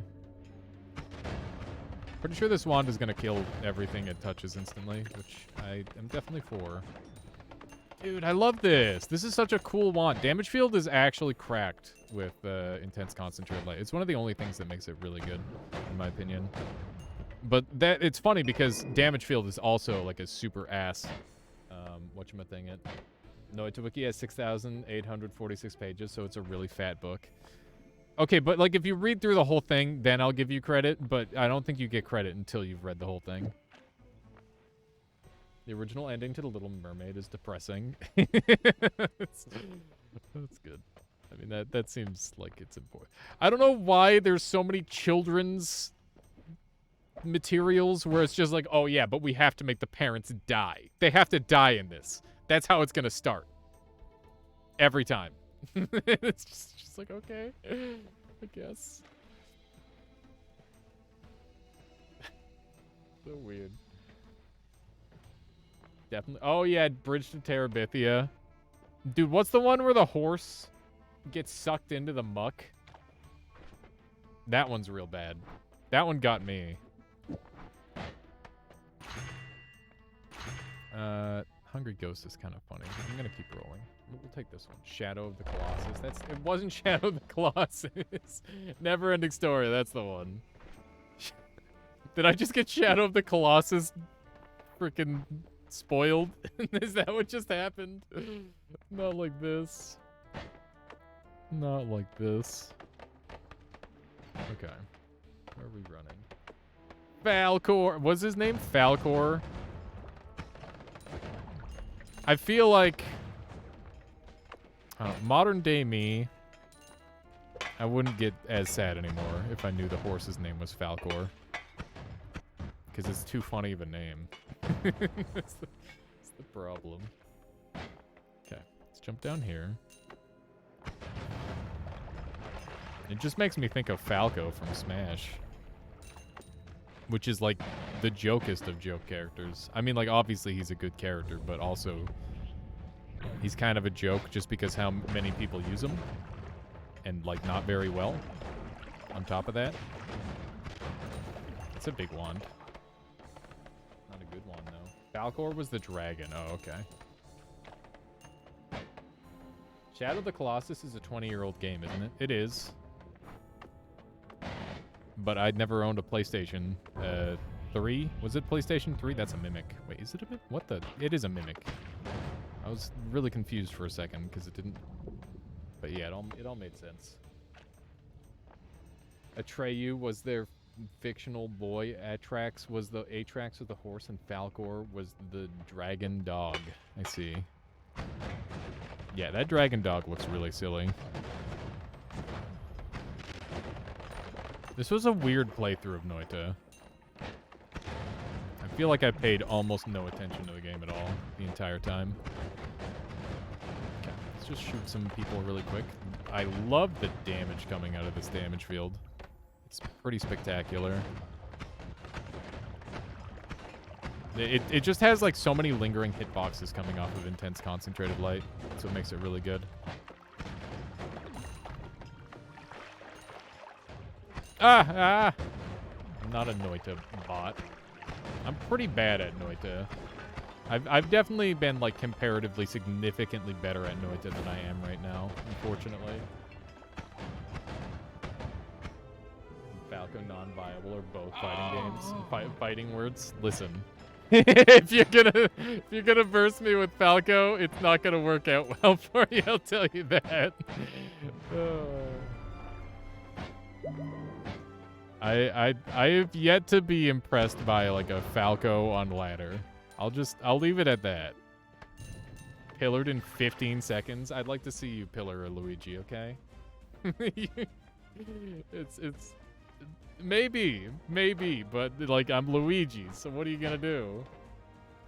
Pretty sure this wand is going to kill everything it touches instantly, which I am definitely for. Dude, I love this. This is such a cool wand. Damage field is actually cracked with intense concentrated light. It's one of the only things that makes it really good, in my opinion. But it's funny because damage field is also like a super ass whatchamacallit. Noita Wiki has 6,846 pages, so it's a really fat book. Okay, but like if you read through the whole thing, then I'll give you credit, but I don't think you get credit until you've read the whole thing. The original ending to The Little Mermaid is depressing. That's good. I mean, that seems like it's important. I don't know why there's so many children's materials where it's just like, oh yeah, but we have to make the parents die. They have to die in this. That's how it's gonna start. Every time. It's just like, okay, I guess. So weird. Definitely. Oh yeah, Bridge to Terabithia. Dude, what's the one where the horse gets sucked into the muck? That one's real bad. That one got me. Hungry Ghost is kind of funny. I'm gonna keep rolling. We'll take this one. Shadow of the Colossus. It wasn't Shadow of the Colossus. Never ending story. That's the one. Did I just get Shadow of the Colossus freaking spoiled? Is that what just happened? Not like this. Not like this. Okay. Where are we running? Falcor. What's his name? Falcor. I feel like modern day me, I wouldn't get as sad anymore if I knew the horse's name was Falcor. Because it's too funny of a name. That's the problem. Okay, let's jump down here. It just makes me think of Falco from Smash. Which is like the jokest of joke characters. I mean, like, obviously he's a good character, but also he's kind of a joke just because how many people use him. And, like, not very well. On top of that. It's a big wand. Not a good one, though. Falcor was the dragon. Oh, okay. Shadow of the Colossus is a 20-year-old game, isn't it? It is. But I'd never owned a PlayStation 3. Was it PlayStation 3? That's a Mimic. Wait, is it a Mimic? What the? It is a Mimic. I was really confused for a second because it didn't. But yeah, it all made sense. Atreyu was their fictional boy. Atrax was the horse, and Falcor was the dragon dog. I see. Yeah, that dragon dog looks really silly. This was a weird playthrough of Noita. I feel like I paid almost no attention to the game at all the entire time. Okay, let's just shoot some people really quick. I love the damage coming out of this damage field. It's pretty spectacular. It just has like so many lingering hitboxes coming off of intense concentrated light, so it makes it really good. I'm not a Noita bot. I'm pretty bad at Noita. I've definitely been like comparatively significantly better at Noita than I am right now, unfortunately. Falco, non-viable, or both fighting games. Fighting words. Listen, if you're gonna verse me with Falco, it's not gonna work out well for you. I'll tell you that. I have yet to be impressed by like a Falco on ladder. I'll leave it at that. Pillared in 15 seconds. I'd like to see you pillar a Luigi, okay? it's maybe, but like I'm Luigi, so what are you gonna do?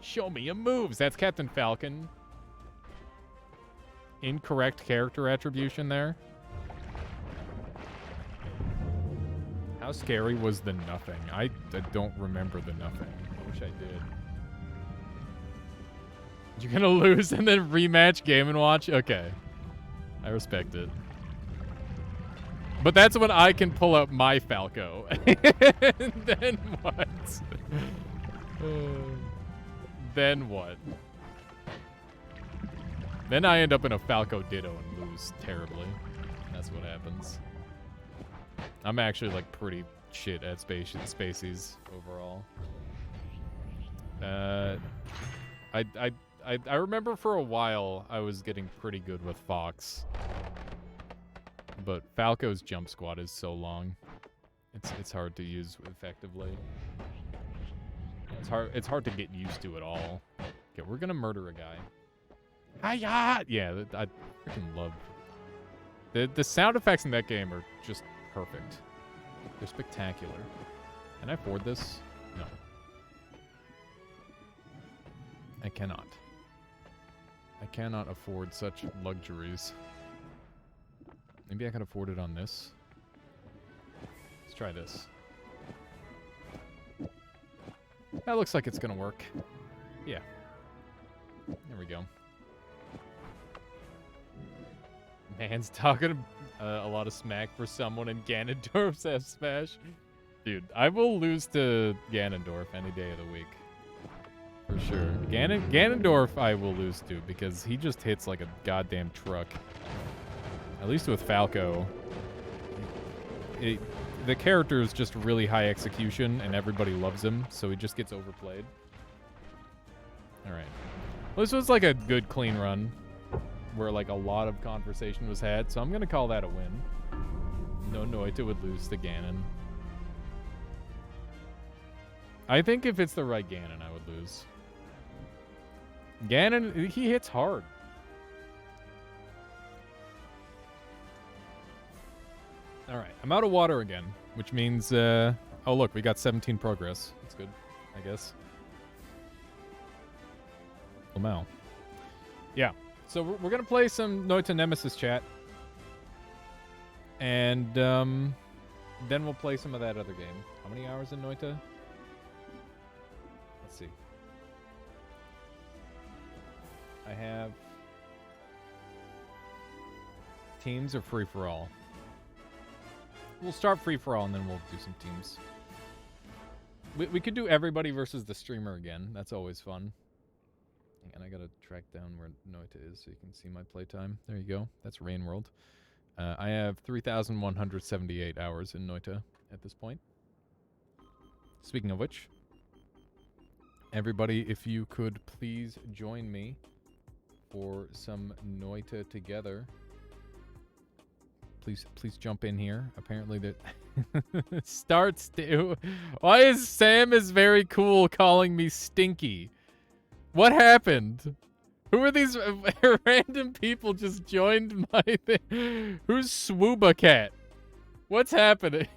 Show me your moves. That's Captain Falcon. Incorrect character attribution there. How scary was the nothing? I don't remember the nothing. I wish I did. You're gonna lose and then rematch Game & Watch? Okay. I respect it. But that's when I can pull up my Falco. And then what? Then what? Then I end up in a Falco Ditto and lose terribly. That's what happens. I'm actually like pretty shit at spacies overall. I remember for a while I was getting pretty good with Fox. But Falco's jump squat is so long. It's hard to use effectively. It's hard to get used to it all. Okay, we're gonna murder a guy. Hiya! Yeah, I freaking love the sound effects in that game are just perfect. They're spectacular. Can I afford this? No. I cannot. I cannot afford such luxuries. Maybe I can afford it on this. Let's try this. That looks like it's gonna work. Yeah. There we go. Man's talking a lot of smack for someone in Ganondorf's F-Smash. Dude, I will lose to Ganondorf any day of the week. For sure. Ganondorf I will lose to because he just hits like a goddamn truck. At least with Falco. The character is just really high execution and everybody loves him, so he just gets overplayed. Alright. Well, this was like a good clean run where like a lot of conversation was had, so I'm gonna call that a win. No Noita would lose to Ganon. I think if it's the right Ganon, I would lose. Ganon, he hits hard. Alright, I'm out of water again, which means, oh look, we got 17 progress. That's good, I guess. Lamau. Yeah, so we're gonna play some Noita Nemesis chat. And, then we'll play some of that other game. How many hours in Noita? Let's see. I have... Teams or free-for-all? We'll start free-for-all and then we'll do some teams. We could do everybody versus the streamer again. That's always fun. And I gotta track down where Noita is so you can see my playtime. There you go. That's Rain World. I have 3,178 hours in Noita at this point. Speaking of which, everybody, if you could please join me for some noita together. Please jump in here. Apparently that starts to. Why is Sam is very cool calling me stinky? What happened? Who are these random people just joined my thing? Who's Swooba Cat? What's happening?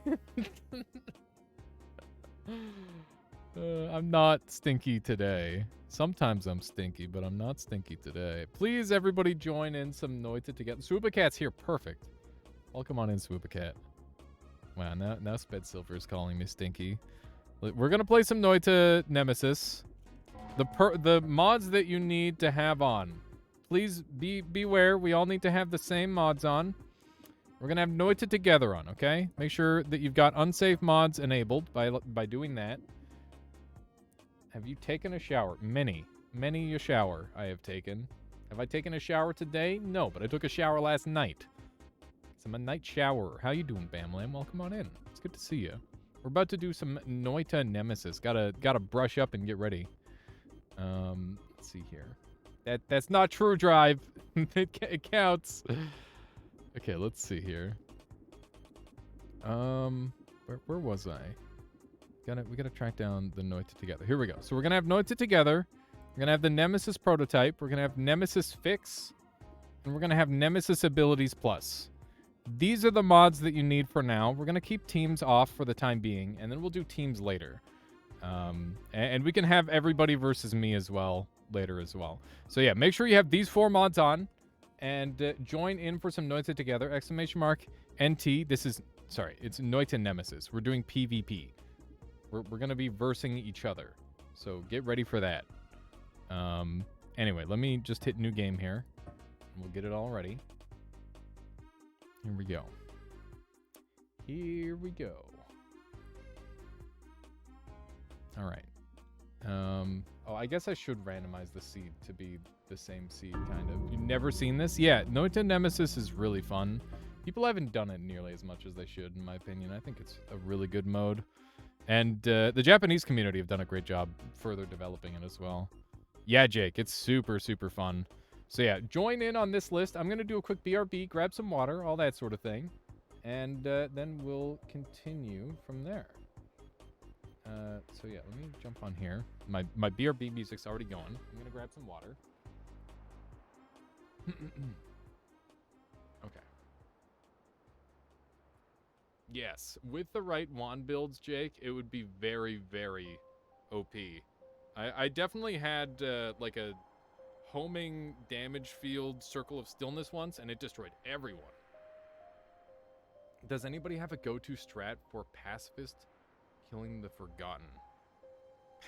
I'm not stinky today. Sometimes I'm stinky, but I'm not stinky today. Please, everybody, join in some noita together. Swooba Cat's here. Perfect. Welcome on in, Swooba Cat. Wow, now Sped Silver is calling me stinky. We're gonna play some noita nemesis. The mods that you need to have on. Please beware. We all need to have the same mods on. We're gonna have noita together on. Okay. Make sure that you've got unsafe mods enabled by doing that. Have you taken a shower? Many a shower I have taken. Have I taken a shower today? No, but I took a shower last night. So I'm a night showerer. How you doing, Bamlam? Welcome on in. It's good to see you. We're about to do some noita nemesis. Gotta brush up and get ready. Let's see here. That's not true, Drive. it counts. Okay, let's see here. Where was I? We gotta track down the noita together. Here we go. So we're gonna have noita together. We're gonna have the nemesis prototype. We're gonna have nemesis fix, and we're gonna have nemesis abilities plus. These are the mods that you need for now. We're gonna keep teams off for the time being, and then we'll do teams later. And we can have everybody versus me as well later as well. So yeah, make sure you have these 4 mods on, and join in for some noita together. Exclamation mark NT. It's noita nemesis. We're doing PvP. We're gonna be versing each other, so get ready for that. Anyway, let me just hit new game here. We'll get it all ready. Here we go. Here we go. All right. Oh, I guess I should randomize the seed to be the same seed, kind of. You've never seen this? Yeah, Noita Nemesis is really fun. People haven't done it nearly as much as they should, in my opinion. I think it's a really good mode. And the Japanese community have done a great job further developing it as well. Yeah, Jake, it's super, super fun. So yeah, join in on this list. I'm going to do a quick BRB, grab some water, all that sort of thing. And then we'll continue from there. So yeah, let me jump on here. My BRB music's already going. I'm going to grab some water. Okay. Yes, with the right wand builds, Jake, it would be very, very OP. I definitely had like a homing damage field circle of stillness once, and it destroyed everyone. Does anybody have a go-to strat for pacifist killing the Forgotten?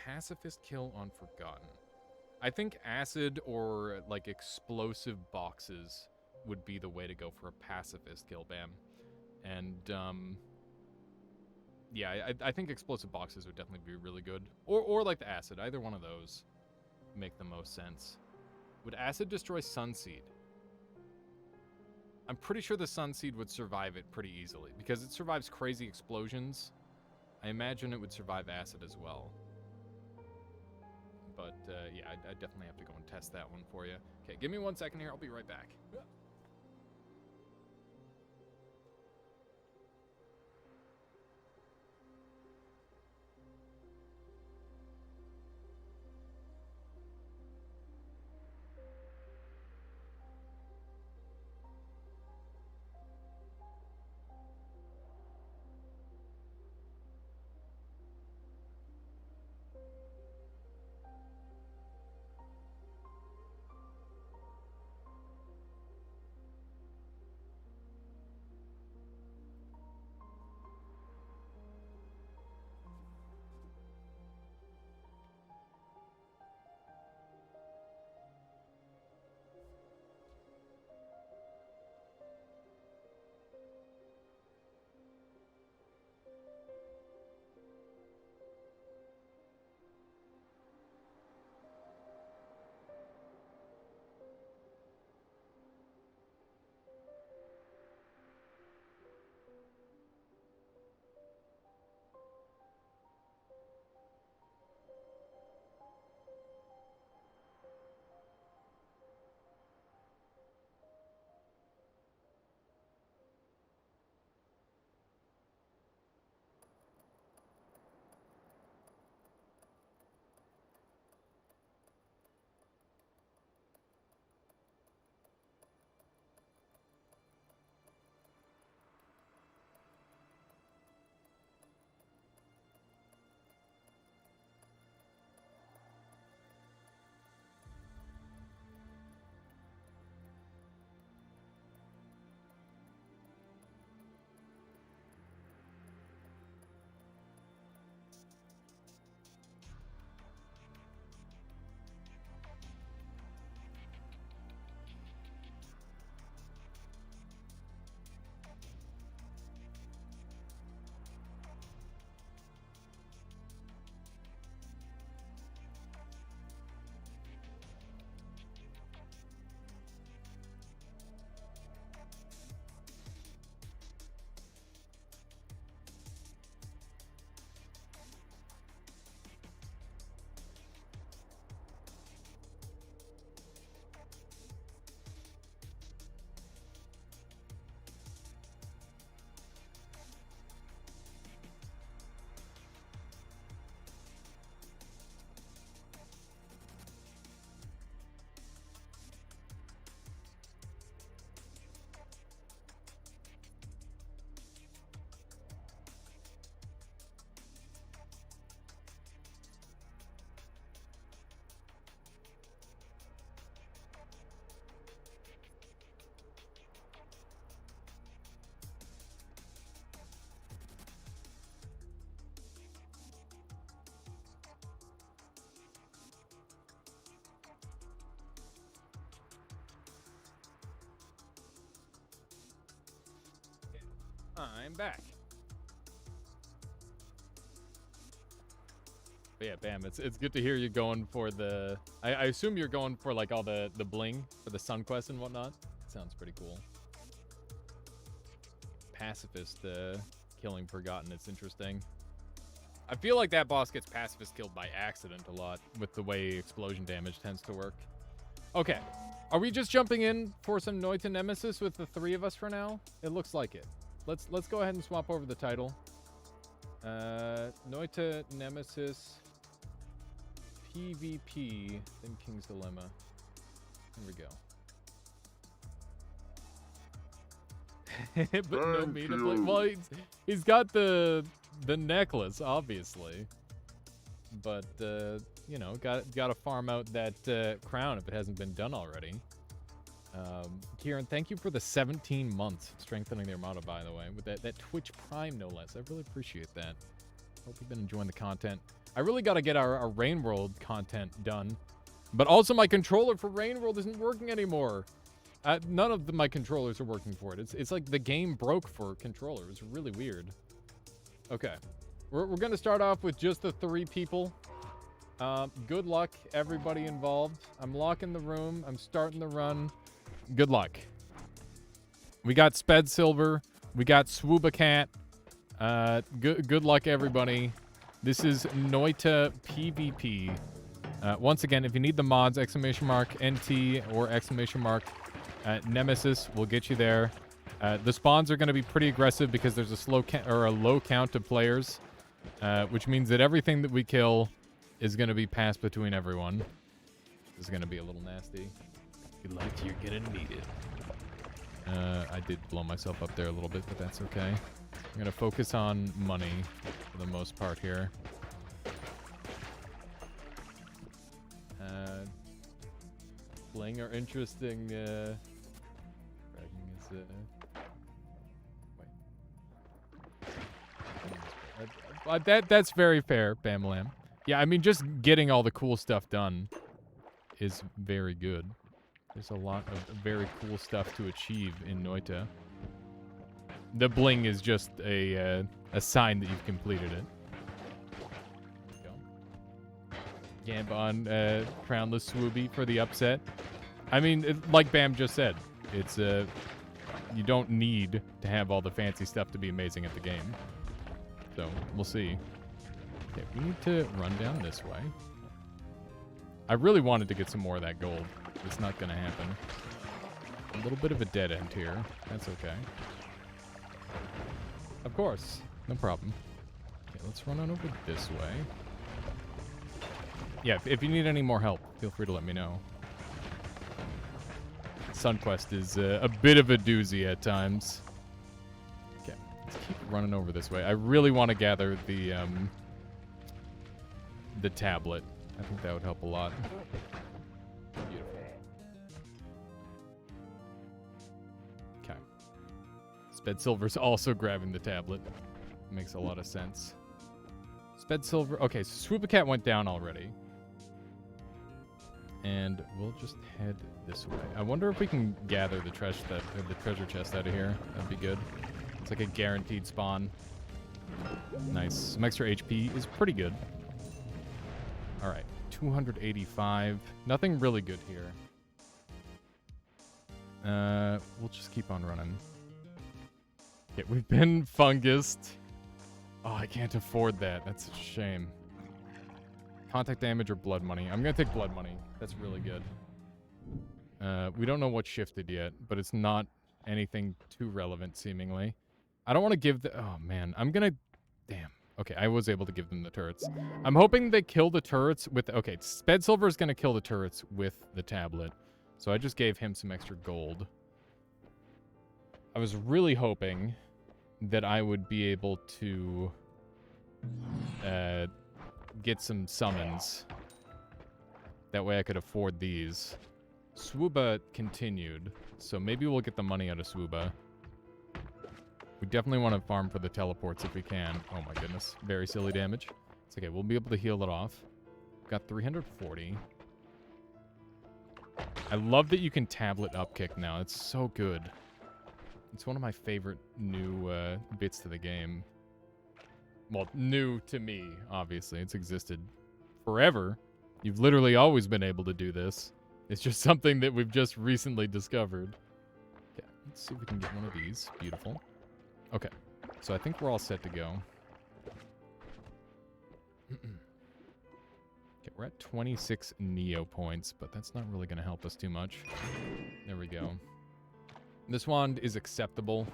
Pacifist kill on Forgotten. I think acid or like explosive boxes would be the way to go for a pacifist kill, Bam. And yeah, I think explosive boxes would definitely be really good. Or like the acid. Either one of those make the most sense. Would acid destroy Sunseed? I'm pretty sure the Sunseed would survive it pretty easily because it survives crazy explosions. I imagine it would survive acid as well. But yeah, I definitely have to go and test that one for you. Okay, give me 1 second here. I'll be right back. I'm back. But yeah, Bam, it's good to hear you going for the... I assume you're going for, like, all the bling for the Sun Quest and whatnot. Sounds pretty cool. Pacifist killing Forgotten. It's interesting. I feel like that boss gets pacifist killed by accident a lot With the way explosion damage tends to work. Okay. Are we just jumping in for some Noita Nemesis with the three of us for now? It looks like it. Let's go ahead and swap over the title. Noita Nemesis PvP, then King's Dilemma. Here we go. But no me to play. Well, he's got the necklace, obviously. But you know, got to farm out that crown if it hasn't been done already. Kieran, thank you for the 17 months strengthening the Armada, by the way, with that Twitch Prime, no less. I really appreciate that. Hope you've been enjoying the content. I really got to get our Rain World content done. But also my controller for Rain World isn't working anymore. None of my controllers are working for it. It's like the game broke for controller. It's really weird. Okay. We're going to start off with just the 3 people. Good luck, everybody involved. I'm locking the room. I'm starting the run. Good luck. We got Sped Silver. We got Swooba Cat. Good luck, everybody. This is Noita PvP. Once again, if you need the mods, !NT or !Nemesis will get you there. The spawns are going to be pretty aggressive because there's a low count of players, which means that everything that we kill is going to be passed between everyone. This is going to be a little nasty. If you like it, you're going to need it. I did blow myself up there a little bit, but that's okay. I'm going to focus on money for the most part here. Bling are interesting. That's very fair, Bam Lamb. Yeah, I mean, just getting all the cool stuff done is very good. There's a lot of very cool stuff to achieve in Noita. The bling is just a sign that you've completed it. Gambon, Crownless Swooby for the upset. I mean, like Bam just said, it's you don't need to have all the fancy stuff to be amazing at the game. So, we'll see. Okay, we need to run down this way. I really wanted to get some more of that gold. It's not going to happen. A little bit of a dead end here. That's okay. Of course. No problem. Okay, let's run on over this way. Yeah, if you need any more help, feel free to let me know. SunQuest is a bit of a doozy at times. Okay, let's keep running over this way. I really want to gather the tablet. I think that would help a lot. Beautiful. Okay. Sped Silver's also grabbing the tablet. Makes a lot of sense. Sped Silver. Okay, so Swoopacat went down already. And we'll just head this way. I wonder if we can gather the treasure chest out of here. That'd be good. It's like a guaranteed spawn. Nice. Some extra HP is pretty good. All right. 285. Nothing really good here. We'll just keep on running. Okay, we've been fungused. Oh, I can't afford that. That's a shame. Contact damage or blood money. I'm going to take blood money. That's really good. We don't know what shifted yet, but it's not anything too relevant, seemingly. I don't want to give the... Oh, man. I'm going to... Damn. Okay, I was able to give them the turrets. I'm hoping they kill the turrets with... Okay, Sped Silver is going to kill the turrets with the tablet. So I just gave him some extra gold. I was really hoping that I would be able to... get some summons. That way I could afford these. Swooba continued, so maybe we'll get the money out of Swooba. We definitely want to farm for the teleports if we can. Oh my goodness. Very silly damage. It's okay, we'll be able to heal it off. We've got 340. I love that you can tablet upkick now. It's so good. It's one of my favorite new bits to the game. Well, new to me, obviously. It's existed forever. You've literally always been able to do this. It's just something that we've just recently discovered. Okay, let's see if we can get one of these. Beautiful. Okay, so I think we're all set to go. Okay, we're at 26 Neo points, but that's not really going to help us too much. There we go. This wand is acceptable.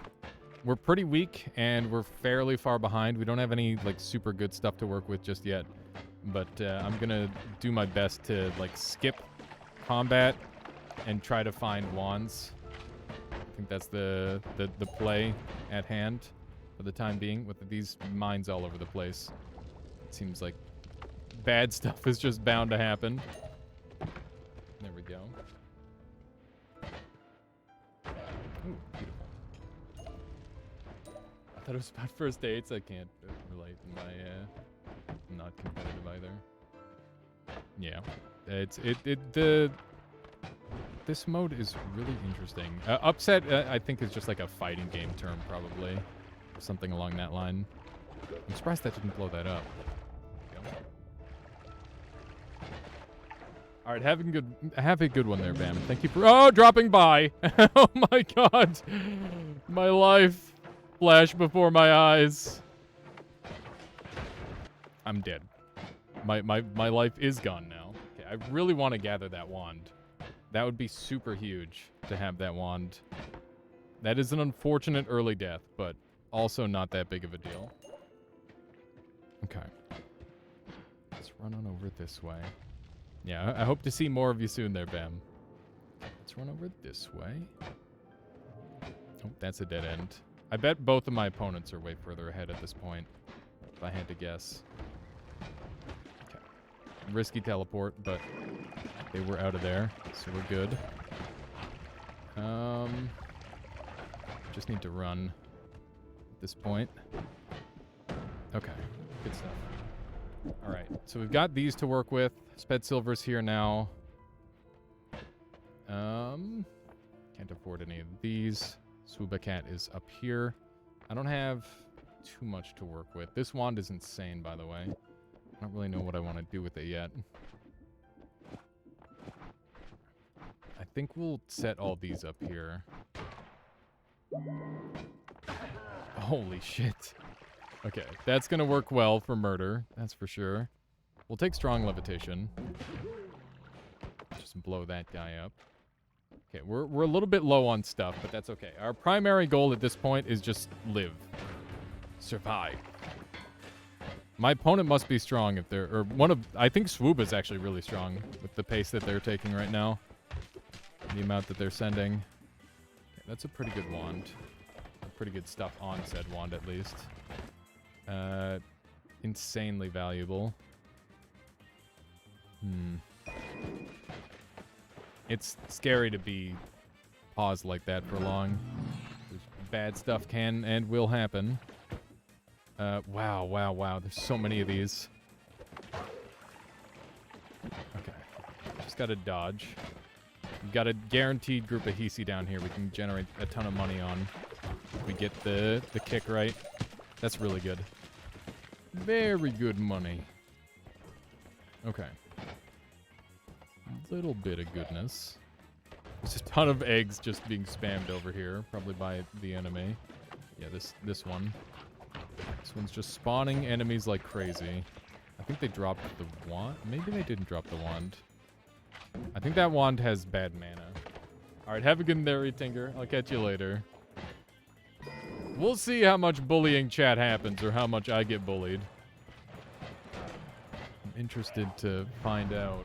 We're pretty weak, and we're fairly far behind. We don't have any, like, super good stuff to work with just yet. But I'm going to do my best to, like, skip combat and try to find wands. I think that's the play at hand for the time being, with these mines all over the place. It seems like bad stuff is just bound to happen. There we go. Ooh, beautiful. I thought it was about first dates. I can't relate in my not competitive either. Yeah, this mode is really interesting. Upset, I think, is just like a fighting game term, probably, or something along that line. I'm surprised that didn't blow that up. All right, have a good one there, Bam. Thank you for dropping by. Oh my God, my life flashed before my eyes. I'm dead. My life is gone now. Okay, I really want to gather that wand. That would be super huge to have that wand. That is an unfortunate early death, but also not that big of a deal. Okay. Let's run on over this way. Yeah, I hope to see more of you soon there, Bam. Let's run over this way. Oh, that's a dead end. I bet both of my opponents are way further ahead at this point, if I had to guess. Okay. Risky teleport, but they were out of there, so we're good. Just need to run at this point. Okay, good stuff. All right, so we've got these to work with. Sped Silver's here now. Can't afford any of these. Swooba Cat is up here. I don't have too much to work with. This wand is insane, by the way. I don't really know what I want to do with it yet. I think we'll set all these up here. Holy shit. Okay, that's gonna work well for murder, that's for sure. We'll take strong levitation. Just blow that guy up. Okay, we're a little bit low on stuff, but that's okay. Our primary goal at this point is just live. Survive. My opponent must be strong if they're, I think Swoop is actually really strong with the pace that they're taking right now. The amount that they're sending. Okay, that's a pretty good wand. Pretty good stuff on said wand, at least. Insanely valuable. It's scary to be paused like that for long. Bad stuff can and will happen. Wow. There's so many of these. Okay. Just gotta dodge. We've got a guaranteed group of Hisi down here we can generate a ton of money on. If we get the kick right. That's really good. Very good money. Okay. A little bit of goodness. There's a ton of eggs just being spammed over here, probably by the enemy. Yeah, this one. This one's just spawning enemies like crazy. I think they dropped the wand. Maybe they didn't drop the wand. I think that wand has bad mana. Alright, have a good day, Tinker. I'll catch you later. We'll see how much bullying chat happens or how much I get bullied. I'm interested to find out.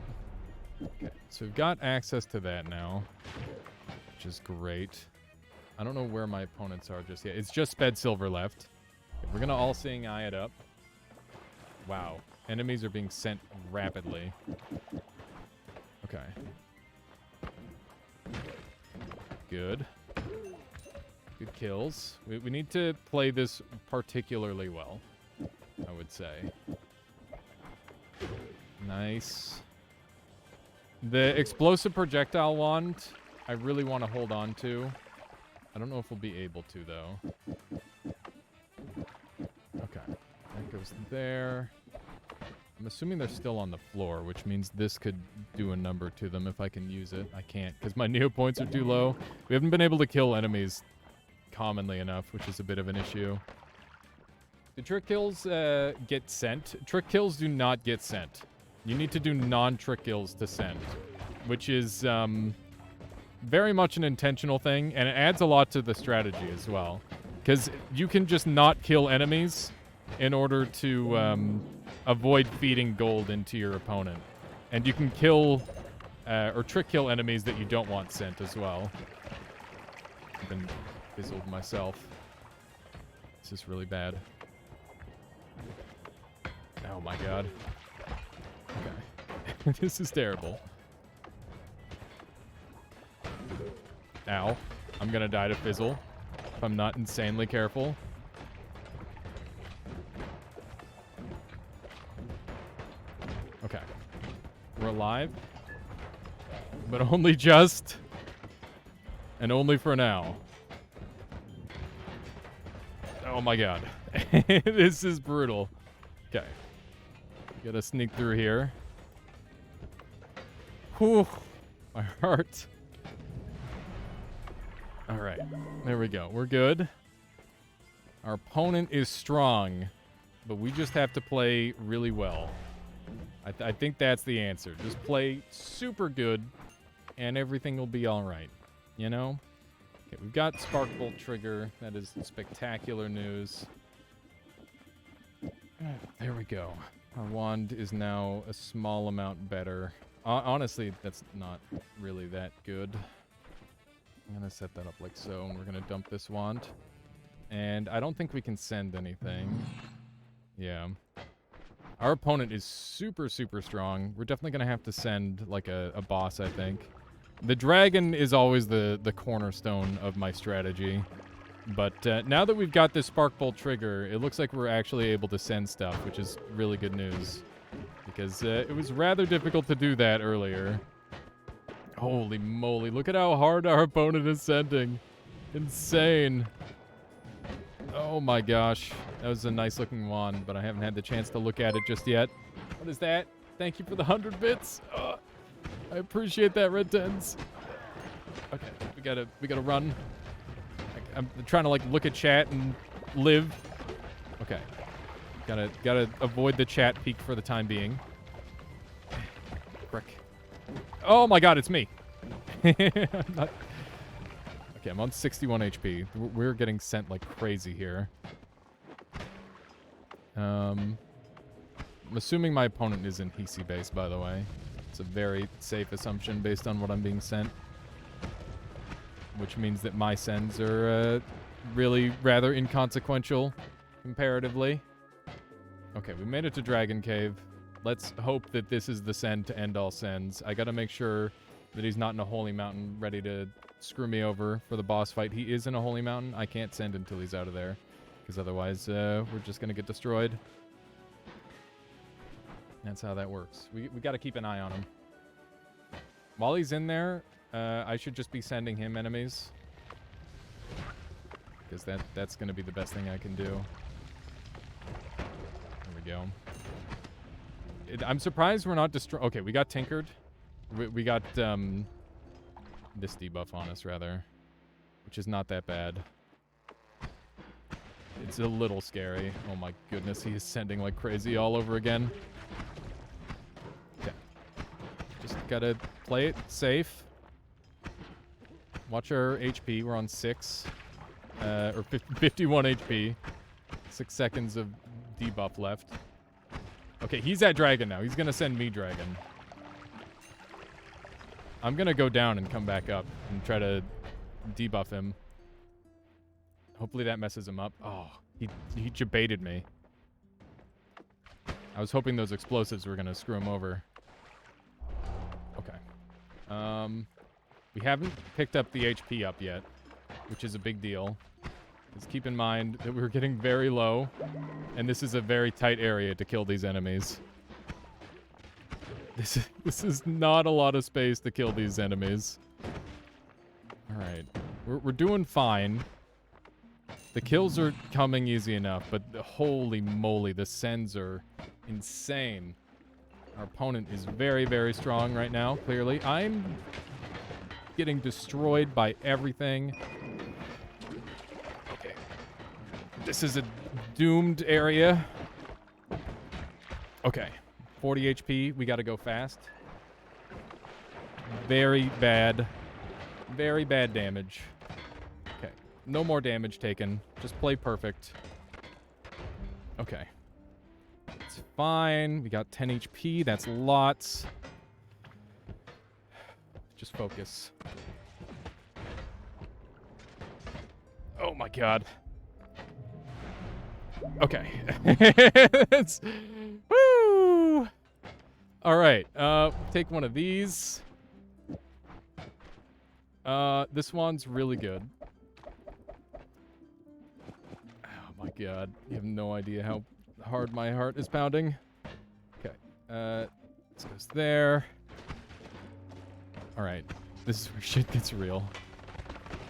Okay, so we've got access to that now, which is great. I don't know where my opponents are just yet. It's just Sped Silver left. Okay, we're gonna all-seeing eye it up. Wow, enemies are being sent rapidly. Okay. Good. Good kills. We need to play this particularly well, I would say. Nice. The explosive projectile wand, I really want to hold on to. I don't know if we'll be able to, though. Okay. That goes there. I'm assuming they're still on the floor, which means this could do a number to them if I can use it. I can't, because my neo points are too low. We haven't been able to kill enemies commonly enough, which is a bit of an issue. Do trick kills get sent? Trick kills do not get sent. You need to do non-trick kills to send, which is very much an intentional thing, and it adds a lot to the strategy as well. Because you can just not kill enemies in order to avoid feeding gold into your opponent. And you can kill or trick kill enemies that you don't want sent as well. I've been fizzled myself. This is really bad. Oh my god. Okay. This is terrible. Ow. I'm gonna die to fizzle if I'm not insanely careful. Okay. We're alive. But only just. And only for now. Oh my god. This is brutal. Okay. Gotta sneak through here. Whew. My heart. Alright. There we go. We're good. Our opponent is strong. But we just have to play really well. I think that's the answer. Just play super good. And everything will be alright. You know? Okay, we've got Spark Bolt Trigger. That is spectacular news. There we go. Our wand is now a small amount better. Honestly, that's not really that good. I'm going to set that up like so, and we're going to dump this wand. And I don't think we can send anything. Yeah. Our opponent is super, super strong. We're definitely going to have to send, like, a boss, I think. The dragon is always the cornerstone of my strategy. But now that we've got this Spark Bolt Trigger, it looks like we're actually able to send stuff, which is really good news. Because it was rather difficult to do that earlier. Holy moly, look at how hard our opponent is sending. Insane. Oh my gosh. That was a nice looking wand, but I haven't had the chance to look at it just yet. What is that? Thank you for the 100 bits. I appreciate that, Red Tens. Okay, we gotta run. I'm trying to, like, look at chat and live. Okay. Gotta avoid the chat peak for the time being. Frick. Oh my god, it's me. Okay, I'm on 61 HP. We're getting sent like crazy here. I'm assuming my opponent is in PC base, by the way. It's a very safe assumption based on what I'm being sent. Which means that my sends are really rather inconsequential comparatively. Okay, we made it to Dragon Cave. Let's hope that this is the send to end all sends. I gotta make sure that he's not in a holy mountain ready to screw me over for the boss fight. He is in a holy mountain. I can't send until he's out of there, because otherwise we're just gonna get destroyed. That's how that works. We gotta keep an eye on him. While he's in there, I should just be sending him enemies. Because that's going to be the best thing I can do. There we go. I'm surprised we're not destroyed. Okay, we got tinkered. We got this debuff on us, rather. Which is not that bad. It's a little scary. Oh my goodness, he is sending like crazy all over again. Okay. Just gotta play it safe. Watch our HP. We're on 6. Or 51 HP. 6 seconds of debuff left. Okay, he's at dragon now. He's going to send me dragon. I'm going to go down and come back up and try to debuff him. Hopefully that messes him up. Oh, he jebaited me. I was hoping those explosives were going to screw him over. Okay. We haven't picked up the HP up yet, which is a big deal. Just keep in mind that we're getting very low, and this is a very tight area to kill these enemies. This is not a lot of space to kill these enemies. All right. We're doing fine. The kills are coming easy enough, but holy moly, the sends are insane. Our opponent is very, very strong right now, clearly. I'm getting destroyed by everything. Okay. This is a doomed area. Okay. 40 HP. We got to go fast. Very bad. Very bad damage. Okay. No more damage taken. Just play perfect. Okay. It's fine. We got 10 HP. That's lots. Just focus. Oh my god. Okay. It's, woo! All right. Take one of these. This one's really good. Oh my god. You have no idea how hard my heart is pounding. Okay. This goes there. All right. This is where shit gets real.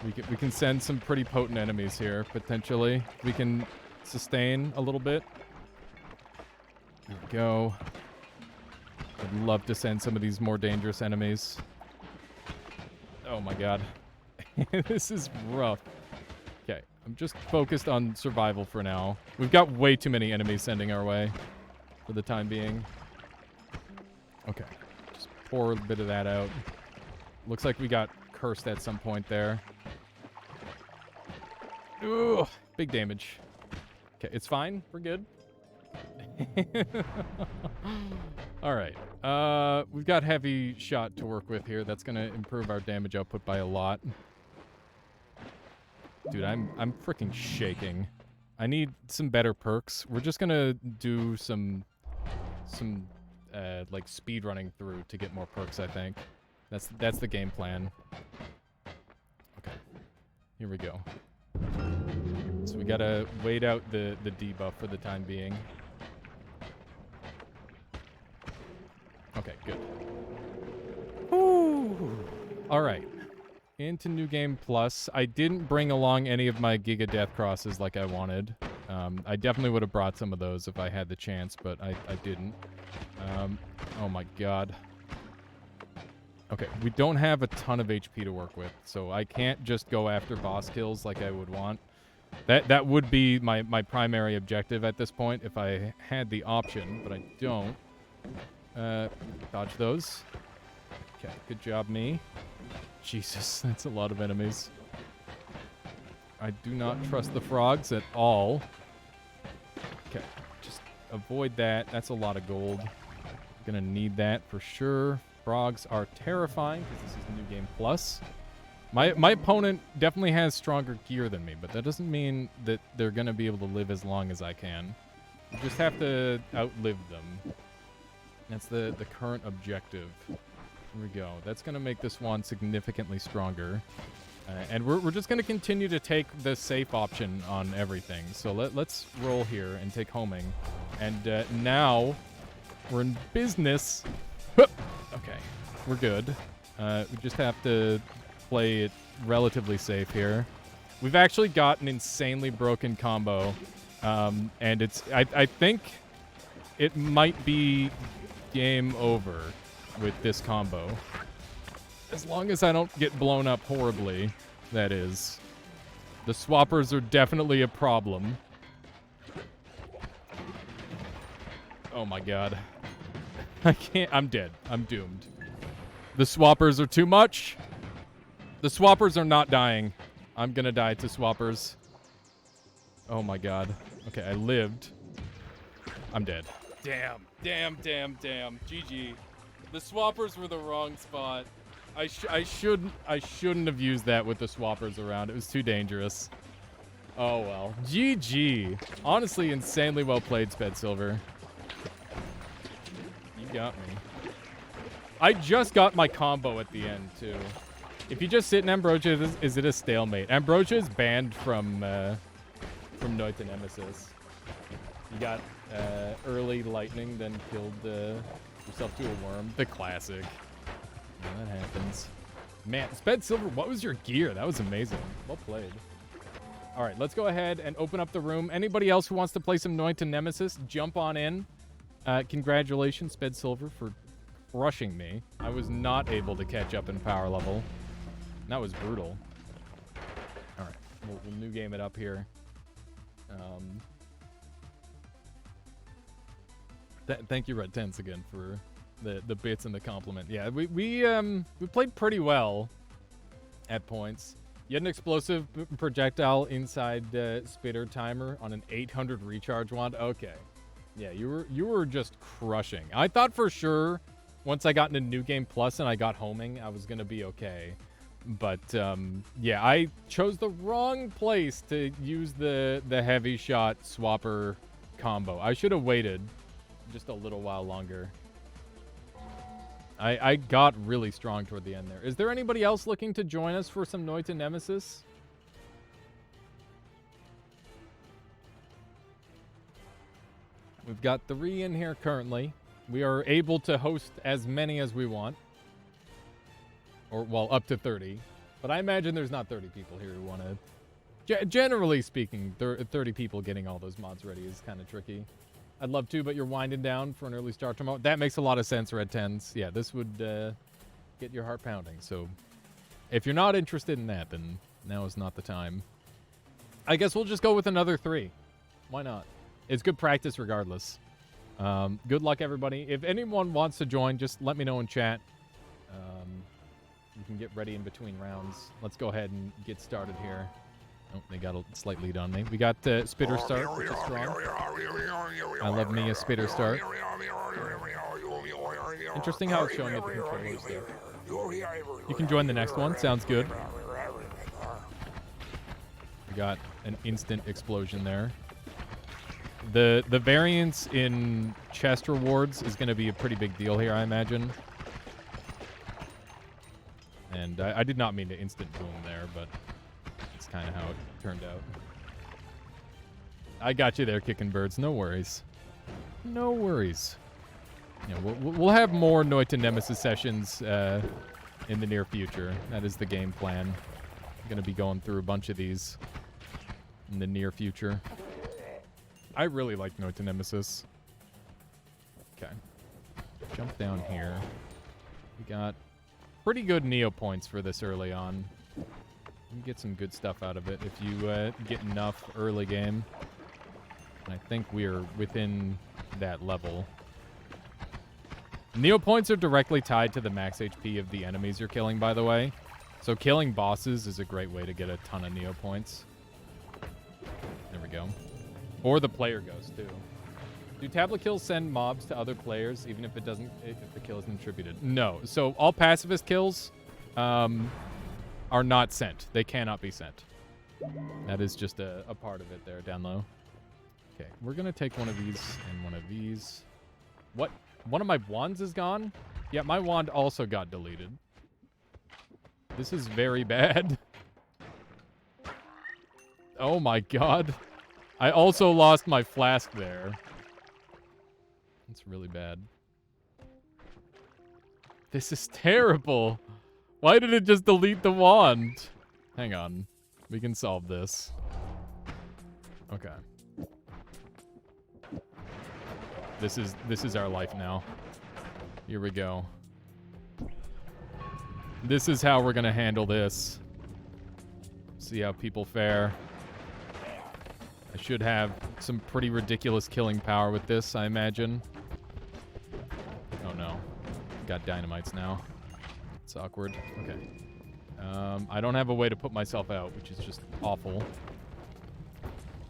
We can send some pretty potent enemies here, potentially. We can sustain a little bit. There we go. I'd love to send some of these more dangerous enemies. Oh my god. This is rough. Okay, I'm just focused on survival for now. We've got way too many enemies sending our way for the time being. Okay, just pour a bit of that out. Looks like we got cursed at some point there. Ooh, big damage. Okay, it's fine. We're good. All right. We've got heavy shot to work with here. That's gonna improve our damage output by a lot. Dude, I'm freaking shaking. I need some better perks. We're just gonna do some like speed running through to get more perks, I think. That's the game plan. Okay. Here we go. So we gotta wait out the debuff for the time being. Okay, good. Woo! All right. Into New Game Plus. I didn't bring along any of my Giga Death Crosses like I wanted. I definitely would have brought some of those if I had the chance, but I didn't. Oh my god. Okay, we don't have a ton of HP to work with, so I can't just go after boss kills like I would want. That would be my primary objective at this point if I had the option, but I don't. Dodge those. Okay, good job, me. Jesus, that's a lot of enemies. I do not trust the frogs at all. Okay, just avoid that. That's a lot of gold. Gonna need that for sure. Frogs are terrifying because this is New Game Plus. My opponent definitely has stronger gear than me, but that doesn't mean that they're gonna be able to live as long as I can. You just have to outlive them. That's the current objective. Here we go. That's going to make this one significantly stronger. And we're just going to continue to take the safe option on everything. So let's roll here and take homing. And now we're in business. Okay, we're good. We just have to play it relatively safe here. We've actually got an insanely broken combo. And it's I think it might be game over with this combo. As long as I don't get blown up horribly, that is. The swappers are definitely a problem. Oh my god. I can't. I'm dead. I'm doomed. The swappers are too much. The swappers are not dying. I'm gonna die to swappers. Oh my god. Okay, I lived. I'm dead. Damn. GG. The swappers were the wrong spot. I shouldn't have used that with the swappers around. It was too dangerous. Oh well. GG. Honestly, insanely well played, Sped Silver. You got me. I just got my combo at the end too. If you just sit in Ambrosia, is it a stalemate? Ambrosia is banned from Noita Nemesis. You got early lightning, then killed yourself to a worm. The classic. Yeah, that happens. Man, Sped Silver, what was your gear? That was amazing. Well played. All right, let's go ahead and open up the room. Anybody else who wants to play some Noita Nemesis, jump on in. Congratulations, Sped Silver, for crushing me. I was not able to catch up in power level. That was brutal. All right, we'll new game it up here. Thank you, Red Tents, again, for the bits and the compliment. Yeah, we played pretty well at points. You had an explosive projectile inside Spitter timer on an 800 recharge wand. Okay, yeah, you were just crushing. I thought for sure once I got into New Game Plus and I got homing, I was gonna be okay. But yeah, I chose the wrong place to use the heavy shot swapper combo. I should have waited just a little while longer. I got really strong toward the end there. Is there anybody else looking to join us for some Noita Nemesis? We've got 3 in here currently. We are able to host as many as we want. Or, well, up to 30. But I imagine there's not 30 people here who want to... Generally speaking, 30 people getting all those mods ready is kind of tricky. I'd love to, but you're winding down for an early start tomorrow. That makes a lot of sense, Red Tens. Yeah, this would get your heart pounding. So if you're not interested in that, then now is not the time. I guess we'll just go with another 3. Why not? It's good practice regardless. Good luck, everybody. If anyone wants to join, just let me know in chat. You can get ready in between rounds. Let's go ahead and get started here. Oh, they got a slight lead on me. We got Spitter start, which is strong. I love me a Spitter start. Interesting how it's showing at the controllers there. You can join the next one. Sounds good. We got an instant explosion there. The variance in chest rewards is going to be a pretty big deal here, I imagine. And I did not mean to instant boom there, but it's kind of how it turned out. I got you there, kicking birds. No worries. No worries. Yeah, we'll have more Noita Nemesis sessions in the near future. That is the game plan. I'm going to be going through a bunch of these in the near future. I really like Noita Nemesis. Okay. Jump down here. We got pretty good Neo points for this early on. You can get some good stuff out of it if you get enough early game. And I think we are within that level. Neo points are directly tied to the max HP of the enemies you're killing, by the way. So killing bosses is a great way to get a ton of Neo points. There we go. Or the player goes, too. Do tablet kills send mobs to other players, even if it doesn't, if the kill isn't attributed? No. So all pacifist kills are not sent. They cannot be sent. That is just a part of it there, down low. Okay, we're going to take one of these and one of these. What? One of my wands is gone? Yeah, my wand also got deleted. This is very bad. Oh my god. I also lost my flask there. That's really bad. This is terrible. Why did it just delete the wand? Hang on. We can solve this. Okay. This is our life now. Here we go. This is how we're gonna handle this. See how people fare. I should have some pretty ridiculous killing power with this, I imagine. Oh no. Got dynamites now. It's awkward. Okay. I don't have a way to put myself out, which is just awful.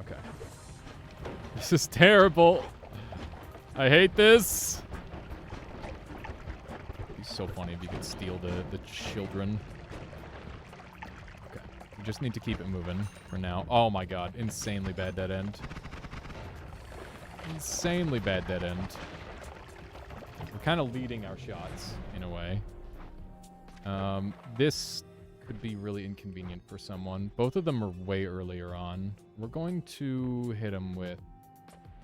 Okay. This is terrible. I hate this. It'd be so funny if you could steal the children. Okay. We just need to keep it moving for now. Oh my god. Insanely bad dead end. Insanely bad dead end. We're kind of leading our shots, in a way. This could be really inconvenient for someone. Both of them are way earlier on. We're going to hit them with...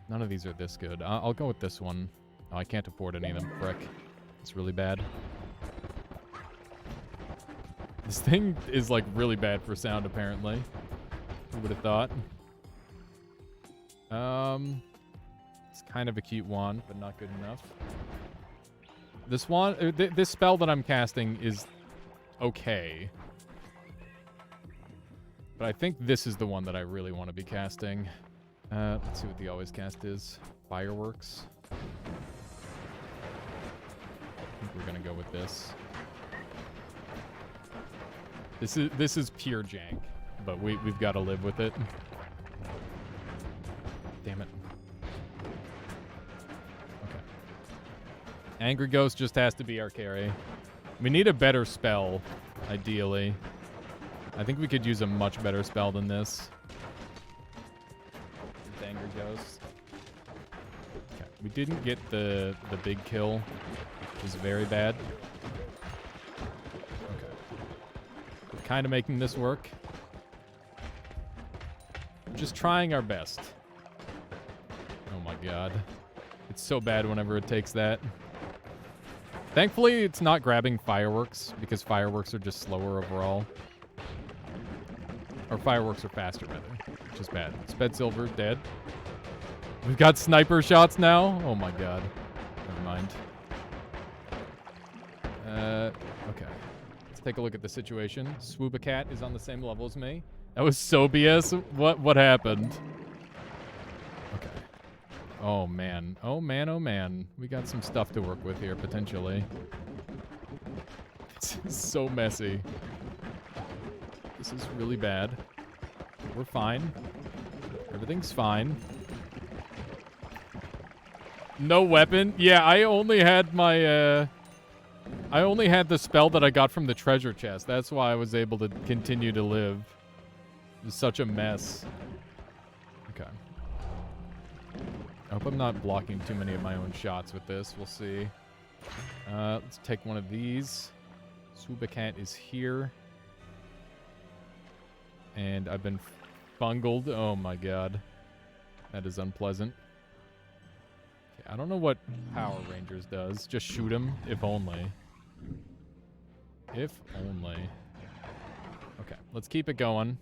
None of these are this good. I'll go with this one. Oh, I can't afford any of them. Frick. It's really bad. This thing is like really bad for sound, apparently. Who would have thought? It's kind of a cute wand, but not good enough. This wand, this spell that I'm casting is okay. But I think this is the one that I really want to be casting. Let's see what the always cast is. Fireworks. I think we're gonna go with this. This is pure jank, but we've got to live with it. Damn it. Okay. Angry Ghost just has to be our carry. We need a better spell, ideally. I think we could use a much better spell than this. With Angry Ghost. Okay. We didn't get the big kill, which is very bad. Okay. We're kind of making this work. We're just trying our best. Oh my god. It's so bad whenever it takes that. Thankfully, it's not grabbing fireworks, because fireworks are just slower overall. Or fireworks are faster, rather. Which is bad. Sped Silver, dead. We've got sniper shots now? Oh my god. Never mind. Okay. Let's take a look at the situation. Swoobacat is on the same level as me. That was so BS. What happened? Okay. Oh man. Oh man, oh man. We got some stuff to work with here, potentially. This is so messy. This is really bad. We're fine. Everything's fine. No weapon? Yeah, I only had my, I only had the spell that I got from the treasure chest. That's why I was able to continue to live. It was such a mess. Okay. I hope I'm not blocking too many of my own shots with this. We'll see. Let's take one of these. Swoobacat is here. And I've been bungled. Oh my god. That is unpleasant. Okay, I don't know what Power Rangers does. Just shoot him, if only. If only. Okay, let's keep it going.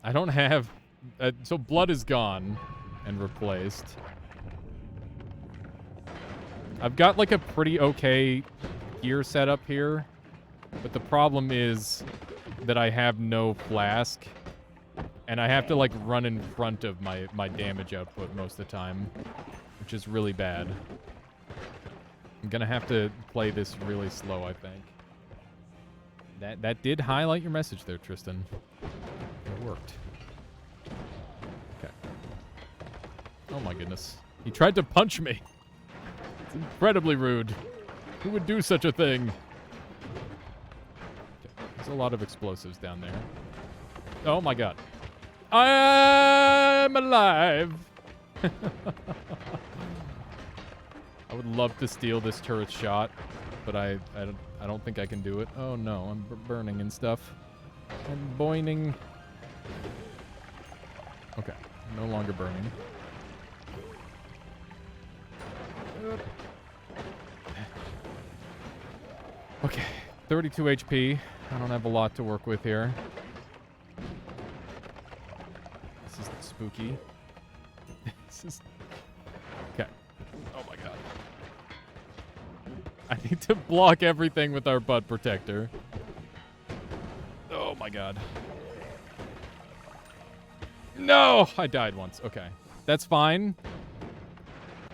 I don't have... so blood is gone and replaced. I've got like a pretty okay gear setup here. But the problem is that I have no flask. And I have to like run in front of my damage output most of the time. Which is really bad. I'm gonna have to play this really slow, I think. That did highlight your message there, Tristan. It worked. Okay. Oh my goodness. He tried to punch me. It's incredibly rude. Who would do such a thing? There's a lot of explosives down there. Oh my god. I'm alive! I would love to steal this turret shot, but I don't think I can do it. Oh no, I'm burning and stuff. I'm boining. Okay, no longer burning. Okay, 32 HP. I don't have a lot to work with here. This is spooky. This is... Okay. Oh my god. I need to block everything with our butt protector. Oh my god. No! I died once. Okay. That's fine.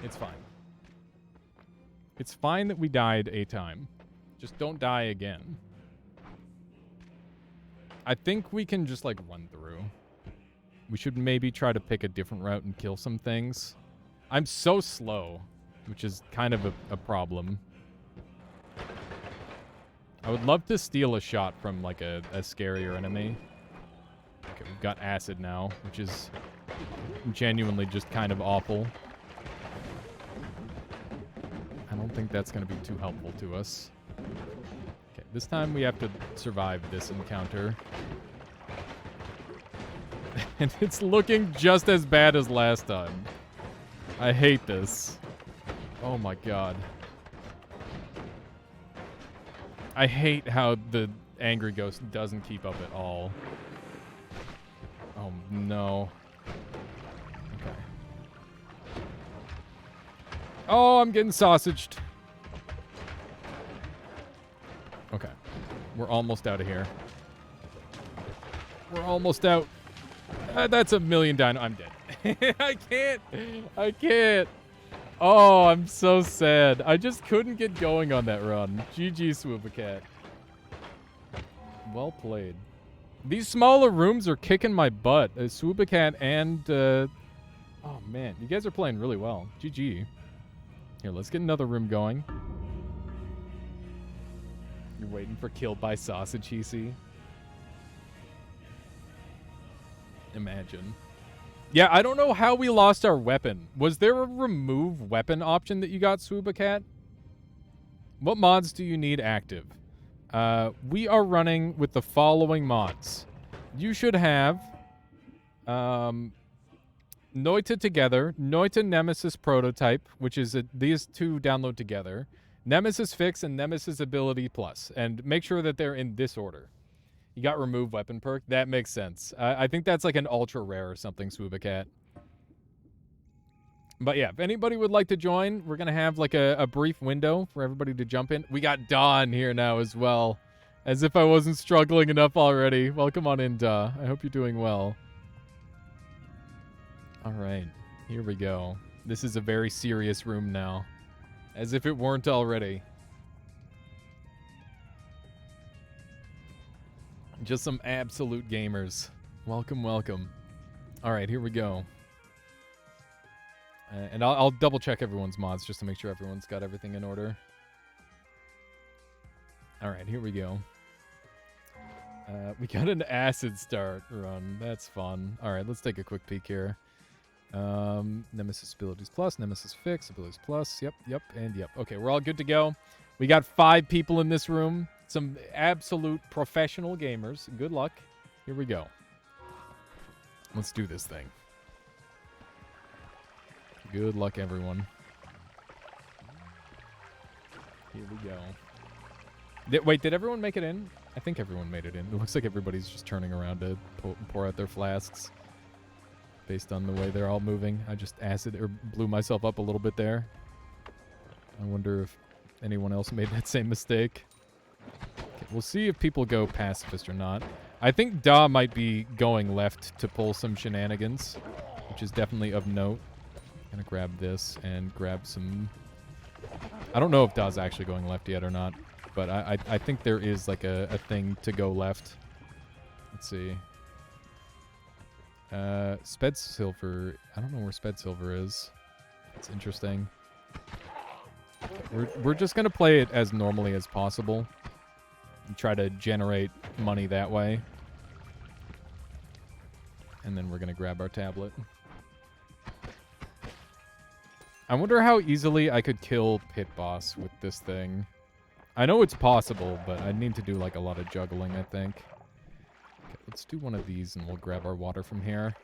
It's fine. It's fine that we died a time. Just don't die again. I think we can just, like, run through. We should maybe try to pick a different route and kill some things. I'm so slow, which is kind of a problem. I would love to steal a shot from, like, a scarier enemy. Okay, we've got acid now, which is genuinely just kind of awful. I don't think that's going to be too helpful to us. Okay, this time we have to survive this encounter. And it's looking just as bad as last time. I hate this. Oh my god. I hate how the angry ghost doesn't keep up at all. Oh, no. Okay. Oh, I'm getting sausaged. Okay. We're almost out of here. We're almost out. That's a million dino. I'm dead. I can't. Oh, I'm so sad. I just couldn't get going on that run. GG, Swoopacat. Well played. These smaller rooms are kicking my butt. Swoopacat and... oh, man. You guys are playing really well. GG. Here, let's get another room going. You're waiting for killed by sausage, EC. Imagine. Yeah, I don't know how we lost our weapon. Was there a remove weapon option that you got, Swoopacat? What mods do you need active? We are running with the following mods. You should have Noita Together, Noita Nemesis Prototype, which is these two download together, Nemesis Fix, and Nemesis Ability Plus. And make sure that they're in this order. You got remove weapon perk. That makes sense. I think that's like an ultra rare or something, Swoopacat. But yeah, if anybody would like to join, we're going to have like a brief window for everybody to jump in. We got Dawn here now as well. As if I wasn't struggling enough already. Welcome on in, Daw. I hope you're doing well. All right, here we go. This is a very serious room now. As if it weren't already. Just some absolute gamers. Welcome, welcome. All right, here we go. And I'll double check everyone's mods just to make sure everyone's got everything in order. All right, here we go. We got an acid start run. That's fun. All right, let's take a quick peek here. Nemesis Abilities Plus, Nemesis Fix, Abilities Plus. Yep, and yep. Okay, we're all good to go. We got 5 people in this room. Some absolute professional gamers. Good luck. Here we go. Let's do this thing. Good luck, everyone. Here we go. Wait, did everyone make it in? I think everyone made it in. It looks like everybody's just turning around to pour out their flasks. Based on the way they're all moving. I just blew myself up a little bit there. I wonder if anyone else made that same mistake. Okay, we'll see if people go pacifist or not. I think Da might be going left to pull some shenanigans, which is definitely of note. Gonna grab this and grab some... I don't know if Da's actually going left yet or not, but I think there is like a thing to go left. Let's see. Sped Silver. I don't know where Sped Silver is. It's interesting. We're just gonna play it as normally as possible and try to generate money that way. And then we're gonna grab our tablet. I wonder how easily I could kill Pit Boss with this thing. I know it's possible, but I need to do like a lot of juggling, I think. Okay, let's do one of these and we'll grab our water from here.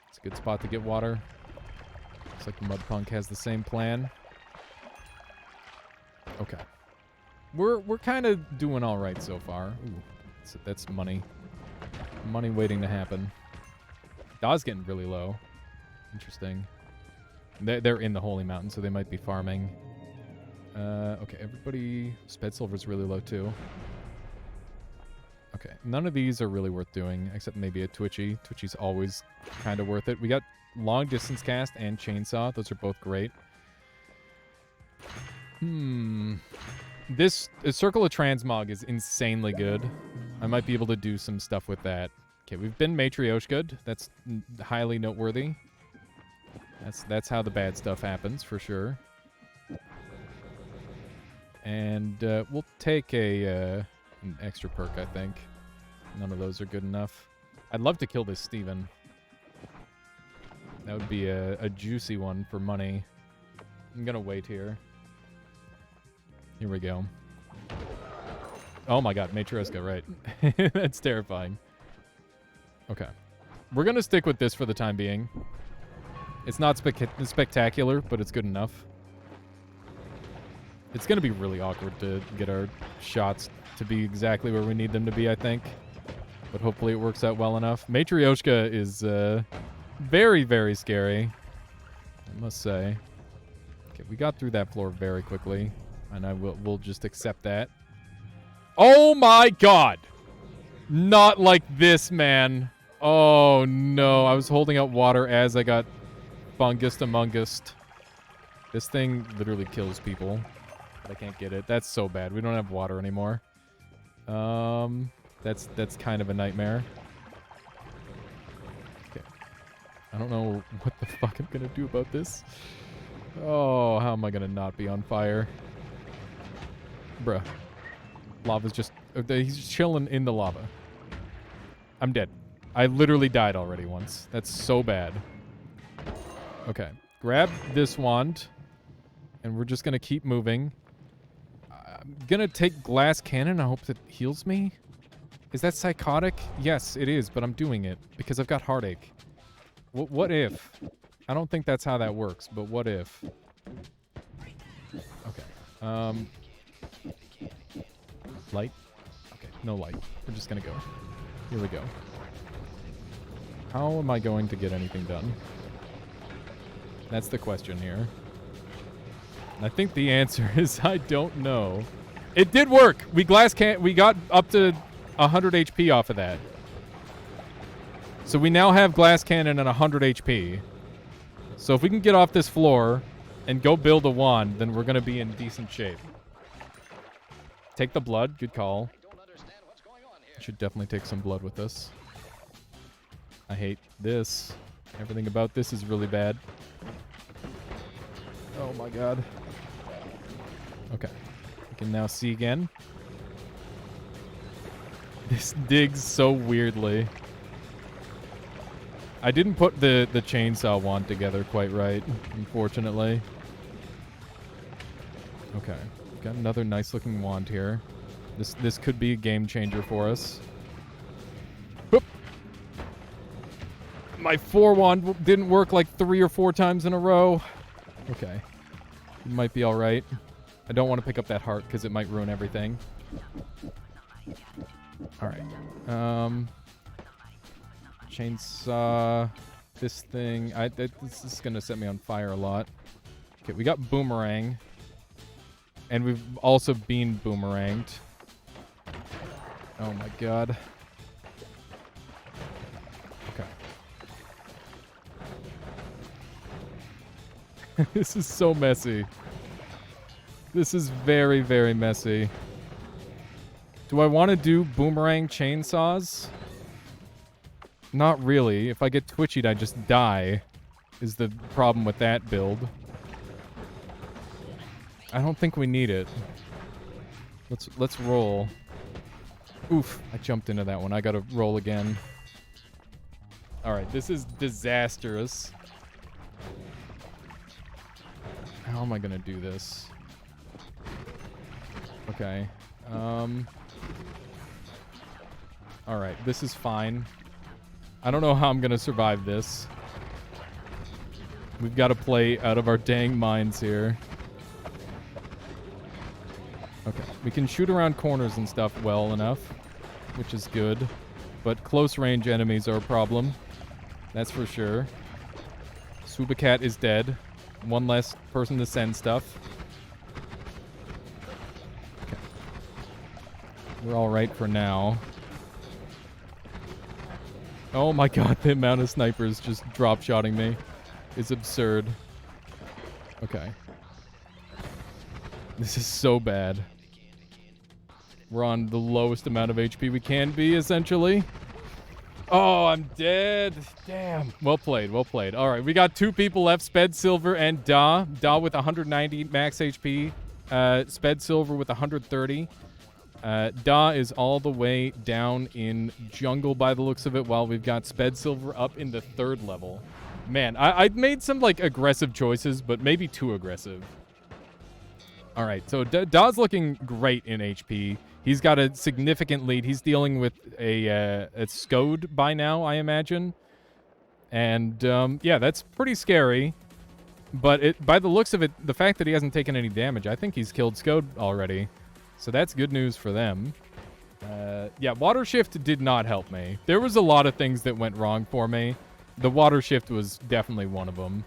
It's a good spot to get water. Looks like Mudpunk has the same plan. Okay. We're kind of doing all right so far. Ooh, that's money. Money waiting to happen. Da's getting really low. Interesting. They're in the Holy Mountain, so they might be farming. Okay, everybody... Sped Silver's really low, too. Okay, none of these are really worth doing, except maybe a Twitchy. Twitchy's always kind of worth it. We got Long Distance Cast and Chainsaw. Those are both great. This Circle of Transmog is insanely good. I might be able to do some stuff with that. Okay, we've been Matryoshka'd. That's highly noteworthy. That's how the bad stuff happens, for sure. And we'll take an extra perk, I think. None of those are good enough. I'd love to kill this Steven. That would be a juicy one for money. I'm gonna wait here. Here we go. Oh my god, Matryoshka, right. That's terrifying. Okay. We're gonna stick with this for the time being. It's not spectacular, but it's good enough. It's going to be really awkward to get our shots to be exactly where we need them to be, I think. But hopefully it works out well enough. Matryoshka is very, very scary, I must say. Okay, we got through that floor very quickly, and we'll just accept that. Oh my god! Not like this, man. Oh no, I was holding out water as I got fungus among us. This thing literally kills people. I can't get it. That's so bad. We don't have water anymore. That's kind of a nightmare. Okay. I don't know what the fuck I'm gonna do about this. Oh, how am I gonna not be on fire? Bruh. Lava's just... he's just chilling in the lava. I'm dead. I literally died already once. That's so bad. Okay. Grab this wand. And we're just gonna keep moving. I'm gonna take glass cannon. I hope that heals me. Is that psychotic? Yes, it is, but I'm doing it because I've got heartache. What if? I don't think that's how that works, but what if? Okay. Light? Okay, no light. We're just gonna go. Here we go. How am I going to get anything done? That's the question here. I think the answer is I don't know. It did work. We got up to 100 HP off of that. So we now have glass cannon and 100 HP. So if we can get off this floor and go build a wand, then we're going to be in decent shape. Take the blood. Good call. Should definitely take some blood with us. I hate this. Everything about this is really bad. Oh my god. Okay. We can now see again. This digs so weirdly. I didn't put the chainsaw wand together quite right, unfortunately. Okay. Got another nice looking wand here. This could be a game changer for us. Whoop. My 4 wand didn't work like 3 or 4 times in a row. Okay. It might be alright. I don't want to pick up that heart because it might ruin everything. Alright. Chainsaw. This thing. This is going to set me on fire a lot. Okay, we got boomerang. And we've also been boomeranged. Oh my god. Okay. This is so messy. This is very, very messy. Do I want to do boomerang chainsaws? Not really. If I get twitchied, I just die. Is the problem with that build. I don't think we need it. Let's roll. Oof, I jumped into that one. I gotta roll again. Alright, this is disastrous. How am I gonna do this? Okay. Alright, this is fine. I don't know how I'm gonna survive this. We've got to play out of our dang minds here. Okay, we can shoot around corners and stuff well enough, which is good. But close range enemies are a problem. That's for sure. Swoopacat is dead. One less person to send stuff. Okay. We're alright for now. Oh my god, the amount of snipers just drop-shotting me is absurd. Okay. This is so bad. We're on the lowest amount of HP we can be, essentially. Oh, I'm dead. Damn. Well played, well played. All right, we got 2 people left, Sped Silver and Da. Da with 190 max HP. Sped Silver with 130. Da is all the way down in jungle by the looks of it, while we've got Sped Silver up in the 3rd level. Man, I made some, like, aggressive choices, but maybe too aggressive. All right, so Da's looking great in HP. He's got a significant lead. He's dealing with a Scode by now, I imagine. And, yeah, that's pretty scary. But by the looks of it, the fact that he hasn't taken any damage, I think he's killed Skode already. So that's good news for them. Yeah, water shift did not help me. There was a lot of things that went wrong for me. The water shift was definitely one of them.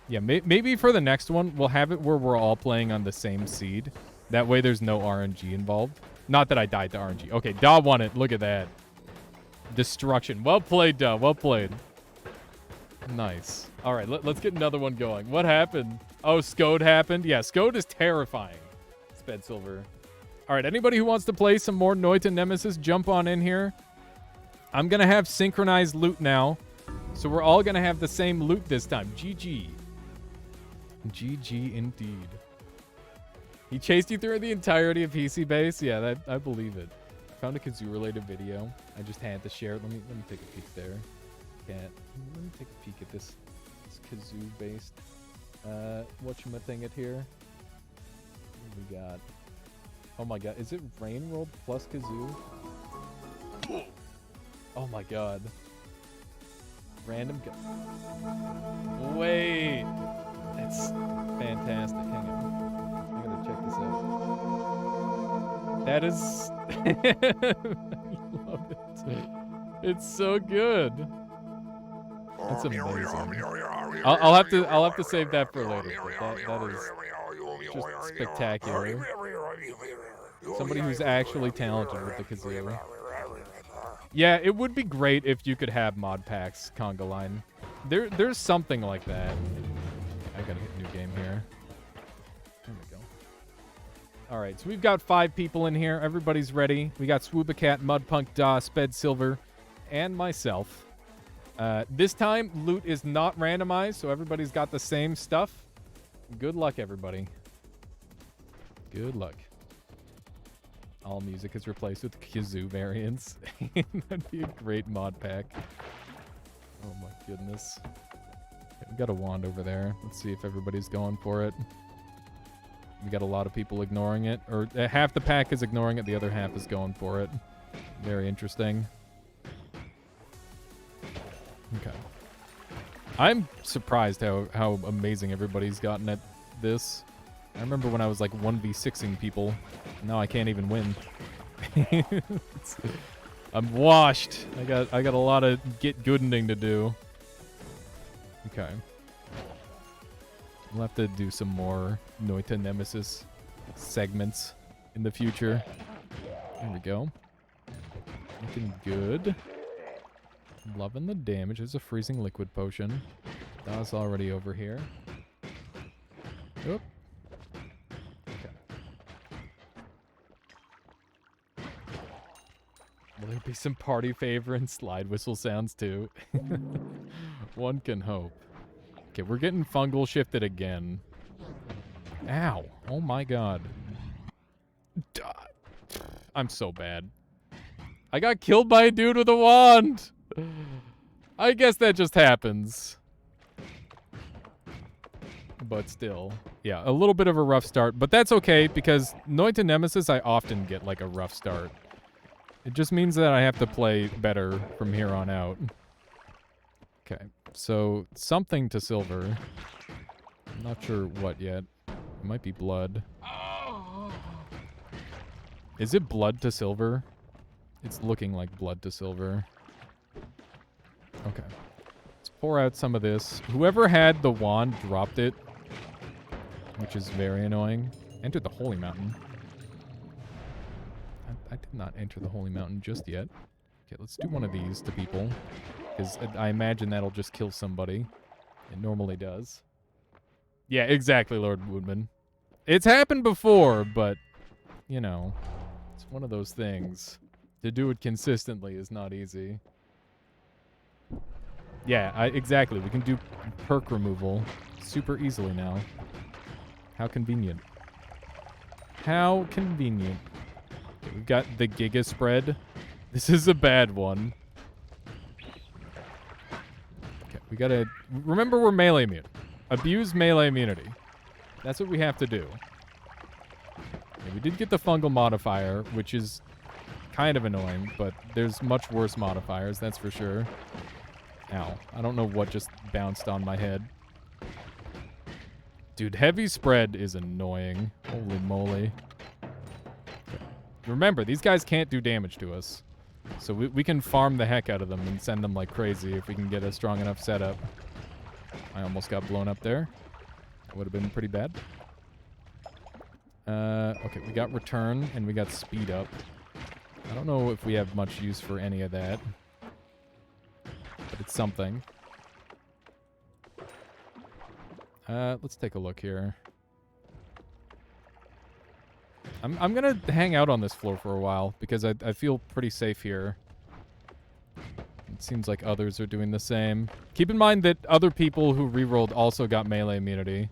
Yeah, maybe for the next one, we'll have it where we're all playing on the same seed. That way there's no RNG involved. Not that I died to RNG. Okay, Da won it. Look at that. Destruction. Well played, Da. Well played. Nice. All right, let's get another one going. What happened? Oh, Skode happened? Yeah, Skode is terrifying. Sped Silver. All right, anybody who wants to play some more Noita Nemesis, jump on in here. I'm going to have synchronized loot now. So we're all going to have the same loot this time. GG. GG indeed. He chased you through the entirety of PC Base? Yeah, I believe it. Found a kazoo-related video. I just had to share it. Let me take a peek there. Let me take a peek at this kazoo-based whatchamacallit here. What do we got? Oh my god, is it Rain World plus kazoo? Oh my god. Random Wait! That's fantastic. Hang on. I gotta check this out. That is... I love it. It's so good. That's amazing. I'll have to save that for later. That is just spectacular. Somebody who's actually talented with the kazoo. Yeah, it would be great if you could have mod packs, Conga Line. There's something like that. I gotta hit new game here. There we go. All right, so we've got 5 people in here. Everybody's ready. We got Swoobacat, Mudpunk, Da, Sped Silver, and myself. This time, loot is not randomized, so everybody's got the same stuff. Good luck, everybody. Good luck. All music is replaced with kazoo variants. That'd be a great mod pack. Oh my goodness. Okay, we got a wand over there. Let's see if everybody's going for it. We got a lot of people ignoring it. Or half the pack is ignoring it, the other half is going for it. Very interesting. Okay. I'm surprised how amazing everybody's gotten at this. I remember when I was like 1v6ing people. Now I can't even win. I'm washed. I got a lot of get goodening to do. Okay. We'll have to do some more Noita Nemesis segments in the future. There we go. Looking good. Loving the damage. There's a freezing liquid potion. That's already over here. Oop. Will there be some party favor and slide whistle sounds too? One can hope. Okay, we're getting fungal shifted again. Ow. Oh my god. I'm so bad. I got killed by a dude with a wand! I guess that just happens. But still. Yeah, a little bit of a rough start. But that's okay, because Noita Nemesis, I often get like a rough start. It just means that I have to play better from here on out. Okay, so something to silver. I'm not sure what yet. It might be blood. Is it blood to silver? It's looking like blood to silver. Okay. Let's pour out some of this. Whoever had the wand dropped it, which is very annoying. Entered the Holy Mountain. I did not enter the Holy Mountain just yet. Okay, let's do one of these to people. Because I imagine that'll just kill somebody. It normally does. Yeah, exactly, Lord Woodman. It's happened before, but, you know, it's one of those things. To do it consistently is not easy. Yeah, exactly. We can do perk removal super easily now. How convenient. How convenient. Okay, we've got the Giga Spread. This is a bad one. Okay, we gotta... Remember, we're melee immune. Abuse melee immunity. That's what we have to do. Okay, we did get the fungal modifier, which is kind of annoying, but there's much worse modifiers, that's for sure. Ow. I don't know what just bounced on my head. Dude, heavy spread is annoying. Holy moly. Remember, these guys can't do damage to us. So we can farm the heck out of them and send them like crazy if we can get a strong enough setup. I almost got blown up there. That would have been pretty bad. Okay, we got return and we got speed up. I don't know if we have much use for any of that. But it's something. Let's take a look here. I'm gonna hang out on this floor for a while because I feel pretty safe here. It seems like others are doing the same. Keep in mind that other people who rerolled also got melee immunity.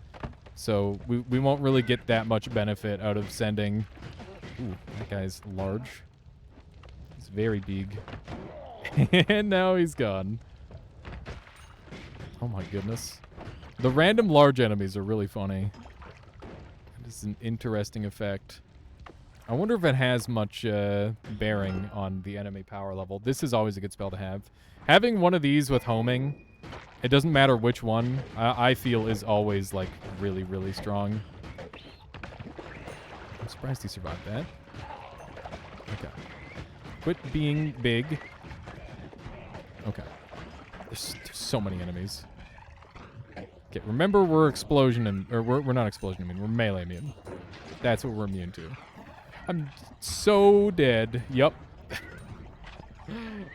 So we won't really get that much benefit out of sending... Ooh, that guy's large. He's very big. And now he's gone. Oh my goodness. The random large enemies are really funny. This is an interesting effect. I wonder if it has much bearing on the enemy power level. This is always a good spell to have. Having one of these with homing, it doesn't matter which one, I feel is always, like, really, really strong. I'm surprised he survived that. Okay. Quit being big. Okay. There's so many enemies. Okay, remember we're explosion and... Or we're not explosion immune, we're melee immune. That's what we're immune to. I'm so dead. Yup.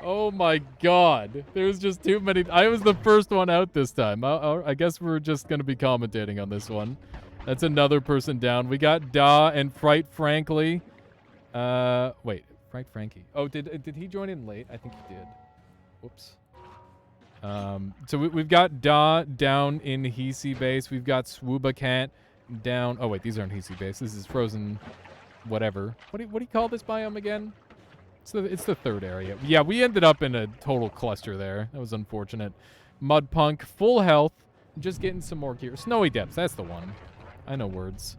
Oh my god. There's just too many... I was the first one out this time. I guess we're just going to be commentating on this one. That's another person down. We got Da and Fright Frankly. Wait. Fright Frankie. Oh, did he join in late? I think he did. Whoops. So we've got Da down in Hisi base. We've got Swooba Cat down... Oh, wait. These aren't Hisi base. This is Frozen... Whatever. What do you call this biome again? It's the third area. Yeah, we ended up in a total cluster there. That was unfortunate. Mudpunk, full health. Just getting some more gear. Snowy Depths, that's the one. I know words.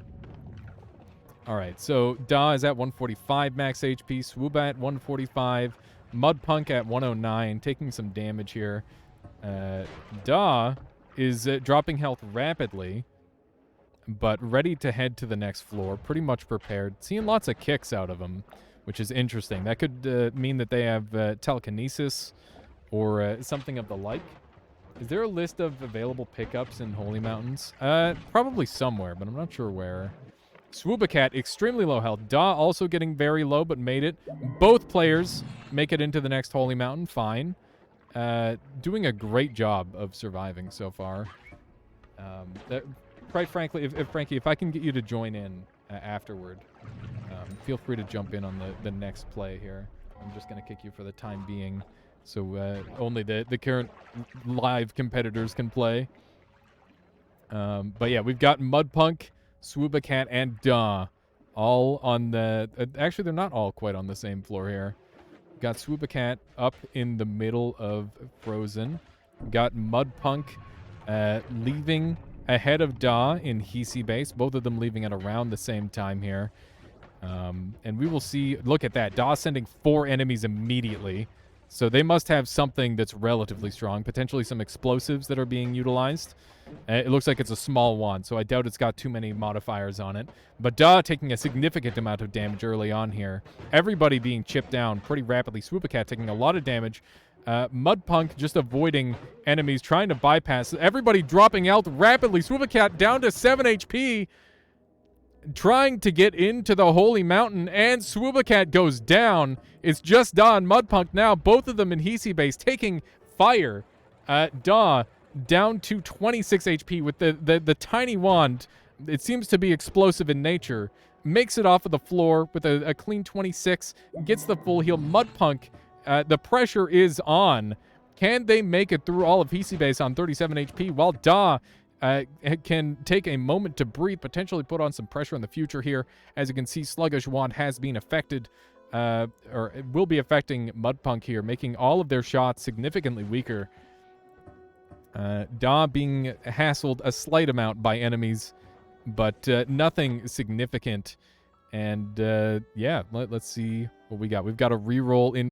Alright, so Da is at 145 max HP. Swooba at 145. Mudpunk at 109. Taking some damage here. Da is dropping health rapidly, but ready to head to the next floor. Pretty much prepared. Seeing lots of kicks out of him, which is interesting. That could mean that they have telekinesis or something of the like. Is there a list of available pickups in Holy Mountains? Probably somewhere, but I'm not sure where. Swoobacat, extremely low health. Da also getting very low, but made it. Both players make it into the next Holy Mountain. Fine. Doing a great job of surviving so far. Quite frankly, Frankie, if I can get you to join in afterward, feel free to jump in on the next play here. I'm just going to kick you for the time being, so only the current live competitors can play. But yeah, we've got Mudpunk, Swoobacat, and Da all on the... actually, they're not all quite on the same floor here. We've got Swoobacat up in the middle of Frozen. We've got Mudpunk leaving... ahead of Da in Hisi base, both of them leaving at around the same time here. And we will see, look at that, Da sending 4 enemies immediately. So they must have something that's relatively strong, potentially some explosives that are being utilized. It looks like it's a small one, so I doubt it's got too many modifiers on it. But Da taking a significant amount of damage early on here. Everybody being chipped down pretty rapidly. Swoopacat taking a lot of damage. Mudpunk just avoiding enemies, trying to bypass. Everybody dropping out rapidly. Swoobacat down to 7 HP, trying to get into the Holy Mountain, and Swoobacat goes down. It's just Da and Mudpunk now, both of them in Hisi base, taking fire. Da down to 26 HP with the tiny wand. It seems to be explosive in nature. Makes it off of the floor with a clean 26, gets the full heal. Mudpunk, the pressure is on. Can they make it through all of Hisi base on 37 HP while Da can take a moment to breathe, potentially put on some pressure in the future here? As you can see, Sluggish Wand has been affected, or it will be affecting Mudpunk here, making all of their shots significantly weaker. Da being hassled a slight amount by enemies, but nothing significant. And yeah, let's see what we got. We've got a reroll in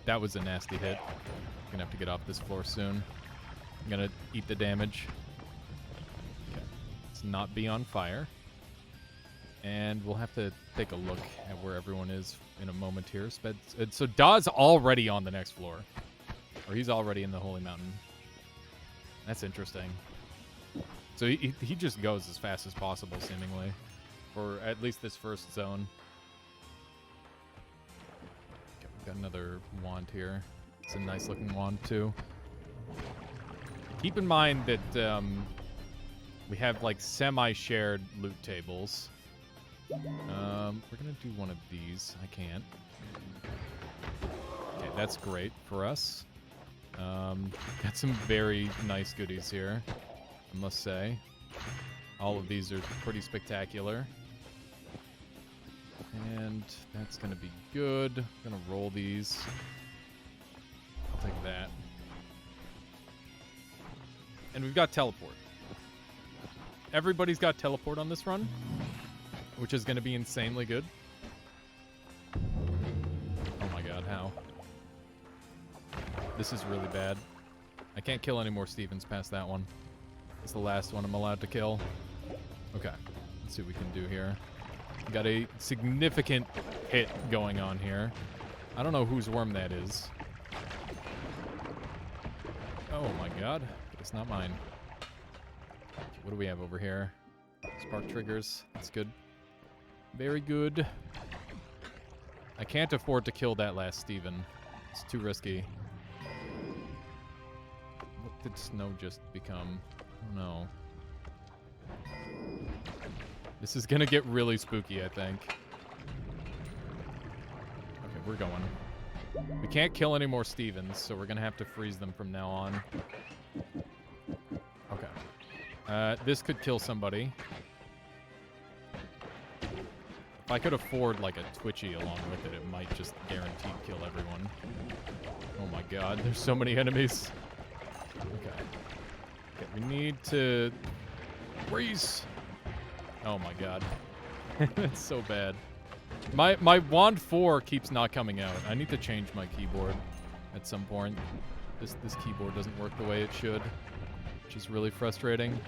that was a nasty hit. Gonna have to get off this floor soon. I'm gonna eat the damage. Okay. Let's not be on fire. And we'll have to take a look at where everyone is in a moment here. So Daw's already on the next floor. Or he's already in the Holy Mountain. That's interesting. So he just goes as fast as possible, seemingly. For at least this first zone. Okay, we've got another wand here. It's a nice looking wand, too. Keep in mind that we have, like, semi-shared loot tables. We're gonna do one of these. I can't. Okay, that's great for us. Got some very nice goodies here, I must say. All of these are pretty spectacular. And that's gonna be good. Gonna roll these. I'll take that. And we've got teleport. Everybody's got teleport on this run, which is going to be insanely good. Oh my god, how? This is really bad. I can't kill any more Stevens past that one. It's the last one I'm allowed to kill. Okay, let's see what we can do here. Got a significant hit going on here. I don't know whose worm that is. Oh my god, it's not mine. What do we have over here? Spark triggers, that's good. Very good. I can't afford to kill that last Steven. It's too risky. What did snow just become? Oh no. This is gonna get really spooky, I think. Okay, we're going. We can't kill any more Stevens, so we're gonna have to freeze them from now on. Okay. This could kill somebody. If I could afford, like, a Twitchy along with it, it might just guaranteed kill everyone. Oh my god, there's so many enemies. Okay. Okay, we need to... freeze! Oh my god. It's so bad. My Wand 4 keeps not coming out. I need to change my keyboard at some point. This keyboard doesn't work the way it should, which is really frustrating.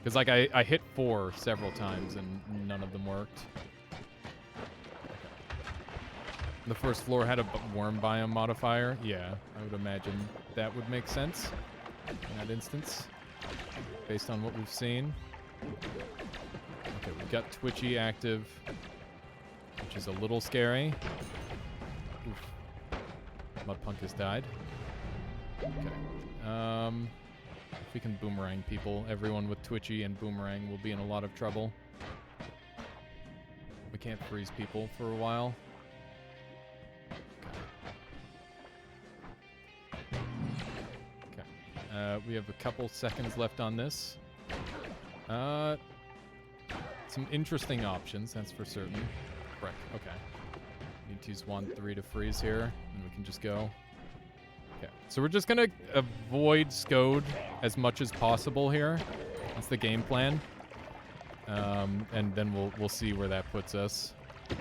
Because, like, I hit 4 several times and none of them worked. The first floor had a worm biome modifier. Yeah, I would imagine that would make sense in that instance, based on what we've seen. Okay, we've got Twitchy active, which is a little scary. Oof. Mudpunk has died. Okay. If we can boomerang people, everyone with Twitchy and boomerang will be in a lot of trouble. We can't freeze people for a while. Okay. We have a couple seconds left on this. Some interesting options, that's for certain. Frick, okay. Need to use 1-3 to freeze here, and we can just go. Okay, so we're just gonna avoid Scode as much as possible here. That's the game plan. And then we'll see where that puts us. Oh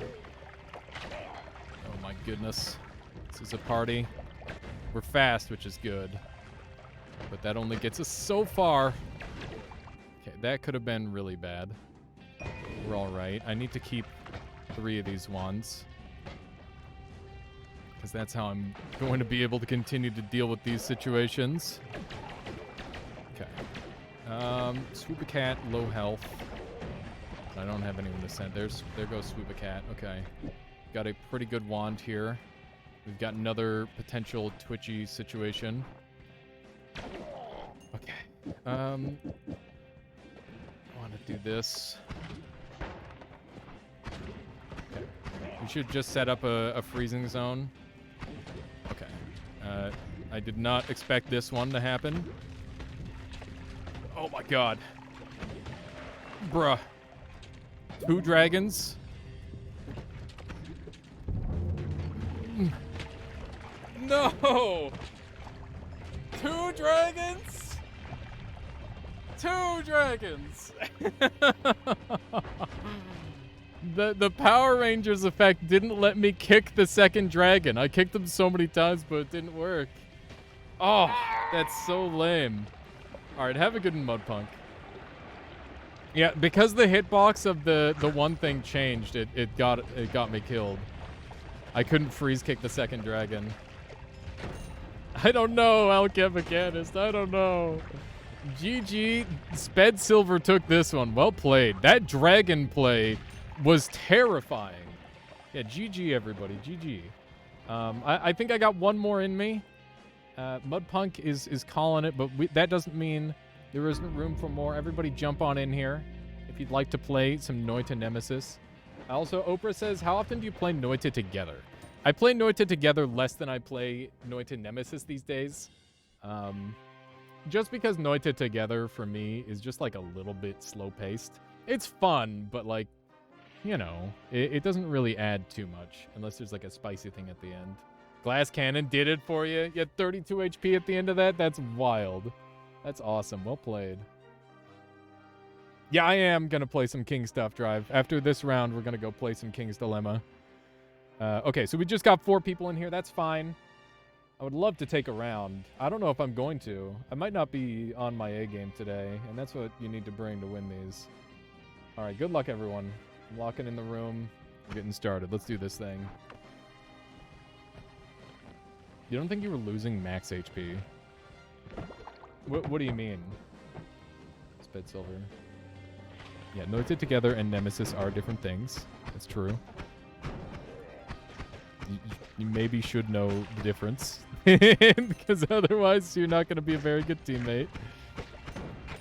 my goodness. This is a party. We're fast, which is good. But that only gets us so far. Okay, that could have been really bad. We're alright. I need to keep 3 of these wands, because that's how I'm going to be able to continue to deal with these situations. Okay. Swoop-a-cat, low health. I don't have anyone to send. There goes Swoop-a-cat. Okay. Got a pretty good wand here. We've got another potential Twitchy situation. Okay. I want to do this. Okay. We should just set up a freezing zone. Okay. I did not expect this one to happen. Oh my god. Bruh. 2 dragons? No! 2 dragons? 2 dragons! The Power Rangers effect didn't let me kick the second dragon. I kicked him so many times, but it didn't work. Oh, that's so lame. All right, have a good Mudpunk. Yeah, because the hitbox of the one thing changed, it got me killed. I couldn't freeze kick the second dragon. I don't know, Alchemichanist. I don't know. GG. Sped Silver took this one. Well played. That dragon play was terrifying. Yeah, GG, everybody. GG. I think I got one more in me. Mudpunk is calling it, but that doesn't mean there isn't room for more. Everybody jump on in here if you'd like to play some Noita Nemesis. Also, Oprah says, how often do you play Noita together? I play Noita together less than I play Noita Nemesis these days. Just because Noita together, for me, is just like a little bit slow-paced. It's fun, but like, you know, it doesn't really add too much, unless there's like a spicy thing at the end. Glass Cannon did it for you. You had 32 HP at the end of that? That's wild. That's awesome. Well played. Yeah, I am going to play some King Stuff Drive. After this round, we're going to go play some King's Dilemma. Okay, so we just got 4 people in here. That's fine. I would love to take a round. I don't know if I'm going to. I might not be on my A game today, and that's what you need to bring to win these. All right, good luck, everyone. I'm locking in the room. We're getting started. Let's do this thing. You don't think you were losing max HP? What do you mean? Sped Silver. Yeah, Noita Together and Nemesis are different things. That's true. You maybe should know the difference. Because otherwise you're not going to be a very good teammate.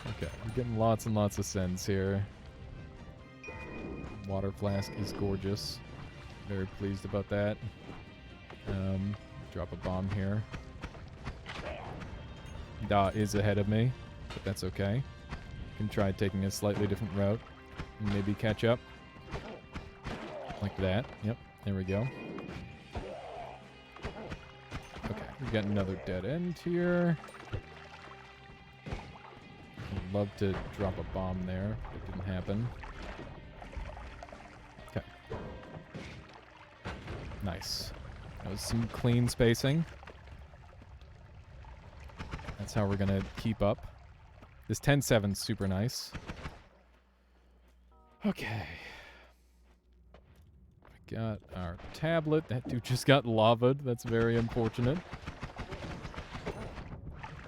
Okay, we're getting lots and lots of sends here. Water Flask is gorgeous. Very pleased about that. Drop a bomb here. Da is ahead of me, but that's okay. Can try taking a slightly different route and maybe catch up. Like that. Yep, there we go. Okay, we've got another dead end here. I'd love to drop a bomb there. It didn't happen. Okay. Nice. That was some clean spacing. That's how we're going to keep up. This 10-7's super nice. Okay. We got our tablet. That dude just got lava'd. That's very unfortunate.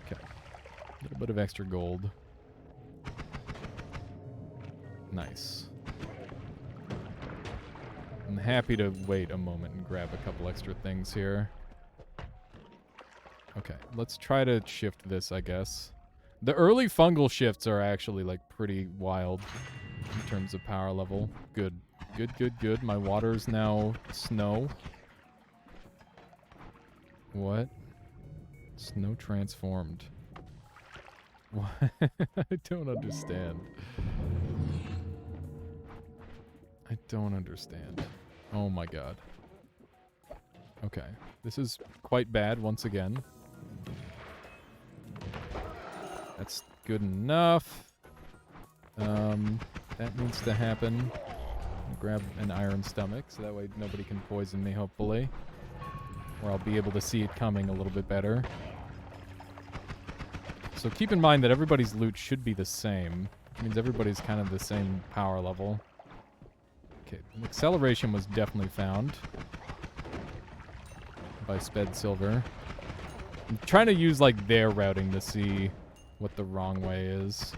Okay. A little bit of extra gold. Nice. I'm happy to wait a moment and grab a couple extra things here. Okay, let's try to shift this, I guess. The early fungal shifts are actually, like, pretty wild in terms of power level. Good. Good, good, good. My water's now snow. What? Snow transformed. What? I don't understand. I don't understand. Oh my god. Okay. This is quite bad once again. That's good enough. That needs to happen. Grab an iron stomach so that way nobody can poison me, hopefully. Or I'll be able to see it coming a little bit better. So keep in mind that everybody's loot should be the same. It means everybody's kind of the same power level. Okay, acceleration was definitely found by Sped Silver. I'm trying to use like their routing to see what the wrong way is.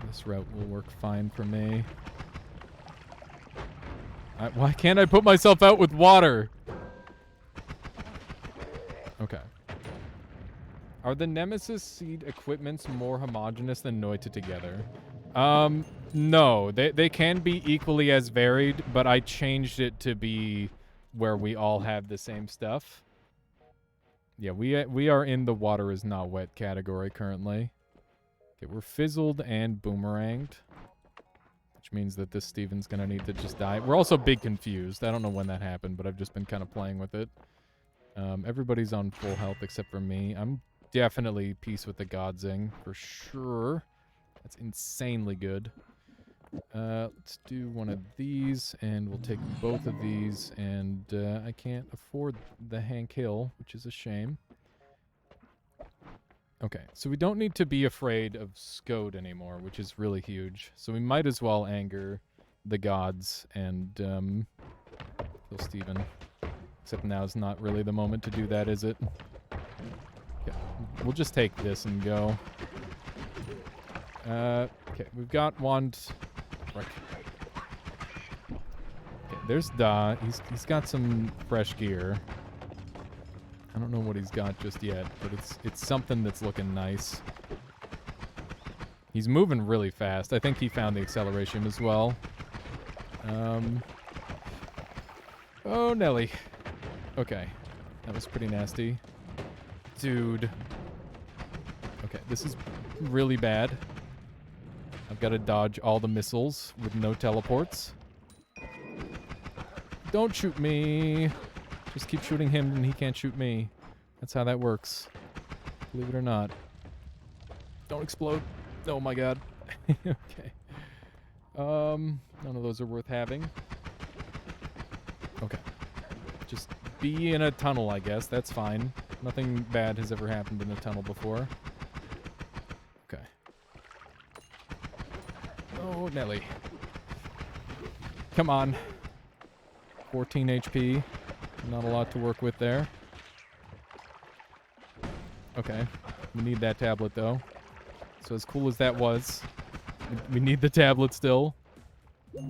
This route will work fine for me. Why can't I put myself out with water? Okay. Are the Nemesis seed equipments more homogeneous than Noita Together? No. They can be equally as varied, but I changed it to be where we all have the same stuff. Yeah, we are in the water is not wet category currently. Okay, we're fizzled and boomeranged. Which means that this Steven's gonna need to just die. We're also big confused. I don't know when that happened, but I've just been kind of playing with it. Everybody's on full health except for me. I'm definitely peace with the Godzing, for sure. That's insanely good. Let's do one of these, and we'll take both of these, and I can't afford the Hank Hill, which is a shame. Okay, so we don't need to be afraid of Scode anymore, which is really huge. So we might as well anger the gods and kill Steven. Except now is not really the moment to do that, is it? Okay, we'll just take this and go. Okay, we've got wand. Right. Okay, there's Da. He's got some fresh gear. I don't know what he's got just yet, but it's something that's looking nice. He's moving really fast. I think he found the acceleration as well. Oh, Nelly. Okay, that was pretty nasty. Dude. Okay, this is really bad. I've got to dodge all the missiles with no teleports. Don't shoot me. Just keep shooting him and he can't shoot me. That's how that works. Believe it or not. Don't explode. Oh my god. Okay. None of those are worth having. Okay. Just be in a tunnel, I guess. That's fine. Nothing bad has ever happened in a tunnel before. Okay. Oh, Nelly. Come on. 14 HP. Not a lot to work with there. Okay. We need that tablet, though. So as cool as that was, we need the tablet still. I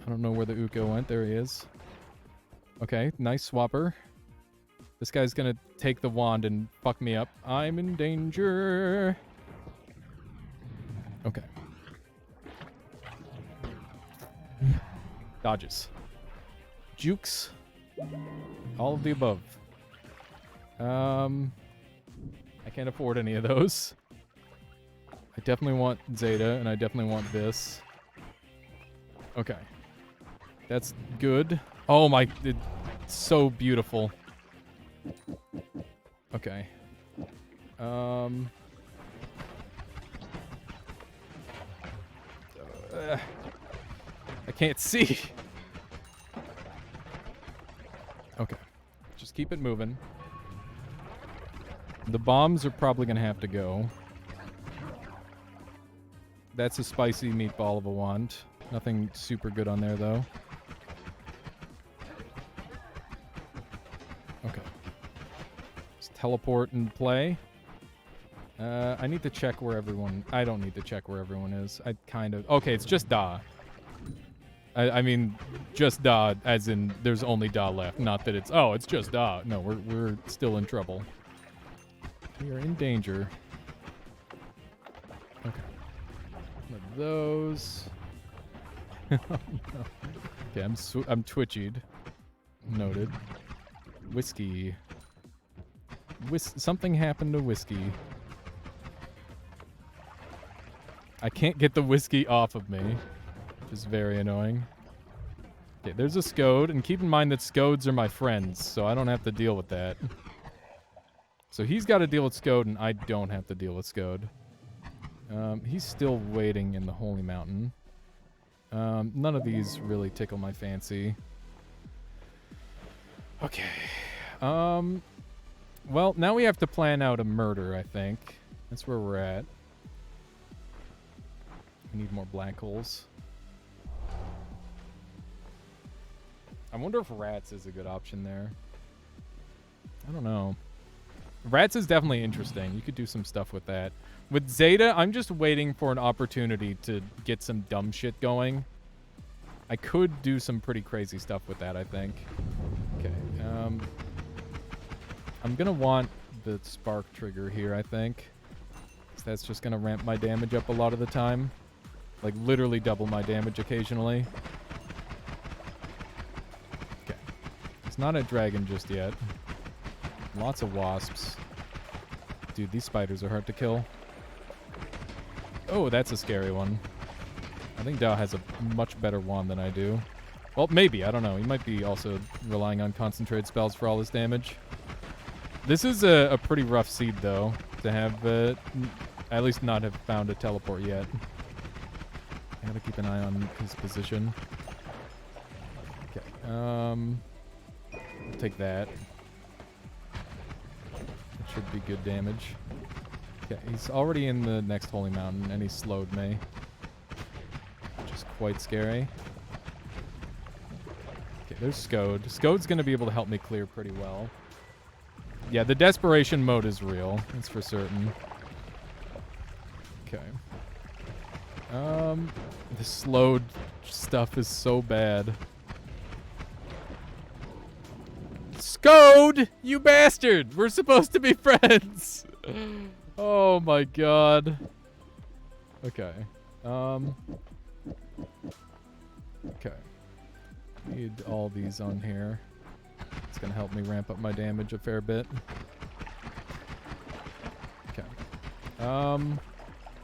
don't know where the Uko went. There he is. Okay, nice swapper. This guy's gonna take the wand and fuck me up. I'm in danger. Okay. Dodges. Jukes. All of the above. I can't afford any of those. I definitely want Zeta, and I definitely want this. Okay. That's good. Oh my, it's so beautiful. Okay. I can't see. Okay. Just keep it moving. The bombs are probably gonna have to go. That's a spicy meatball of a wand. Nothing super good on there, though. Okay. Let's teleport and play. I need to check where everyone... I don't need to check where everyone is. I kind of... Okay, it's just Da. I mean, just Da, as in there's only Da left. Not that it's... Oh, it's just Da. No, we're still in trouble. We are in danger. Okay. One of those. Oh, no. Okay, I'm twitchied. Noted. Whiskey. Something happened to whiskey. I can't get the whiskey off of me, which is very annoying. Okay, there's a Scode, and keep in mind that Scodes are my friends, so I don't have to deal with that. So he's got to deal with Scode, and I don't have to deal with Scode. He's still waiting in the Holy Mountain. None of these really tickle my fancy. Okay. Well, now we have to plan out a murder, I think. That's where we're at. We need more black holes. I wonder if rats is a good option there. I don't know. Rats is definitely interesting. You could do some stuff with that. With Zeta, I'm just waiting for an opportunity to get some dumb shit going. I could do some pretty crazy stuff with that, I think. Okay. I'm gonna want the spark trigger here, I think. 'Cause that's just gonna ramp my damage up a lot of the time. Like, literally double my damage occasionally. Okay. It's not a dragon just yet. Lots of wasps. Dude, these spiders are hard to kill. Oh, that's a scary one. I think Dao has a much better wand than I do. Well, maybe. I don't know. He might be also relying on concentrated spells for all his damage. This is a pretty rough seed, though, to have at least not have found a teleport yet. I gotta keep an eye on his position. Okay. Take that. That should be good damage. Okay, he's already in the next holy mountain, and he slowed me. Which is quite scary. Okay, there's Skode. Skode's gonna be able to help me clear pretty well. Yeah, the desperation mode is real. That's for certain. Okay. The slowed stuff is so bad. Skode, you bastard! We're supposed to be friends! Oh my god. Okay. Okay. Need all these on here. It's gonna help me ramp up my damage a fair bit. Okay.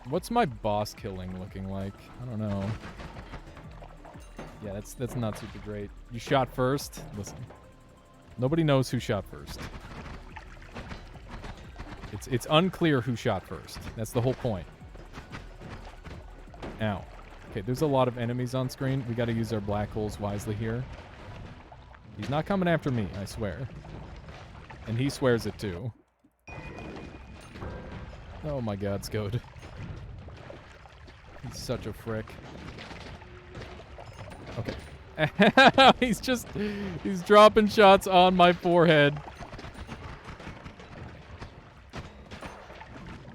What's my boss killing looking like? I don't know. Yeah, that's not super great. You shot first? Listen. Nobody knows who shot first. It's unclear who shot first. That's the whole point. Ow. Okay, there's a lot of enemies on screen. We gotta use our black holes wisely here. He's not coming after me, I swear. And he swears it too. Oh my god, Skode. He's such a frick. Okay. he's dropping shots on my forehead.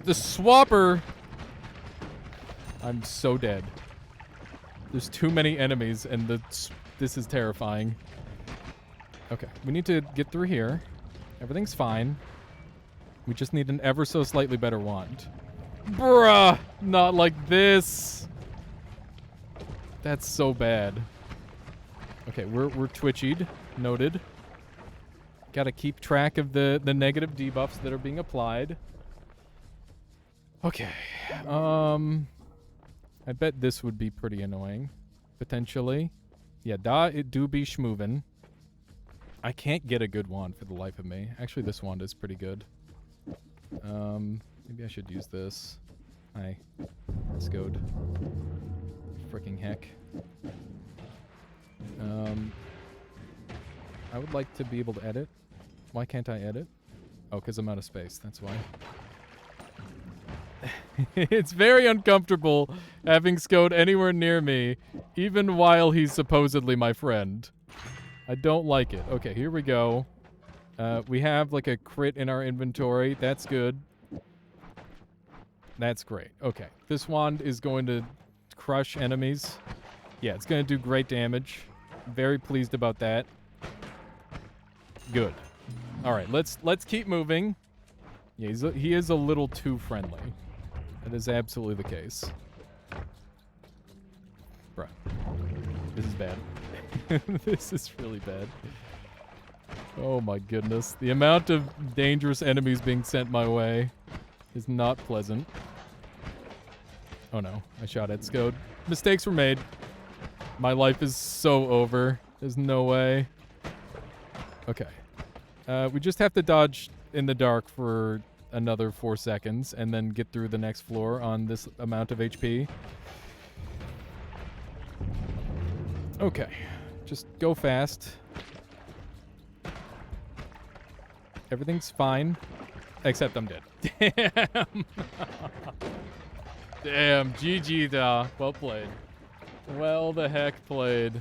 The swapper. I'm so dead. There's too many enemies, and this is terrifying. Okay, we need to get through here. Everything's fine. We just need an ever so slightly better wand. Bruh! Not like this! That's so bad. Okay, we're twitchied. Noted. Gotta keep track of the negative debuffs that are being applied. Okay. I bet this would be pretty annoying. Potentially. Yeah, it do be schmoovin'. I can't get a good wand for the life of me. Actually, this wand is pretty good. Maybe I should use this. Hi. Let's go. Fricking heck. I would like to be able to edit. Why can't I edit? Oh, because I'm out of space. That's why. It's very uncomfortable having Skode anywhere near me, even while he's supposedly my friend. I don't like it. Okay, here we go. We have like a crit in our inventory. That's good. That's great. Okay, this wand is going to crush enemies. Yeah, it's going to do great damage. Very pleased about that. Good. All right, let's keep moving. Yeah, he is a little too friendly. That is absolutely the case. Bruh. This is bad. This is really bad. Oh my goodness. The amount of dangerous enemies being sent my way is not pleasant. Oh no, I shot at Skode. Mistakes were made. My life is so over. There's no way. Okay. We just have to dodge in the dark for another 4 seconds and then get through the next floor on this amount of HP. Okay. Just go fast. Everything's fine. Except I'm dead. Damn. Damn. GG, da. Well played. Well the heck played.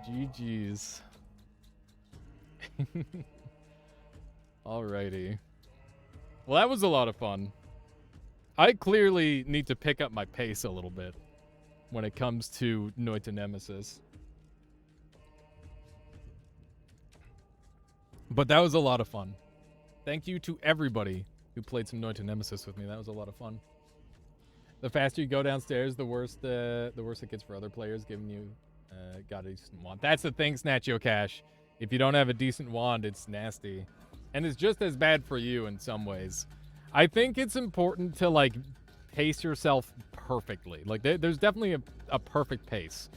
GG's. Alrighty. Well, that was a lot of fun. I clearly need to pick up my pace a little bit when it comes to Noita Nemesis. But that was a lot of fun. Thank you to everybody who played some Noita Nemesis with me. That was a lot of fun. The faster you go downstairs, the worse it gets for other players, giving you got a decent wand. That's the thing, Snatchio Cash. If you don't have a decent wand, it's nasty. And it's just as bad for you in some ways. I think it's important to, like, pace yourself perfectly. Like, there's definitely a perfect pace.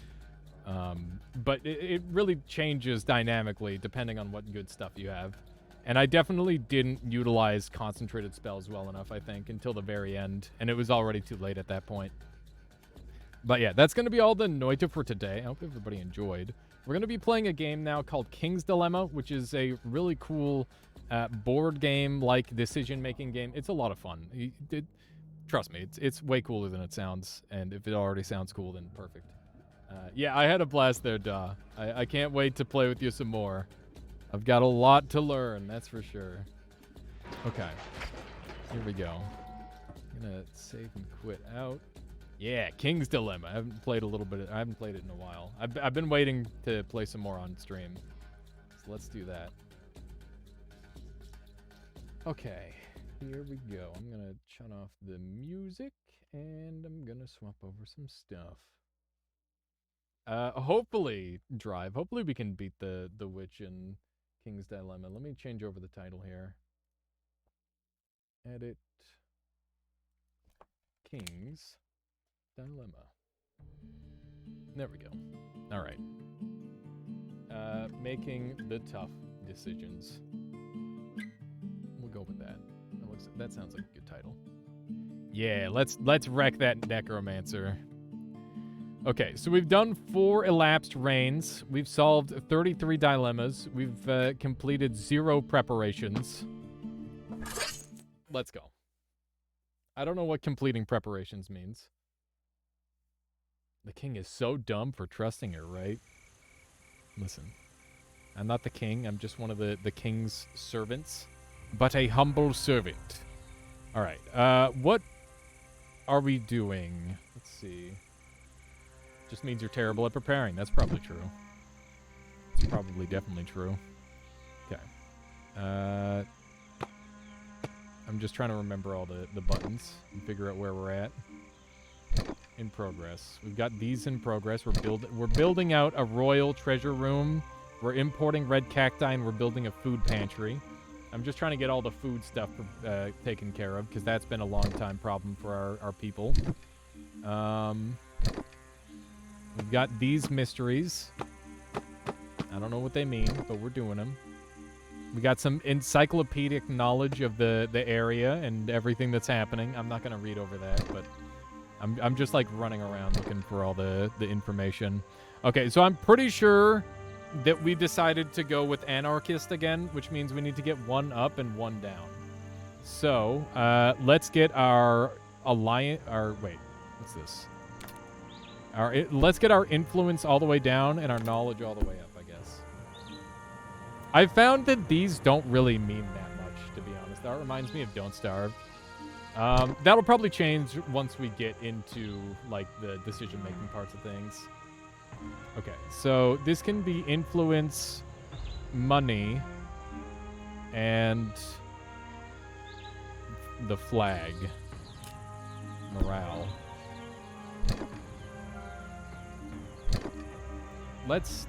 But it really changes dynamically depending on what good stuff you have. And I definitely didn't utilize concentrated spells well enough, I think, until the very end. And it was already too late at that point. But yeah, that's going to be all the noita for today. I hope everybody enjoyed. We're going to be playing a game now called King's Dilemma, which is a really cool board game-like decision-making game. It's a lot of fun. Trust me, it's way cooler than it sounds. And if it already sounds cool, then perfect. Yeah, I had a blast there, Duh. I can't wait to play with you some more. I've got a lot to learn, that's for sure. Okay, here we go. I'm gonna save and quit out. Yeah, King's Dilemma. I haven't played it in a while. I've been waiting to play some more on stream. So let's do that. Okay, here we go. I'm gonna shut off the music and I'm gonna swap over some stuff. Hopefully we can beat the witch in King's Dilemma. Let me change over the title here. Edit King's Dilemma. There we go. All right. Making the tough decisions. We'll go with that. That sounds like a good title. Yeah, let's wreck that necromancer. Okay, so we've done 4 elapsed reigns. We've solved 33 dilemmas. We've completed 0 preparations. Let's go. I don't know what completing preparations means. The king is so dumb for trusting her, right? Listen, I'm not the king. I'm just one of the king's servants, but a humble servant. All right. What are we doing? Let's see. Just means you're terrible at preparing. That's probably true. It's probably definitely true. Okay. I'm just trying to remember all the buttons and figure out where we're at. In progress. We've got these in progress. We're building out a royal treasure room. We're importing red cacti and we're building a food pantry. I'm just trying to get all the food stuff taken care of because that's been a long time problem for our people. We've got these mysteries. I don't know what they mean, but we're doing them. We got some encyclopedic knowledge of the area and everything that's happening. I'm not going to read over that, but I'm just like running around looking for all the information. Okay, so I'm pretty sure that we decided to go with anarchist again, which means we need to get 1 up and 1 down. So let's get our alliance. Wait, what's this? Let's get our influence all the way down and our knowledge all the way up, I guess. I found that these don't really mean that much, to be honest. That reminds me of Don't Starve. That'll probably change once we get into, like, the decision-making parts of things. Okay, so this can be influence, money, and the flag. Morale. Let's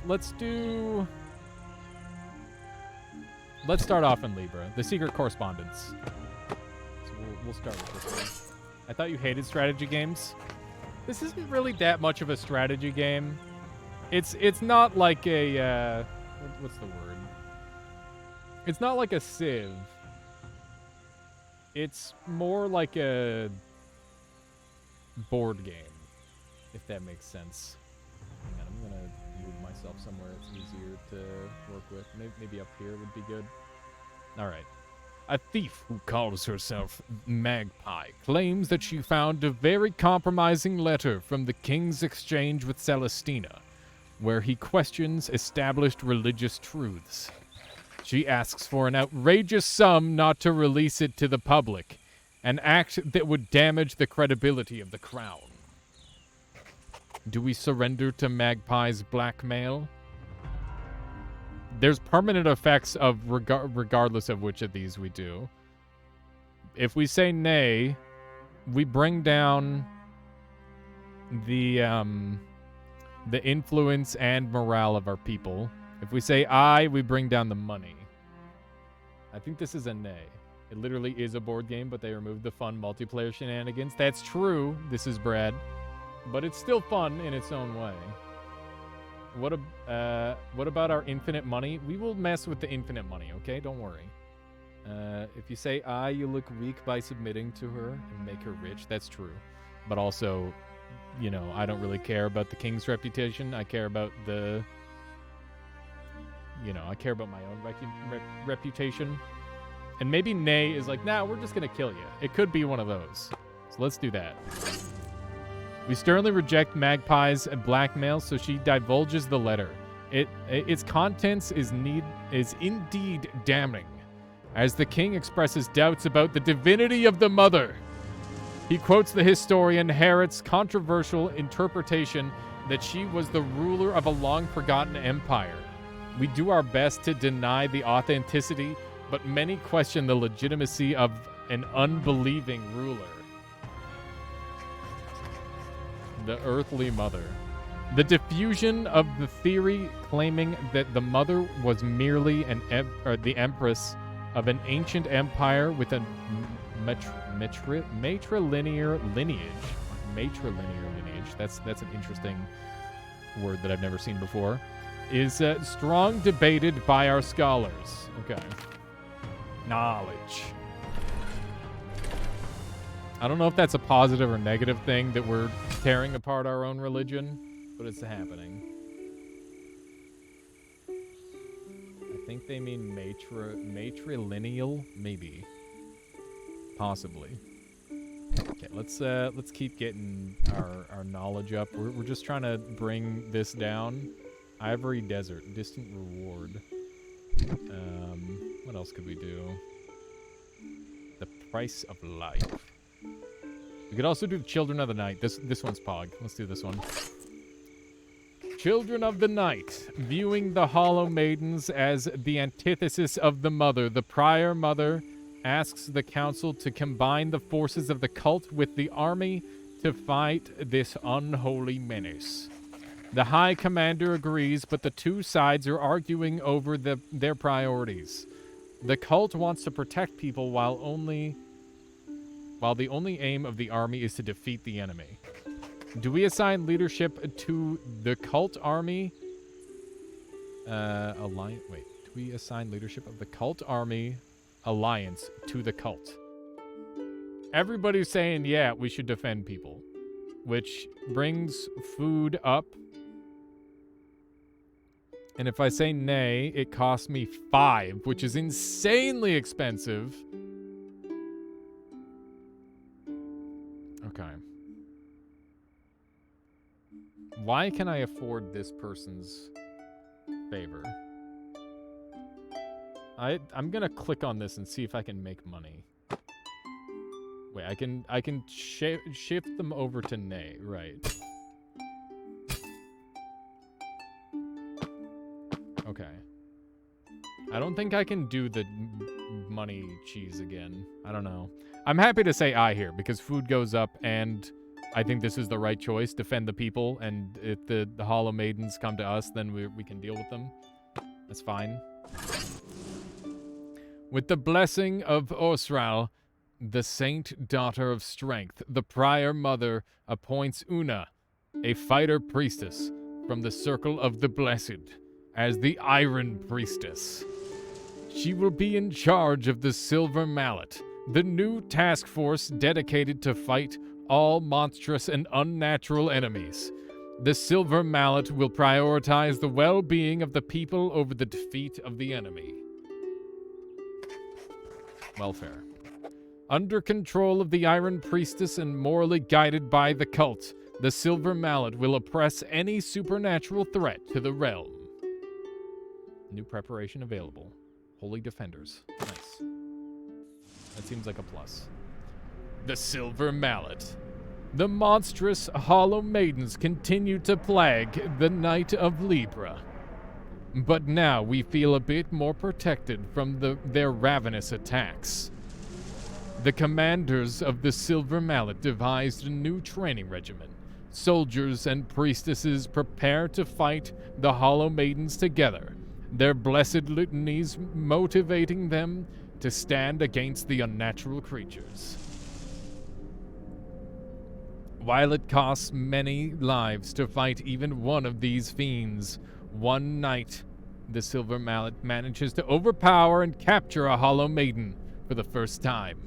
start off in Libra. The secret correspondence. So we'll start with this one. I thought you hated strategy games. This isn't really that much of a strategy game. It's not like a what's the word? It's not like a Civ. It's more like a board game, if that makes sense. Hang on, I'm gonna move myself somewhere it's easier to work with. Maybe up here would be good. All right. A thief who calls herself Magpie claims that she found a very compromising letter from the king's exchange with Celestina, where he questions established religious truths. She asks for an outrageous sum not to release it to the public, an act that would damage the credibility of the crown. Do we surrender to Magpie's blackmail? There's permanent effects of regardless of which of these we do. If we say nay, we bring down the influence and morale of our people. If we say aye, we bring down the money. I think this is a nay. It literally is a board game, but they removed the fun multiplayer shenanigans. That's true. This is Brad. But it's still fun in its own way. What about our infinite money? We will mess with the infinite money, okay? Don't worry. If you say aye, you look weak by submitting to her and make her rich. That's true. But also, you know, I don't really care about the king's reputation. I care about the, you know, I care about my own reputation. And maybe Nay is like, nah, we're just going to kill you. It could be one of those. So let's do that. We sternly reject Magpie's blackmail, so she divulges the letter. Its contents is indeed damning, as the king expresses doubts about the divinity of the mother. He quotes the historian Herod's controversial interpretation that she was the ruler of a long-forgotten empire. We do our best to deny the authenticity, but many question the legitimacy of an unbelieving ruler. The earthly mother. The diffusion of the theory claiming that the mother was merely the empress of an ancient empire with a matrilinear lineage. Matrilinear lineage. That's an interesting word that I've never seen before. Is strong debated by our scholars. Okay. Knowledge. I don't know if that's a positive or negative thing that we're tearing apart our own religion, but it's happening. I think they mean matrilineal, maybe. Possibly. Okay, let's keep getting our knowledge up. We're just trying to bring this down. Ivory Desert, distant reward. What else could we do? The price of life. We could also do Children of the Night. This one's Pog. Let's do this one. Children of the Night. Viewing the Hollow Maidens as the antithesis of the mother, the prior mother asks the council to combine the forces of the cult with the army to fight this unholy menace. The High Commander agrees, but the two sides are arguing over their priorities. The cult wants to protect people while the only aim of the army is to defeat the enemy. Do we assign leadership to the cult army? Do we assign leadership of the cult army alliance to the cult? Everybody's saying, yeah, we should defend people, which brings food up. And if I say nay, it costs me 5, which is insanely expensive. Okay. Why can I afford this person's favor? I'm gonna click on this and see if I can make money. Wait, I can shift them over to nay, right? Okay. I don't think I can do the money cheese again. I don't know. I'm happy to say I here because food goes up and I think this is the right choice. Defend the people, and if the Hollow Maidens come to us, then we can deal with them. That's fine. With the blessing of Osral, the saint daughter of strength, the prior mother appoints Una, a fighter priestess from the circle of the blessed, as the Iron Priestess. She will be in charge of the Silver Mallet, the new task force dedicated to fight all monstrous and unnatural enemies. The Silver Mallet will prioritize the well-being of the people over the defeat of the enemy. Welfare. Under control of the Iron Priestess and morally guided by the cult, the Silver Mallet will oppress any supernatural threat to the realm. New preparation available. Holy Defenders. Nice. That seems like a plus. The Silver Mallet. The monstrous Hollow Maidens continue to plague the Night of Libra. But now we feel a bit more protected from their ravenous attacks. The commanders of the Silver Mallet devised a new training regimen. Soldiers and priestesses prepare to fight the Hollow Maidens together, their blessed litanies motivating them to stand against the unnatural creatures. While it costs many lives to fight even one of these fiends, one night the Silver Mallet manages to overpower and capture a Hollow Maiden for the first time.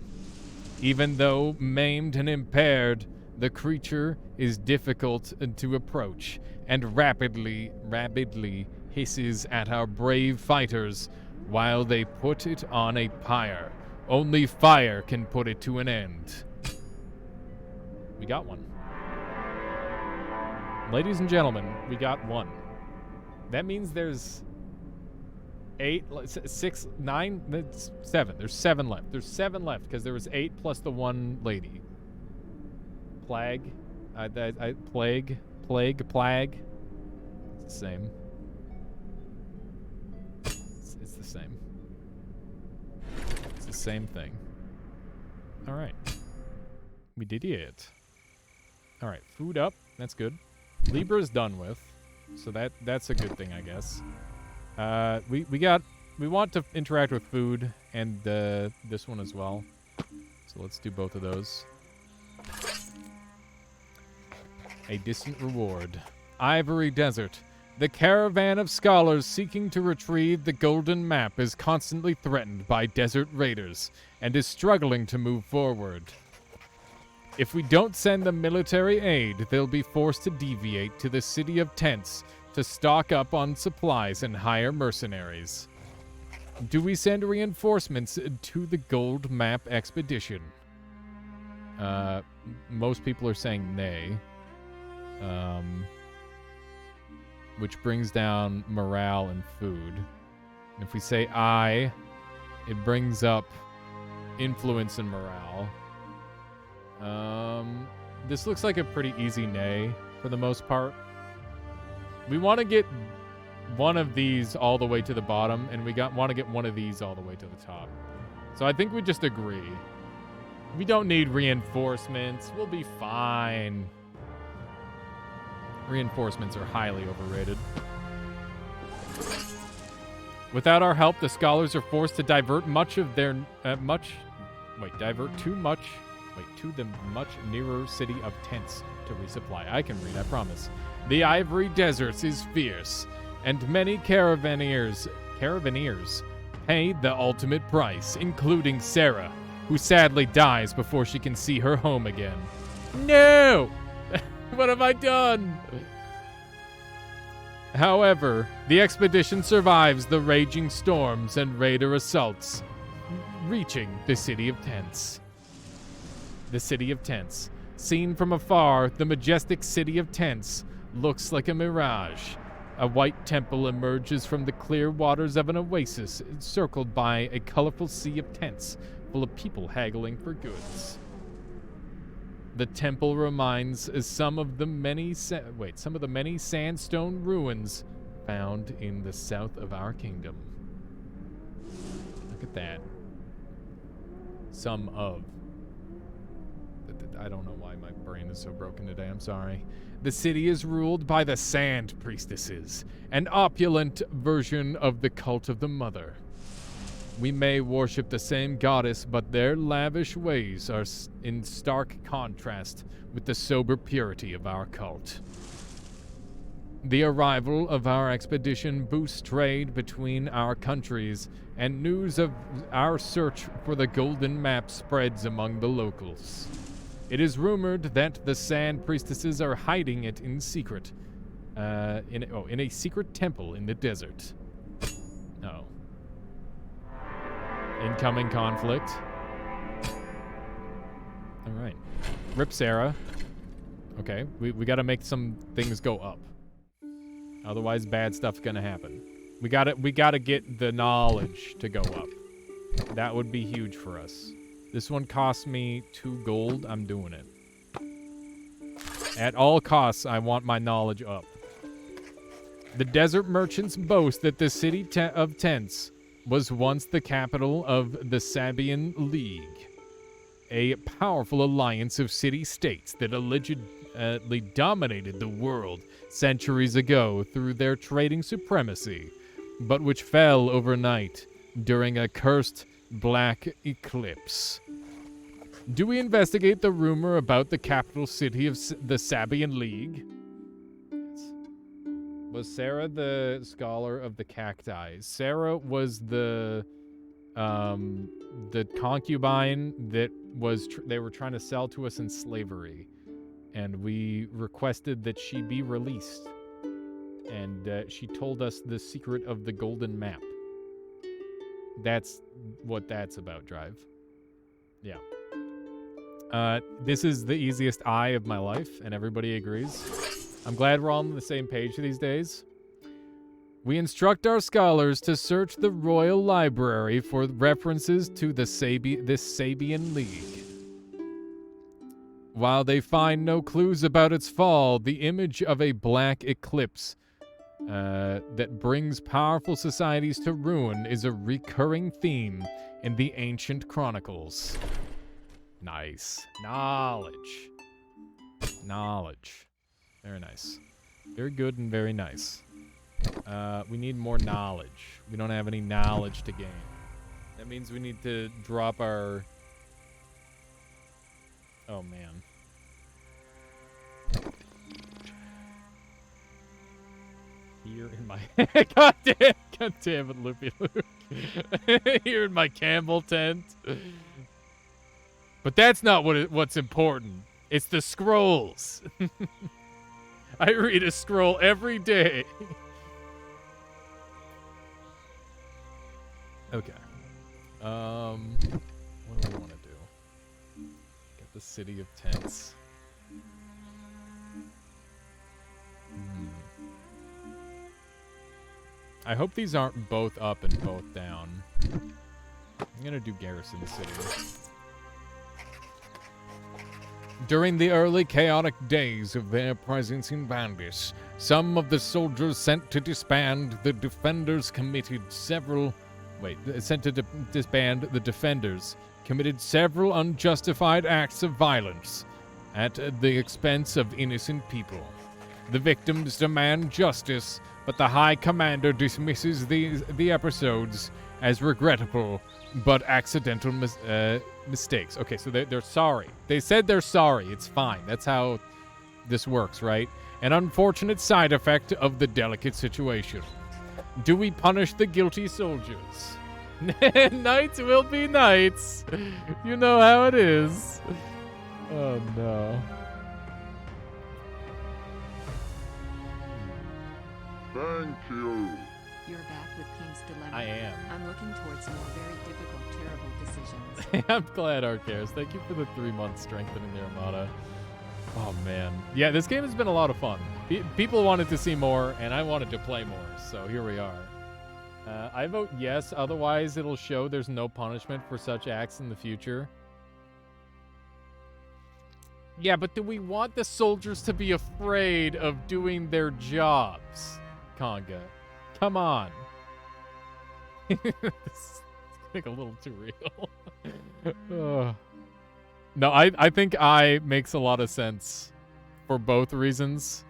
Even though maimed and impaired, The creature is difficult to approach and rapidly hisses at our brave fighters while they put it on a pyre. Only fire can put it to an end. We got one. Ladies and gentlemen, we got one. That means there's 8, 6, 9, that's 7. There's 7 left. There's 7 left because there was 8 plus the one lady. Plague. Plague. It's the same. It's the same. It's the same thing. All right. We did it. All right, food up. That's good. Libra's done with, so that's a good thing, I guess. We want to interact with food and this one as well. So let's do both of those. A distant reward. Ivory Desert. The caravan of scholars seeking to retrieve the golden map is constantly threatened by desert raiders and is struggling to move forward. If we don't send them military aid, they'll be forced to deviate to the city of tents to stock up on supplies and hire mercenaries. Do we send reinforcements to the gold map expedition? Most people are saying nay. Which brings down morale and food. And if we say aye, it brings up influence and morale. This looks like a pretty easy nay for the most part. We want to get one of these all the way to the bottom, and we want to get one of these all the way to the top. So I think we just agree. We don't need reinforcements. We'll be fine. Reinforcements are highly overrated. Without our help, the scholars are forced to divert to the much nearer city of tents to resupply. I can read, I promise. The Ivory Deserts is fierce, and many caravaneers pay the ultimate price, including Sarah, who sadly dies before she can see her home again. No! What have I done? However, the expedition survives the raging storms and raider assaults, reaching the city of tents. The city of tents. Seen from afar, the majestic city of tents looks like a mirage. A white temple emerges from the clear waters of an oasis, encircled by a colorful sea of tents full of people haggling for goods. The temple reminds some of the many sandstone ruins found in the south of our kingdom. Look at that. Some of. I don't know why my brain is so broken today. I'm sorry. The city is ruled by the Sand Priestesses, an opulent version of the cult of the Mother. We may worship the same goddess, but their lavish ways are in stark contrast with the sober purity of our cult. The arrival of our expedition boosts trade between our countries, and news of our search for the golden map spreads among the locals. It is rumored that the Sand Priestesses are hiding it in secret, in a secret temple in the desert. Oh. Incoming conflict. All right. Rip Sarah. Okay, we got to make some things go up. Otherwise, bad stuff's gonna happen. We gotta get the knowledge to go up. That would be huge for us. This one cost me 2 gold. I'm doing it. At all costs, I want my knowledge up. The desert merchants boast that the city of tents was once the capital of the Sabian League, a powerful alliance of city-states that allegedly dominated the world centuries ago through their trading supremacy, but which fell overnight during a cursed black eclipse. Do we investigate the rumor about the capital city of the Sabian League? Was Sarah the scholar of the cacti? Sarah was the concubine that was they were trying to sell to us in slavery. and we requested that she be released. And she told us the secret of the golden map. That's what that's about, Drive. Yeah. This is the easiest eye of my life, and everybody agrees. I'm glad we're all on the same page these days. We instruct our scholars to search the Royal Library for references to this Sabian League. While they find no clues about its fall, the image of a black eclipse that brings powerful societies to ruin is a recurring theme in the ancient chronicles. Nice. Knowledge. Knowledge. Very nice. Very good and very nice. We need more knowledge. We don't have any knowledge to gain. That means we need to drop our... Oh, man. Here in my... God damn it, Loopy Luke. Here in my camel tent. But that's not what's important. It's the scrolls. I read a scroll every day. Okay. What do we want to do? Get the city of tents. I hope these aren't both up and both down. I'm gonna do Garrison City. During the early chaotic days of their presence in Bandis, some of the soldiers sent to disband the defenders committed several... disband the defenders committed several unjustified acts of violence at the expense of innocent people. The victims demand justice, but the High Commander dismisses the episodes as regrettable but accidental mistakes. Okay, so they're sorry. They said they're sorry. It's fine. That's how this works, right? An unfortunate side effect of the delicate situation. Do we punish the guilty soldiers? Knights will be knights. You know how it is. Oh, no. Thank you. You're back with King's Dilemma. I am. I'm looking towards more very difficult, terrible decisions. I'm glad, Arcaris. Thank you for the 3 months strengthening the Armada. Oh, man. Yeah, this game has been a lot of fun. People wanted to see more, and I wanted to play more, so here we are. I vote yes, otherwise it'll show there's no punishment for such acts in the future. Yeah, but do we want the soldiers to be afraid of doing their jobs, Conga? Come on. It's getting a little too real. No, I think I makes a lot of sense for both reasons.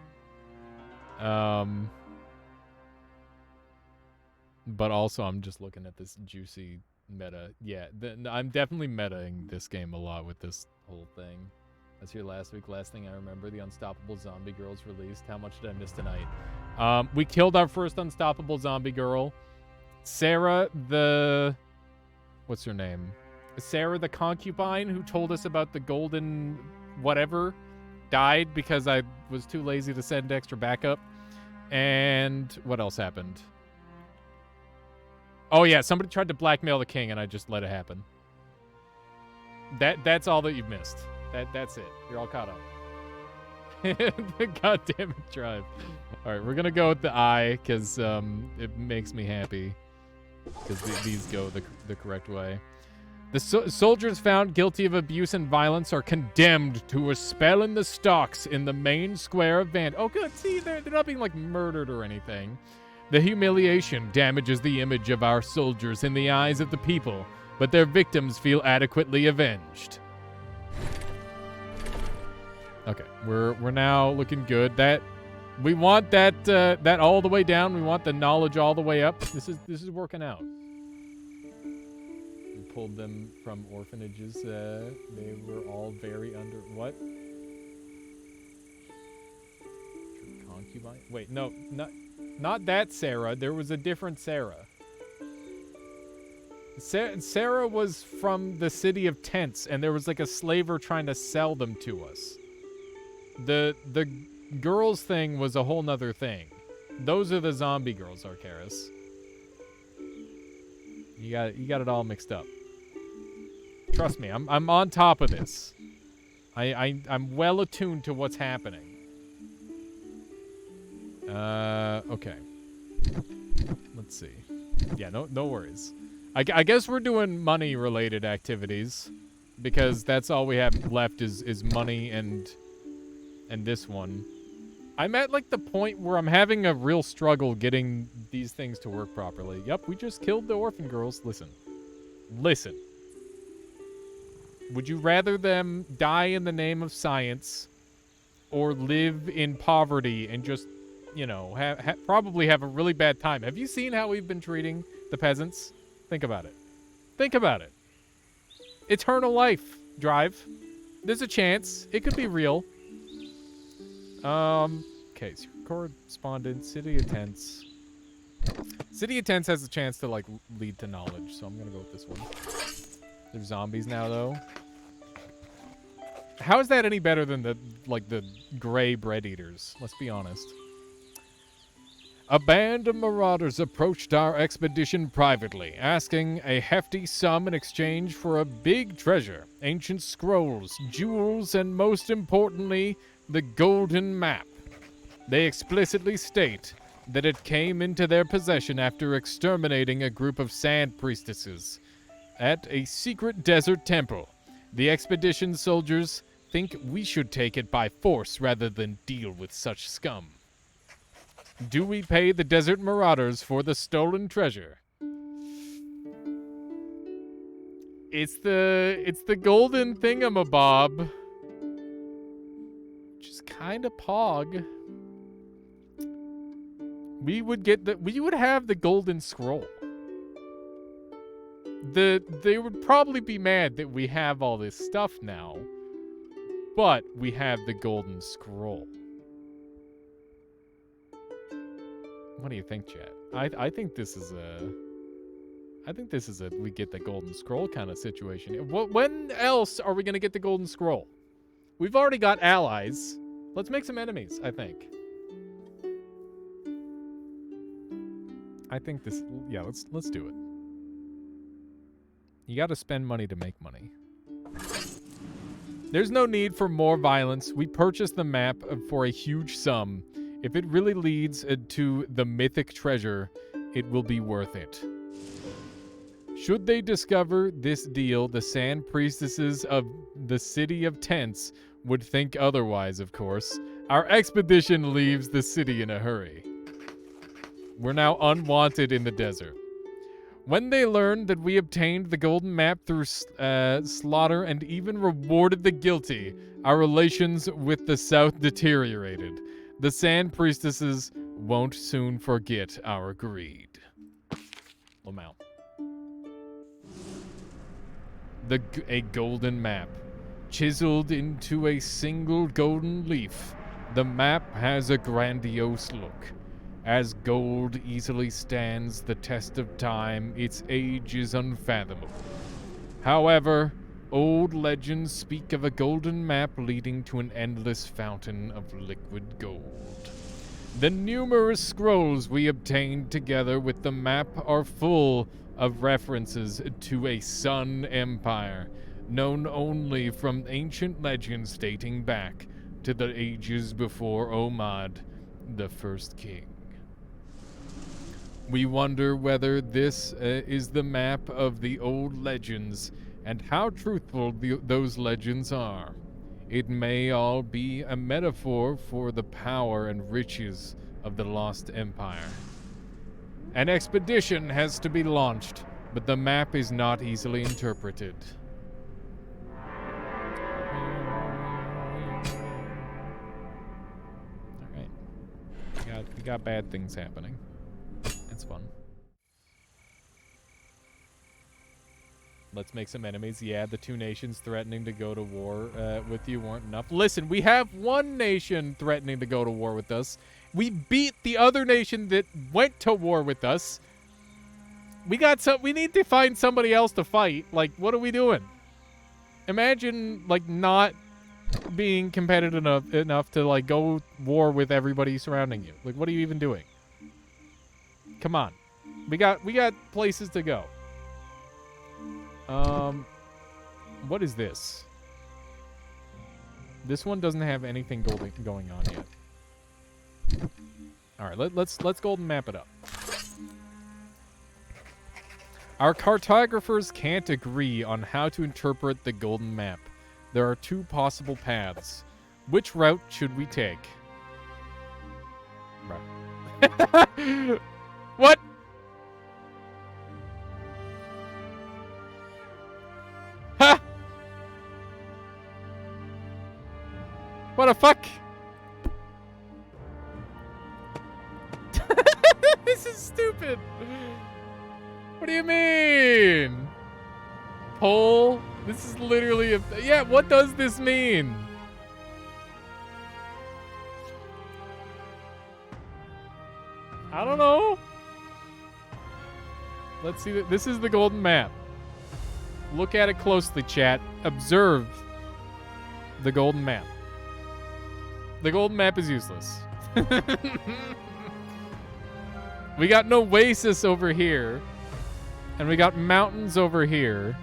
But also I'm just looking at this juicy meta. Yeah, I'm definitely metaing this game a lot with this whole thing. That's here last week. Last thing I remember, the Unstoppable Zombie Girls released. How much did I miss tonight? We killed our first Unstoppable Zombie Girl. Sarah the... What's her name? Sarah the concubine who told us about the golden whatever died because I was too lazy to send extra backup. And what else happened? Oh yeah, somebody tried to blackmail the king and I just let it happen. That's all that you've missed. That's it. You're all caught up. God damn it, Drive. Alright, we're gonna go with the eye because it makes me happy. Because these go the correct way. The soldiers found guilty of abuse and violence are condemned to a spell in the stocks in the main square of Van. Oh, good. See, they're not being, like, murdered or anything. The humiliation damages the image of our soldiers in the eyes of the people, but their victims feel adequately avenged. Okay, we're now looking good. We want that all the way down. We want the knowledge all the way up. This is working out. We pulled them from orphanages. They were all very under what? Concubine? Wait, no, not that Sarah. There was a different Sarah. Sarah was from the city of tents, and there was like a slaver trying to sell them to us. The girls thing was a whole nother thing. Those are the zombie girls, Arcaris. You got it all mixed up. Trust me, I'm on top of this. I'm well attuned to what's happening. Okay. Let's see. Yeah, no worries. I guess we're doing money-related activities because that's all we have left is money and this one. I'm at like the point where I'm having a real struggle getting these things to work properly. Yep, we just killed the orphan girls. Listen. Would you rather them die in the name of science or live in poverty and just, you know, probably have a really bad time? Have you seen how we've been treating the peasants? Think about it. Think about it. Eternal life, Drive. There's a chance. It could be real. Okay, so correspondent, City of Tents. City of Tents has a chance to, like, lead to knowledge, so I'm gonna go with this one. There's zombies now, though. How is that any better than the gray bread eaters? Let's be honest. A band of marauders approached our expedition privately, asking a hefty sum in exchange for a big treasure, ancient scrolls, jewels, and most importantly, the golden map. They explicitly state that it came into their possession after exterminating a group of sand priestesses at a secret desert temple. The expedition soldiers think we should take it by force rather than deal with such scum. Do we pay the desert marauders for the stolen treasure? It's the golden thingamabob. Which is kind of pog. We would have the golden scroll. They would probably be mad that we have all this stuff now, but we have the golden scroll. What do you think, chat? I think this is a we get the golden scroll kind of situation. When else are we gonna get the golden scroll? We've already got allies. Let's make some enemies, I think. I think this, yeah, let's do it. You gotta spend money to make money. There's no need for more violence. We purchased the map for a huge sum. If it really leads to the mythic treasure, it will be worth it. Should they discover this deal, the sand priestesses of the City of Tents would think otherwise, of course. Our expedition leaves the city in a hurry. We're now unwanted in the desert. When they learned that we obtained the golden map through slaughter and even rewarded the guilty, our relations with the South deteriorated. The sand priestesses won't soon forget our greed. Lamau. A golden map. Chiseled into a single golden leaf, the map has a grandiose look. As gold easily stands the test of time, its age is unfathomable. However, old legends speak of a golden map leading to an endless fountain of liquid gold. The numerous scrolls we obtained together with the map are full of references to a sun empire, known only from ancient legends dating back to the ages before Omad, the first king. We wonder whether this is the map of the old legends and how truthful those legends are. It may all be a metaphor for the power and riches of the lost empire. An expedition has to be launched, but the map is not easily interpreted. Alright. We got bad things happening. It's fun. Let's make some enemies. Yeah, the two nations threatening to go to war with you weren't enough. Listen, we have one nation threatening to go to war with us. We beat the other nation that went to war with us. We need to find somebody else to fight. Like, what are we doing? Imagine, like, not being competitive enough to like go war with everybody surrounding you? Like, what are you even doing? Come on, we got places to go. What is this? This one doesn't have anything going on yet. All right, let's golden map it up. Our cartographers can't agree on how to interpret the golden map. There are two possible paths. Which route should we take? Right. What? Ha! What the fuck? This is stupid. What do you mean? Pole? This is literally a... Yeah, what does this mean? I don't know. Let's see. This is the golden map. Look at it closely, chat. Observe the golden map. The golden map is useless. We got an oasis over here. And we got mountains over here.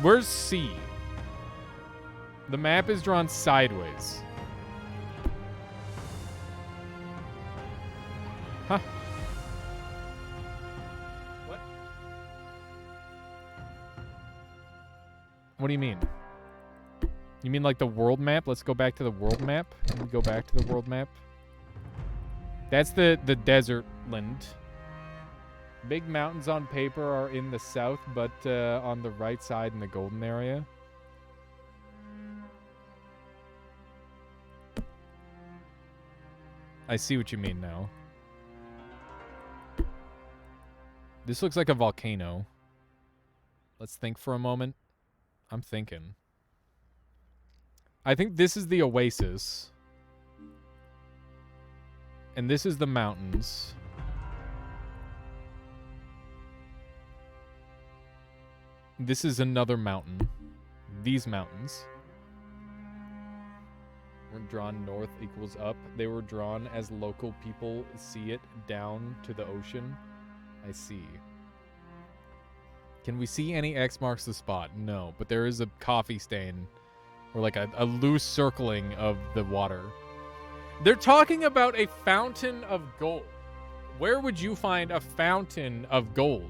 Where's C? The map is drawn sideways. Huh? What? What do you mean? You mean like the world map? Let's go back to the world map. Can we go back to the world map? That's the desert land. Big mountains on paper are in the south, but on the right side in the golden area. I see what you mean now. This looks like a volcano. Let's think for a moment. I'm thinking. I think this is the oasis. And this is the mountains. This is another mountain. These mountains were drawn north equals up. They were drawn as local people see it down to the ocean. I see. Can we see any X marks the spot? No, but there is a coffee stain or like a loose circling of the water. They're talking about a fountain of gold. Where would you find a fountain of gold?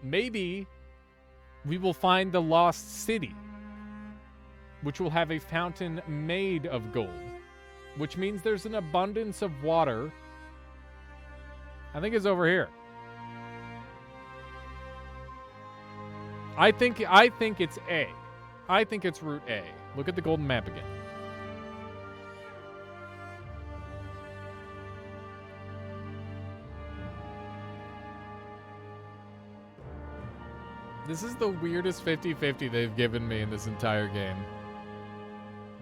Maybe we will find the lost city, which will have a fountain made of gold, which means there's an abundance of water. I think it's over here. I think it's A. I think it's route A. Look at the golden map again. This is the weirdest 50-50 they've given me in this entire game.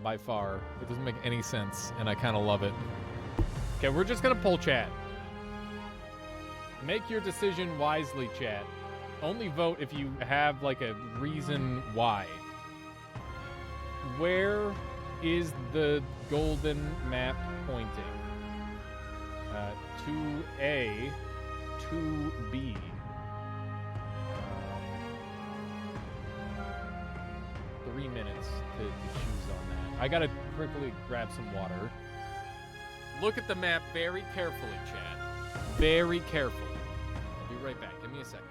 By far. It doesn't make any sense, and I kind of love it. Okay, we're just going to poll chat. Make your decision wisely, chat. Only vote if you have, like, a reason why. Where is the golden map pointing? 2A, 2B. 3 minutes to choose on that. I gotta quickly grab some water. Look at the map very carefully, chat. Very carefully. I'll be right back. Give me a second.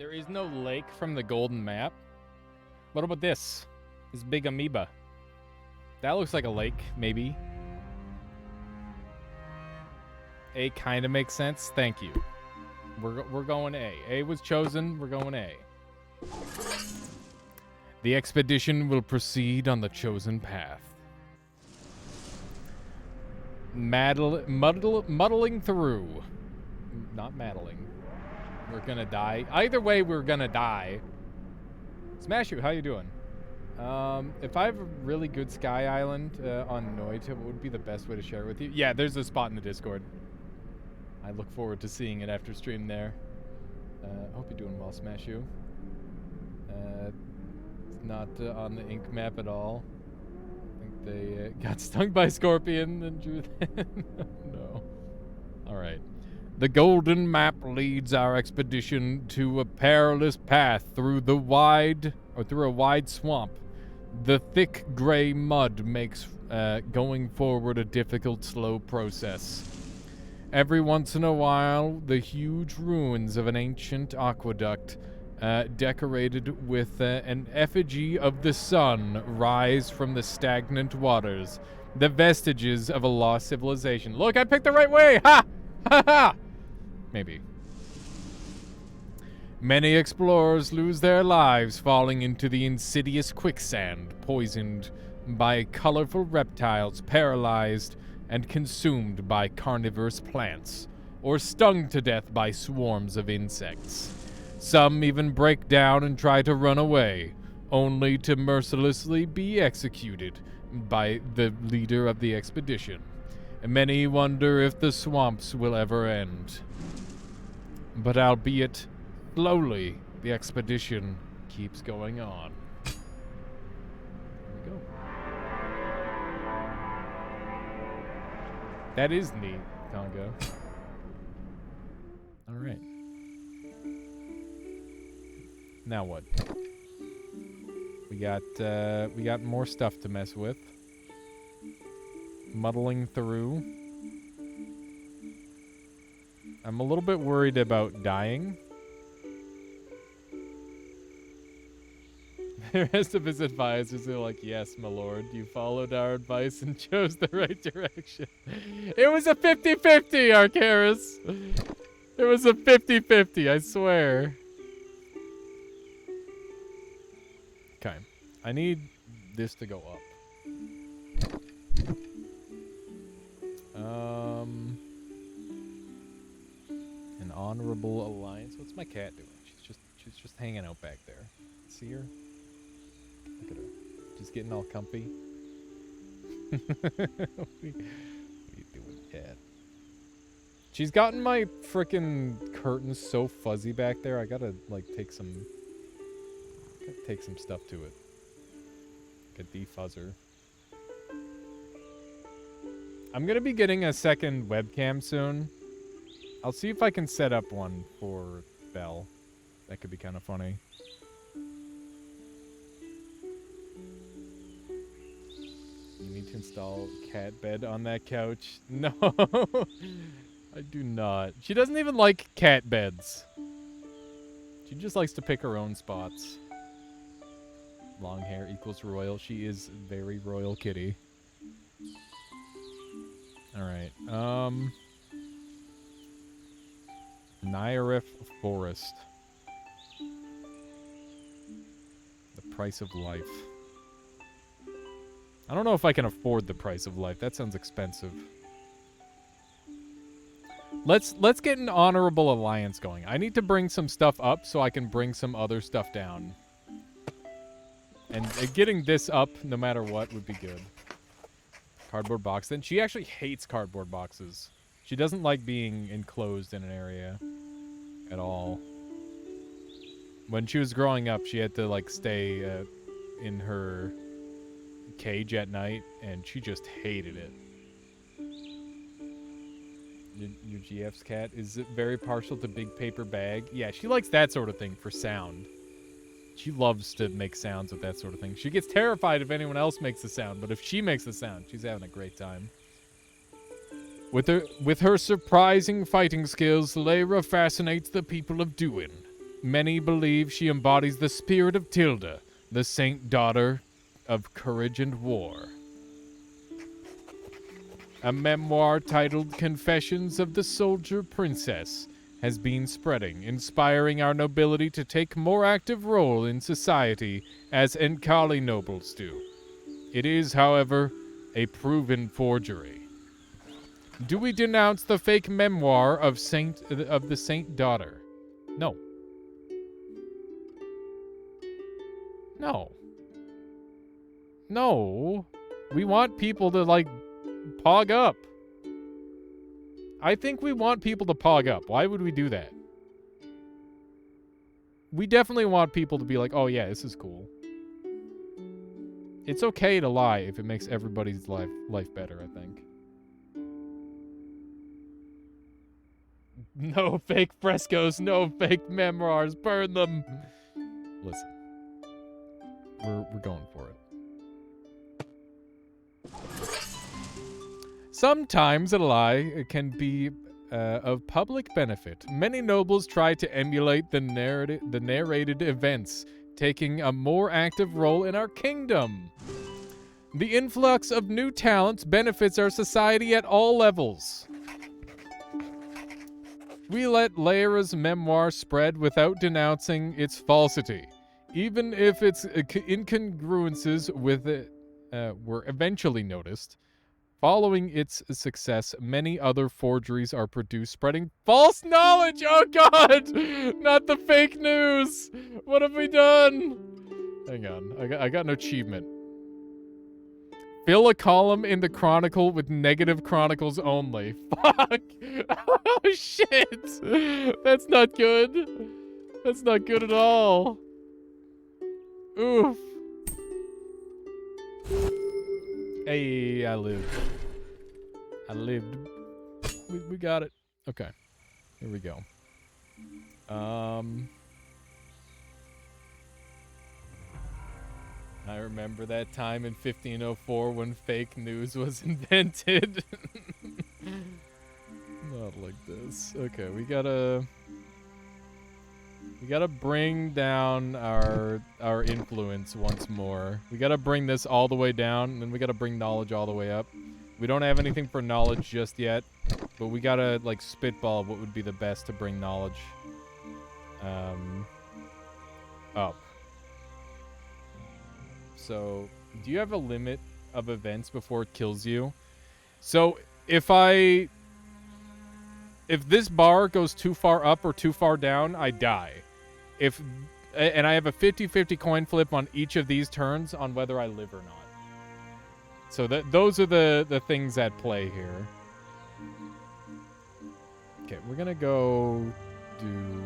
There is no lake from the golden map. What about this? This big amoeba. That looks like a lake, maybe. A kind of makes sense. Thank you. We're going A. A was chosen. We're going A. The expedition will proceed on the chosen path. Muddling through. Not maddling. We're gonna die. Either way, we're gonna die. Smash you, how you doing? If I have a really good Sky Island on Noita, what would be the best way to share it with you? Yeah, there's a spot in the Discord. I look forward to seeing it after stream there. Hope you're doing well, Smash you. It's not on the ink map at all. I think they got stung by Scorpion and drew that. No. Alright. The golden map leads our expedition to a perilous path through a wide swamp. The thick gray mud makes going forward a difficult, slow process. Every once in a while, the huge ruins of an ancient aqueduct, decorated with an effigy of the sun, rise from the stagnant waters, the vestiges of a lost civilization. Look, I picked the right way! Ha! Ha ha! Maybe. Many explorers lose their lives falling into the insidious quicksand, poisoned by colorful reptiles, paralyzed and consumed by carnivorous plants, or stung to death by swarms of insects. Some even break down and try to run away, only to mercilessly be executed by the leader of the expedition. Many wonder if the swamps will ever end. But albeit slowly, the expedition keeps going on. There we go. That is neat, Congo. Alright. Now what? We got more stuff to mess with. Muddling through. I'm a little bit worried about dying. The rest of his advisors are like, yes, my lord, you followed our advice and chose the right direction. It was a 50-50, Arcaris. It was a 50-50, I swear. Okay. I need this to go up. An honorable alliance. What's my cat doing? She's just hanging out back there. See her? Look at her. Just getting all comfy. What are you doing, cat? She's gotten my frickin' curtains so fuzzy back there. I gotta like take some stuff to it. Like a defuzzer. I'm gonna be getting a second webcam soon. I'll see if I can set up one for Belle. That could be kind of funny. You need to install cat bed on that couch. No, I do not. She doesn't even like cat beds. She just likes to pick her own spots. Long hair equals royal. She is very royal kitty. Alright, Nyareth Forest. The price of life. I don't know if I can afford the price of life. That sounds expensive. Let's get an honorable alliance going. I need to bring some stuff up so I can bring some other stuff down. And getting this up, no matter what, would be good. Cardboard box. Then she actually hates cardboard boxes. She doesn't like being enclosed in an area at all. When she was growing up, she had to like stay in her cage at night, and she just hated it. Your GF's cat is very partial to big paper bag. Yeah, she likes that sort of thing for sound. She loves to make sounds with that sort of thing. She gets terrified if anyone else makes the sound, but if she makes the sound, she's having a great time. With her surprising fighting skills, Lyra fascinates the people of Duin. Many believe she embodies the spirit of Tilda, the saint daughter of courage and war. A memoir titled Confessions of the Soldier Princess has been spreading, inspiring our nobility to take more active role in society as Enkali nobles do. It is, however, a proven forgery. Do we denounce the fake memoir of the saint daughter? No. No. No. We want people to, like, pog up. I think we want people to pog up. Why would we do that? We definitely want people to be like, oh yeah, this is cool. It's okay to lie if it makes everybody's life better, I think. No fake frescoes, no fake memoirs, burn them. Listen. We're going for it. Sometimes a lie can be of public benefit. Many nobles try to emulate the narrated events, taking a more active role in our kingdom. The influx of new talents benefits our society at all levels. We let Lyra's memoir spread without denouncing its falsity, even if its incongruences with it were eventually noticed. Following its success, many other forgeries are produced, spreading false knowledge. Oh God, not the fake news. What have we done? Hang on, I got an achievement. Fill a column in the Chronicle with negative chronicles only. Fuck. Oh shit. That's not good. That's not good at all. Oof. Hey, I lived. We got it. Okay. Here we go. I remember that time in 1504 when fake news was invented. Not like this. Okay, we gotta bring down our influence once more. We gotta bring this all the way down, and then we gotta bring knowledge all the way up. We don't have anything for knowledge just yet, but we gotta, like, spitball what would be the best to bring knowledge up. So, do you have a limit of events before it kills you? So, if this bar goes too far up or too far down, I die. And I have a 50-50 coin flip on each of these turns on whether I live or not. So those are the things at play here. Okay, we're gonna go do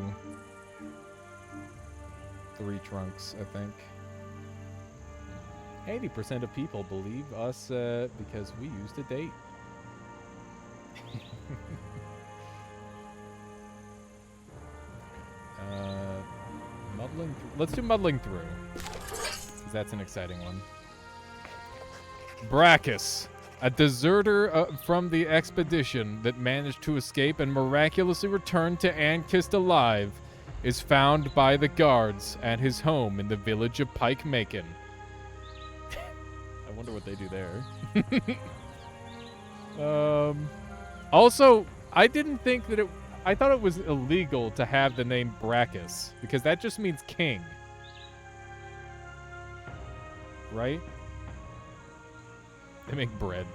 3 trunks, I think. 80% of people believe us because we used a date. Let's do muddling through. 'Cause that's an exciting one. Brachus, a deserter from the expedition that managed to escape and miraculously return to Ankist alive, is found by the guards at his home in the village of Pike Macon. I wonder what they do there. Also, I didn't think that I thought it was illegal to have the name Brachus, because that just means king. Right? They make bread.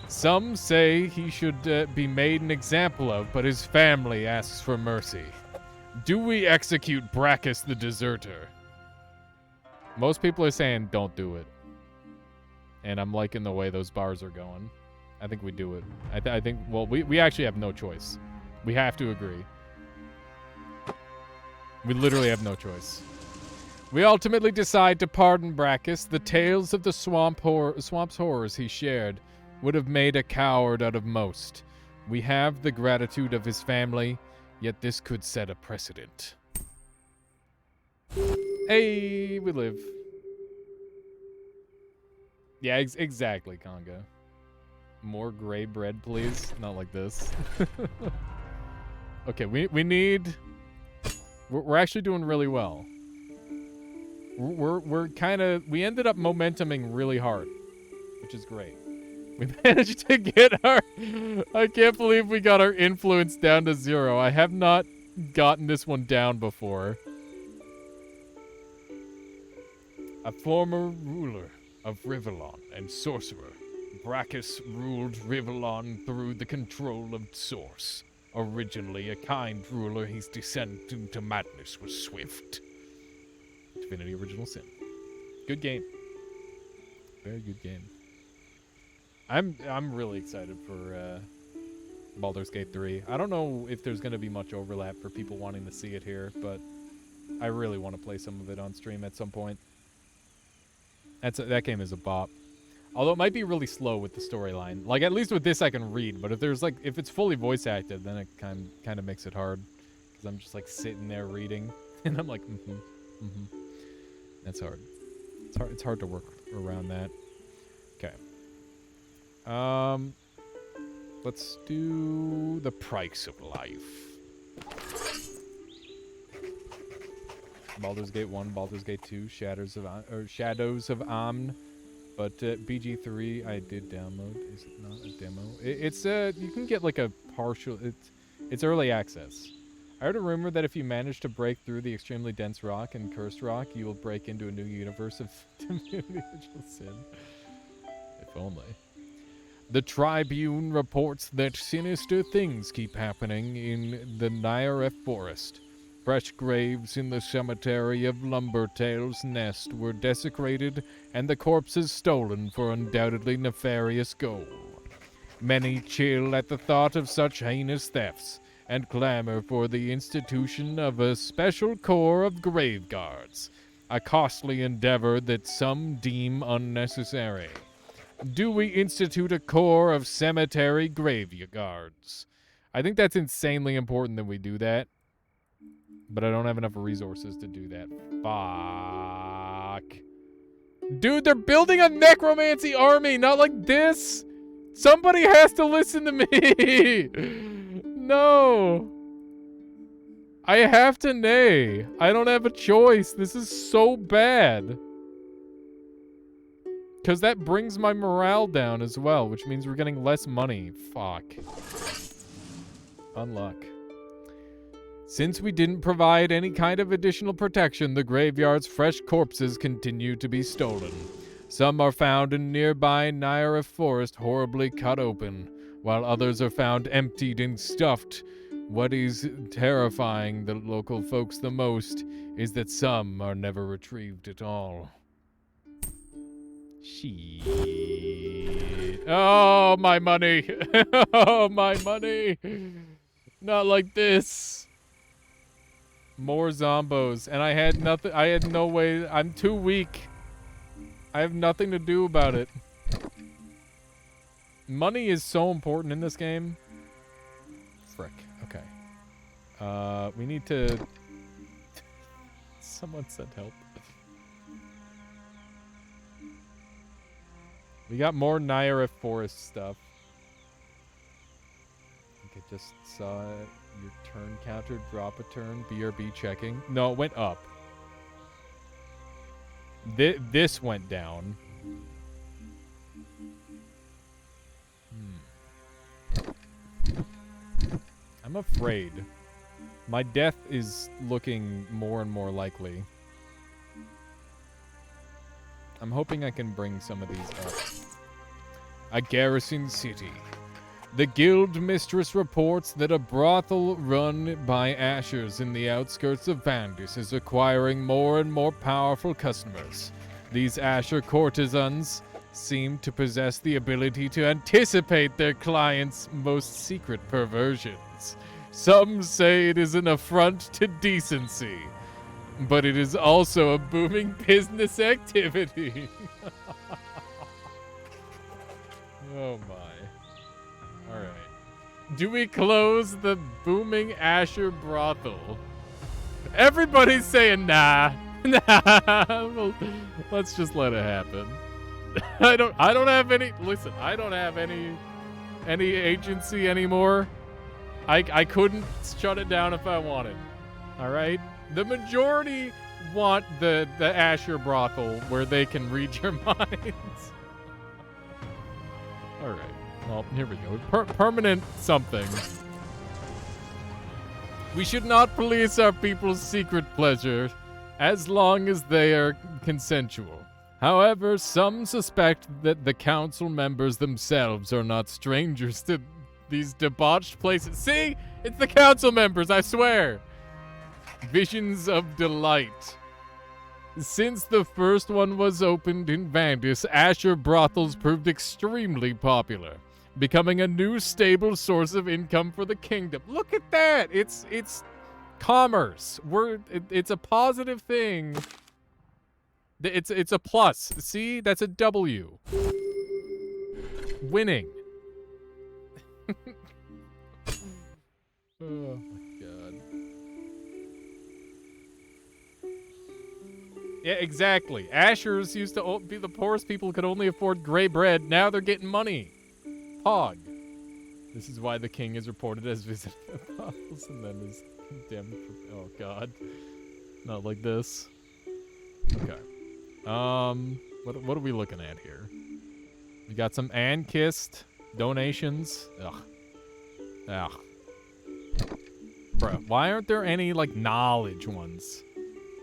Some say he should be made an example of, but his family asks for mercy. Do we execute Brachus the deserter? Most people are saying don't do it. And I'm liking the way those bars are going. I think we do it. I think, well, we actually have no choice. We have to agree. We literally have no choice. We ultimately decide to pardon Brachus. The tales of the swamp's horrors he shared would have made a coward out of most. We have the gratitude of his family, yet this could set a precedent. Hey, we live. Yeah, exactly, Conga. More gray bread, please. Not like this. Okay, we need... We're actually doing really well. We're kind of... We ended up momentuming really hard, which is great. We managed to get our... I can't believe we got our influence down to 0. I have not gotten this one down before. A former ruler of Rivellon and sorcerer, Brachus ruled Rivellon through the control of Source. Originally a kind ruler, his descent into madness was swift. Divinity Original Sin. Good game. Very good game. I'm really excited for Baldur's Gate 3. I don't know if there's going to be much overlap for people wanting to see it here, but I really want to play some of it on stream at some point. That game is a bop. Although it might be really slow with the storyline. Like, at least with this I can read, but if it's fully voice acted, then it kind of makes it hard. Because I'm just, like, sitting there reading. And I'm like, That's hard. It's hard to work around that. Okay. Let's do the price of life. Baldur's Gate 1, Baldur's Gate 2, Shadows of Amn. But BG3 I did download. Is it not a demo? It's you can get like a partial. It's early access. I heard a rumor that if you manage to break through the extremely dense rock and cursed rock, you will break into a new universe of Divinity Original Sin. If only. The Tribune reports that sinister things keep happening in the Nyareth Forest. Fresh graves in the cemetery of Lumbertail's Nest were desecrated and the corpses stolen for undoubtedly nefarious gold. Many chill at the thought of such heinous thefts and clamor for the institution of a special corps of grave guards, a costly endeavor that some deem unnecessary. Do we institute a corps of cemetery grave guards? I think that's insanely important that we do that. But I don't have enough resources to do that. Fuck. Dude, they're building a necromancy army, not like this. Somebody has to listen to me. No. I have to nay. I don't have a choice. This is so bad. Because that brings my morale down as well, which means we're getting less money. Fuck. Unluck. Since we didn't provide any kind of additional protection, the graveyard's fresh corpses continue to be stolen. Some are found in nearby Nyareth Forest horribly cut open, while others are found emptied and stuffed. What is terrifying the local folks the most is that some are never retrieved at all. Shit. Oh, my money. Oh, my money. Not like this. More zombos, and I had nothing. I had no way. I'm too weak. I have nothing to do about it. Money is so important in this game. Frick. Okay. We need to... Someone said help. We got more Nyareth Forest stuff. I think I just saw it. Your turn counter, drop a turn, BRB checking. No, it went up. This went down. I'm afraid. My death is looking more and more likely. I'm hoping I can bring some of these up. A garrison city. The guild mistress reports that a brothel run by Ashers in the outskirts of Vandis is acquiring more and more powerful customers. These Asher courtesans seem to possess the ability to anticipate their clients' most secret perversions. Some say it is an affront to decency, but it is also a booming business activity. Oh my. Alright. Do we close the booming Asher brothel? Everybody's saying nah. Nah. Well, let's just let it happen. I don't have any... Listen, I don't have any agency anymore. I couldn't shut it down if I wanted. All right? The majority want the Asher brothel where they can read your minds. All right. Well, here we go. Permanent something. We should not police our people's secret pleasure as long as they are consensual. However, some suspect that the council members themselves are not strangers to these debauched places. See? It's the council members, I swear. Visions of delight. Since the first one was opened in Vandis, Asher brothels proved extremely popular, becoming a new stable source of income for the kingdom. Look at that! It's commerce. It's a positive thing. It's a plus. See? That's a W. Winning. Oh my god. Yeah, exactly. Ashers used to be the poorest people who could only afford gray bread. Now they're getting money. Pog. This is why the king is reported as visiting the brothels and then is condemned for... Oh, God. Not like this. Okay. What are we looking at here? We got some Ankist donations. Ugh. Ugh. Bruh, why aren't there any, like, knowledge ones?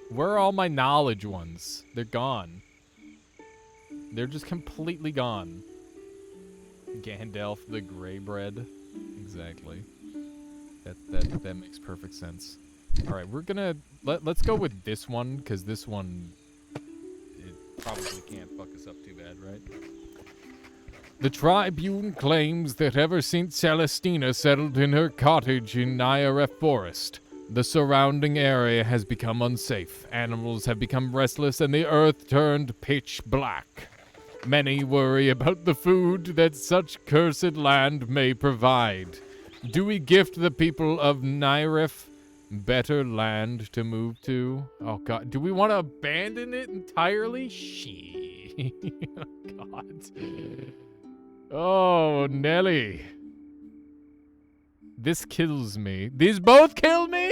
Where are all my knowledge ones? They're gone. They're just completely gone. Gandalf the Grey Bread. Exactly. That makes perfect sense. Alright, we're gonna... Let's go with this one, because this one... It probably can't fuck us up too bad, right? The Tribune claims that ever since Celestina settled in her cottage in Nyareth Forest, the surrounding area has become unsafe. Animals have become restless and the earth turned pitch black. Many worry about the food that such cursed land may provide. Do we gift the people of Nyareth better land to move to? Oh god, do we want to abandon it entirely? Shit. God. Oh, Nelly. This kills me. These both kill me?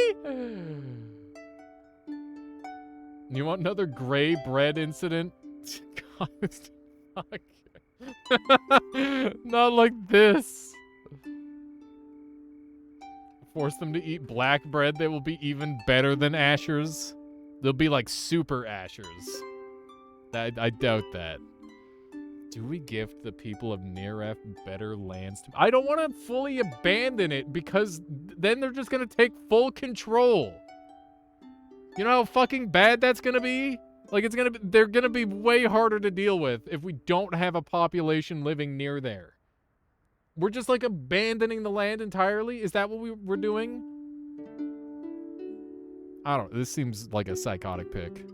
You want another gray bread incident? God, fuck. Not like this. Force them to eat black bread that will be even better than Asher's. They'll be like super Asher's. I doubt that. Do we gift the people of Nyareth better lands? I don't want to fully abandon it because then they're just going to take full control. You know how fucking bad that's going to be? Like they're going to be way harder to deal with if we don't have a population living near there. We're just like abandoning the land entirely? Is that what we're doing? I don't know. This seems like a psychotic pick.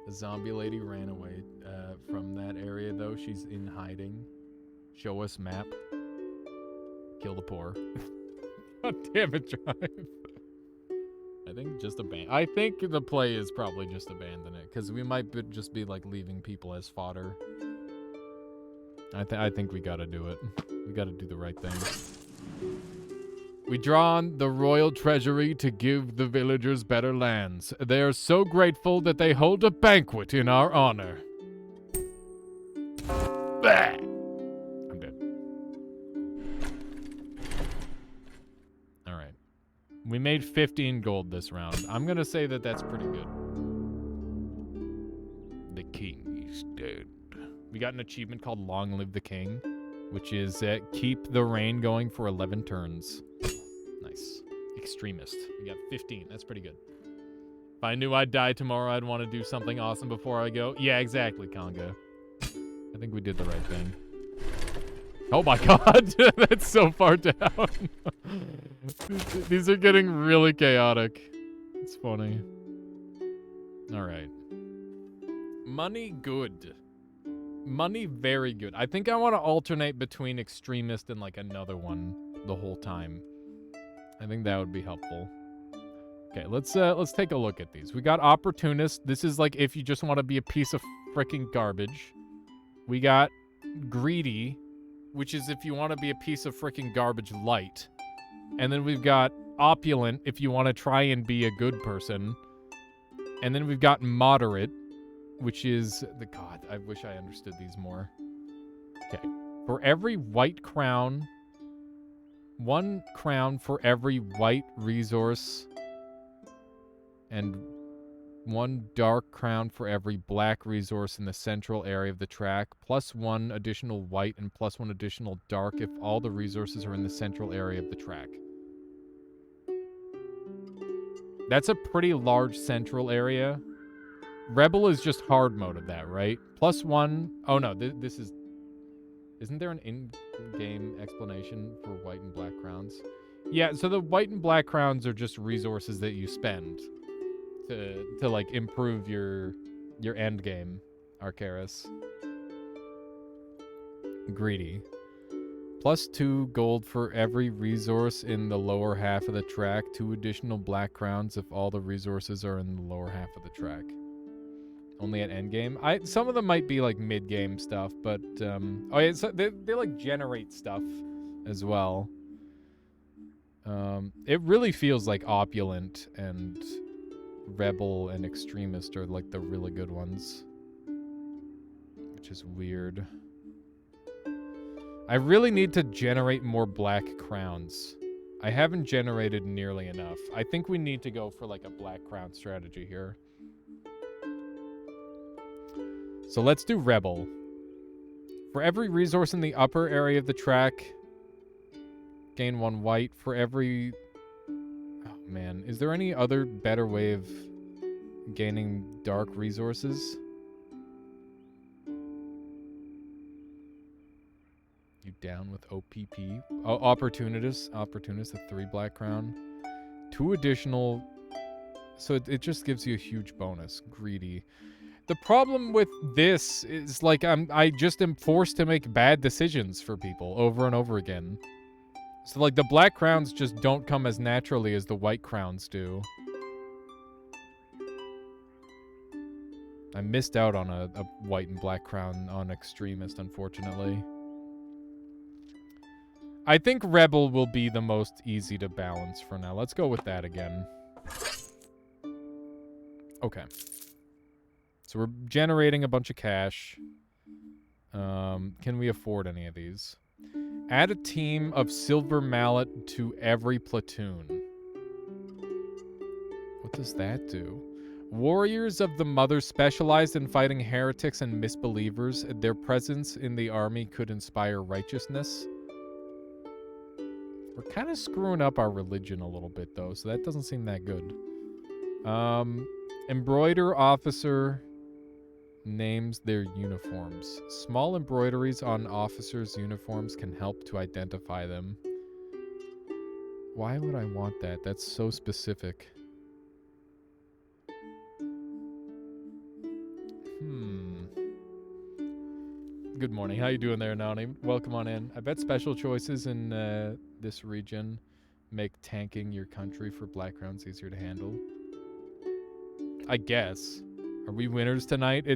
The zombie lady ran away from that area, though. She's in hiding. Show us map. Kill the poor. God damn it, Drive. I think just abandon. I think the play is probably just abandon it, because we might just be like leaving people as fodder. I think we gotta do it. We gotta do the right thing. We draw on the royal treasury to give the villagers better lands. They are so grateful that they hold a banquet in our honor. Bah! I'm dead. Alright. We made 15 gold this round. I'm gonna say that that's pretty good. The king is dead. We got an achievement called Long Live the King, which is keep the rain going for 11 turns. Nice. Extremist. We got 15. That's pretty good. If I knew I'd die tomorrow, I'd want to do something awesome before I go. Yeah, exactly, Conga. I think we did the right thing. Oh my god! That's so far down. These are getting really chaotic. It's funny. Alright. Money good. Money very good. I think I want to alternate between extremist and like another one the whole time. I think that would be helpful. Okay, let's take a look at these. We got opportunist. This is like if you just want to be a piece of freaking garbage. We got greedy. which is if you want to be a piece of freaking garbage light. And then we've got opulent if you want to try and be a good person. And then we've got moderate, which is the God, I wish I understood these more. Okay. For every white crown, 1 crown for every white resource, and 1 dark crown for every black resource in the central area of the track, plus 1 additional white and plus 1 additional dark if all the resources are in the central area of the track. That's a pretty large central area. Rebel is just hard mode of that, right? Plus 1... Oh, no, this is... Isn't there an in-game explanation for white and black crowns? Yeah, so the white and black crowns are just resources that you spend to like, improve your end game, Arcaris. Greedy. Plus 2 gold for every resource in the lower half of the track. 2 additional black crowns if all the resources are in the lower half of the track. Only at endgame. Some of them might be like mid-game stuff, but oh yeah, so they like generate stuff as well. It really feels like opulent and rebel and extremist are like the really good ones, which is weird. I really need to generate more black crowns. I haven't generated nearly enough. I think we need to go for like a black crown strategy here. So let's do Rebel. For every resource in the upper area of the track, gain 1 white. For every... Oh man, is there any other better way of gaining dark resources? You down with OPP? Oh, Opportunist, a 3 black crown. 2 additional... So it just gives you a huge bonus. Greedy. The problem with this is, like, I just am forced to make bad decisions for people over and over again. So, like, the black crowns just don't come as naturally as the white crowns do. I missed out on a white and black crown on Extremist, unfortunately. I think Rebel will be the most easy to balance for now. Let's go with that again. Okay. So we're generating a bunch of cash. Can we afford any of these? Add a team of Silver Mallet to every platoon. What does that do? Warriors of the Mother specialized in fighting heretics and misbelievers. Their presence in the army could inspire righteousness. We're kind of screwing up our religion a little bit, though, so that doesn't seem that good. Embroider officer names their uniforms. Small embroideries on officers' uniforms can help to identify them. Why would I want that? That's so specific. Good morning. How you doing there, Nani? Welcome on in. I bet special choices in this region make tanking your country for black crowns easier to handle. I guess. Are we winners tonight?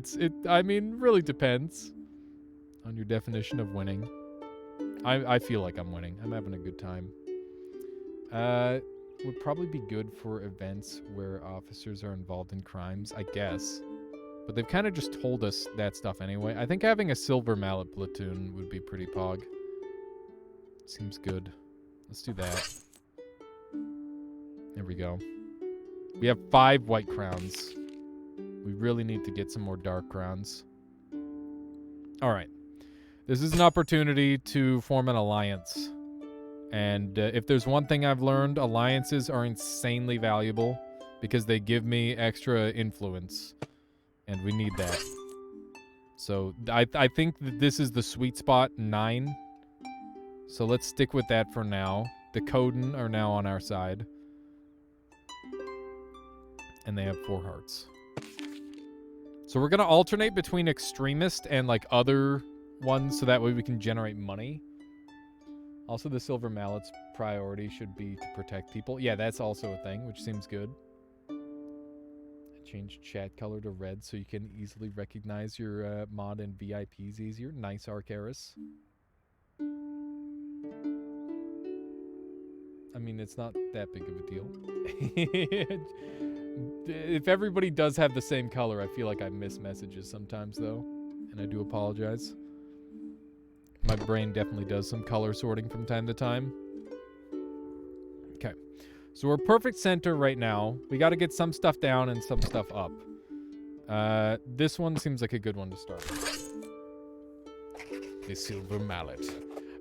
I mean, really depends on your definition of winning. I feel like I'm winning. I'm having a good time. Would probably be good for events where officers are involved in crimes, I guess. But they've kind of just told us that stuff anyway. I think having a Silver Mallet platoon would be pretty pog. Seems good. Let's do that. There we go. We have 5 white crowns. We really need to get some more dark crowns. Alright. This is an opportunity to form an alliance. And if there's one thing I've learned, alliances are insanely valuable because they give me extra influence. And we need that. So I think that this is the sweet spot, 9. So let's stick with that for now. The Coden are now on our side. And they have 4 hearts. So we're going to alternate between Extremist and like other ones so that way we can generate money. Also, the Silver Mallet's priority should be to protect people. Yeah, that's also a thing, which seems good. Change chat color to red so you can easily recognize your mod and VIPs easier. Nice, Arcaris. I mean, it's not that big of a deal. If everybody does have the same color, I feel like I miss messages sometimes, though. And I do apologize. My brain definitely does some color sorting from time to time. Okay. So we're perfect center right now. We got to get some stuff down and some stuff up. This one seems like a good one to start with. The Silver Mallet.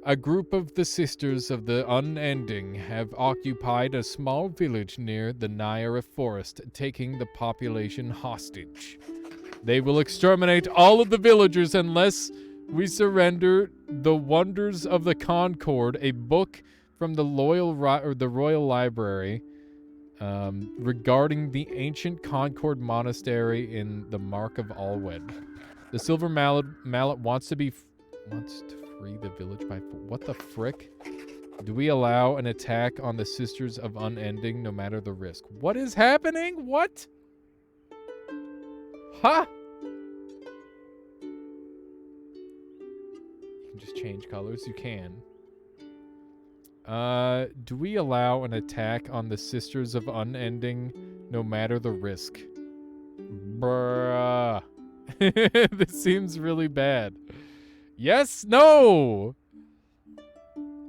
A group of the Sisters of the Unending have occupied a small village near the Nyara Forest, taking the population hostage. They will exterminate all of the villagers unless we surrender the Wonders of the Concord, a book from the Royal Library regarding the ancient Concord Monastery in the Mark of Alwed. The Silver Mallet wants to free the village by... What the frick? Do we allow an attack on the Sisters of Unending no matter the risk? What is happening? What? Ha! You can just change colors. You can. Do we allow an attack on the Sisters of Unending no matter the risk? Bruh. This seems really bad. Yes? No!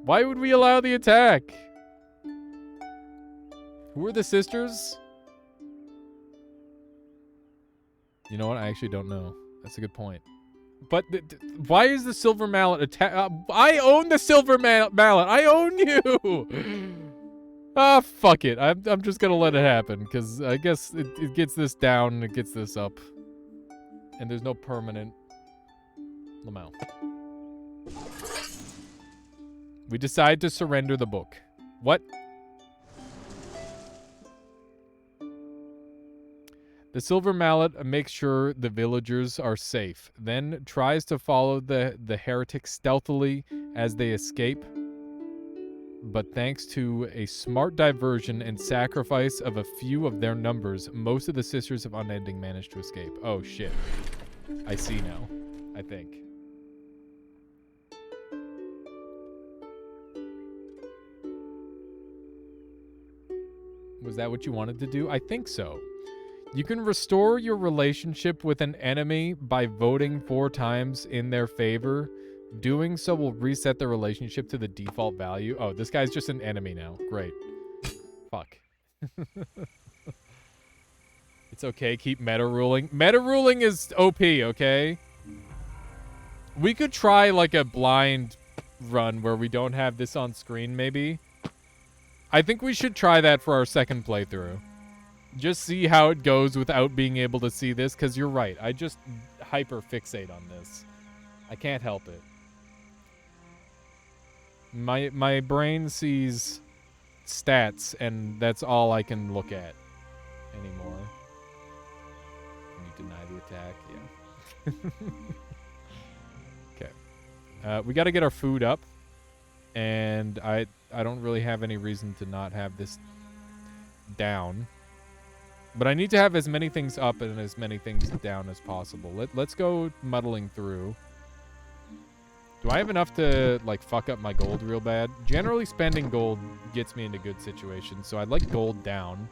Why would we allow the attack? Who are the sisters? You know what? I actually don't know. That's a good point. But why is the Silver Mallet attack? I own the Silver Mallet. I own you! Ah, fuck it. I'm just gonna let it happen, because I guess it gets this down and it gets this up. And there's no permanent Lamau. We decide to surrender the book. What? The Silver Mallet makes sure the villagers are safe, then tries to follow the heretics stealthily as they escape. But thanks to a smart diversion and sacrifice of a few of their numbers, most of the Sisters of Unending manage to escape. Oh shit. I see now, I think. Was that what you wanted to do? I think so. You can restore your relationship with an enemy by voting 4 times in their favor. Doing so will reset the relationship to the default value. Oh, this guy's just an enemy now. Great. Fuck. It's okay, keep meta ruling. Meta ruling is OP, okay? We could try like a blind run where we don't have this on screen, maybe. I think we should try that for our second playthrough. Just see how it goes without being able to see this, because you're right. I just hyper fixate on this. I can't help it. My brain sees stats, and that's all I can look at anymore. Can you deny the attack? Yeah. Okay. We got to get our food up, and I don't really have any reason to not have this down. But I need to have as many things up and as many things down as possible. Let's go muddling through. Do I have enough to, like, fuck up my gold real bad? Generally, spending gold gets me into good situations, so I'd like gold down.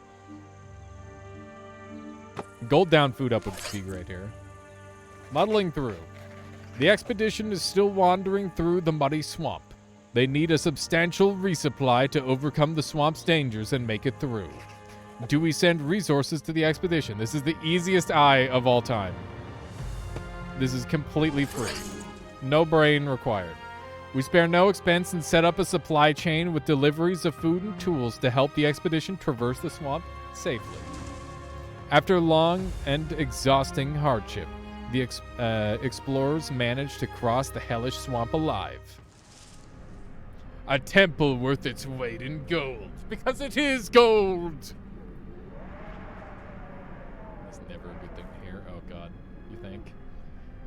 Gold down, food up would be great here. Muddling through. The expedition is still wandering through the muddy swamp. They need a substantial resupply to overcome the swamp's dangers and make it through. Do we send resources to the expedition? This is the easiest eye of all time. This is completely free. No brain required. We spare no expense and set up a supply chain with deliveries of food and tools to help the expedition traverse the swamp safely. After long and exhausting hardship, the explorers managed to cross the hellish swamp alive. A temple worth its weight in gold, because it is gold! That's never a good thing to hear. Oh god, you think?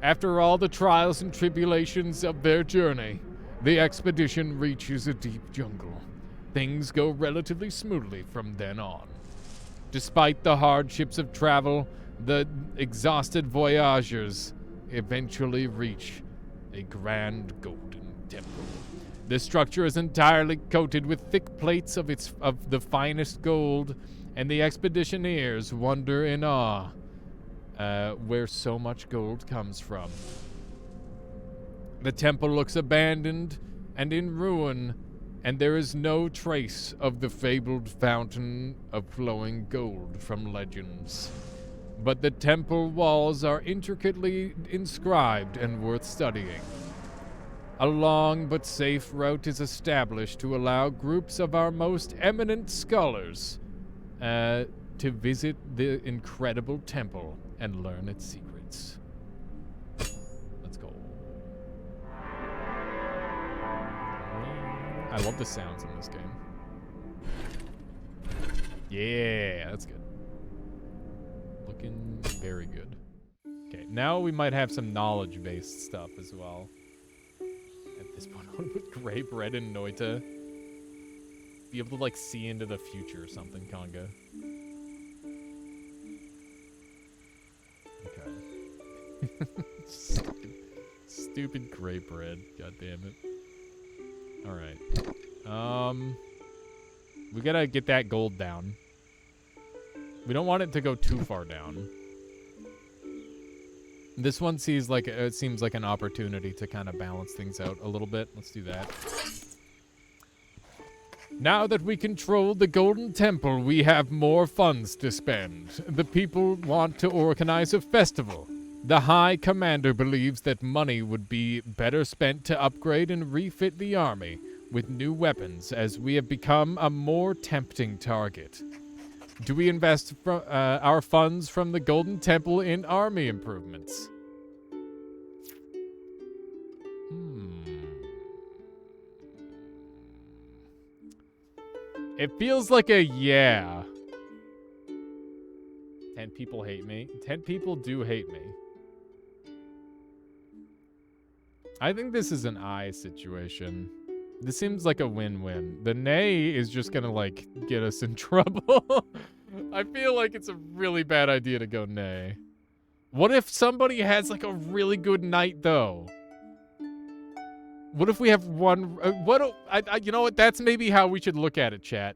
After all the trials and tribulations of their journey, the expedition reaches a deep jungle. Things go relatively smoothly from then on. Despite the hardships of travel, the exhausted voyagers eventually reach a grand golden temple. The structure is entirely coated with thick plates of the finest gold, and the expeditioneers wonder in awe where so much gold comes from. The temple looks abandoned and in ruin, and there is no trace of the fabled fountain of flowing gold from legends. But the temple walls are intricately inscribed and worth studying. A long but safe route is established to allow groups of our most eminent scholars to visit the incredible temple and learn its secrets. Let's go. I love the sounds in this game. Yeah, that's good. Looking very good. Okay, now we might have some knowledge-based stuff as well. At this point, on with gray bread and noita. Be able to, like, see into the future or something, Conga. Okay. Stupid gray bread. God damn it. Alright. We gotta get that gold down. We don't want it to go too far down. This one seems like an opportunity to kind of balance things out a little bit. Let's do that. Now that we control the Golden Temple, we have more funds to spend. The people want to organize a festival. The High Commander believes that money would be better spent to upgrade and refit the army with new weapons, as we have become a more tempting target. Do we invest our funds from the Golden Temple in army improvements? It feels like a yeah. 10 people hate me. 10 people do hate me. I think this is an I situation. This seems like a win-win. The nay is just gonna, like, get us in trouble. I feel like it's a really bad idea to go nay. What if somebody has, like, a really good night, though? What if we have one... you know what? That's maybe how we should look at it, chat.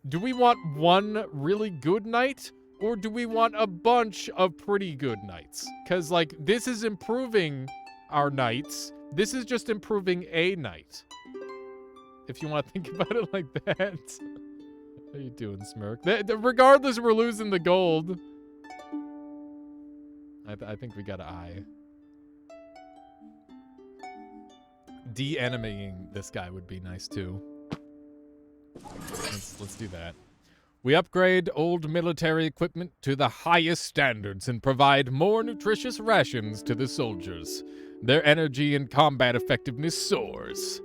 Do we want one really good night? Or do we want a bunch of pretty good nights? Because, like, this is improving our nights. This is just improving a night. If you want to think about it like that. How you doing, Smirk? Regardless, we're losing the gold. I think we got an eye. De-enemying this guy would be nice, too. Let's do that. We upgrade old military equipment to the highest standards and provide more nutritious rations to the soldiers. Their energy and combat effectiveness soars.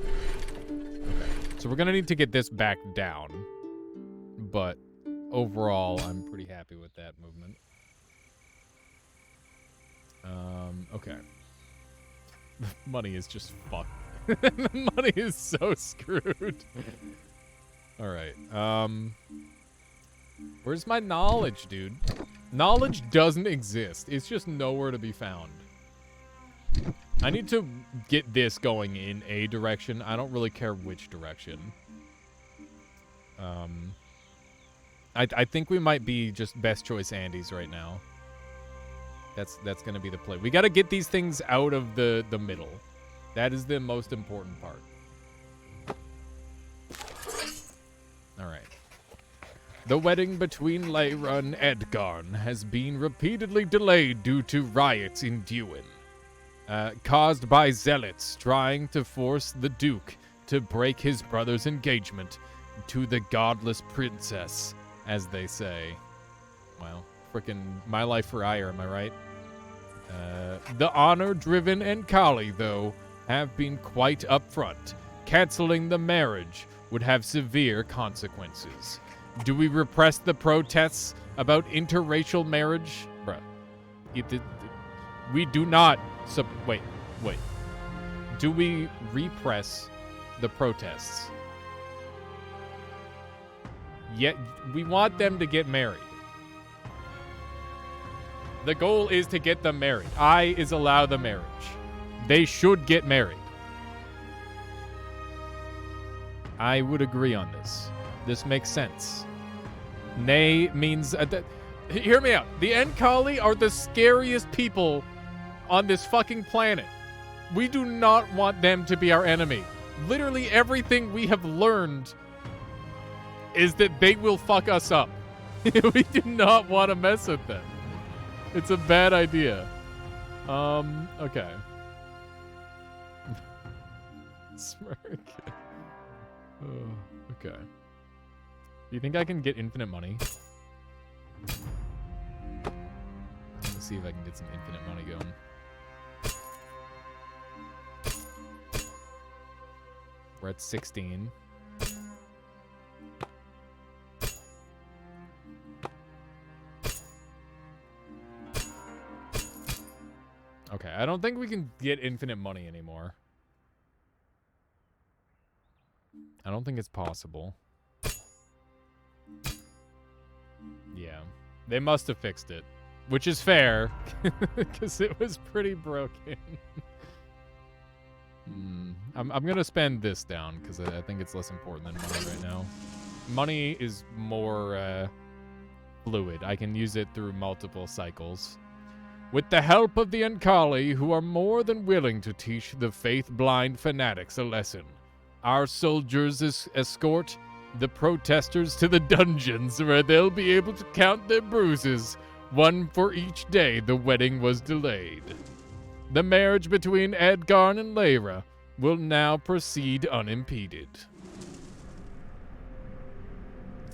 Okay, so we're gonna need to get this back down. But overall, I'm pretty happy with that movement. Okay. Money is just fucked. Money is so screwed. Alright, where's my knowledge, dude? Knowledge doesn't exist. It's just nowhere to be found. I need to get this going in a direction. I don't really care which direction. I think we might be just best choice Andes right now. That's gonna be the play. We gotta get these things out of the middle. That is the most important part. Alright. The wedding between Lyra and Edgarn has been repeatedly delayed due to riots in Duin. Caused by zealots trying to force the Duke to break his brother's engagement to the godless princess, as they say. Well, frickin' my life for ire, am I right? The honor-driven Enkali, though, have been quite upfront. Canceling the marriage would have severe consequences. Do we repress the protests about interracial marriage? Bruh. We do not... Wait. Do we repress the protests? Yet, we want them to get married. The goal is to get them married. I is allow the marriage. They should get married. I would agree on this. This makes sense. Nay means... hear me out. The Enkali are the scariest people on this fucking planet. We do not want them to be our enemy. Literally everything we have learned is that they will fuck us up. We do not want to mess with them. It's a bad idea. Okay. Smirk. Oh, okay. Do you think I can get infinite money? Let's see if I can get some infinite money going. We're at 16. Okay, I don't think we can get infinite money anymore. I don't think it's possible. Yeah. They must have fixed it. Which is fair, because it was pretty broken. I'm gonna spend this down, because I think it's less important than money right now. Money is more fluid. I can use it through multiple cycles. With the help of the Enkali, who are more than willing to teach the faith-blind fanatics a lesson, our soldiers escort the protesters to the dungeons where they'll be able to count their bruises, one for each day the wedding was delayed. The marriage between Edgarn and Lyra will now proceed unimpeded.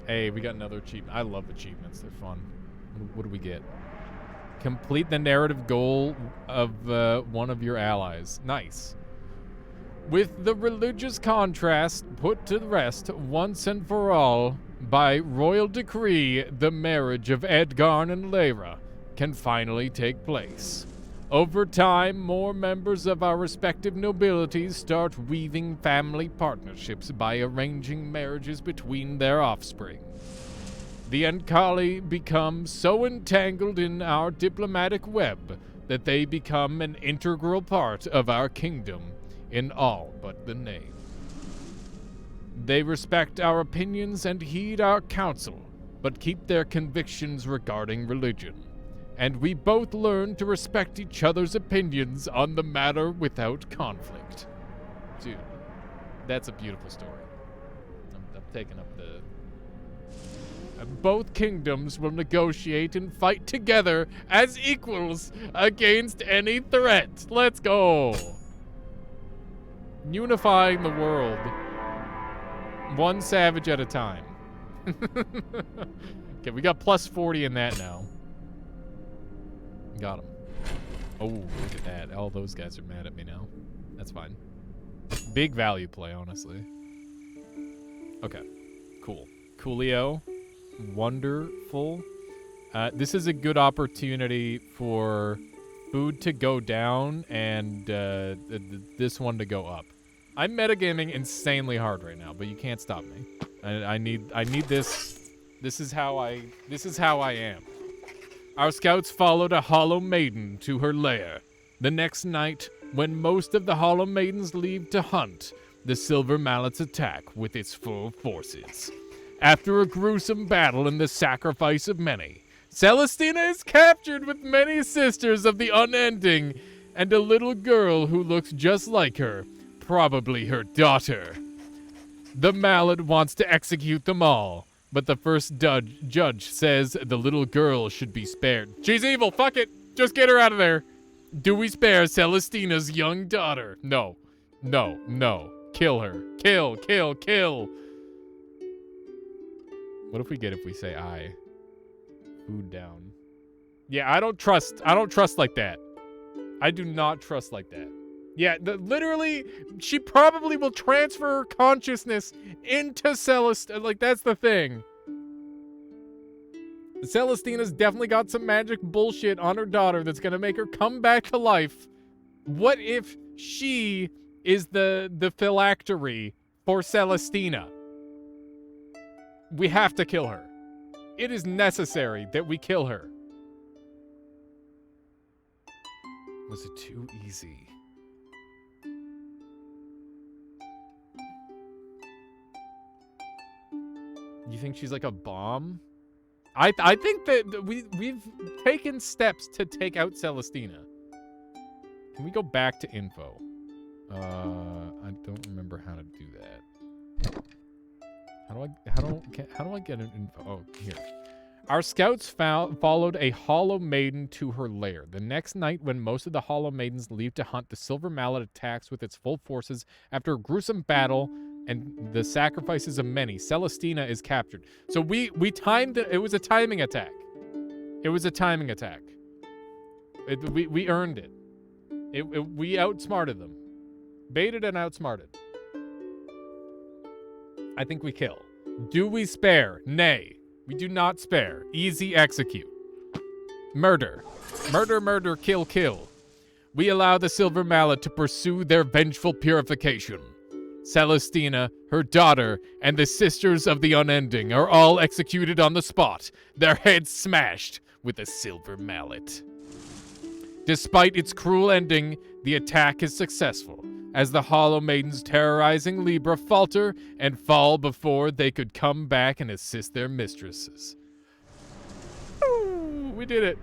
Hey, we got another achievement. I love achievements. They're fun. What do we get? Complete the narrative goal of one of your allies. Nice. With the religious contrast put to rest once and for all, by royal decree, the marriage of Edgarn and Lyra can finally take place. Over time, more members of our respective nobilities start weaving family partnerships by arranging marriages between their offspring. The Enkali become so entangled in our diplomatic web that they become an integral part of our kingdom in all but the name. They respect our opinions and heed our counsel, but keep their convictions regarding religion. And we both learn to respect each other's opinions on the matter without conflict. Dude, that's a beautiful story. I'm taking up the... Both kingdoms will negotiate and fight together as equals against any threat. Let's go. Unifying the world. One savage at a time. Okay, we got plus 40 in that now. Got him. Oh, look at that. All those guys are mad at me now. That's fine. Big value play, honestly. Okay. Cool. Coolio. Wonderful. This is a good opportunity for food to go down and this one to go up. I'm metagaming insanely hard right now, but you can't stop me. I need this. This is how I am. Our scouts followed a Hollow Maiden to her lair. The next night, when most of the Hollow Maidens leave to hunt, the Silver Mallets attack with its full forces. After a gruesome battle and the sacrifice of many, Celestina is captured with many sisters of the Unending and a little girl who looks just like her, probably her daughter. The Mallet wants to execute them all, but the first judge says the little girl should be spared. She's evil, fuck it, just get her out of there. Do we spare Celestina's young daughter? No, no, no. Kill her. Kill, kill, kill. What if we say I? Food down. Yeah, I don't trust like that. I do not trust like that. Yeah, literally, she probably will transfer her consciousness into Celestina. Like, that's the thing. Celestina's definitely got some magic bullshit on her daughter that's gonna make her come back to life. What if she is the phylactery for Celestina? We have to kill her. It is necessary that we kill her. Was it too easy? You think she's like a bomb? I think that we've taken steps to take out Celestina. Can we go back to info? I don't remember how to do that. How do I get an info? Oh, here. Our scouts followed a Hollow Maiden to her lair. The next night, when most of the Hollow Maidens leave to hunt, the Silver Mallet attacks with its full forces. After a gruesome battle and the sacrifices of many, Celestina is captured. So we timed it. It was a timing attack. It was a timing attack. We earned it. We outsmarted them. Baited and outsmarted. I think we kill. Do we spare? Nay. We do not spare. Easy execute. Murder. Murder, murder, kill, kill. We allow the Silver Mallet to pursue their vengeful purification. Celestina, her daughter, and the Sisters of the Unending are all executed on the spot, their heads smashed with a Silver Mallet. Despite its cruel ending, the attack is successful, as the Hollow Maidens terrorizing Libra falter and fall before they could come back and assist their mistresses. Ooh, we did it.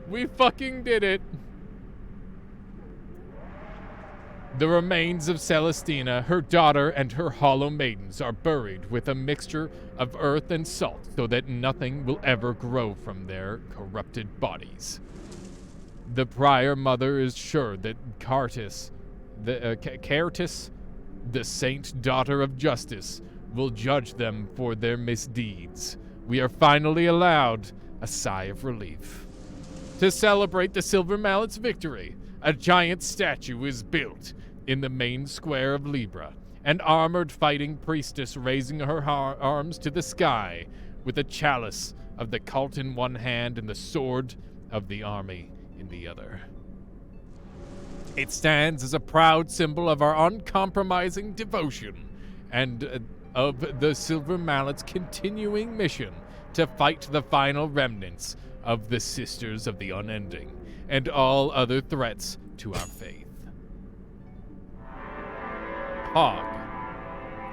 We fucking did it. The remains of Celestina, her daughter, and her Hollow Maidens are buried with a mixture of earth and salt so that nothing will ever grow from their corrupted bodies. The Prior Mother is sure that Cartis, the Saint Daughter of Justice, will judge them for their misdeeds. We are finally allowed a sigh of relief. To celebrate the Silver Mallet's victory, a giant statue is built in the main square of Libra, an armored fighting priestess raising her arms to the sky with a chalice of the cult in one hand and the sword of the army in the other. It stands as a proud symbol of our uncompromising devotion and of the Silver Mallet's continuing mission to fight the final remnants of the Sisters of the Unending and all other threats to our faith. Hog.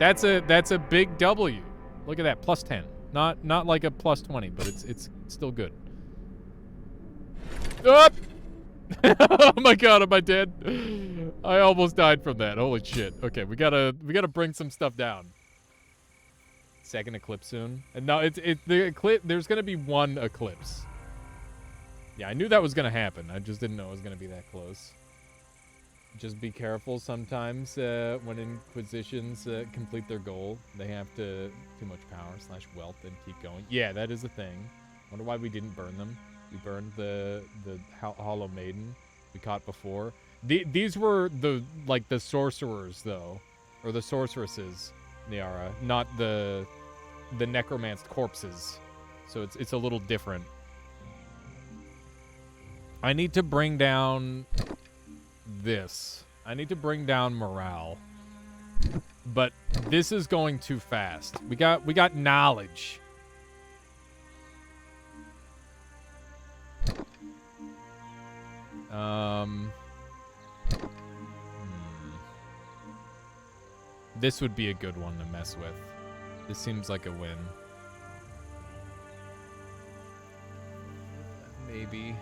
That's a big W. Look at that, plus 10. Not like a plus 20, but it's still good. Up! Oh my god, am I dead? I almost died from that. Holy shit. Okay, we gotta bring some stuff down. Second eclipse soon. And no, the eclipse. There's gonna be one eclipse. Yeah, I knew that was gonna happen. I just didn't know it was gonna be that close. Just be careful sometimes when Inquisitions complete their goal. They have too much power / wealth and keep going. Yeah, that is a thing. Wonder why we didn't burn them. We burned the Hollow Maiden we caught before. These were the sorcerers though, or the sorceresses, Niara, not the necromanced corpses. So it's a little different. I need to bring down this. I need to bring down morale. But this is going too fast. We got knowledge. This would be a good one to mess with. This seems like a win. Maybe.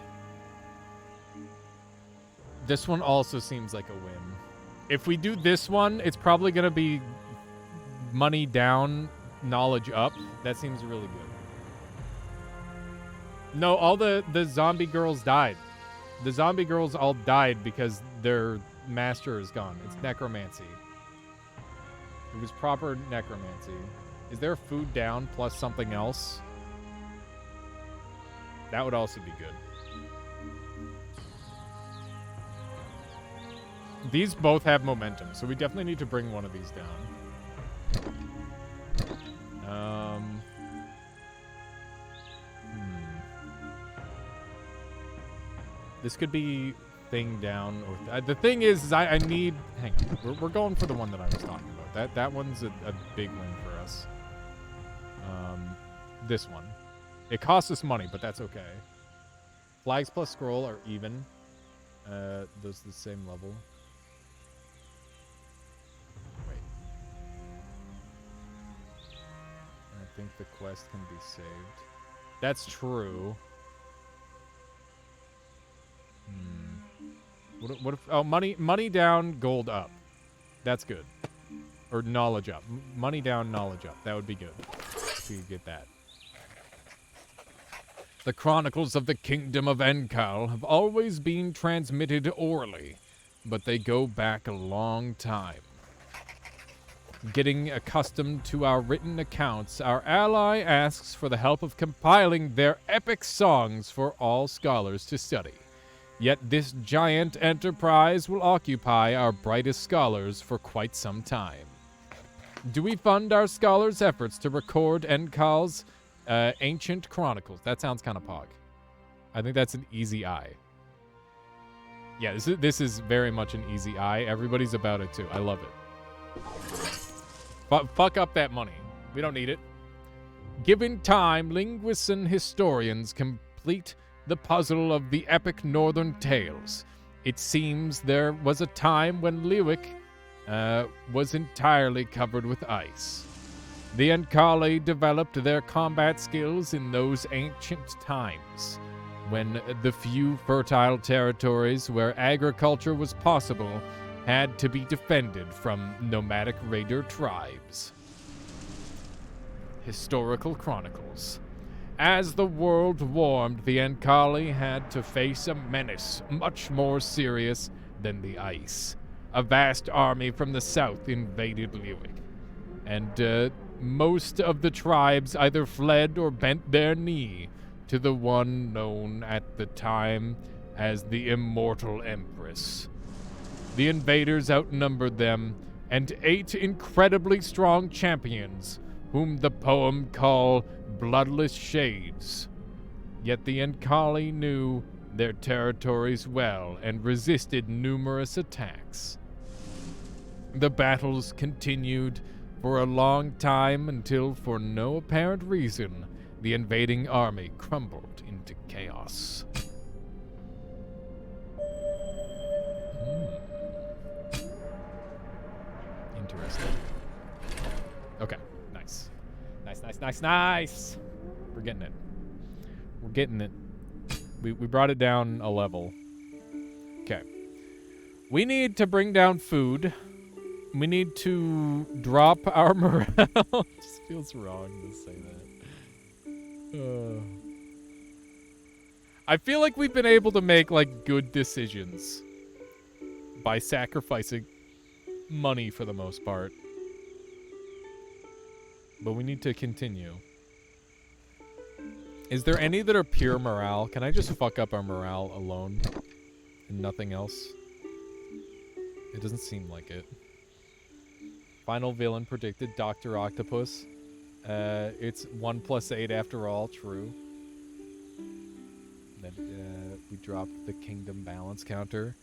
This one also seems like a win. If we do this one, it's probably going to be money down, knowledge up. That seems really good. No, all the zombie girls died. The zombie girls all died because their master is gone. It's necromancy. It was proper necromancy. Is there food down plus something else? That would also be good. These both have momentum, so we definitely need to bring one of these down. This could be thing down. Or the thing is I need... Hang on. We're going for the one that I was talking about. That one's a big win for us. This one. It costs us money, but that's okay. Flags plus scroll are even. Those are the same level. think the quest can be saved. That's true. What if oh, money down, gold up. That's good. Or knowledge up. Money down, knowledge up. That would be good. If we could get that. The chronicles of the Kingdom of Enkal have always been transmitted orally, but they go back a long time. Getting accustomed to our written accounts, our ally asks for the help of compiling their epic songs for all scholars to study. Yet this giant enterprise will occupy our brightest scholars for quite some time. Do we fund our scholars' efforts to record Enkal's ancient chronicles? That sounds kind of pog. I think that's an easy I. Yeah, this is very much an easy I. Everybody's about it too. I love it. Fuck up that money. We don't need it. Given time, linguists and historians complete the puzzle of the epic northern tales. It seems there was a time when Lewick was entirely covered with ice. The Enkali developed their combat skills in those ancient times, when the few fertile territories where agriculture was possible had to be defended from nomadic raider tribes. Historical Chronicles. As the world warmed, the Enkali had to face a menace much more serious than the ice. A vast army from the south invaded Lewick, and most of the tribes either fled or bent their knee to the one known at the time as the Immortal Empress. The invaders outnumbered them, and 8 incredibly strong champions, whom the poem call Bloodless Shades. Yet the Enkali knew their territories well and resisted numerous attacks. The battles continued for a long time until, for no apparent reason, the invading army crumbled into chaos. Interesting. Okay, nice. Nice. We're getting it. We're getting it. We brought it down a level. Okay. We need to bring down food. We need to drop our morale. It just feels wrong to say that. I feel like we've been able to make, like, good decisions by sacrificing money for the most part. But we need to continue. Is there any that are pure morale? Can I just fuck up our morale alone and nothing else? It doesn't seem like it. Final villain predicted, Dr. Octopus. It's 1 + 8 after all, true. Then we dropped the kingdom balance counter.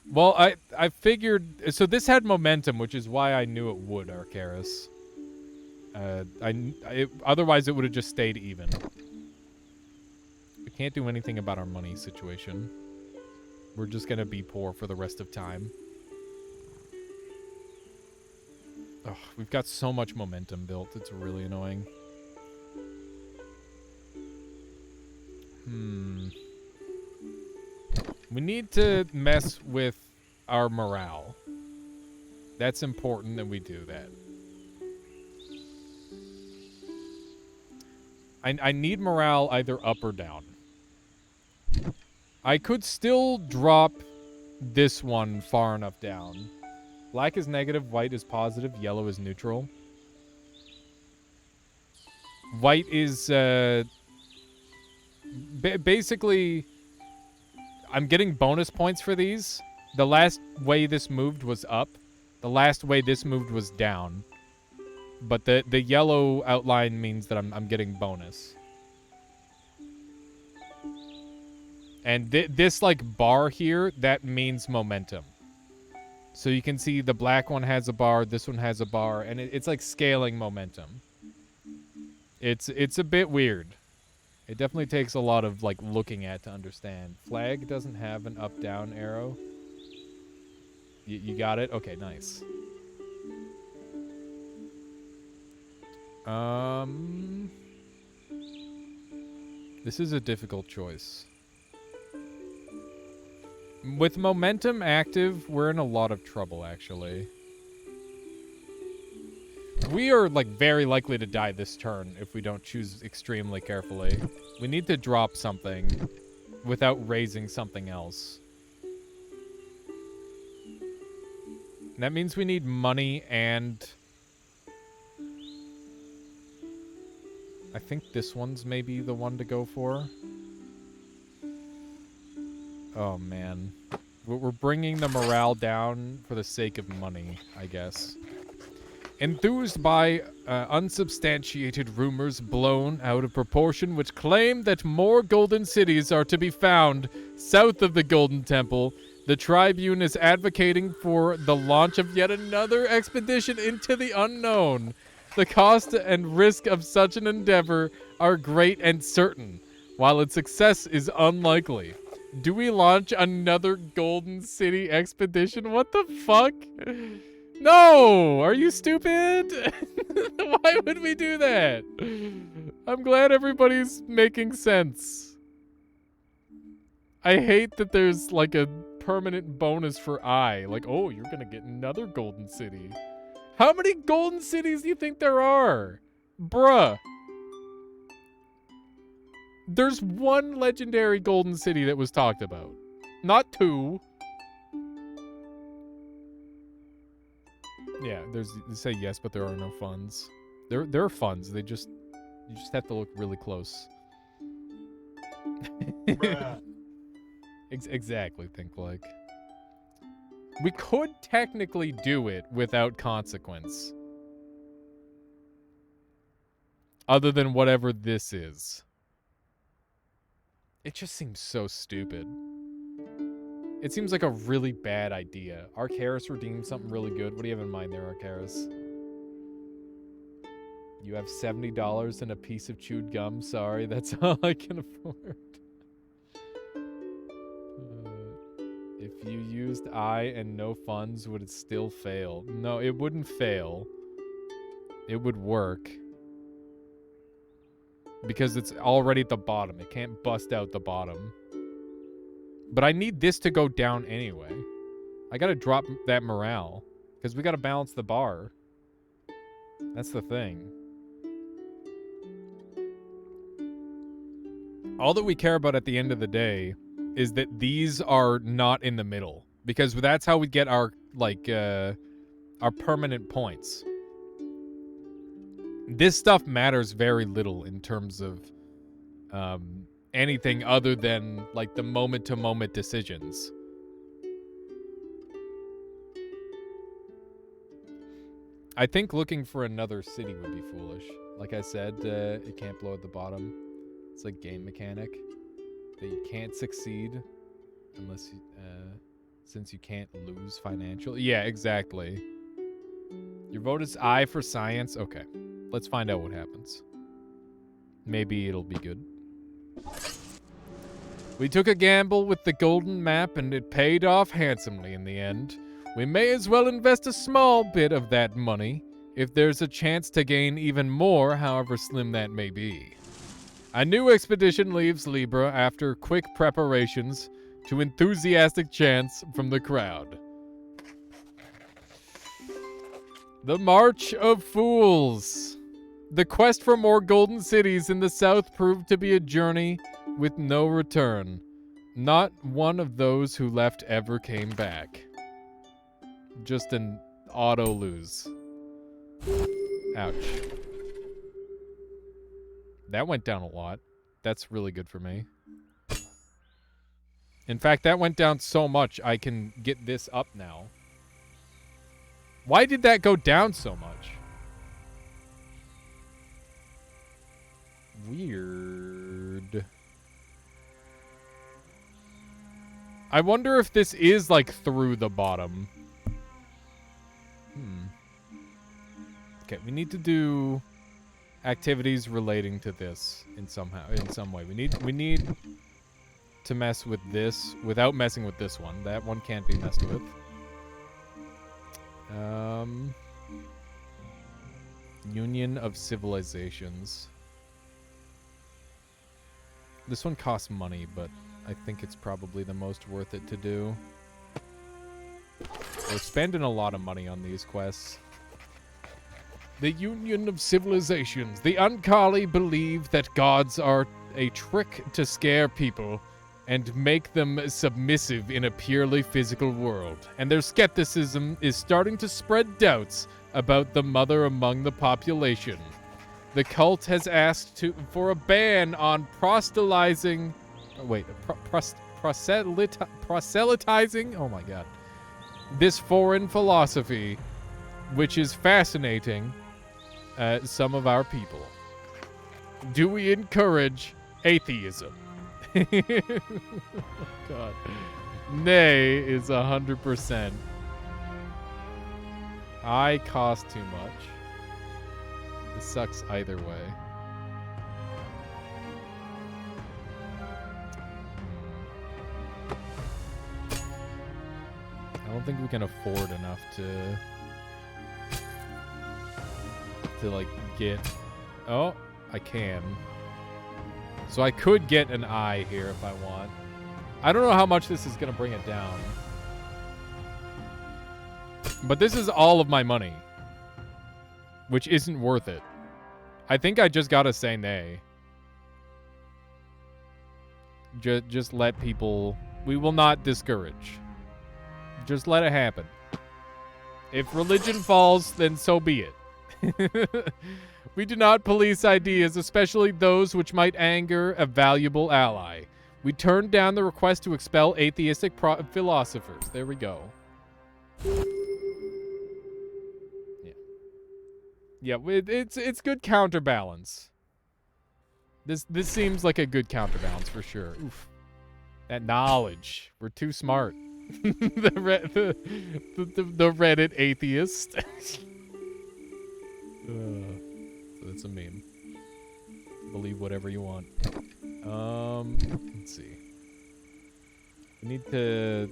Well, I figured... So this had momentum, which is why I knew it would, Arcaris. Otherwise, it would have just stayed even. We can't do anything about our money situation. We're just gonna be poor for the rest of time. Ugh, we've got so much momentum built. It's really annoying. We need to mess with our morale. That's important that we do that. I need morale either up or down. I could still drop this one far enough down. Black is negative, white is positive, yellow is neutral. White is, basically, I'm getting bonus points for these. The last way this moved was up. The last way this moved was down. But the yellow outline means that I'm getting bonus. And this, like, bar here, that means momentum. So you can see the black one has a bar, this one has a bar, and it's like scaling momentum. It's a bit weird. It definitely takes a lot of, like, looking at to understand. Flag doesn't have an up-down arrow. You got it? Okay, nice. This is a difficult choice. With momentum active, we're in a lot of trouble, actually. We are, like, very likely to die this turn if we don't choose extremely carefully. We need to drop something without raising something else. And that means we need money and... I think this one's maybe the one to go for. Oh, man. We're bringing the morale down for the sake of money, I guess. Enthused by unsubstantiated rumors blown out of proportion which claim that more golden cities are to be found south of the Golden Temple, the Tribune is advocating for the launch of yet another expedition into the unknown. The cost and risk of such an endeavor are great and certain, while its success is unlikely. Do we launch another Golden City expedition? What the fuck? No! Are you stupid? Why would we do that? I'm glad everybody's making sense. I hate that there's like a permanent bonus for I. Like, oh, you're gonna get another Golden City. How many Golden Cities do you think there are? Bruh. There's one legendary Golden City that was talked about. Not two. Yeah, they say yes, but there are no funds. There are funds. You just have to look really close. Exactly, think like. We could technically do it without consequence. Other than whatever this is. It just seems so stupid. It seems like a really bad idea. Arcaris redeemed something really good. What do you have in mind there, Arcaris? You have $70 and a piece of chewed gum. Sorry, that's all I can afford. If you used I and no funds, would it still fail? No, it wouldn't fail. It would work. Because it's already at the bottom. It can't bust out the bottom. But I need this to go down anyway. I gotta drop that morale. Because we gotta balance the bar. That's the thing. All that we care about at the end of the day is that these are not in the middle. Because that's how we get our, like, our permanent points. This stuff matters very little in terms of anything other than, like, the moment-to-moment decisions. I think looking for another city would be foolish. Like I said, it can't blow at the bottom. It's like game mechanic. That you can't succeed unless you, since you can't lose financially. Yeah, exactly. Your vote is I for science? Okay. Let's find out what happens. Maybe it'll be good. We took a gamble with the golden map and it paid off handsomely in the end. We may as well invest a small bit of that money if there's a chance to gain even more, however slim that may be. A new expedition leaves Libra after quick preparations to enthusiastic chants from the crowd. The March of Fools. The quest for more golden cities in the south proved to be a journey with no return. Not one of those who left ever came back. Just an auto lose. Ouch. That went down a lot. That's really good for me. In fact, that went down so much I can get this up now. Why did that go down so much? Weird. I wonder if this is, like, through the bottom. Okay, we need to do activities relating to this in some way. We need to mess with this without messing with this one. That one can't be messed with. Union of Civilizations. This one costs money, but I think it's probably the most worth it to do. We're spending a lot of money on these quests. The Union of Civilizations. The Unkali believe that gods are a trick to scare people and make them submissive in a purely physical world. And their skepticism is starting to spread doubts about the mother among the population. The cult has asked for a ban on proselytizing. Proselytizing? Oh my god. This foreign philosophy, which is fascinating some of our people. Do we encourage atheism? God. Nay is 100%. I cost too much. This sucks either way. I don't think we can afford enough to like get. Oh, I can. So I could get an eye here if I want. I don't know how much this is gonna bring it down. But this is all of my money, which isn't worth it. I think I just gotta say nay. Just let people. We will not discourage. Just let it happen. If religion falls, then so be it. We do not police ideas, especially those which might anger a valuable ally. We turned down the request to expel atheistic philosophers. There we go. Yeah, it's good counterbalance. This seems like a good counterbalance for sure. Oof. That knowledge. We're too smart. the Reddit atheist. That's a meme. Believe whatever you want. Let's see. We need to.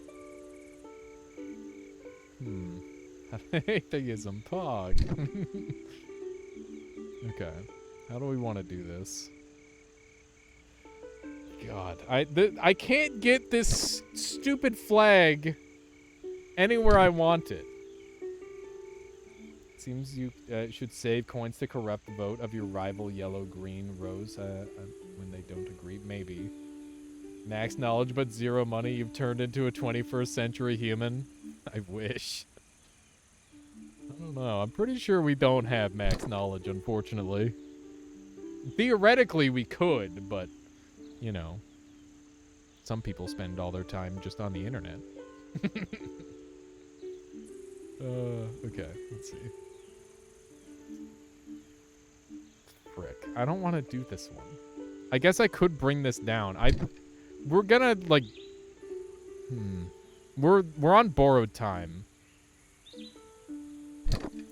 Atheism, pog. Okay. How do we want to do this? God, I can't get this stupid flag anywhere I want it. Seems you should save coins to corrupt the vote of your rival yellow, green, rose when they don't agree. Maybe. Max knowledge but zero money. You've turned into a 21st century human. I wish. I don't know. I'm pretty sure we don't have max knowledge, unfortunately. Theoretically, we could, but, you know, some people spend all their time just on the internet. Okay, let's see. Frick. I don't want to do this one. I guess I could bring this down. We're gonna, like... We're on borrowed time.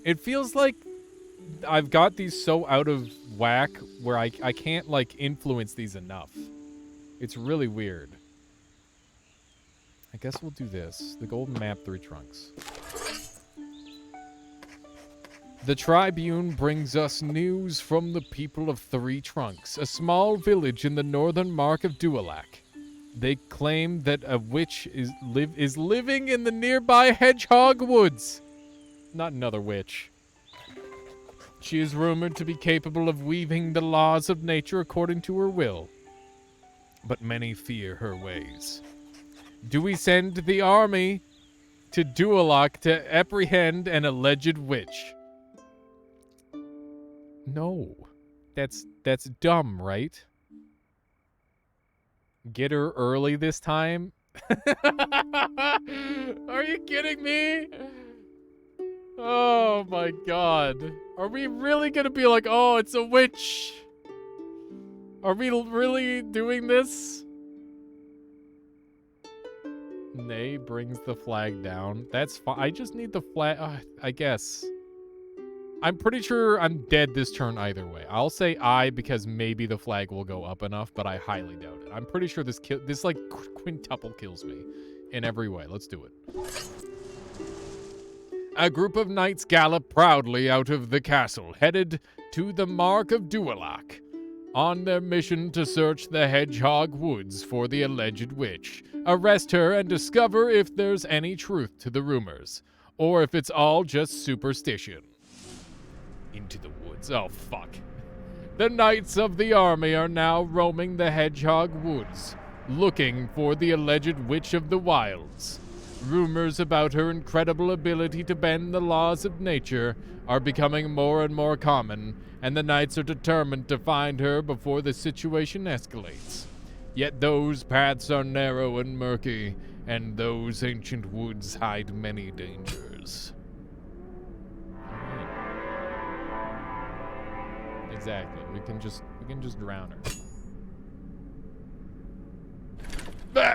It feels like I've got these so out of whack where I can't, like, influence these enough. It's really weird. I guess we'll do this. The golden map, 3 trunks. The Tribune brings us news from the people of 3 Trunks, a small village in the northern mark of Dualac. They claim that a witch is living in the nearby hedgehog woods. Not another witch. She is rumored to be capable of weaving the laws of nature according to her will. But many fear her ways. Do we send the army to Dualac to apprehend an alleged witch? No. That's dumb, right? Get her early this time? Are you kidding me? Oh my god. Are we really gonna be like, oh, it's a witch? Are we really doing this? Nay brings the flag down. That's fine. I just need the flag. I guess. I'm pretty sure I'm dead this turn either way. I'll say I because maybe the flag will go up enough, but I highly doubt it. I'm pretty sure this like quintuple kills me in every way. Let's do it. A group of knights gallop proudly out of the castle, headed to the Mark of Dualak, on their mission to search the Hedgehog Woods for the alleged witch, arrest her, and discover if there's any truth to the rumors, or if it's all just superstition. Into the woods. Oh, fuck. The knights of the army are now roaming the Hedgehog Woods, looking for the alleged witch of the wilds. Rumors about her incredible ability to bend the laws of nature are becoming more and more common, and the knights are determined to find her before the situation escalates. Yet those paths are narrow and murky, and those ancient woods hide many dangers. Exactly. We can just drown her. Ah!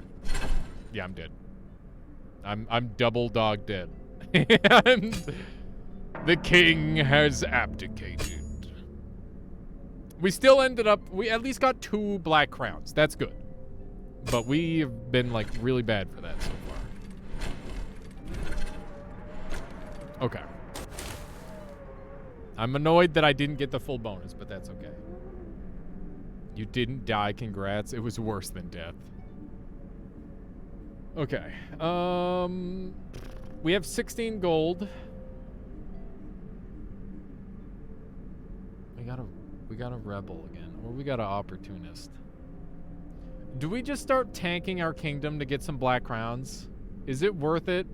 Yeah, I'm dead. I'm double dog dead. And the king has abdicated. We still ended up, we at least got 2 black crowns. That's good. But we've been like really bad for that so far. Okay. I'm annoyed that I didn't get the full bonus, but that's okay. You didn't die, congrats. It was worse than death. Okay. We have 16 gold. We got a rebel again, or we got an opportunist. Do we just start tanking our kingdom to get some black crowns? Is it worth it?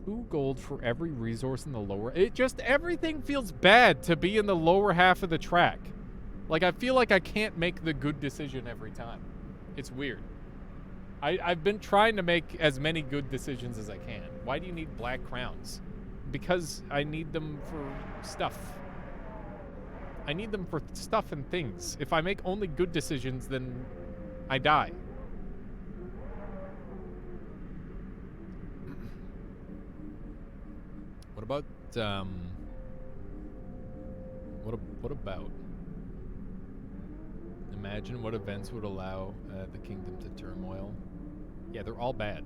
2 gold for every resource in the lower. Everything feels bad to be in the lower half of the track. Like, I feel like I can't make the good decision every time. It's weird. I've been trying to make as many good decisions as I can. Why do you need black crowns? Because I need them for stuff. I need them for stuff and things. If I make only good decisions, then I die. What about, what about? Imagine what events would allow the kingdom to turmoil. Yeah, they're all bad.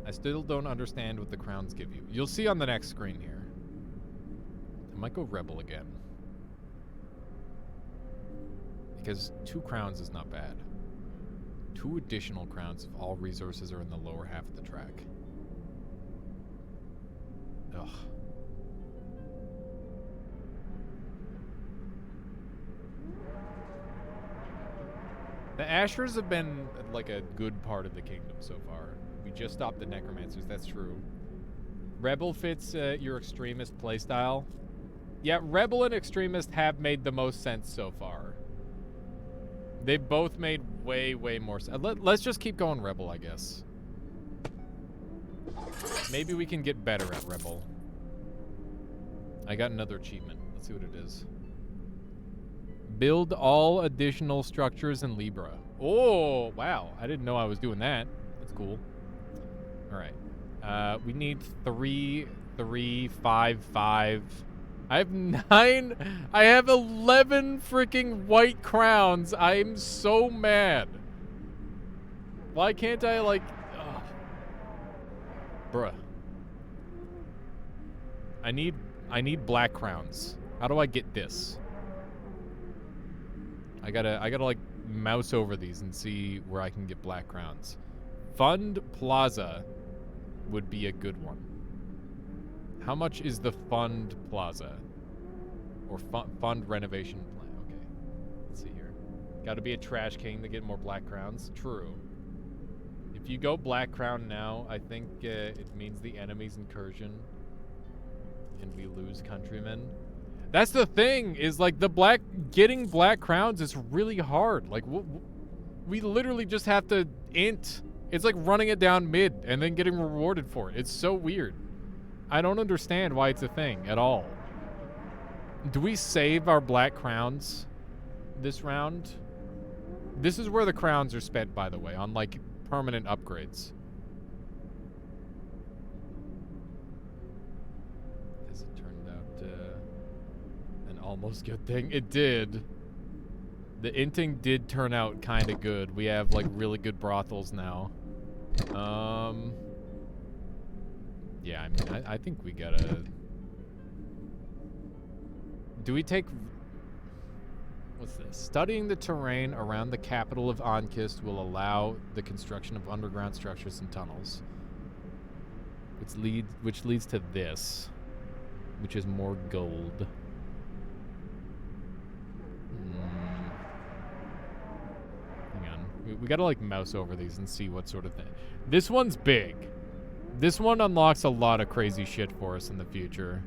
I still don't understand what the crowns give you. You'll see on the next screen here. I might go rebel again. Because 2 crowns is not bad. 2 additional crowns if all resources are in the lower half of the track. Ugh. The Ashers have been like a good part of the kingdom so far. We just stopped the Necromancers, that's true. Rebel fits your Extremist playstyle. Yeah, Rebel and Extremist have made the most sense so far. They've both made way, way more sense. Let's just keep going Rebel, I guess. Maybe we can get better at Rebel. I got another achievement. Let's see what it is. Build all additional structures in Libra. Oh, wow. I didn't know I was doing that. That's cool. All right. We need 3, 3, 5, 5. I have 9. I have 11 freaking white crowns. I'm so mad. Why can't I, like... Ugh. Bruh. I need black crowns. How do I get this? I gotta like mouse over these and see where I can get black crowns. Fund Plaza would be a good one. How much is the Fund Plaza? Or Fund Renovation Plan? Okay. Let's see here. Gotta be a Trash King to get more black crowns. True. If you go black crown now, I think it means the enemy's incursion. And we lose countrymen. That's the thing, is like getting black crowns is really hard. Like we literally just have to int. It's like running it down mid and then getting rewarded for it. It's so weird. I don't understand why it's a thing at all. Do we save our black crowns this round? This is where the crowns are spent, by the way, on like permanent upgrades. Almost good thing. It did. The inting did turn out kind of good. We have like really good brothels now. Yeah, I mean, I think we gotta... Do we take... What's this? Studying the terrain around the capital of Ankist will allow the construction of underground structures and tunnels. Which leads to this. Which is more gold. Hang on. We gotta, like, mouse over these and see what sort of thing. This one's big. This one unlocks a lot of crazy shit for us in the future.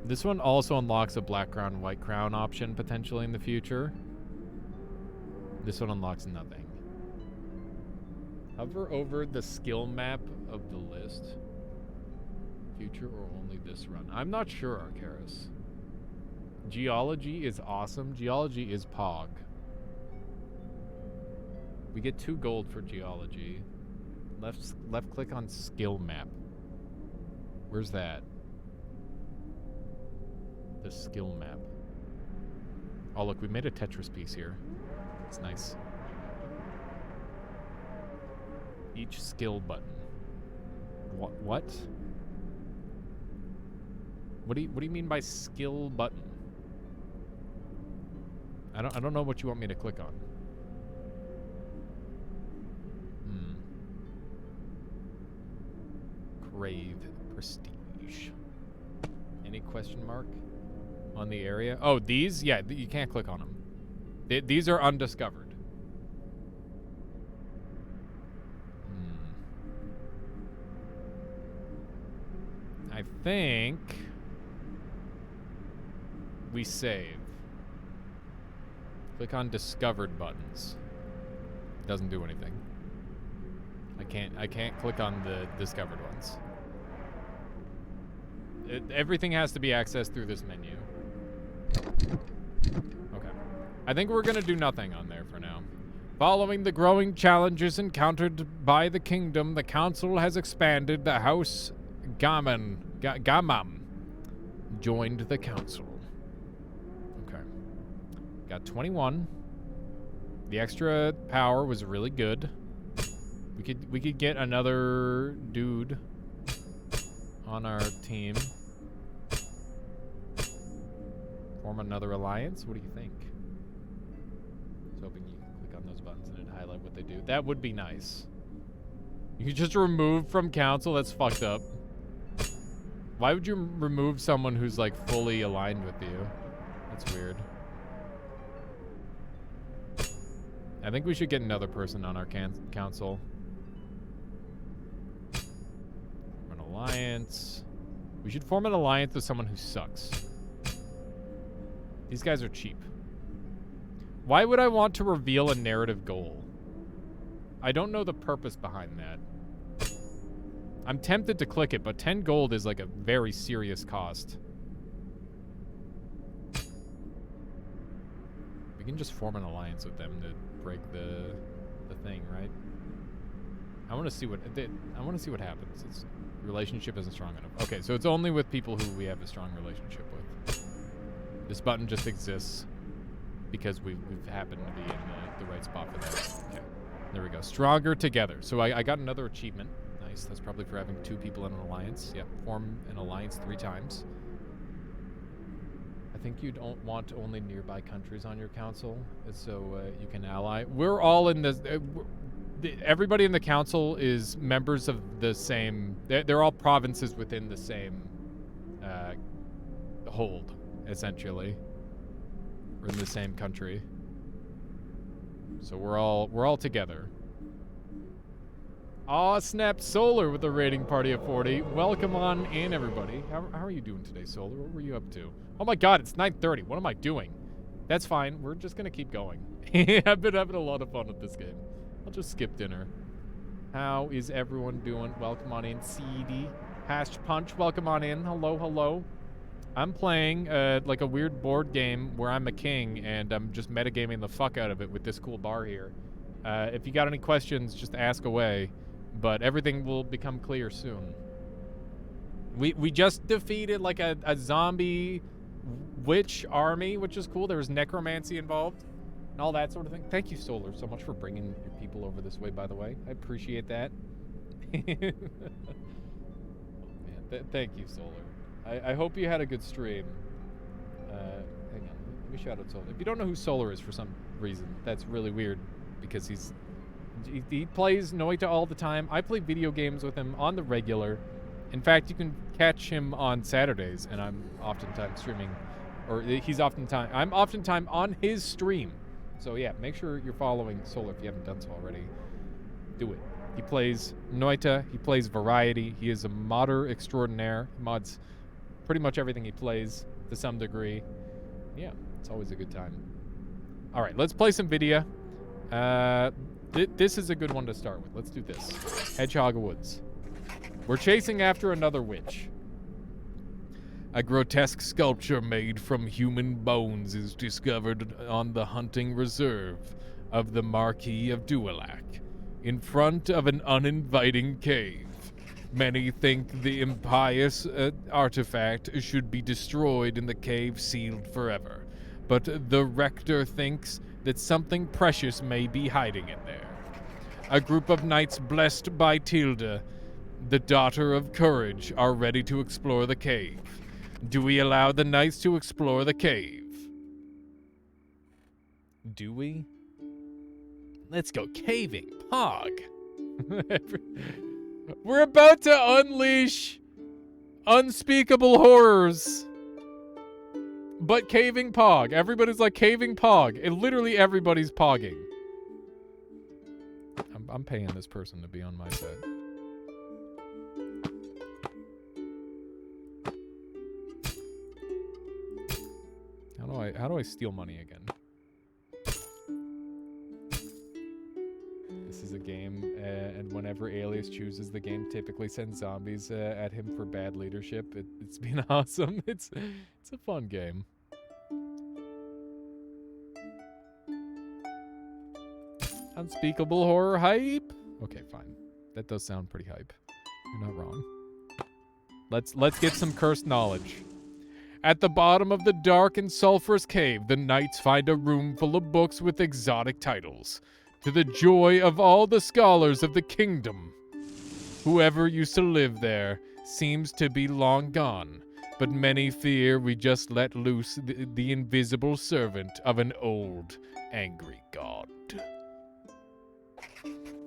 This one also unlocks a black crown, white crown option potentially in the future. This one unlocks nothing. Hover over the skill map of the list. Future or only this run? I'm not sure, Arcaris. Geology is awesome. Geology is Pog. We get 2 gold for geology. Left click on skill map. Where's that? The skill map. Oh, look, we made a Tetris piece here. It's nice. Each skill button. What? What do you mean by skill button? I don't know what you want me to click on. Crave prestige. Any question mark on the area? Oh, these? Yeah, you can't click on them. These are undiscovered. I think we save. Click on discovered buttons. Doesn't do anything. I can't click on the discovered ones. Everything has to be accessed through this menu. Okay. I think we're gonna do nothing on there for now. Following the growing challenges encountered by the kingdom, the council has expanded. The House Gamam joined the council. Okay. Got 21. The extra power was really good. We could get another dude on our team. Form another alliance? What do you think? I was hoping you could click on those buttons and it'd highlight what they do. That would be nice. You could just remove from council? That's fucked up. Why would you remove someone who's, like, fully aligned with you? That's weird. I think we should get another person on our council. Form an alliance. We should form an alliance with someone who sucks. These guys are cheap. Why would I want to reveal a narrative goal? I don't know the purpose behind that. I'm tempted to click it, but 10 gold is like a very serious cost. We can just form an alliance with them to break the thing, right? I want to see what happens. Its relationship isn't strong enough. Okay, so it's only with people who we have a strong relationship with. This button just exists because we've happened to be in the right spot for that. Okay, there we go. Stronger together. So I got another achievement. Nice. That's probably for having 2 people in an alliance. Yep. Form an alliance 3 times. I think you don't want only nearby countries on your council, so you can ally. We're all in this. Everybody in the council is members of the same. They're all provinces within the same hold, essentially. We're in the same country, so we're all together. Aw, snap! Solar with a rating party of 40. Welcome on in, everybody. How are you doing today, Solar? What were you up to? Oh my god, it's 9:30. What am I doing? That's fine. We're just gonna keep going. I've been having a lot of fun with this game. I'll just skip dinner. How is everyone doing? Welcome on in, CD. Hash Punch, welcome on in. Hello, hello. I'm playing like a weird board game where I'm a king and I'm just metagaming the fuck out of it with this cool bar here. If you got any questions, just ask away. But everything will become clear soon. We just defeated like a zombie witch army, which is cool. There was necromancy involved. and all that sort of thing. Thank you, Solar, so much for bringing your people over this way, by the way. I appreciate that. Oh, man, thank you, Solar. I hope you had a good stream. Hang on, let me shout out Solar. If you don't know who Solar is for some reason, that's really weird, because he plays Noita all the time. I play video games with him on the regular. In fact, you can catch him on Saturdays, and I'm oftentimes streaming, or I'm oftentimes on his stream. So yeah, make sure you're following Solar if you haven't done so already. Do it. He plays Noita, he plays Variety, he is a modder extraordinaire. He mods pretty much everything he plays to some degree. Yeah, it's always a good time. All right, let's play some video. This is a good one to start with. Let's do this. Hedgehog Woods. We're chasing after another witch. A grotesque sculpture made from human bones is discovered on the hunting reserve of the Marquis of Duelac, in front of an uninviting cave. Many think the impious artifact should be destroyed and the cave sealed forever, but the rector thinks that something precious may be hiding in there. A group of knights blessed by Tilda, the daughter of courage, are ready to explore the cave. Do we allow the knights to explore the cave? Do we? Let's go caving, Pog. We're about to unleash unspeakable horrors. But caving Pog. Everybody's like caving Pog. And literally everybody's pogging. I'm paying this person to be on my side. How do I steal money again? This is a game, and whenever Alias chooses the game, typically sends zombies at him for bad leadership. It's been awesome. It's a fun game. Unspeakable horror hype? Okay, fine. That does sound pretty hype. You're not wrong. Let's get some cursed knowledge. At the bottom of the dark and sulphurous cave, the knights find a room full of books with exotic titles, to the joy of all the scholars of the kingdom. Whoever used to live there seems to be long gone, but many fear we just let loose the invisible servant of an old, angry god.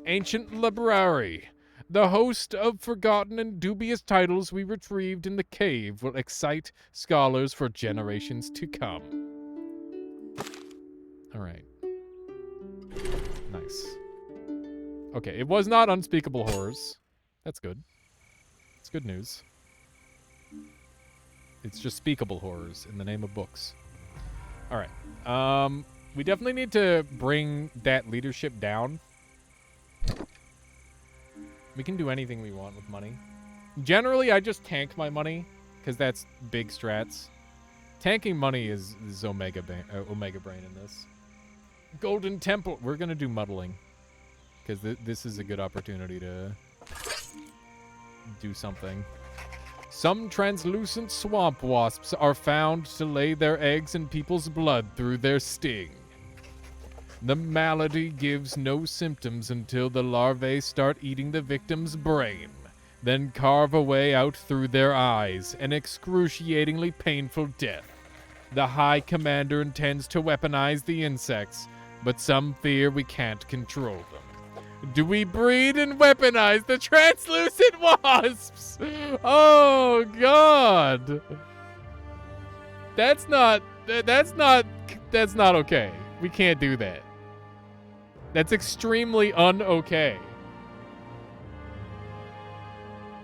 Ancient Library. The host of forgotten and dubious titles we retrieved in the cave will excite scholars for generations to come. All right. Nice. Okay, it was not Unspeakable Horrors. That's good. It's good news. It's just Speakable Horrors in the name of books. All right. We definitely need to bring that leadership down. We can do anything we want with money. Generally, I just tank my money, because that's big strats. Tanking money is Omega Brain in this. Golden Temple. We're going to do muddling, because this is a good opportunity to do something. Some translucent swamp wasps are found to lay their eggs in people's blood through their sting. The malady gives no symptoms until the larvae start eating the victim's brain, then carve a way out through their eyes, an excruciatingly painful death. The High Commander intends to weaponize the insects, but some fear we can't control them. Do we breed and weaponize the translucent wasps? Oh, God. That's not okay. We can't do that. That's extremely un-okay.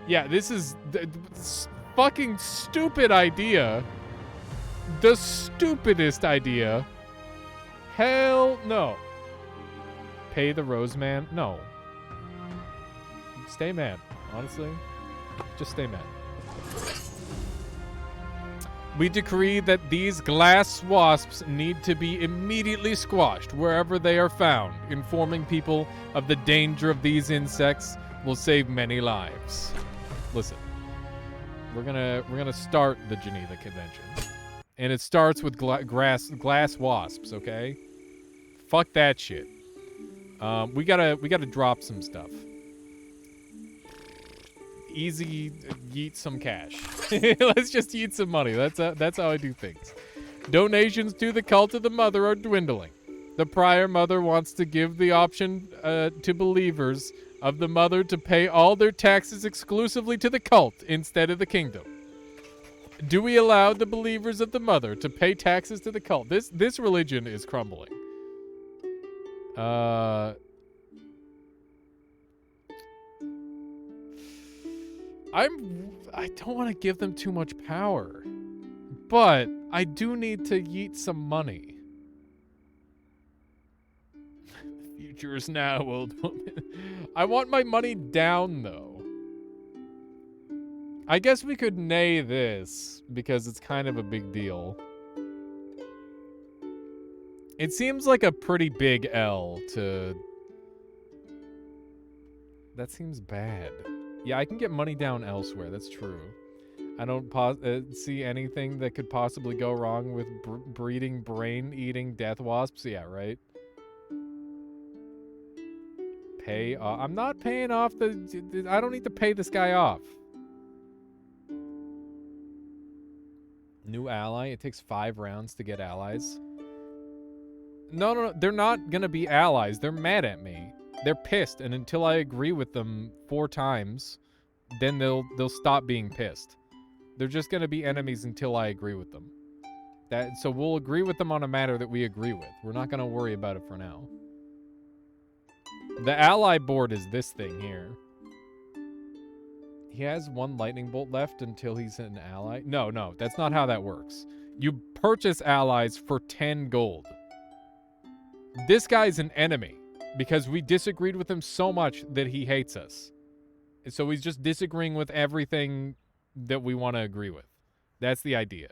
Yeah, this is the fucking stupid idea. The stupidest idea. Hell no. Pay the Rose Man? No. Stay mad, honestly. Just stay mad. We decree that these glass wasps need to be immediately squashed wherever they are found. Informing people of the danger of these insects will save many lives. Listen, we're gonna start the Geneva Convention, and it starts with glass wasps. Okay, Fuck that shit. We gotta drop some stuff. Easy, yeet some cash. Let's just yeet some money. That's how I do things. Donations to the cult of the mother are dwindling. The prior mother wants to give the option to believers of the mother to pay all their taxes exclusively to the cult instead of the kingdom. Do we allow the believers of the mother to pay taxes to the cult? This religion is crumbling. I don't want to give them too much power, but I do need to yeet some money. The future is now, old woman. I want my money down, though. I guess we could nay this, because it's kind of a big deal. It seems like a pretty big L to... That seems bad. Yeah, I can get money down elsewhere, that's true. I don't see anything that could possibly go wrong with breeding brain-eating death wasps. Yeah, right? Pay off. I'm not paying off the... I don't need to pay this guy off. New ally. It takes 5 rounds to get allies. No. They're not gonna be allies. They're mad at me. They're pissed, and until I agree with them 4 times, then they'll stop being pissed. They're just gonna be enemies until I agree with them. So we'll agree with them on a matter that we agree with. We're not gonna worry about it for now. The ally board is this thing here. He has 1 lightning bolt left until he's an ally. No, that's not how that works. You purchase allies for 10 gold. This guy's an enemy because we disagreed with him so much that he hates us. So he's just disagreeing with everything that we want to agree with. That's the idea.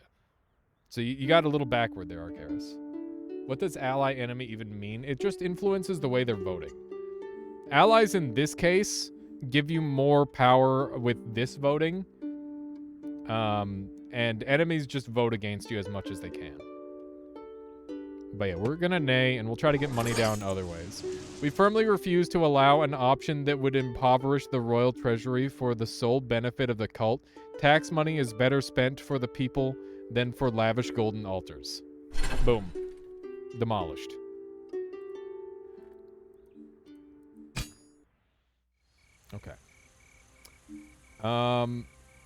So you got a little backward there, Arcaris. What does ally enemy even mean? It just influences the way they're voting. Allies in this case give you more power with this voting. And enemies just vote against you as much as they can. But yeah, we're gonna nay, and we'll try to get money down other ways. We firmly refuse to allow an option that would impoverish the royal treasury for the sole benefit of the cult. Tax money is better spent for the people than for lavish golden altars. Boom. Demolished. Okay.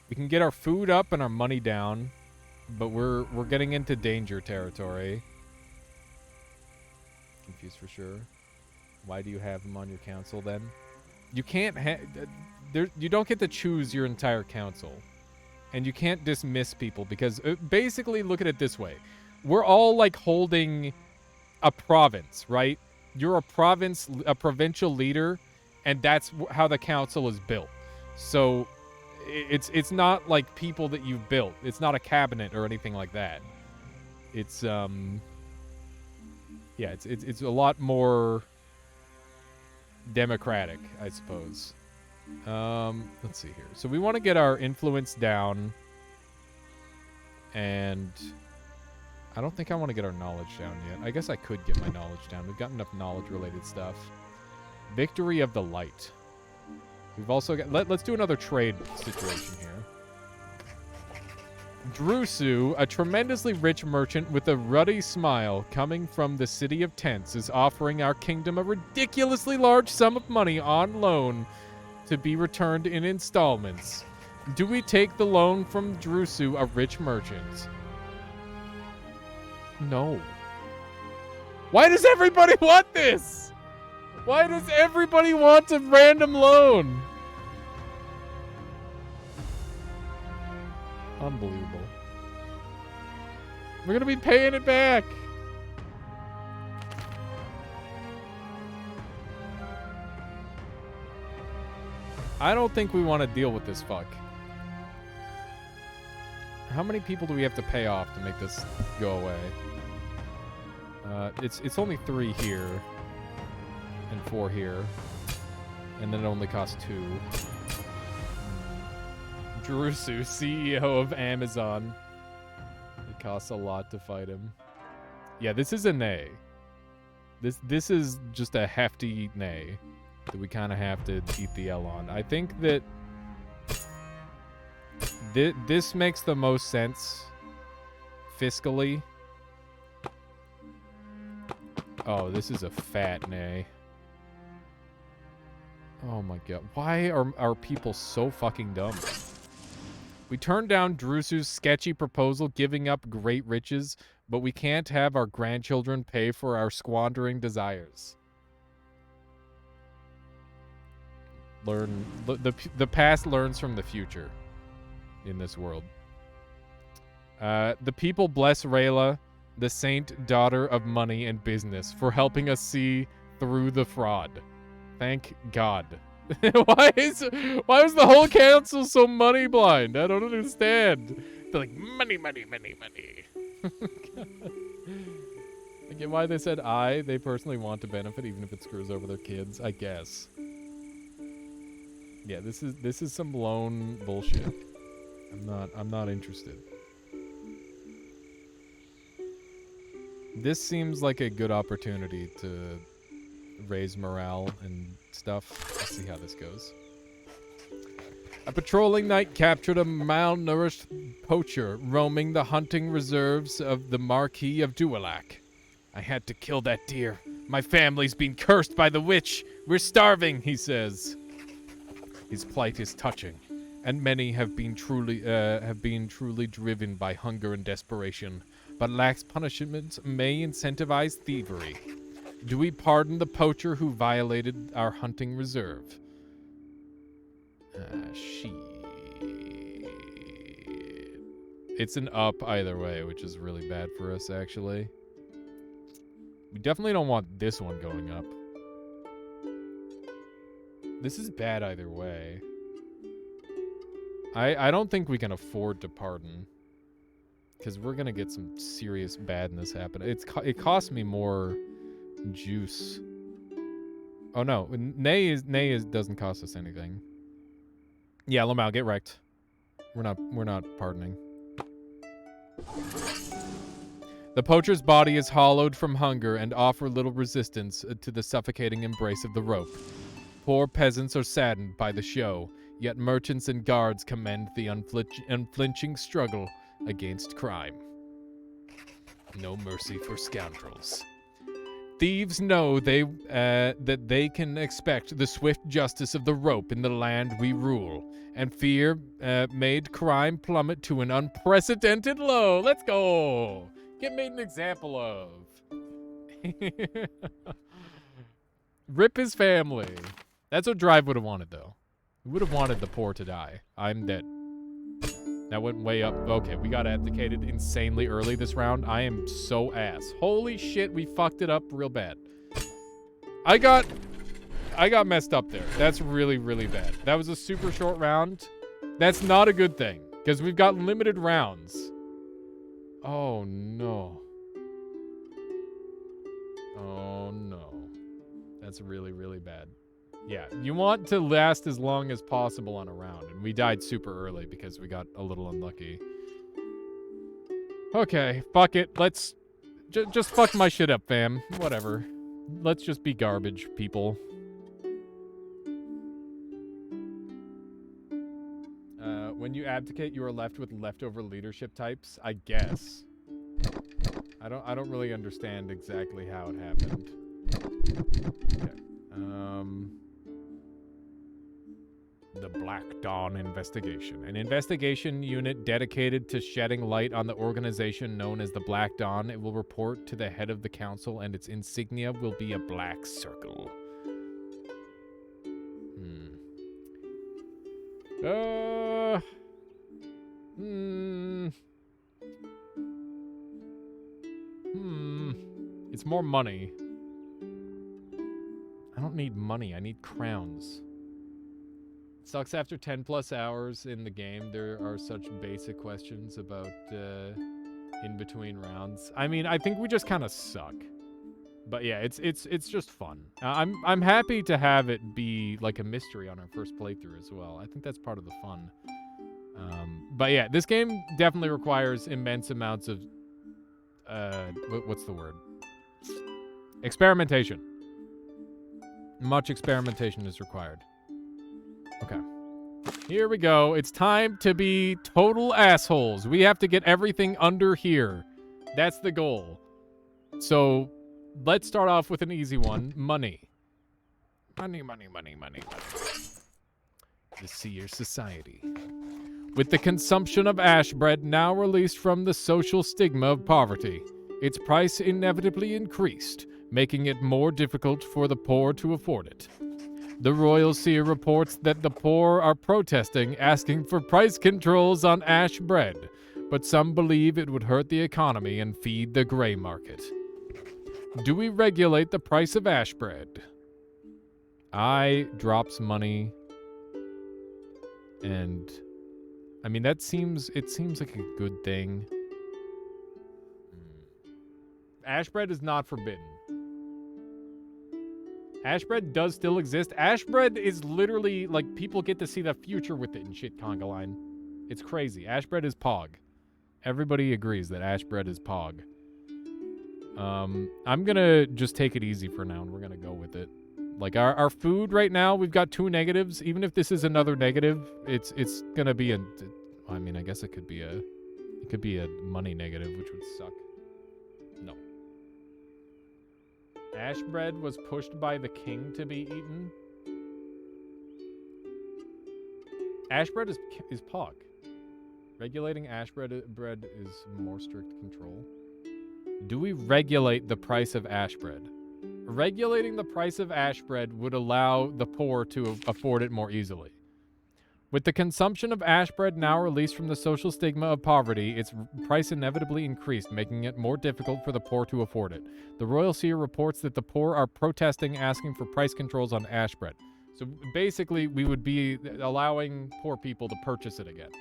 We can get our food up and our money down, but we're getting into danger territory. Confused for sure. Why do you have him on your council then? You can't you don't get to choose your entire council. And you can't dismiss people because basically look at it this way. We're all like holding a province, right? You're a provincial leader, and that's how the council is built. So it's not like people that you've built. It's not a cabinet or anything like that. It's yeah, it's a lot more democratic, I suppose. Let's see here. So we want to get our influence down, and I don't think I want to get our knowledge down yet. I guess I could get my knowledge down. We've got enough knowledge-related stuff. Victory of the Light. We've also got... Let's do another trade situation here. Drusu, a tremendously rich merchant with a ruddy smile coming from the city of tents, is offering our kingdom a ridiculously large sum of money on loan to be returned in installments. Do we take the loan from Drusu, a rich merchant? No. Why does everybody want this? Why does everybody want a random loan? Unbelievable. We're gonna be paying it back. I don't think we want to deal with this fuck. How many people do we have to pay off to make this go away? It's only 3 here. And 4 here. And then it only costs 2. Drusu, CEO of Amazon. It costs a lot to fight him. Yeah, this is a nay. This is just a hefty nay that we kind of have to eat the L on. I think that this makes the most sense fiscally. Oh, this is a fat nay. Oh my god. Why are people so fucking dumb? We turned down Drusu's sketchy proposal, giving up great riches, but we can't have our grandchildren pay for our squandering desires. The past learns from the future in this world. The people bless Rayla, the saint daughter of money and business, for helping us see through the fraud. Thank God. Why is the whole council so money blind? I don't understand. They're like, money, money, money, money. I get why they said they personally want to benefit even if it screws over their kids, I guess. Yeah, this is some lone bullshit. I'm not interested. This seems like a good opportunity to raise morale and stuff. Let's see how this goes. A patrolling knight captured a malnourished poacher roaming the hunting reserves of the Marquis of Duelac. I had to kill that deer. My family's been cursed by the witch. We're starving, he says. His plight is touching, and many have been truly driven by hunger and desperation. But lax punishments may incentivize thievery. Do we pardon the poacher who violated our hunting reserve? Shit. It's an up either way, which is really bad for us, actually. We definitely don't want this one going up. This is bad either way. I don't think we can afford to pardon. Because we're going to get some serious badness happen. It costs me more juice. Oh no, nay doesn't cost us anything. Yeah, Lamau, get wrecked. We're not pardoning. The poacher's body is hollowed from hunger and offer little resistance to the suffocating embrace of the rope. Poor peasants are saddened by the show, yet merchants and guards commend the unflinching struggle against crime. No mercy for scoundrels. Thieves know that they can expect the swift justice of the rope in the land we rule, and fear made crime plummet to an unprecedented low. Let's go! Get made an example of. Rip his family. That's what Drive would have wanted, though. He would have wanted the poor to die. I'm dead. That went way up. Okay, we got abdicated insanely early this round. I am so ass. Holy shit, we fucked it up real bad. I got messed up there. That's really, really bad. That was a super short round. That's not a good thing, because we've got limited rounds. Oh, no. Oh, no. That's really, really bad. Yeah, you want to last as long as possible on a round, and we died super early because we got a little unlucky. Okay, fuck it. Let's just fuck my shit up, fam. Whatever. Let's just be garbage, people. When you abdicate, you are left with leftover leadership types, I guess. I don't really understand exactly how it happened. Okay. The Black Dawn Investigation. An investigation unit dedicated to shedding light on the organization known as the Black Dawn. It will report to the head of the council, and its insignia will be a black circle. It's more money. I don't need money. I need crowns. Sucks after 10 plus hours in the game. There are such basic questions about in between rounds. I mean, I think we just kind of suck. But yeah, it's just fun. I'm happy to have it be like a mystery on our first playthrough as well. I think that's part of the fun. But yeah, this game definitely requires immense amounts of what's the word? Experimentation. Much experimentation is required. Okay. Here we go. It's time to be total assholes. We have to get everything under here. That's the goal. So, let's start off with an easy one. Money. Money, money, money, money, money. The Seer Society. With the consumption of ash bread now released from the social stigma of poverty, its price inevitably increased, making it more difficult for the poor to afford it. The Royal Seer reports that the poor are protesting, asking for price controls on ash bread, but some believe it would hurt the economy and feed the gray market. Do we regulate the price of ash bread? I drops money, and I mean it seems like a good thing. Ash bread is not forbidden. Ash bread does still exist. Ash bread is literally, like, people get to see the future with it and shit, conga line. It's crazy. Ash bread is pog. Everybody agrees that ash bread is pog. I'm gonna just take it easy for now, and we're gonna go with it. Like, our food right now, we've got 2 negatives. Even if this is another negative, it's gonna be a... I mean, I guess it could be a money negative, which would suck. No. Ash bread was pushed by the king to be eaten. Ash bread is pog. Regulating ash bread is more strict control. Do we regulate the price of ash bread? Regulating the price of ash bread would allow the poor to afford it more easily. With the consumption of ash bread now released from the social stigma of poverty, its price inevitably increased, making it more difficult for the poor to afford it. The Royal Seer reports that the poor are protesting, asking for price controls on ash bread. So basically, we would be allowing poor people to purchase it again.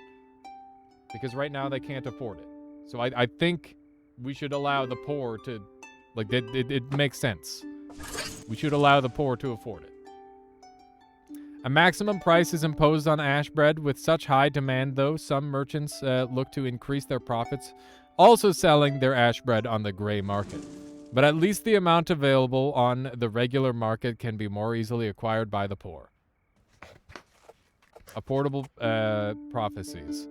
Because right now they can't afford it. So I think we should allow the poor to... Like, it makes sense. We should allow the poor to afford it. A maximum price is imposed on ash bread. With such high demand, though, some merchants look to increase their profits, also selling their ash bread on the gray market. But at least the amount available on the regular market can be more easily acquired by the poor. Affordable prophecies.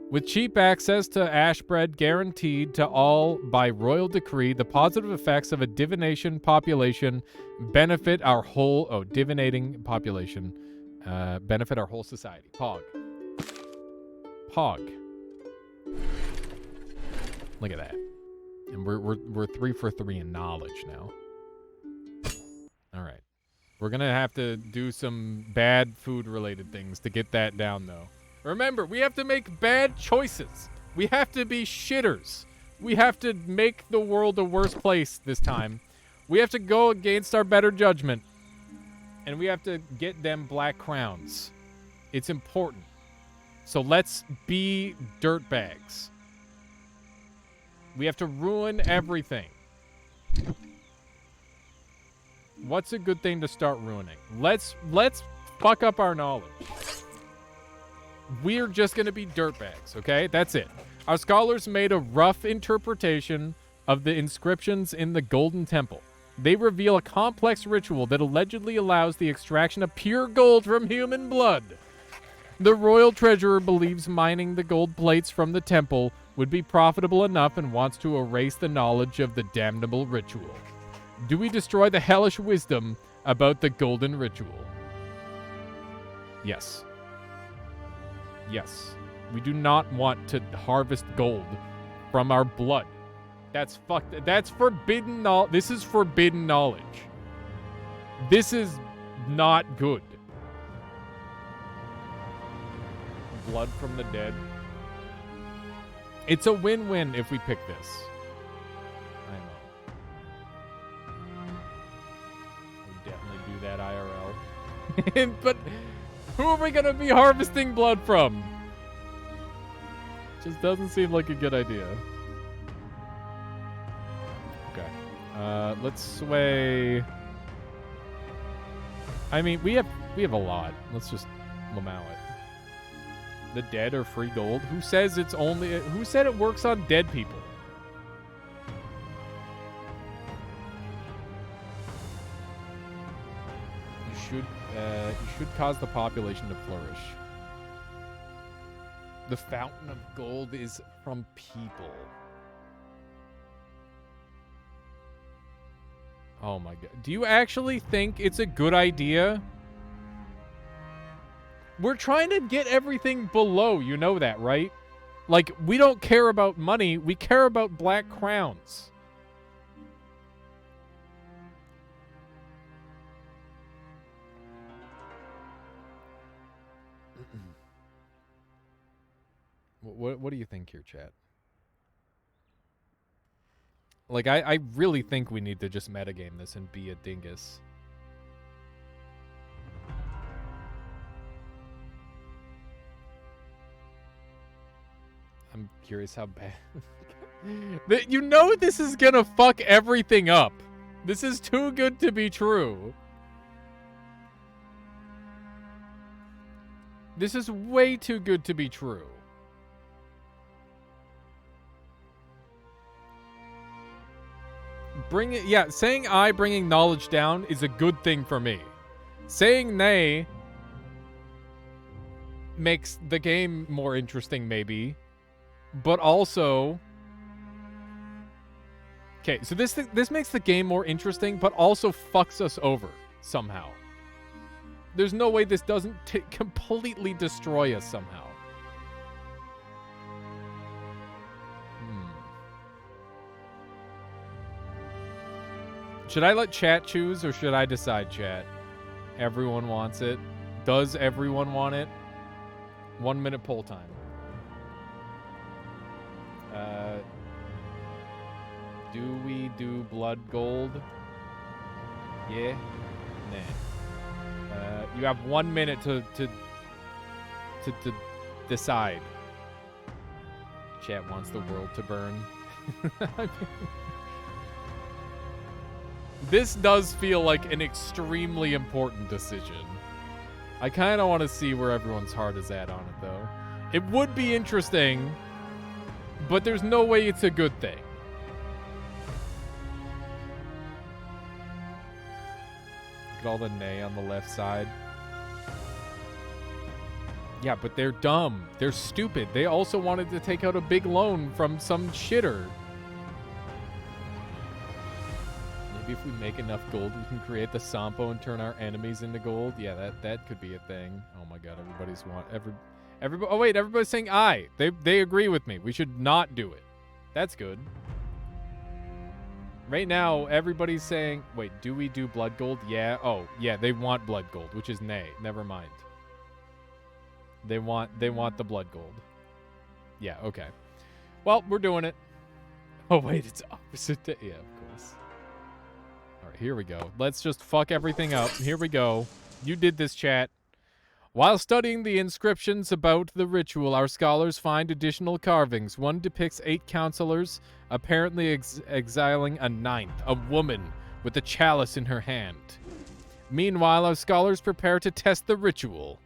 With cheap access to ash bread guaranteed to all by royal decree, the positive effects of a divination population benefit our whole... Oh, divinating population. Benefit our whole society. Pog. Pog. Look at that. And we're 3 for 3 in knowledge now. All right. We're gonna have to do some bad food related things to get that down, though. Remember, we have to make bad choices. We have to be shitters. We have to make the world a worse place this time. We have to go against our better judgment. And we have to get them black crowns. It's important. So let's be dirtbags. We have to ruin everything. What's a good thing to start ruining? Let's fuck up our knowledge. We're just going to be dirtbags, okay? That's it. Our scholars made a rough interpretation of the inscriptions in the Golden Temple. They reveal a complex ritual that allegedly allows the extraction of pure gold from human blood. The royal treasurer believes mining the gold plates from the temple would be profitable enough and wants to erase the knowledge of the damnable ritual. Do we destroy the hellish wisdom about the golden ritual? Yes. Yes. We do not want to harvest gold from our blood. That's fucked. That's forbidden knowledge. This is forbidden knowledge. This is not good. Blood from the dead. It's a win-win if we pick this. I know. We definitely do that IRL. But who are we gonna be harvesting blood from? Just doesn't seem like a good idea. Okay. Let's sway. I mean, we have a lot. Let's just allow it. The dead are free gold. Who says it's only... Who said it works on dead people? should cause the population to flourish. The fountain of gold is from people. Oh my god. Do you actually think it's a good idea? We're trying to get everything below, you know that, right? Like, we don't care about money, we care about black crowns. What do you think here, chat? Like, I really think we need to just metagame this and be a dingus. I'm curious how bad... You know this is gonna fuck everything up. This is too good to be true. This is way too good to be true. Saying I bringing knowledge down is a good thing for me. Saying nay makes the game more interesting, maybe. But also... Okay, so this makes the game more interesting, but also fucks us over, somehow. There's no way this doesn't completely destroy us somehow. Should I let chat choose, or should I decide, chat? Everyone wants it. Does everyone want it? 1 minute poll time. Do we do blood gold? Yeah? Nah. You have 1 minute to decide. Chat wants the world to burn. This does feel like an extremely important decision. I kind of want to see where everyone's heart is at on it, though. It would be interesting, but there's no way it's a good thing. Look at all the nay on the left side. Yeah, but they're dumb. They're stupid. They also wanted to take out a big loan from some shitter. Maybe if we make enough gold, we can create the Sampo and turn our enemies into gold. Yeah, that could be a thing. Oh my god, everybody. Oh wait, everybody's saying aye. They agree with me. We should not do it. That's good. Right now, everybody's saying, wait, do we do blood gold? Yeah. Oh, yeah, they want blood gold, which is nay. Never mind. They want the blood gold. Yeah, okay. Well, we're doing it. Oh wait, it's opposite day. Yeah, of course. All right, here we go. Let's just fuck everything up. Here we go. You did this, chat. While studying the inscriptions about the ritual, our scholars find additional carvings. One depicts 8 counselors, apparently exiling a 9th, a woman with a chalice in her hand. Meanwhile, our scholars prepare to test the ritual.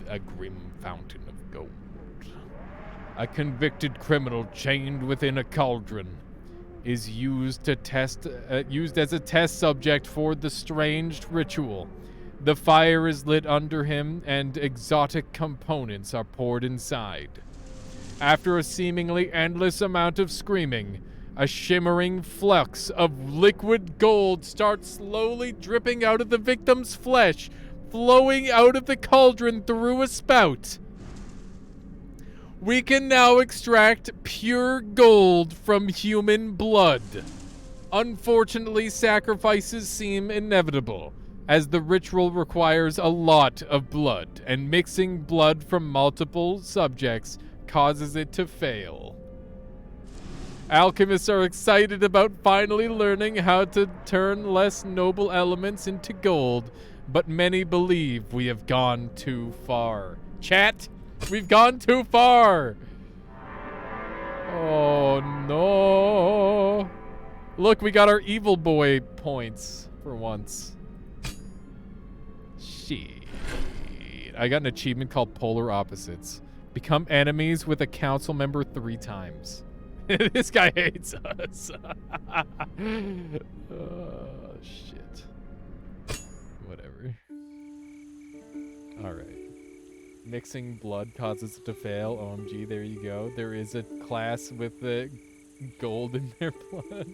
A grim fountain of gold. A convicted criminal chained within a cauldron is used as a test subject for the strange ritual. The fire is lit under him and exotic components are poured inside. After a seemingly endless amount of screaming, a shimmering flux of liquid gold starts slowly dripping out of the victim's flesh, flowing out of the cauldron through a spout. We can now extract pure gold from human blood. Unfortunately, sacrifices seem inevitable, as the ritual requires a lot of blood, and mixing blood from multiple subjects causes it to fail. Alchemists are excited about finally learning how to turn less noble elements into gold, but many believe we have gone too far. Chat, we've gone too far! Oh no! Look, we got our evil boy points for once. Shit. I got an achievement called Polar Opposites. Become enemies with a council member 3 times. This guy hates us. Oh, shit. Whatever. Alright. Mixing blood causes it to fail. OMG, there you go. There is a class with the gold in their blood.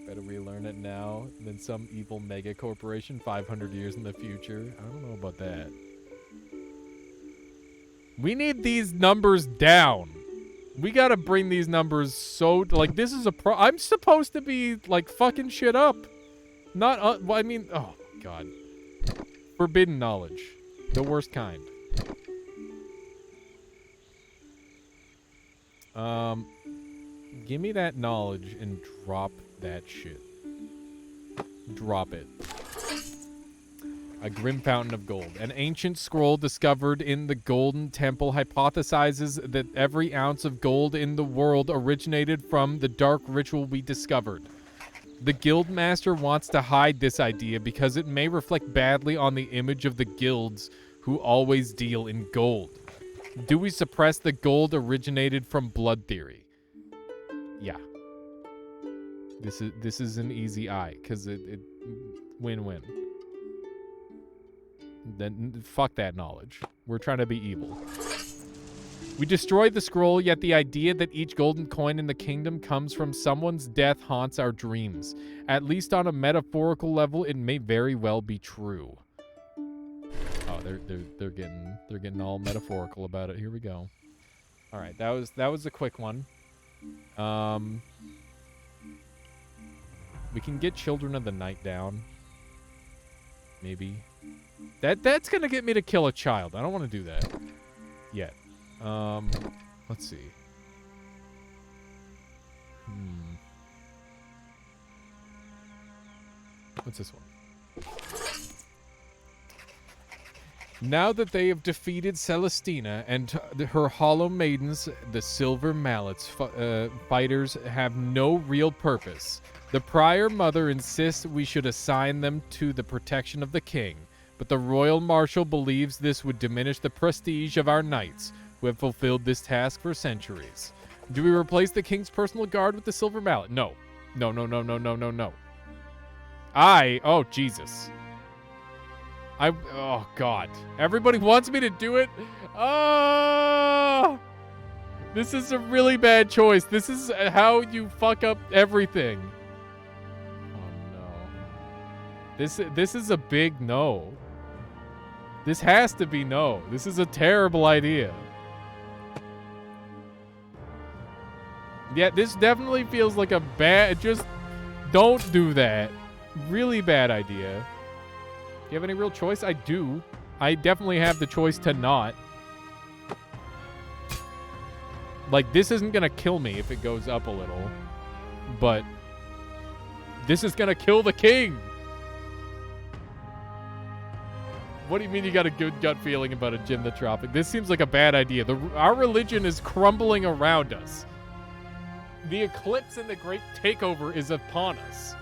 Better we learn it now than some evil mega corporation 500 years in the future. I don't know about that. We need these numbers down. We gotta bring these numbers so... Like, this is a I'm supposed to be, like, fucking shit up. Not... well, I mean... Oh, God. Forbidden knowledge. The worst kind. Give me that knowledge and drop that shit. Drop it. A grim fountain of gold. An ancient scroll discovered in the Golden Temple hypothesizes that every ounce of gold in the world originated from the dark ritual we discovered. The Guildmaster wants to hide this idea because it may reflect badly on the image of the guilds who always deal in gold. Do we suppress the gold originated from blood theory? Yeah. This is an easy eye, because it win-win. Then fuck that knowledge. We're trying to be evil. We destroyed the scroll, yet the idea that each golden coin in the kingdom comes from someone's death haunts our dreams. At least on a metaphorical level, it may very well be true. Oh, they're getting all metaphorical about it. Here we go. All right, that was a quick one. We can get Children of the Night down. Maybe. That's gonna get me to kill a child. I don't want to do that yet. Let's see. What's this one? Now that they have defeated Celestina and her hollow maidens, the Silver Mallets fighters have no real purpose. The Prior Mother insists we should assign them to the protection of the king, but the Royal Marshal believes this would diminish the prestige of our knights, who have fulfilled this task for centuries. Do we replace the king's personal guard with the Silver Mallet? No. No, no, no, no, no, no, no. Oh, Jesus. Oh, God. Everybody wants me to do it? Oh! This is a really bad choice. This is how you fuck up everything. Oh, no. This is a big no. This has to be no. This is a terrible idea. Yeah, this definitely feels like a bad... Just don't do that. Really bad idea. Do you have any real choice? I do. I definitely have the choice to not. Like, this isn't going to kill me if it goes up a little. But this is going to kill the king. What do you mean you got a good gut feeling about a Jim the Tropic? This seems like a bad idea. Our religion is crumbling around us. The eclipse and the great takeover is upon us.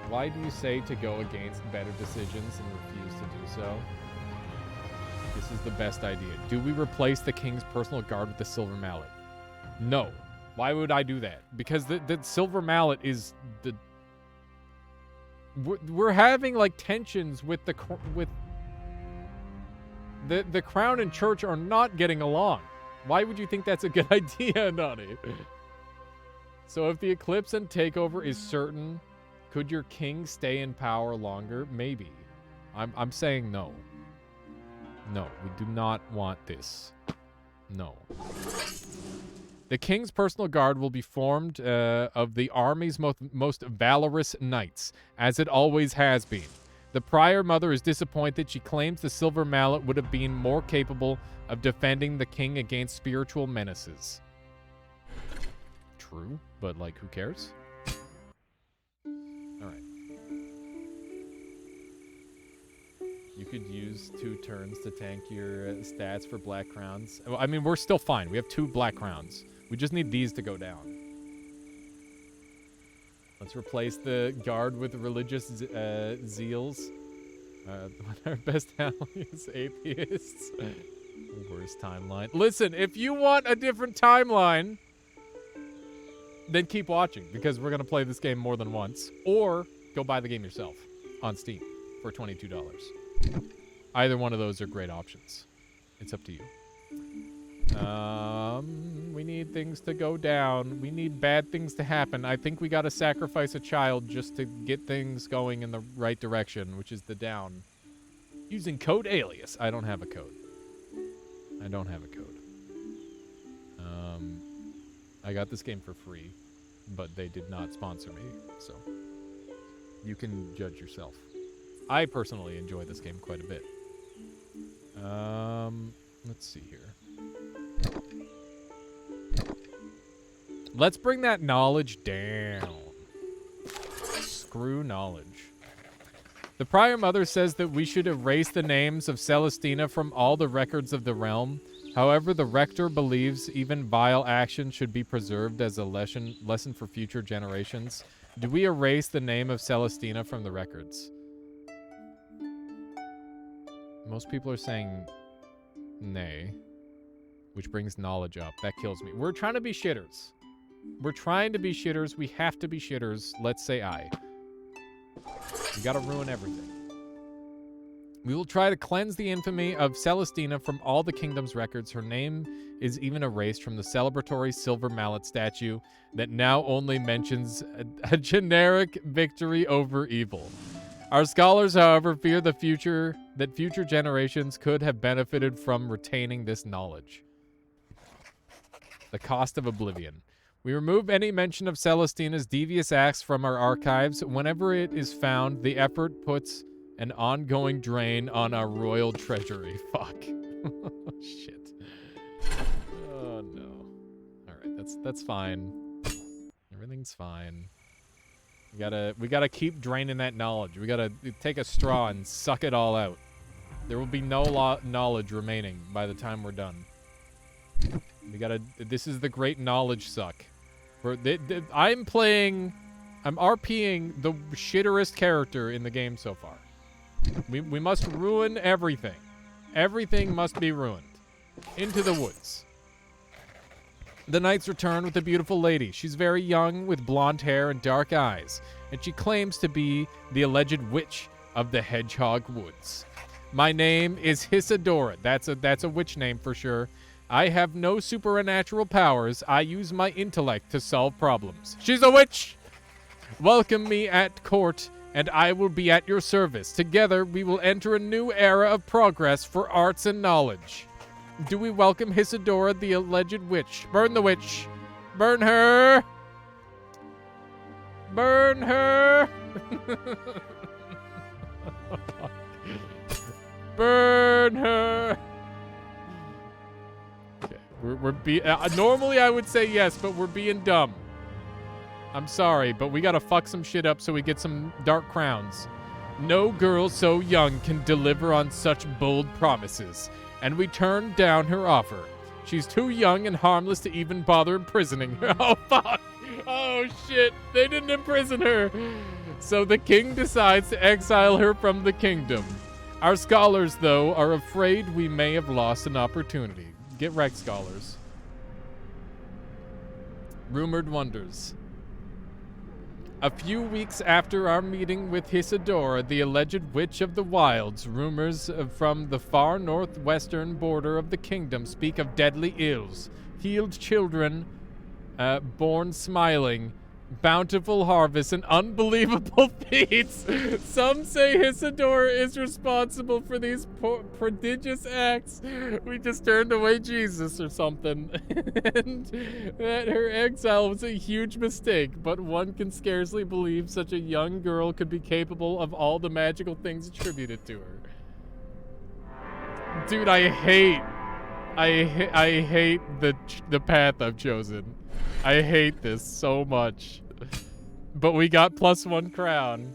Why do you say to go against better decisions and refuse to do so? This is the best idea. Do we replace the king's personal guard with the Silver Mallet? No. Why would I do that? Because the Silver Mallet is the... We're having, like, tensions with the crown and church are not getting along. Why would you think that's a good idea, Nani? So if the eclipse and takeover is certain... Could your king stay in power longer? Maybe. I'm saying no. No, we do not want this. No. The king's personal guard will be formed of the army's most valorous knights, as it always has been. The Prior Mother is disappointed. She claims the Silver Mallet would have been more capable of defending the king against spiritual menaces. True, but, like, who cares? Alright. You could use 2 turns to tank your stats for black crowns. Well, I mean, we're still fine. We have 2 black crowns. We just need these to go down. Let's replace the guard with religious zeals. Our best allies, atheists. Worst timeline. Listen, if you want a different timeline, then keep watching, because we're going to play this game more than once. Or go buy the game yourself on Steam for $22. Either one of those are great options. It's up to you. We need things to go down. We need bad things to happen. I think we got to sacrifice a child just to get things going in the right direction, which is the down. Using code alias. I don't have a code. I don't have a code. I got this game for free, but they did not sponsor me, so you can judge yourself. I personally enjoy this game quite a bit. Let's see here. Let's bring that knowledge down. Screw knowledge. The Prior Mother says that we should erase the names of Celestina from all the records of the realm. However, the Rector believes even vile action should be preserved as a lesson for future generations. Do we erase the name of Celestina from the records? Most people are saying nay, which brings knowledge up. That kills me. We're trying to be shitters. We're trying to be shitters. We have to be shitters. Let's say aye. We gotta ruin everything. We will try to cleanse the infamy of Celestina from all the kingdom's records. Her name is even erased from the celebratory silver mallet statue that now only mentions a generic victory over evil. Our scholars, however, fear that future generations could have benefited from retaining this knowledge. The cost of oblivion. We remove any mention of Celestina's devious acts from our archives. Whenever it is found, the effort puts an ongoing drain on our royal treasury. Fuck. Shit. Oh no. Alright, that's fine. Everything's fine. We gotta keep draining that knowledge. We gotta take a straw and suck it all out. There will be no knowledge remaining by the time we're done. This is the great knowledge suck. I'm RPing the shitterest character in the game so far. We must ruin everything. Everything must be ruined. Into the woods. The knights return with a beautiful lady. She's very young, with blonde hair and dark eyes, and she claims to be the alleged witch of the Hedgehog Woods. My name is Isadora. That's a witch name for sure. I have no supernatural powers. I use my intellect to solve problems. She's a witch! Welcome me at court, and I will be at your service. Together, we will enter a new era of progress for arts and knowledge. Do we welcome Isadora, the alleged witch? Burn the witch! Burn her! Burn her! Burn her! Okay, normally I would say yes, but we're being dumb. I'm sorry, but we gotta fuck some shit up so we get some dark crowns. No girl so young can deliver on such bold promises, and we turn down her offer. She's too young and harmless to even bother imprisoning her. Oh, fuck! Oh, shit! They didn't imprison her! So the king decides to exile her from the kingdom. Our scholars, though, are afraid we may have lost an opportunity. Get wrecked, scholars. Rumored wonders. A few weeks after our meeting with Isadora, the alleged witch of the wilds, rumors from the far northwestern border of the kingdom speak of deadly ills, healed children, born smiling, bountiful harvests, and unbelievable feats. Some say Isadora is responsible for these prodigious acts. We just turned away Jesus or something. And that her exile was a huge mistake, but one can scarcely believe such a young girl could be capable of all the magical things attributed to her. Dude, I hate the path I've chosen. I hate this so much. But we got +1 crown.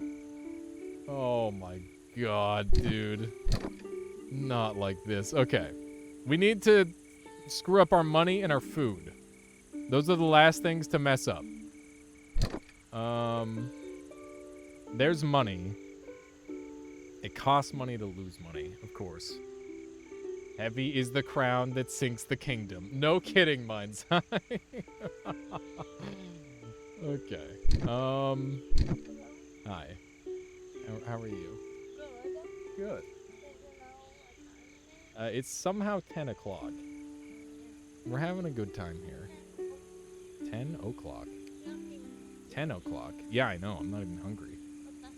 Oh my god, dude. Not like this. Okay. We need to screw up our money and our food. Those are the last things to mess up. There's money. It costs money to lose money, of course. Heavy is the crown that sinks the kingdom. No kidding, Mind's Eye. Okay. Hi. How are you? Good. It's somehow 10 o'clock. We're having a good time here. 10 o'clock. 10 o'clock. Yeah, I know. I'm not even hungry. What the heck?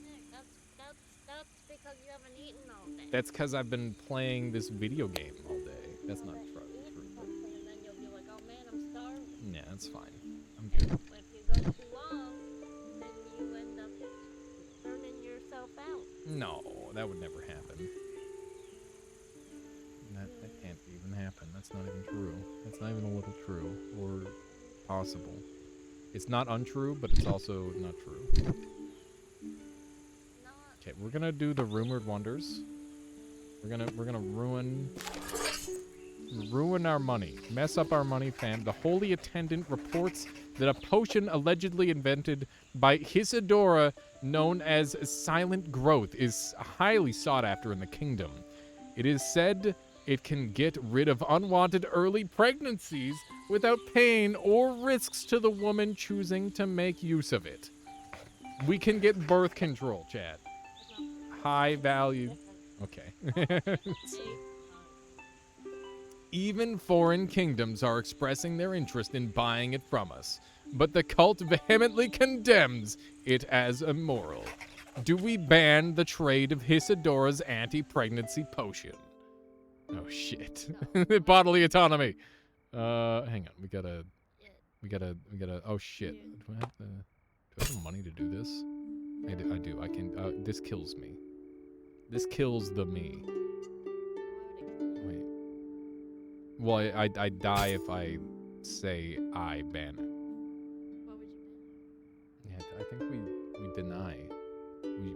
That's because you haven't eaten all day. That's because I've been playing this video game all day. That's not true. And then you'll be like, oh man, I'm starving. Yeah, that's fine. I'm good. If you go too long, then you end up burning yourself out. No, that would never happen. That can't even happen. That's not even true. That's not even a little true or possible. It's not untrue, but it's also not true. Okay, we're gonna do the rumored wonders. We're gonna ruin our money, mess up our money, fam. The holy attendant reports that a potion allegedly invented by Isidora, known as Silent Growth, is highly sought after in the kingdom. It is said it can get rid of unwanted early pregnancies without pain or risks to the woman choosing to make use of it. We can get birth control, Chad. High value. Okay. Even foreign kingdoms are expressing their interest in buying it from us, but the cult vehemently condemns it as immoral. Do we ban the trade of Isidora's anti-pregnancy potion? Oh shit. Bodily autonomy. Hang on. We gotta, oh shit. Do I have the money to do this? I do. I can, this kills me. This kills the me. Wait. Well, I die if I say I ban it. What would you do? Yeah, I think we deny.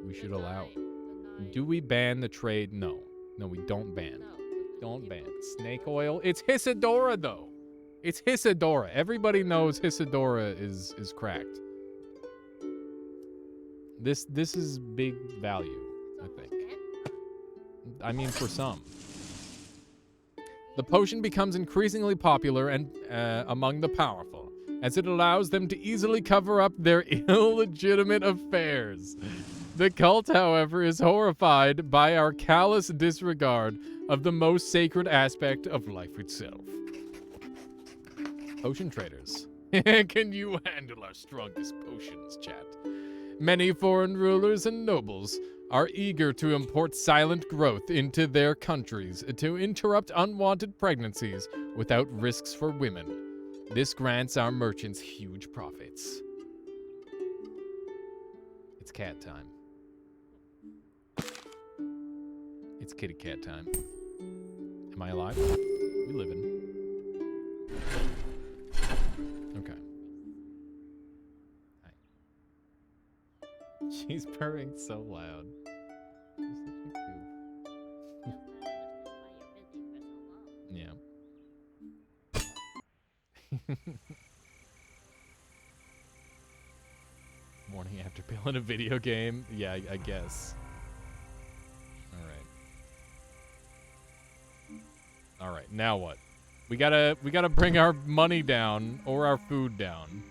We should allow. Deny. Do we ban the trade? No. No, we don't ban. No. Don't ban. Snake oil. It's Isidora, though. It's Isidora. Everybody knows Isidora is cracked. This is big value, I think. I mean, for some. The potion becomes increasingly popular and among the powerful, as it allows them to easily cover up their illegitimate affairs. The cult, however, is horrified by our callous disregard of the most sacred aspect of life itself. Potion traders. Can you handle our strongest potions, chat? Many foreign rulers and nobles are eager to import Silent Growth into their countries to interrupt unwanted pregnancies without risks for women. This grants our merchants huge profits. It's cat time. It's kitty cat time. Am I alive? We living. Okay. Hi. She's purring so loud. You're such a goof. Yeah. Morning after pill in a video game? Yeah, I guess. Alright, now what? We gotta bring our money down or our food down.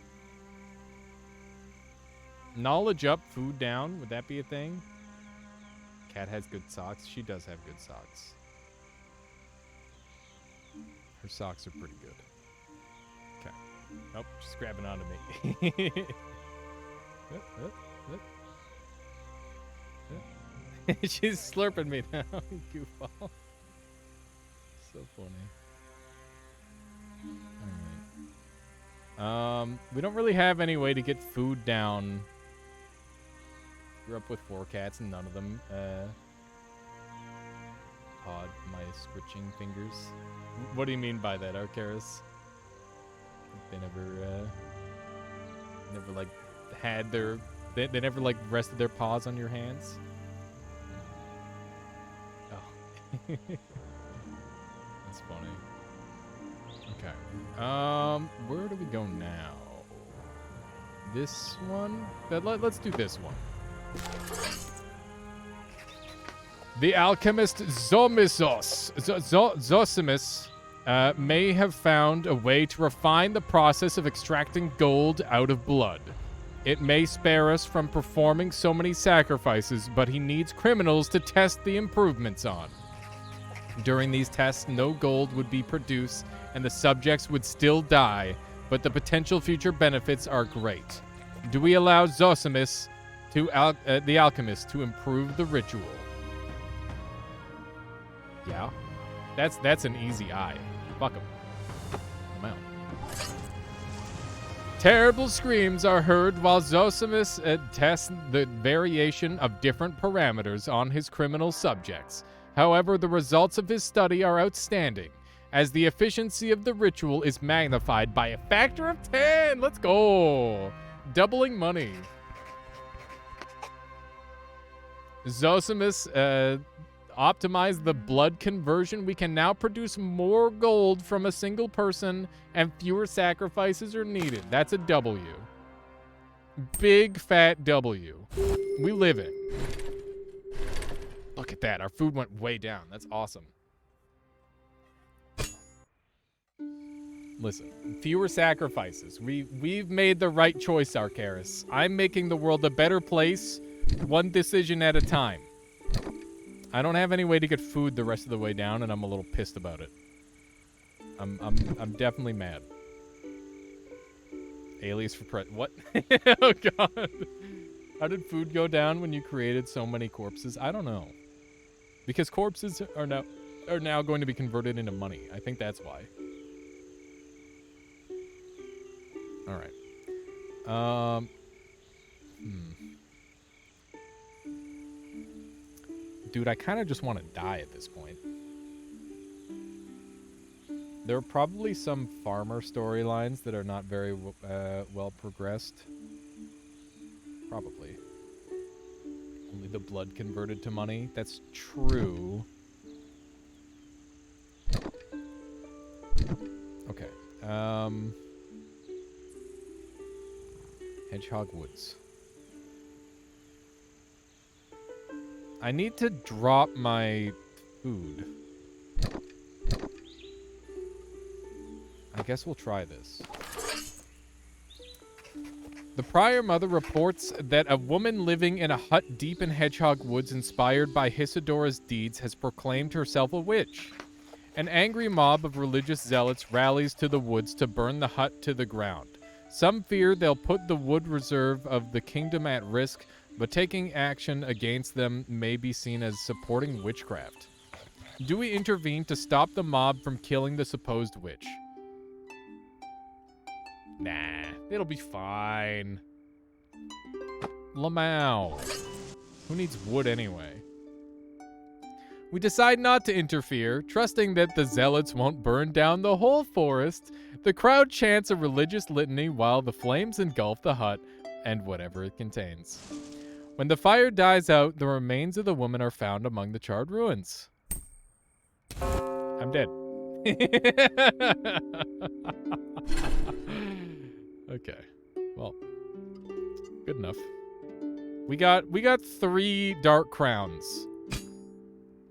Knowledge up, food down. Would that be a thing? Cat has good socks. She does have good socks. Her socks are pretty good. Okay. Nope, she's grabbing onto me. She's slurping me now, you goofball. So funny. Alright. We don't really have any way to get food down. Grew up with 4 cats and none of them pawed my scritching fingers. What do you mean by that, Arcaris? They never like had their they never like rested their paws on your hands? Oh. That's funny. Okay. Where do we go now? This one? Let's do this one. The alchemist Zosimus may have found a way to refine the process of extracting gold out of blood. It may spare us from performing so many sacrifices, but he needs criminals to test the improvements on. During these tests, no gold would be produced and the subjects would still die, but the potential future benefits are great. Do we allow Zosimus, the alchemist, to improve the ritual? Yeah. That's an easy eye. Fuck him. I'm out. Terrible screams are heard while Zosimus tests the variation of different parameters on his criminal subjects. However, the results of his study are outstanding, as the efficiency of the ritual is magnified by a factor of 10. Let's go. Doubling money. Zosimus optimized the blood conversion. We can now produce more gold from a single person and fewer sacrifices are needed. That's a W. Big fat W. We live it. Look at that. Our food went way down. That's awesome. Listen, fewer sacrifices. We've made the right choice, Arcaris. I'm making the world a better place, one decision at a time. I don't have any way to get food the rest of the way down, and I'm a little pissed about it. I'm definitely mad. Alias for what? Oh god. How did food go down when you created so many corpses? I don't know. Because corpses are now going to be converted into money. I think that's why. All right. Dude, I kind of just want to die at this point. There are probably some farmer storylines that are not very well progressed. Probably. Only the blood converted to money. That's true. Okay. Hedgehog Woods. I need to drop my food. I guess we'll try this. The prior mother reports that a woman living in a hut deep in Hedgehog Woods inspired by Hisidora's deeds has proclaimed herself a witch. An angry mob of religious zealots rallies to the woods to burn the hut to the ground. Some fear they'll put the wood reserve of the kingdom at risk, but taking action against them may be seen as supporting witchcraft. Do we intervene to stop the mob from killing the supposed witch? Nah, it'll be fine. Lamau. Who needs wood anyway? We decide not to interfere, trusting that the zealots won't burn down the whole forest. The crowd chants a religious litany while the flames engulf the hut and whatever it contains. When the fire dies out, the remains of the woman are found among the charred ruins. I'm dead. Okay. Well, good enough. We got 3 dark crowns.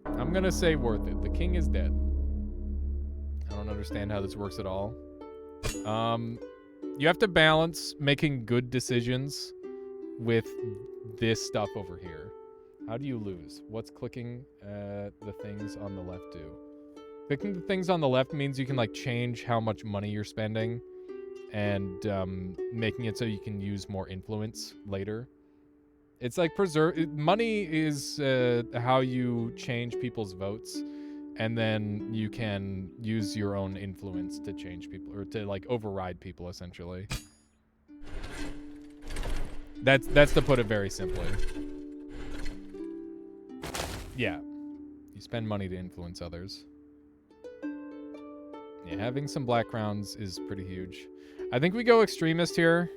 I'm gonna say worth it. The king is dead. I don't understand how this works at all. You have to balance making good decisions with this stuff over here. How do you lose? What's clicking the things on the left do? Clicking the things on the left means you can like change how much money you're spending and making it so you can use more influence later. It's like money is how you change people's votes, and then you can use your own influence to change people, or to like override people essentially. That's to put it very simply. Yeah. You spend money to influence others. Yeah, having some black crowns is pretty huge. I think we go extremist here,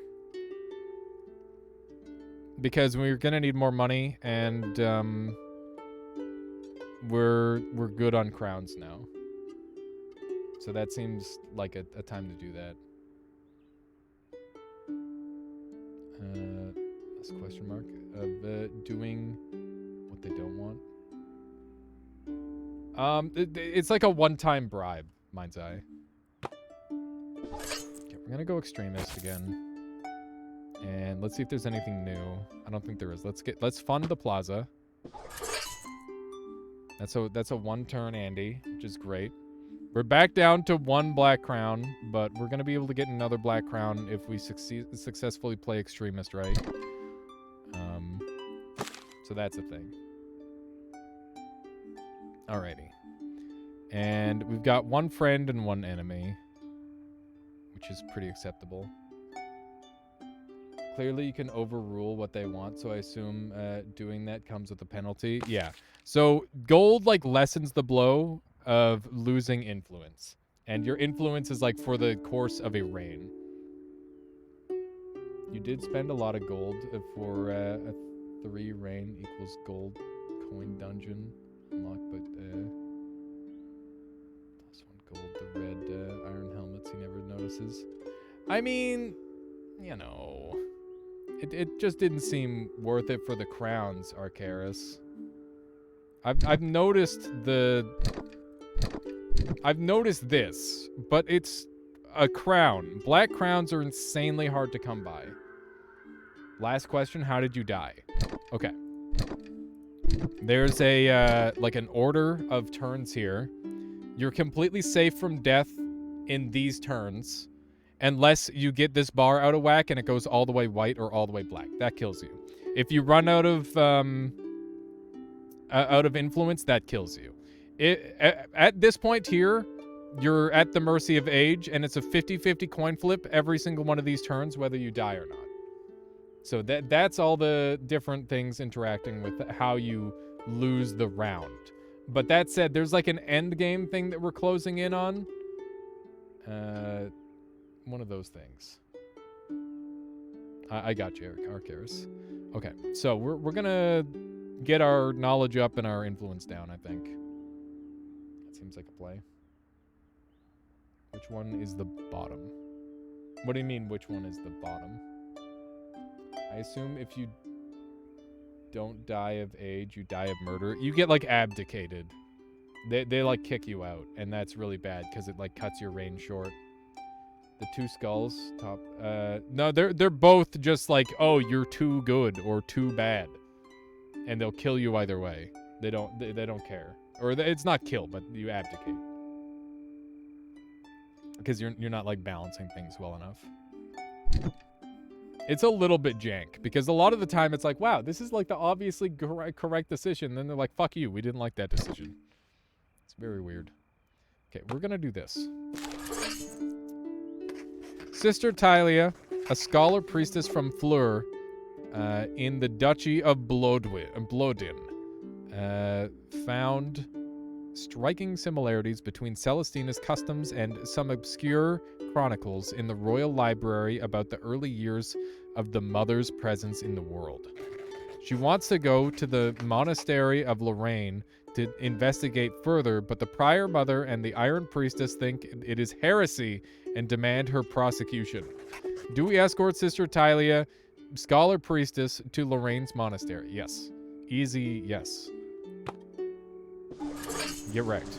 because we're gonna need more money, and we're good on crowns now. So that seems like a time to do that. This question mark of doing what they don't want. It's like a one-time bribe, mind's eye. Okay, we're gonna go extremist again. And let's see if there's anything new. I don't think there is. Let's fund the plaza. That's a one-turn Andy, which is great. We're back down to 1 black crown, but we're gonna be able to get another black crown if we successfully play extremist, right? So that's a thing. Alrighty. And we've got 1 friend and 1 enemy, which is pretty acceptable. Clearly, you can overrule what they want, so I assume doing that comes with a penalty. Yeah. So gold, like, lessens the blow of losing influence. And your influence is, like, for the course of a reign. You did spend a lot of gold for a 3 reign equals gold coin dungeon unlock, but +1 gold, the red iron helmets he never notices. I mean, you know, it just didn't seem worth it for the crowns, Arcaris. I've noticed I've noticed this, but it's a crown. Black crowns are insanely hard to come by. Last question, how did you die? Okay. There's a, like an order of turns here. You're completely safe from death in these turns, unless you get this bar out of whack and it goes all the way white or all the way black. That kills you. If you run out of influence, that kills you. At this point here, you're at the mercy of age, and it's a 50-50 coin flip every single one of these turns, whether you die or not. So that's all the different things interacting with how you lose the round. But that said, there's like an end game thing that we're closing in on. One of those things. I got you, Arcaris. Okay, so we're gonna get our knowledge up and our influence down, I think. That seems like a play. Which one is the bottom? What do you mean, which one is the bottom? I assume if you don't die of age, you die of murder. You get, like, abdicated. They like, kick you out, and that's really bad, because it, like, cuts your reign short. The 2 skulls, top... no, they're both just like, oh, you're too good or too bad. And they'll kill you either way. They don't care. Or it's not kill, but you abdicate. Because you're not, like, balancing things well enough. It's a little bit jank, because a lot of the time it's like, wow, this is, like, the obviously correct decision. Then they're like, fuck you, we didn't like that decision. It's very weird. Okay, we're gonna do this. Sister Tylia, a scholar priestess from Fleur, in the Duchy of Blodin, found striking similarities between Celestina's customs and some obscure chronicles in the royal library about the early years of the mother's presence in the world. She wants to go to the monastery of Lorraine to investigate further, but the prior mother and the Iron Priestess think it is heresy and demand her prosecution. Do we escort Sister Tylia, scholar priestess, to Lorraine's monastery? Yes. Easy yes. Get wrecked.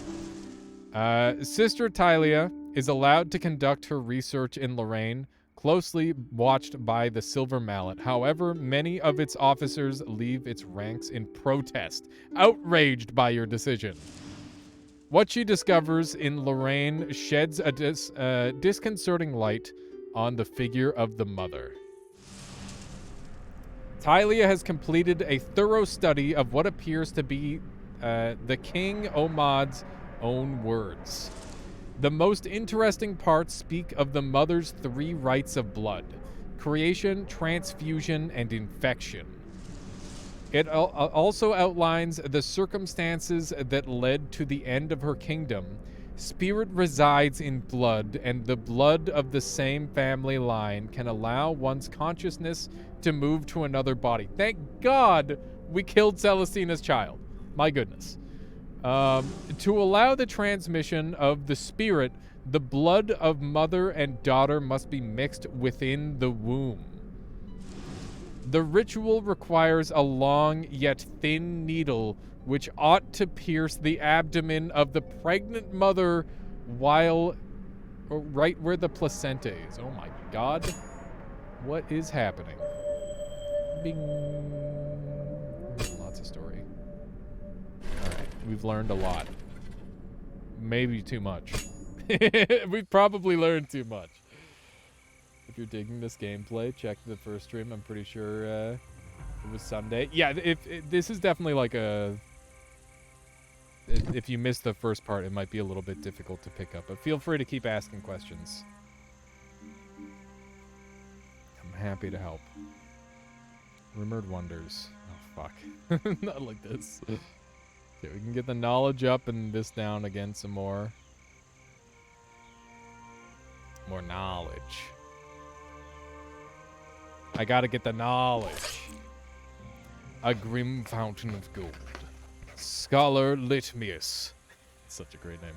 Sister Tylia is allowed to conduct her research in Lorraine, closely watched by the Silver Mallet. However, many of its officers leave its ranks in protest, outraged by your decision. What she discovers in Lorraine sheds a disconcerting light on the figure of the mother. Tylia has completed a thorough study of what appears to be the King Omad's own words. The most interesting parts speak of the mother's 3 rites of blood: creation, transfusion, and infection. It also outlines the circumstances that led to the end of her kingdom. Spirit resides in blood, and the blood of the same family line can allow one's consciousness to move to another body. Thank God we killed Celestina's child. My goodness. To allow the transmission of the spirit, the blood of mother and daughter must be mixed within the womb. The ritual requires a long yet thin needle which ought to pierce the abdomen of the pregnant mother right where the placenta is. Oh my god. What is happening? Bing. Lots of story. Alright, we've learned a lot. Maybe too much. We've probably learned too much. If you're digging this gameplay, check the first stream. I'm pretty sure it was Sunday. Yeah, this is definitely like a... If you missed the first part, it might be a little bit difficult to pick up. But feel free to keep asking questions. I'm happy to help. Rumored wonders. Oh, fuck. Not like this. Okay, we can get the knowledge up and this down again some more. More knowledge. I gotta get the knowledge. A grim fountain of gold. Scholar Litmius, such a great name,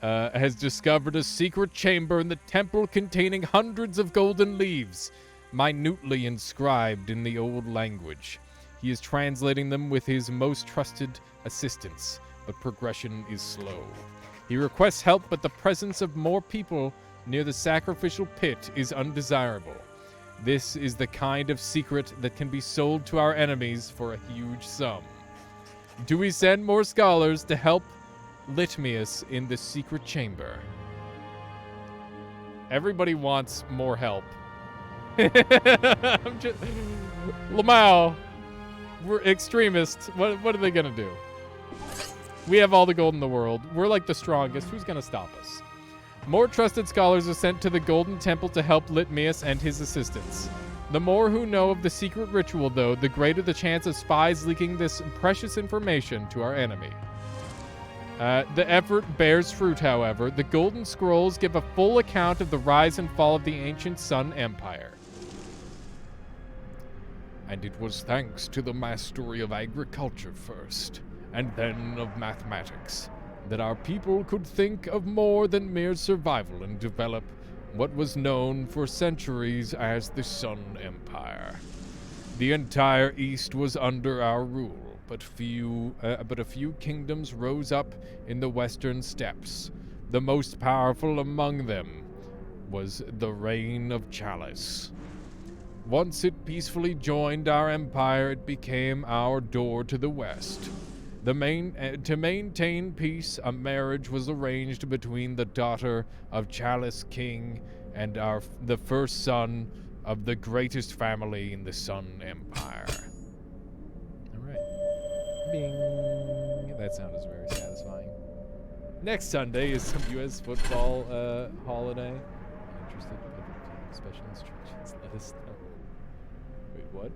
has discovered a secret chamber in the temple containing hundreds of golden leaves, minutely inscribed in the old language. He is translating them with his most trusted assistants, but progression is slow. He requests help, but the presence of more people near the sacrificial pit is undesirable. This is the kind of secret that can be sold to our enemies for a huge sum. Do we send more scholars to help Litmius in the secret chamber? Everybody wants more help. I'm just... Lamau, we're extremists. What are they gonna do? We have all the gold in the world. We're like the strongest. Who's gonna stop us? More trusted scholars are sent to the Golden Temple to help Litmius and his assistants. The more who know of the secret ritual, though, the greater the chance of spies leaking this precious information to our enemy. The effort bears fruit, however. The Golden Scrolls give a full account of the rise and fall of the ancient Sun Empire. And it was thanks to the mastery of agriculture first, and then of mathematics, that our people could think of more than mere survival and develop what was known for centuries as the Sun Empire. The entire East was under our rule, but a few kingdoms rose up in the western steppes. The most powerful among them was the reign of Chalice. Once it peacefully joined our empire, it became our door to the west. To maintain peace, a marriage was arranged between the daughter of Chalice King and the first son of the greatest family in the Sun Empire. Alright. Bing. That sound is very satisfying. Next Sunday is some U.S. football holiday. Interested in special instructions? Let us know. Wait, what?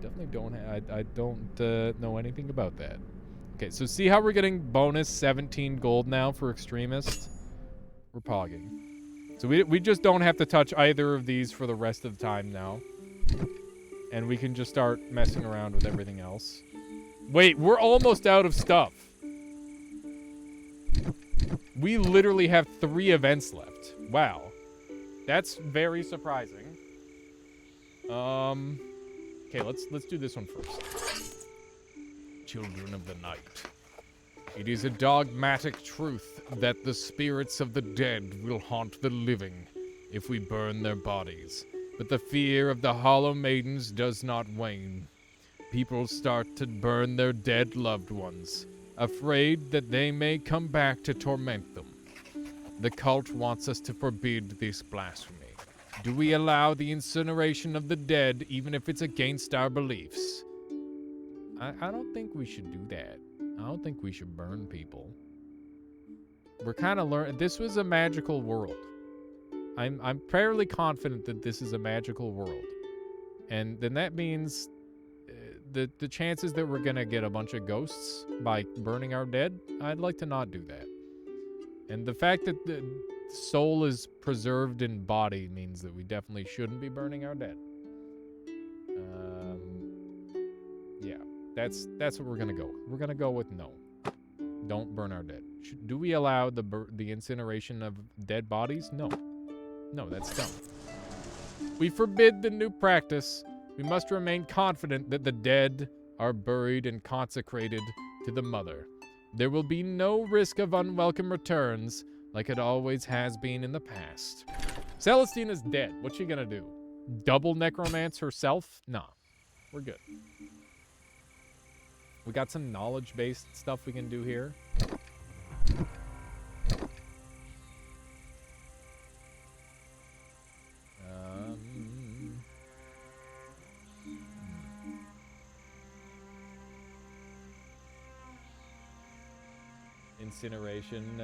Definitely don't I don't know anything about that. Okay, so see how we're getting bonus 17 gold now for extremist? We're pogging. So we just don't have to touch either of these for the rest of the time now. And we can just start messing around with everything else. Wait, we're almost out of stuff. We literally have 3 events left. Wow. That's very surprising. Okay, let's do this one first. Children of the Night. It is a dogmatic truth that the spirits of the dead will haunt the living if we burn their bodies. But the fear of the Hollow Maidens does not wane. People start to burn their dead loved ones, afraid that they may come back to torment them. The cult wants us to forbid this blasphemy. Do we allow the incineration of the dead even if it's against our beliefs? I don't think we should do that. I don't think we should burn people. We're kind of learning. This was a magical world. I'm fairly confident that this is a magical world. And then that means the chances that we're going to get a bunch of ghosts by burning our dead, I'd like to not do that. And the fact that the soul is preserved in body means that we definitely shouldn't be burning our dead. Yeah, that's what we're gonna go with. We're gonna go with no. Don't burn our dead. Do we allow the incineration of dead bodies? No. No, that's dumb. We forbid the new practice. We must remain confident that the dead are buried and consecrated to the mother. There will be no risk of unwelcome returns like it always has been in the past. Celestina's dead. What's she gonna do? Double necromance herself? Nah, we're good. We got some knowledge-based stuff we can do here. Incineration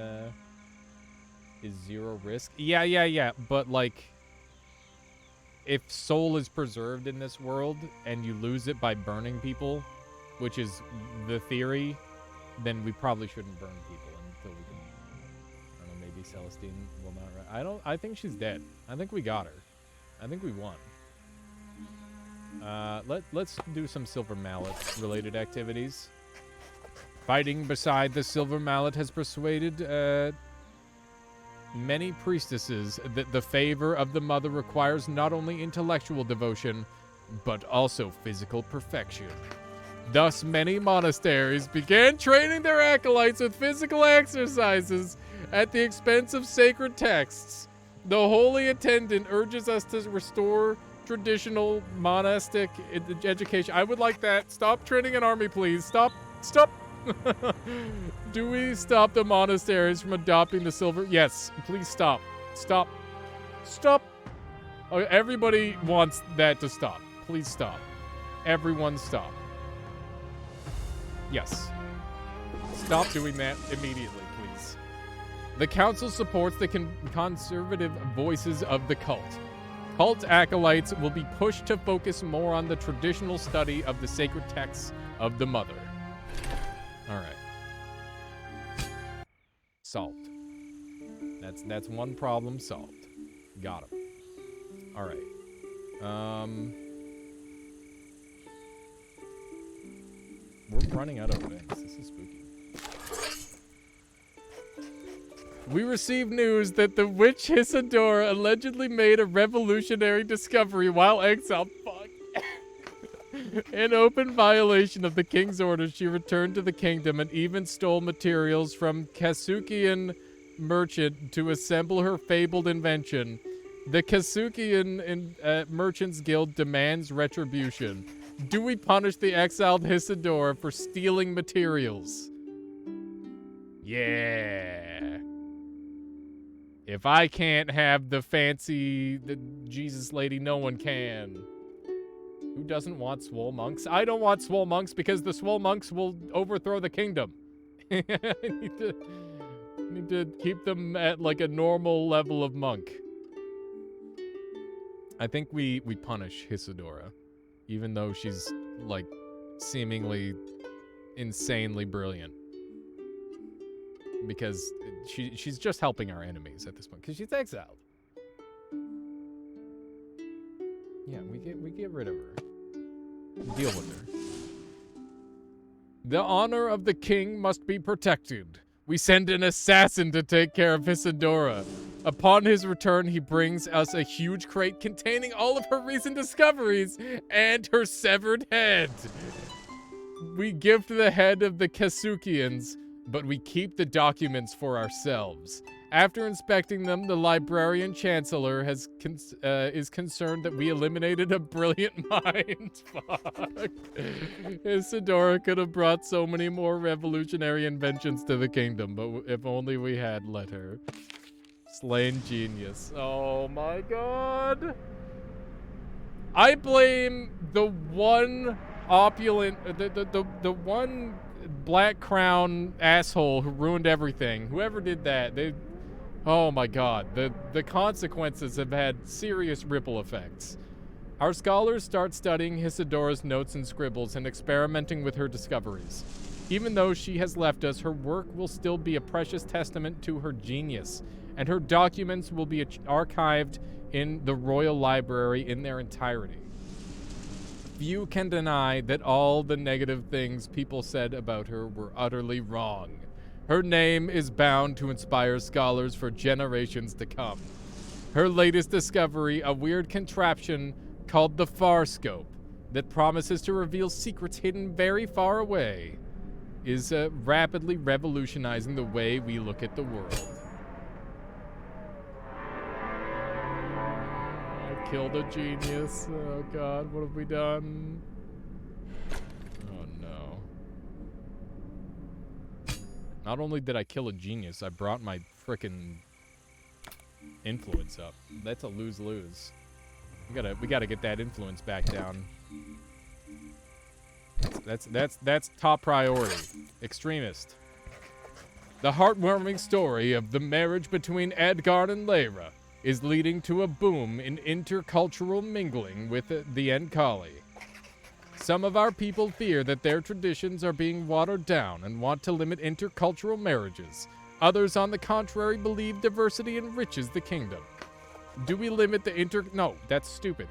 is 0 risk. Yeah. But, like, if soul is preserved in this world and you lose it by burning people, which is the theory, then we probably shouldn't burn people until we can. I don't know, maybe Celestine will not. I think she's dead. I think we got her. I think we won. Let's do some Silver Mallet related activities. Fighting beside the Silver Mallet has persuaded many priestesses that the favor of the mother requires not only intellectual devotion, but also physical perfection. Thus, many monasteries began training their acolytes with physical exercises at the expense of sacred texts. The holy attendant urges us to restore traditional monastic education. I would like that. Stop training an army, please. Stop. Do we stop the monasteries from adopting the silver? Yes, please stop. Stop. Oh, everybody wants that to stop. Please stop. Everyone stop. Yes. Stop doing that immediately, please. The council supports the conservative voices of the cult. Cult acolytes will be pushed to focus more on the traditional study of the sacred texts of the mother. All right. Solved. That's one problem solved. Got him. All right. We're running out of things. This is spooky. We received news that the witch Isadora allegedly made a revolutionary discovery while exiled. Fuck. In open violation of the king's orders, she returned to the kingdom and even stole materials from Kasukian merchant to assemble her fabled invention. The Kasukian Merchants Guild demands retribution. Do we punish the exiled Isadora for stealing materials? Yeah. If I can't have the fancy Jesus lady, no one can. Who doesn't want swole monks? I don't want swole monks because the swole monks will overthrow the kingdom. I need to keep them at like a normal level of monk. I think we punish Isadora, even though she's like seemingly insanely brilliant. Because she's just helping our enemies at this point, because she's exiled. Yeah, we get rid of her. Deal with her. The honor of the king must be protected. We send an assassin to take care of Isadora. Upon his return, he brings us a huge crate containing all of her recent discoveries and her severed head. We gift the head of the Kasukians, but we keep the documents for ourselves. After inspecting them, the librarian chancellor is concerned that we eliminated a brilliant mind. Fuck. Isadora could have brought so many more revolutionary inventions to the kingdom, but if only we had let her. Slain genius. Oh my god. I blame the one opulent, the one black crown asshole who ruined everything. Whoever did that, oh my god, the consequences have had serious ripple effects. Our scholars start studying Isidora's notes and scribbles and experimenting with her discoveries. Even though she has left us, her work will still be a precious testament to her genius, and her documents will be archived in the Royal Library in their entirety. Few can deny that all the negative things people said about her were utterly wrong. Her name is bound to inspire scholars for generations to come. Her latest discovery, a weird contraption called the Farscope that promises to reveal secrets hidden very far away, is rapidly revolutionizing the way we look at the world. I killed a genius. Oh god, what have we done? Oh no. Not only did I kill a genius, I brought my frickin' influence up. That's a lose-lose. We gotta get that influence back down. That's top priority. Extremist. The heartwarming story of the marriage between Edgar and Lyra is leading to a boom in intercultural mingling with the Enkali. Some of our people fear that their traditions are being watered down and want to limit intercultural marriages. Others, on the contrary, believe diversity enriches the kingdom. Do we limit the No, that's stupid.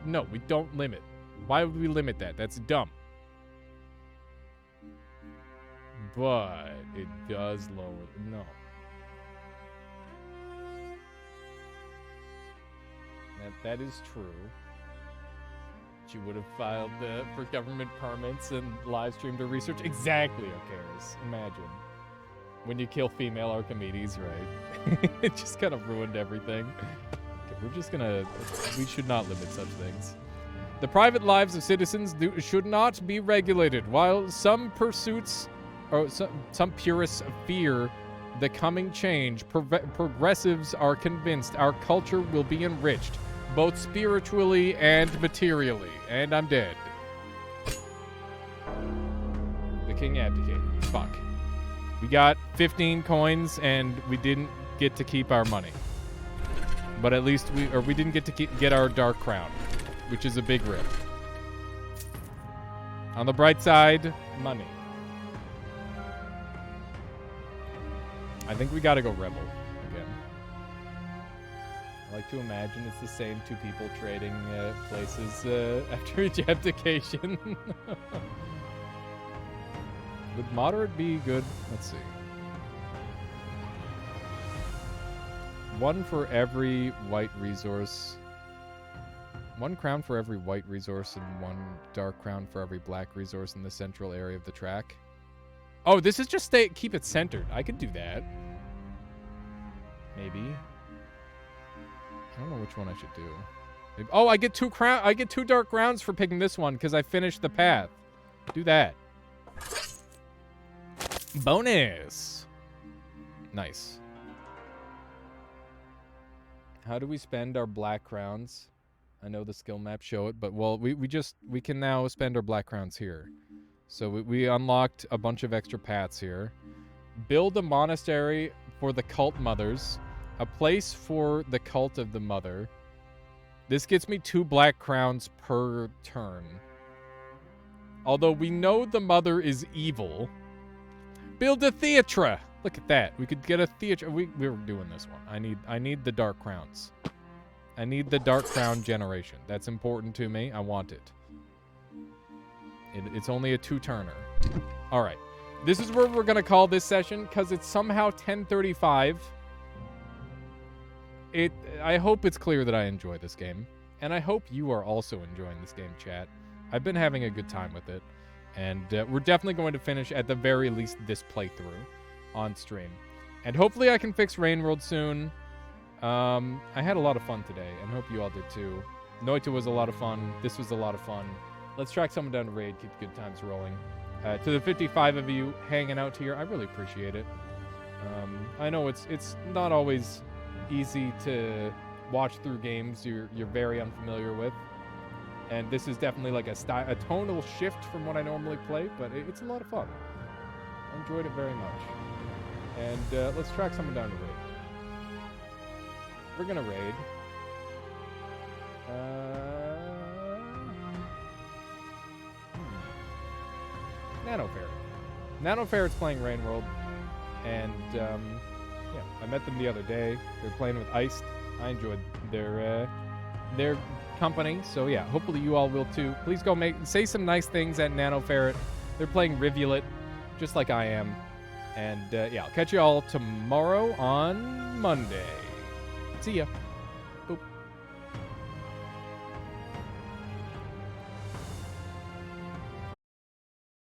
No, we don't limit. Why would we limit that? That's dumb. But it does lower. No. That is true. She would have filed for government permits and live streamed her research. Exactly, Okaris. Imagine. When you kill female Archimedes, right? It just kind of ruined everything. Okay, we're just gonna... We should not limit such things. The private lives of citizens should not be regulated, while some pursuits... or some purists fear the coming change. Progressives are convinced our culture will be enriched, both spiritually and materially. And I'm dead. The king abdicated. Fuck. We got 15 coins and we didn't get to keep our money. But at least we didn't get to get our dark crown, which is a big rip. On the bright side, money. I think we gotta go rebel again. I like to imagine it's the same two people trading places after each abdication. Would moderate be good? Let's see. One for every white resource. 1 crown for every white resource and 1 dark crown for every black resource in the central area of the track. Oh, this is just keep it centered. I could do that. Maybe. I don't know which one I should do. Maybe, oh, I get 2 dark crowns for picking this one because I finished the path. Do that. Bonus. Nice. How do we spend our black crowns? I know the skill maps show it, but well, we can now spend our black crowns here. So we unlocked a bunch of extra paths here. Build a monastery for the cult mothers. A place for the cult of the mother. This gets me 2 black crowns per turn. Although we know the mother is evil. Build a theatre. Look at that. We could get a theatre. We were doing this one. I need the dark crowns. I need the dark crown generation. That's important to me. I want it. It's only a 2-turner. All right. This is where we're going to call this session because it's somehow 10:35. I hope it's clear that I enjoy this game. And I hope you are also enjoying this game, chat. I've been having a good time with it. And we're definitely going to finish, at the very least, this playthrough on stream. And hopefully I can fix Rain World soon. I had a lot of fun today, and hope you all did too. Noita was a lot of fun. This was a lot of fun. Let's track someone down to raid, keep the good times rolling. To the 55 of you hanging out here, I really appreciate it. I know it's not always easy to watch through games you're very unfamiliar with. And this is definitely like a tonal shift from what I normally play, but it's a lot of fun. I enjoyed it very much. And let's track someone down to raid. We're gonna raid. Nanoferret's playing Rain World. And yeah, I met them the other day. They're playing with Iced. I enjoyed their company. So yeah, hopefully you all will too. Please go say some nice things at Nanoferret. They're playing Rivulet, just like I am. And yeah, I'll catch you all tomorrow on Monday. See ya.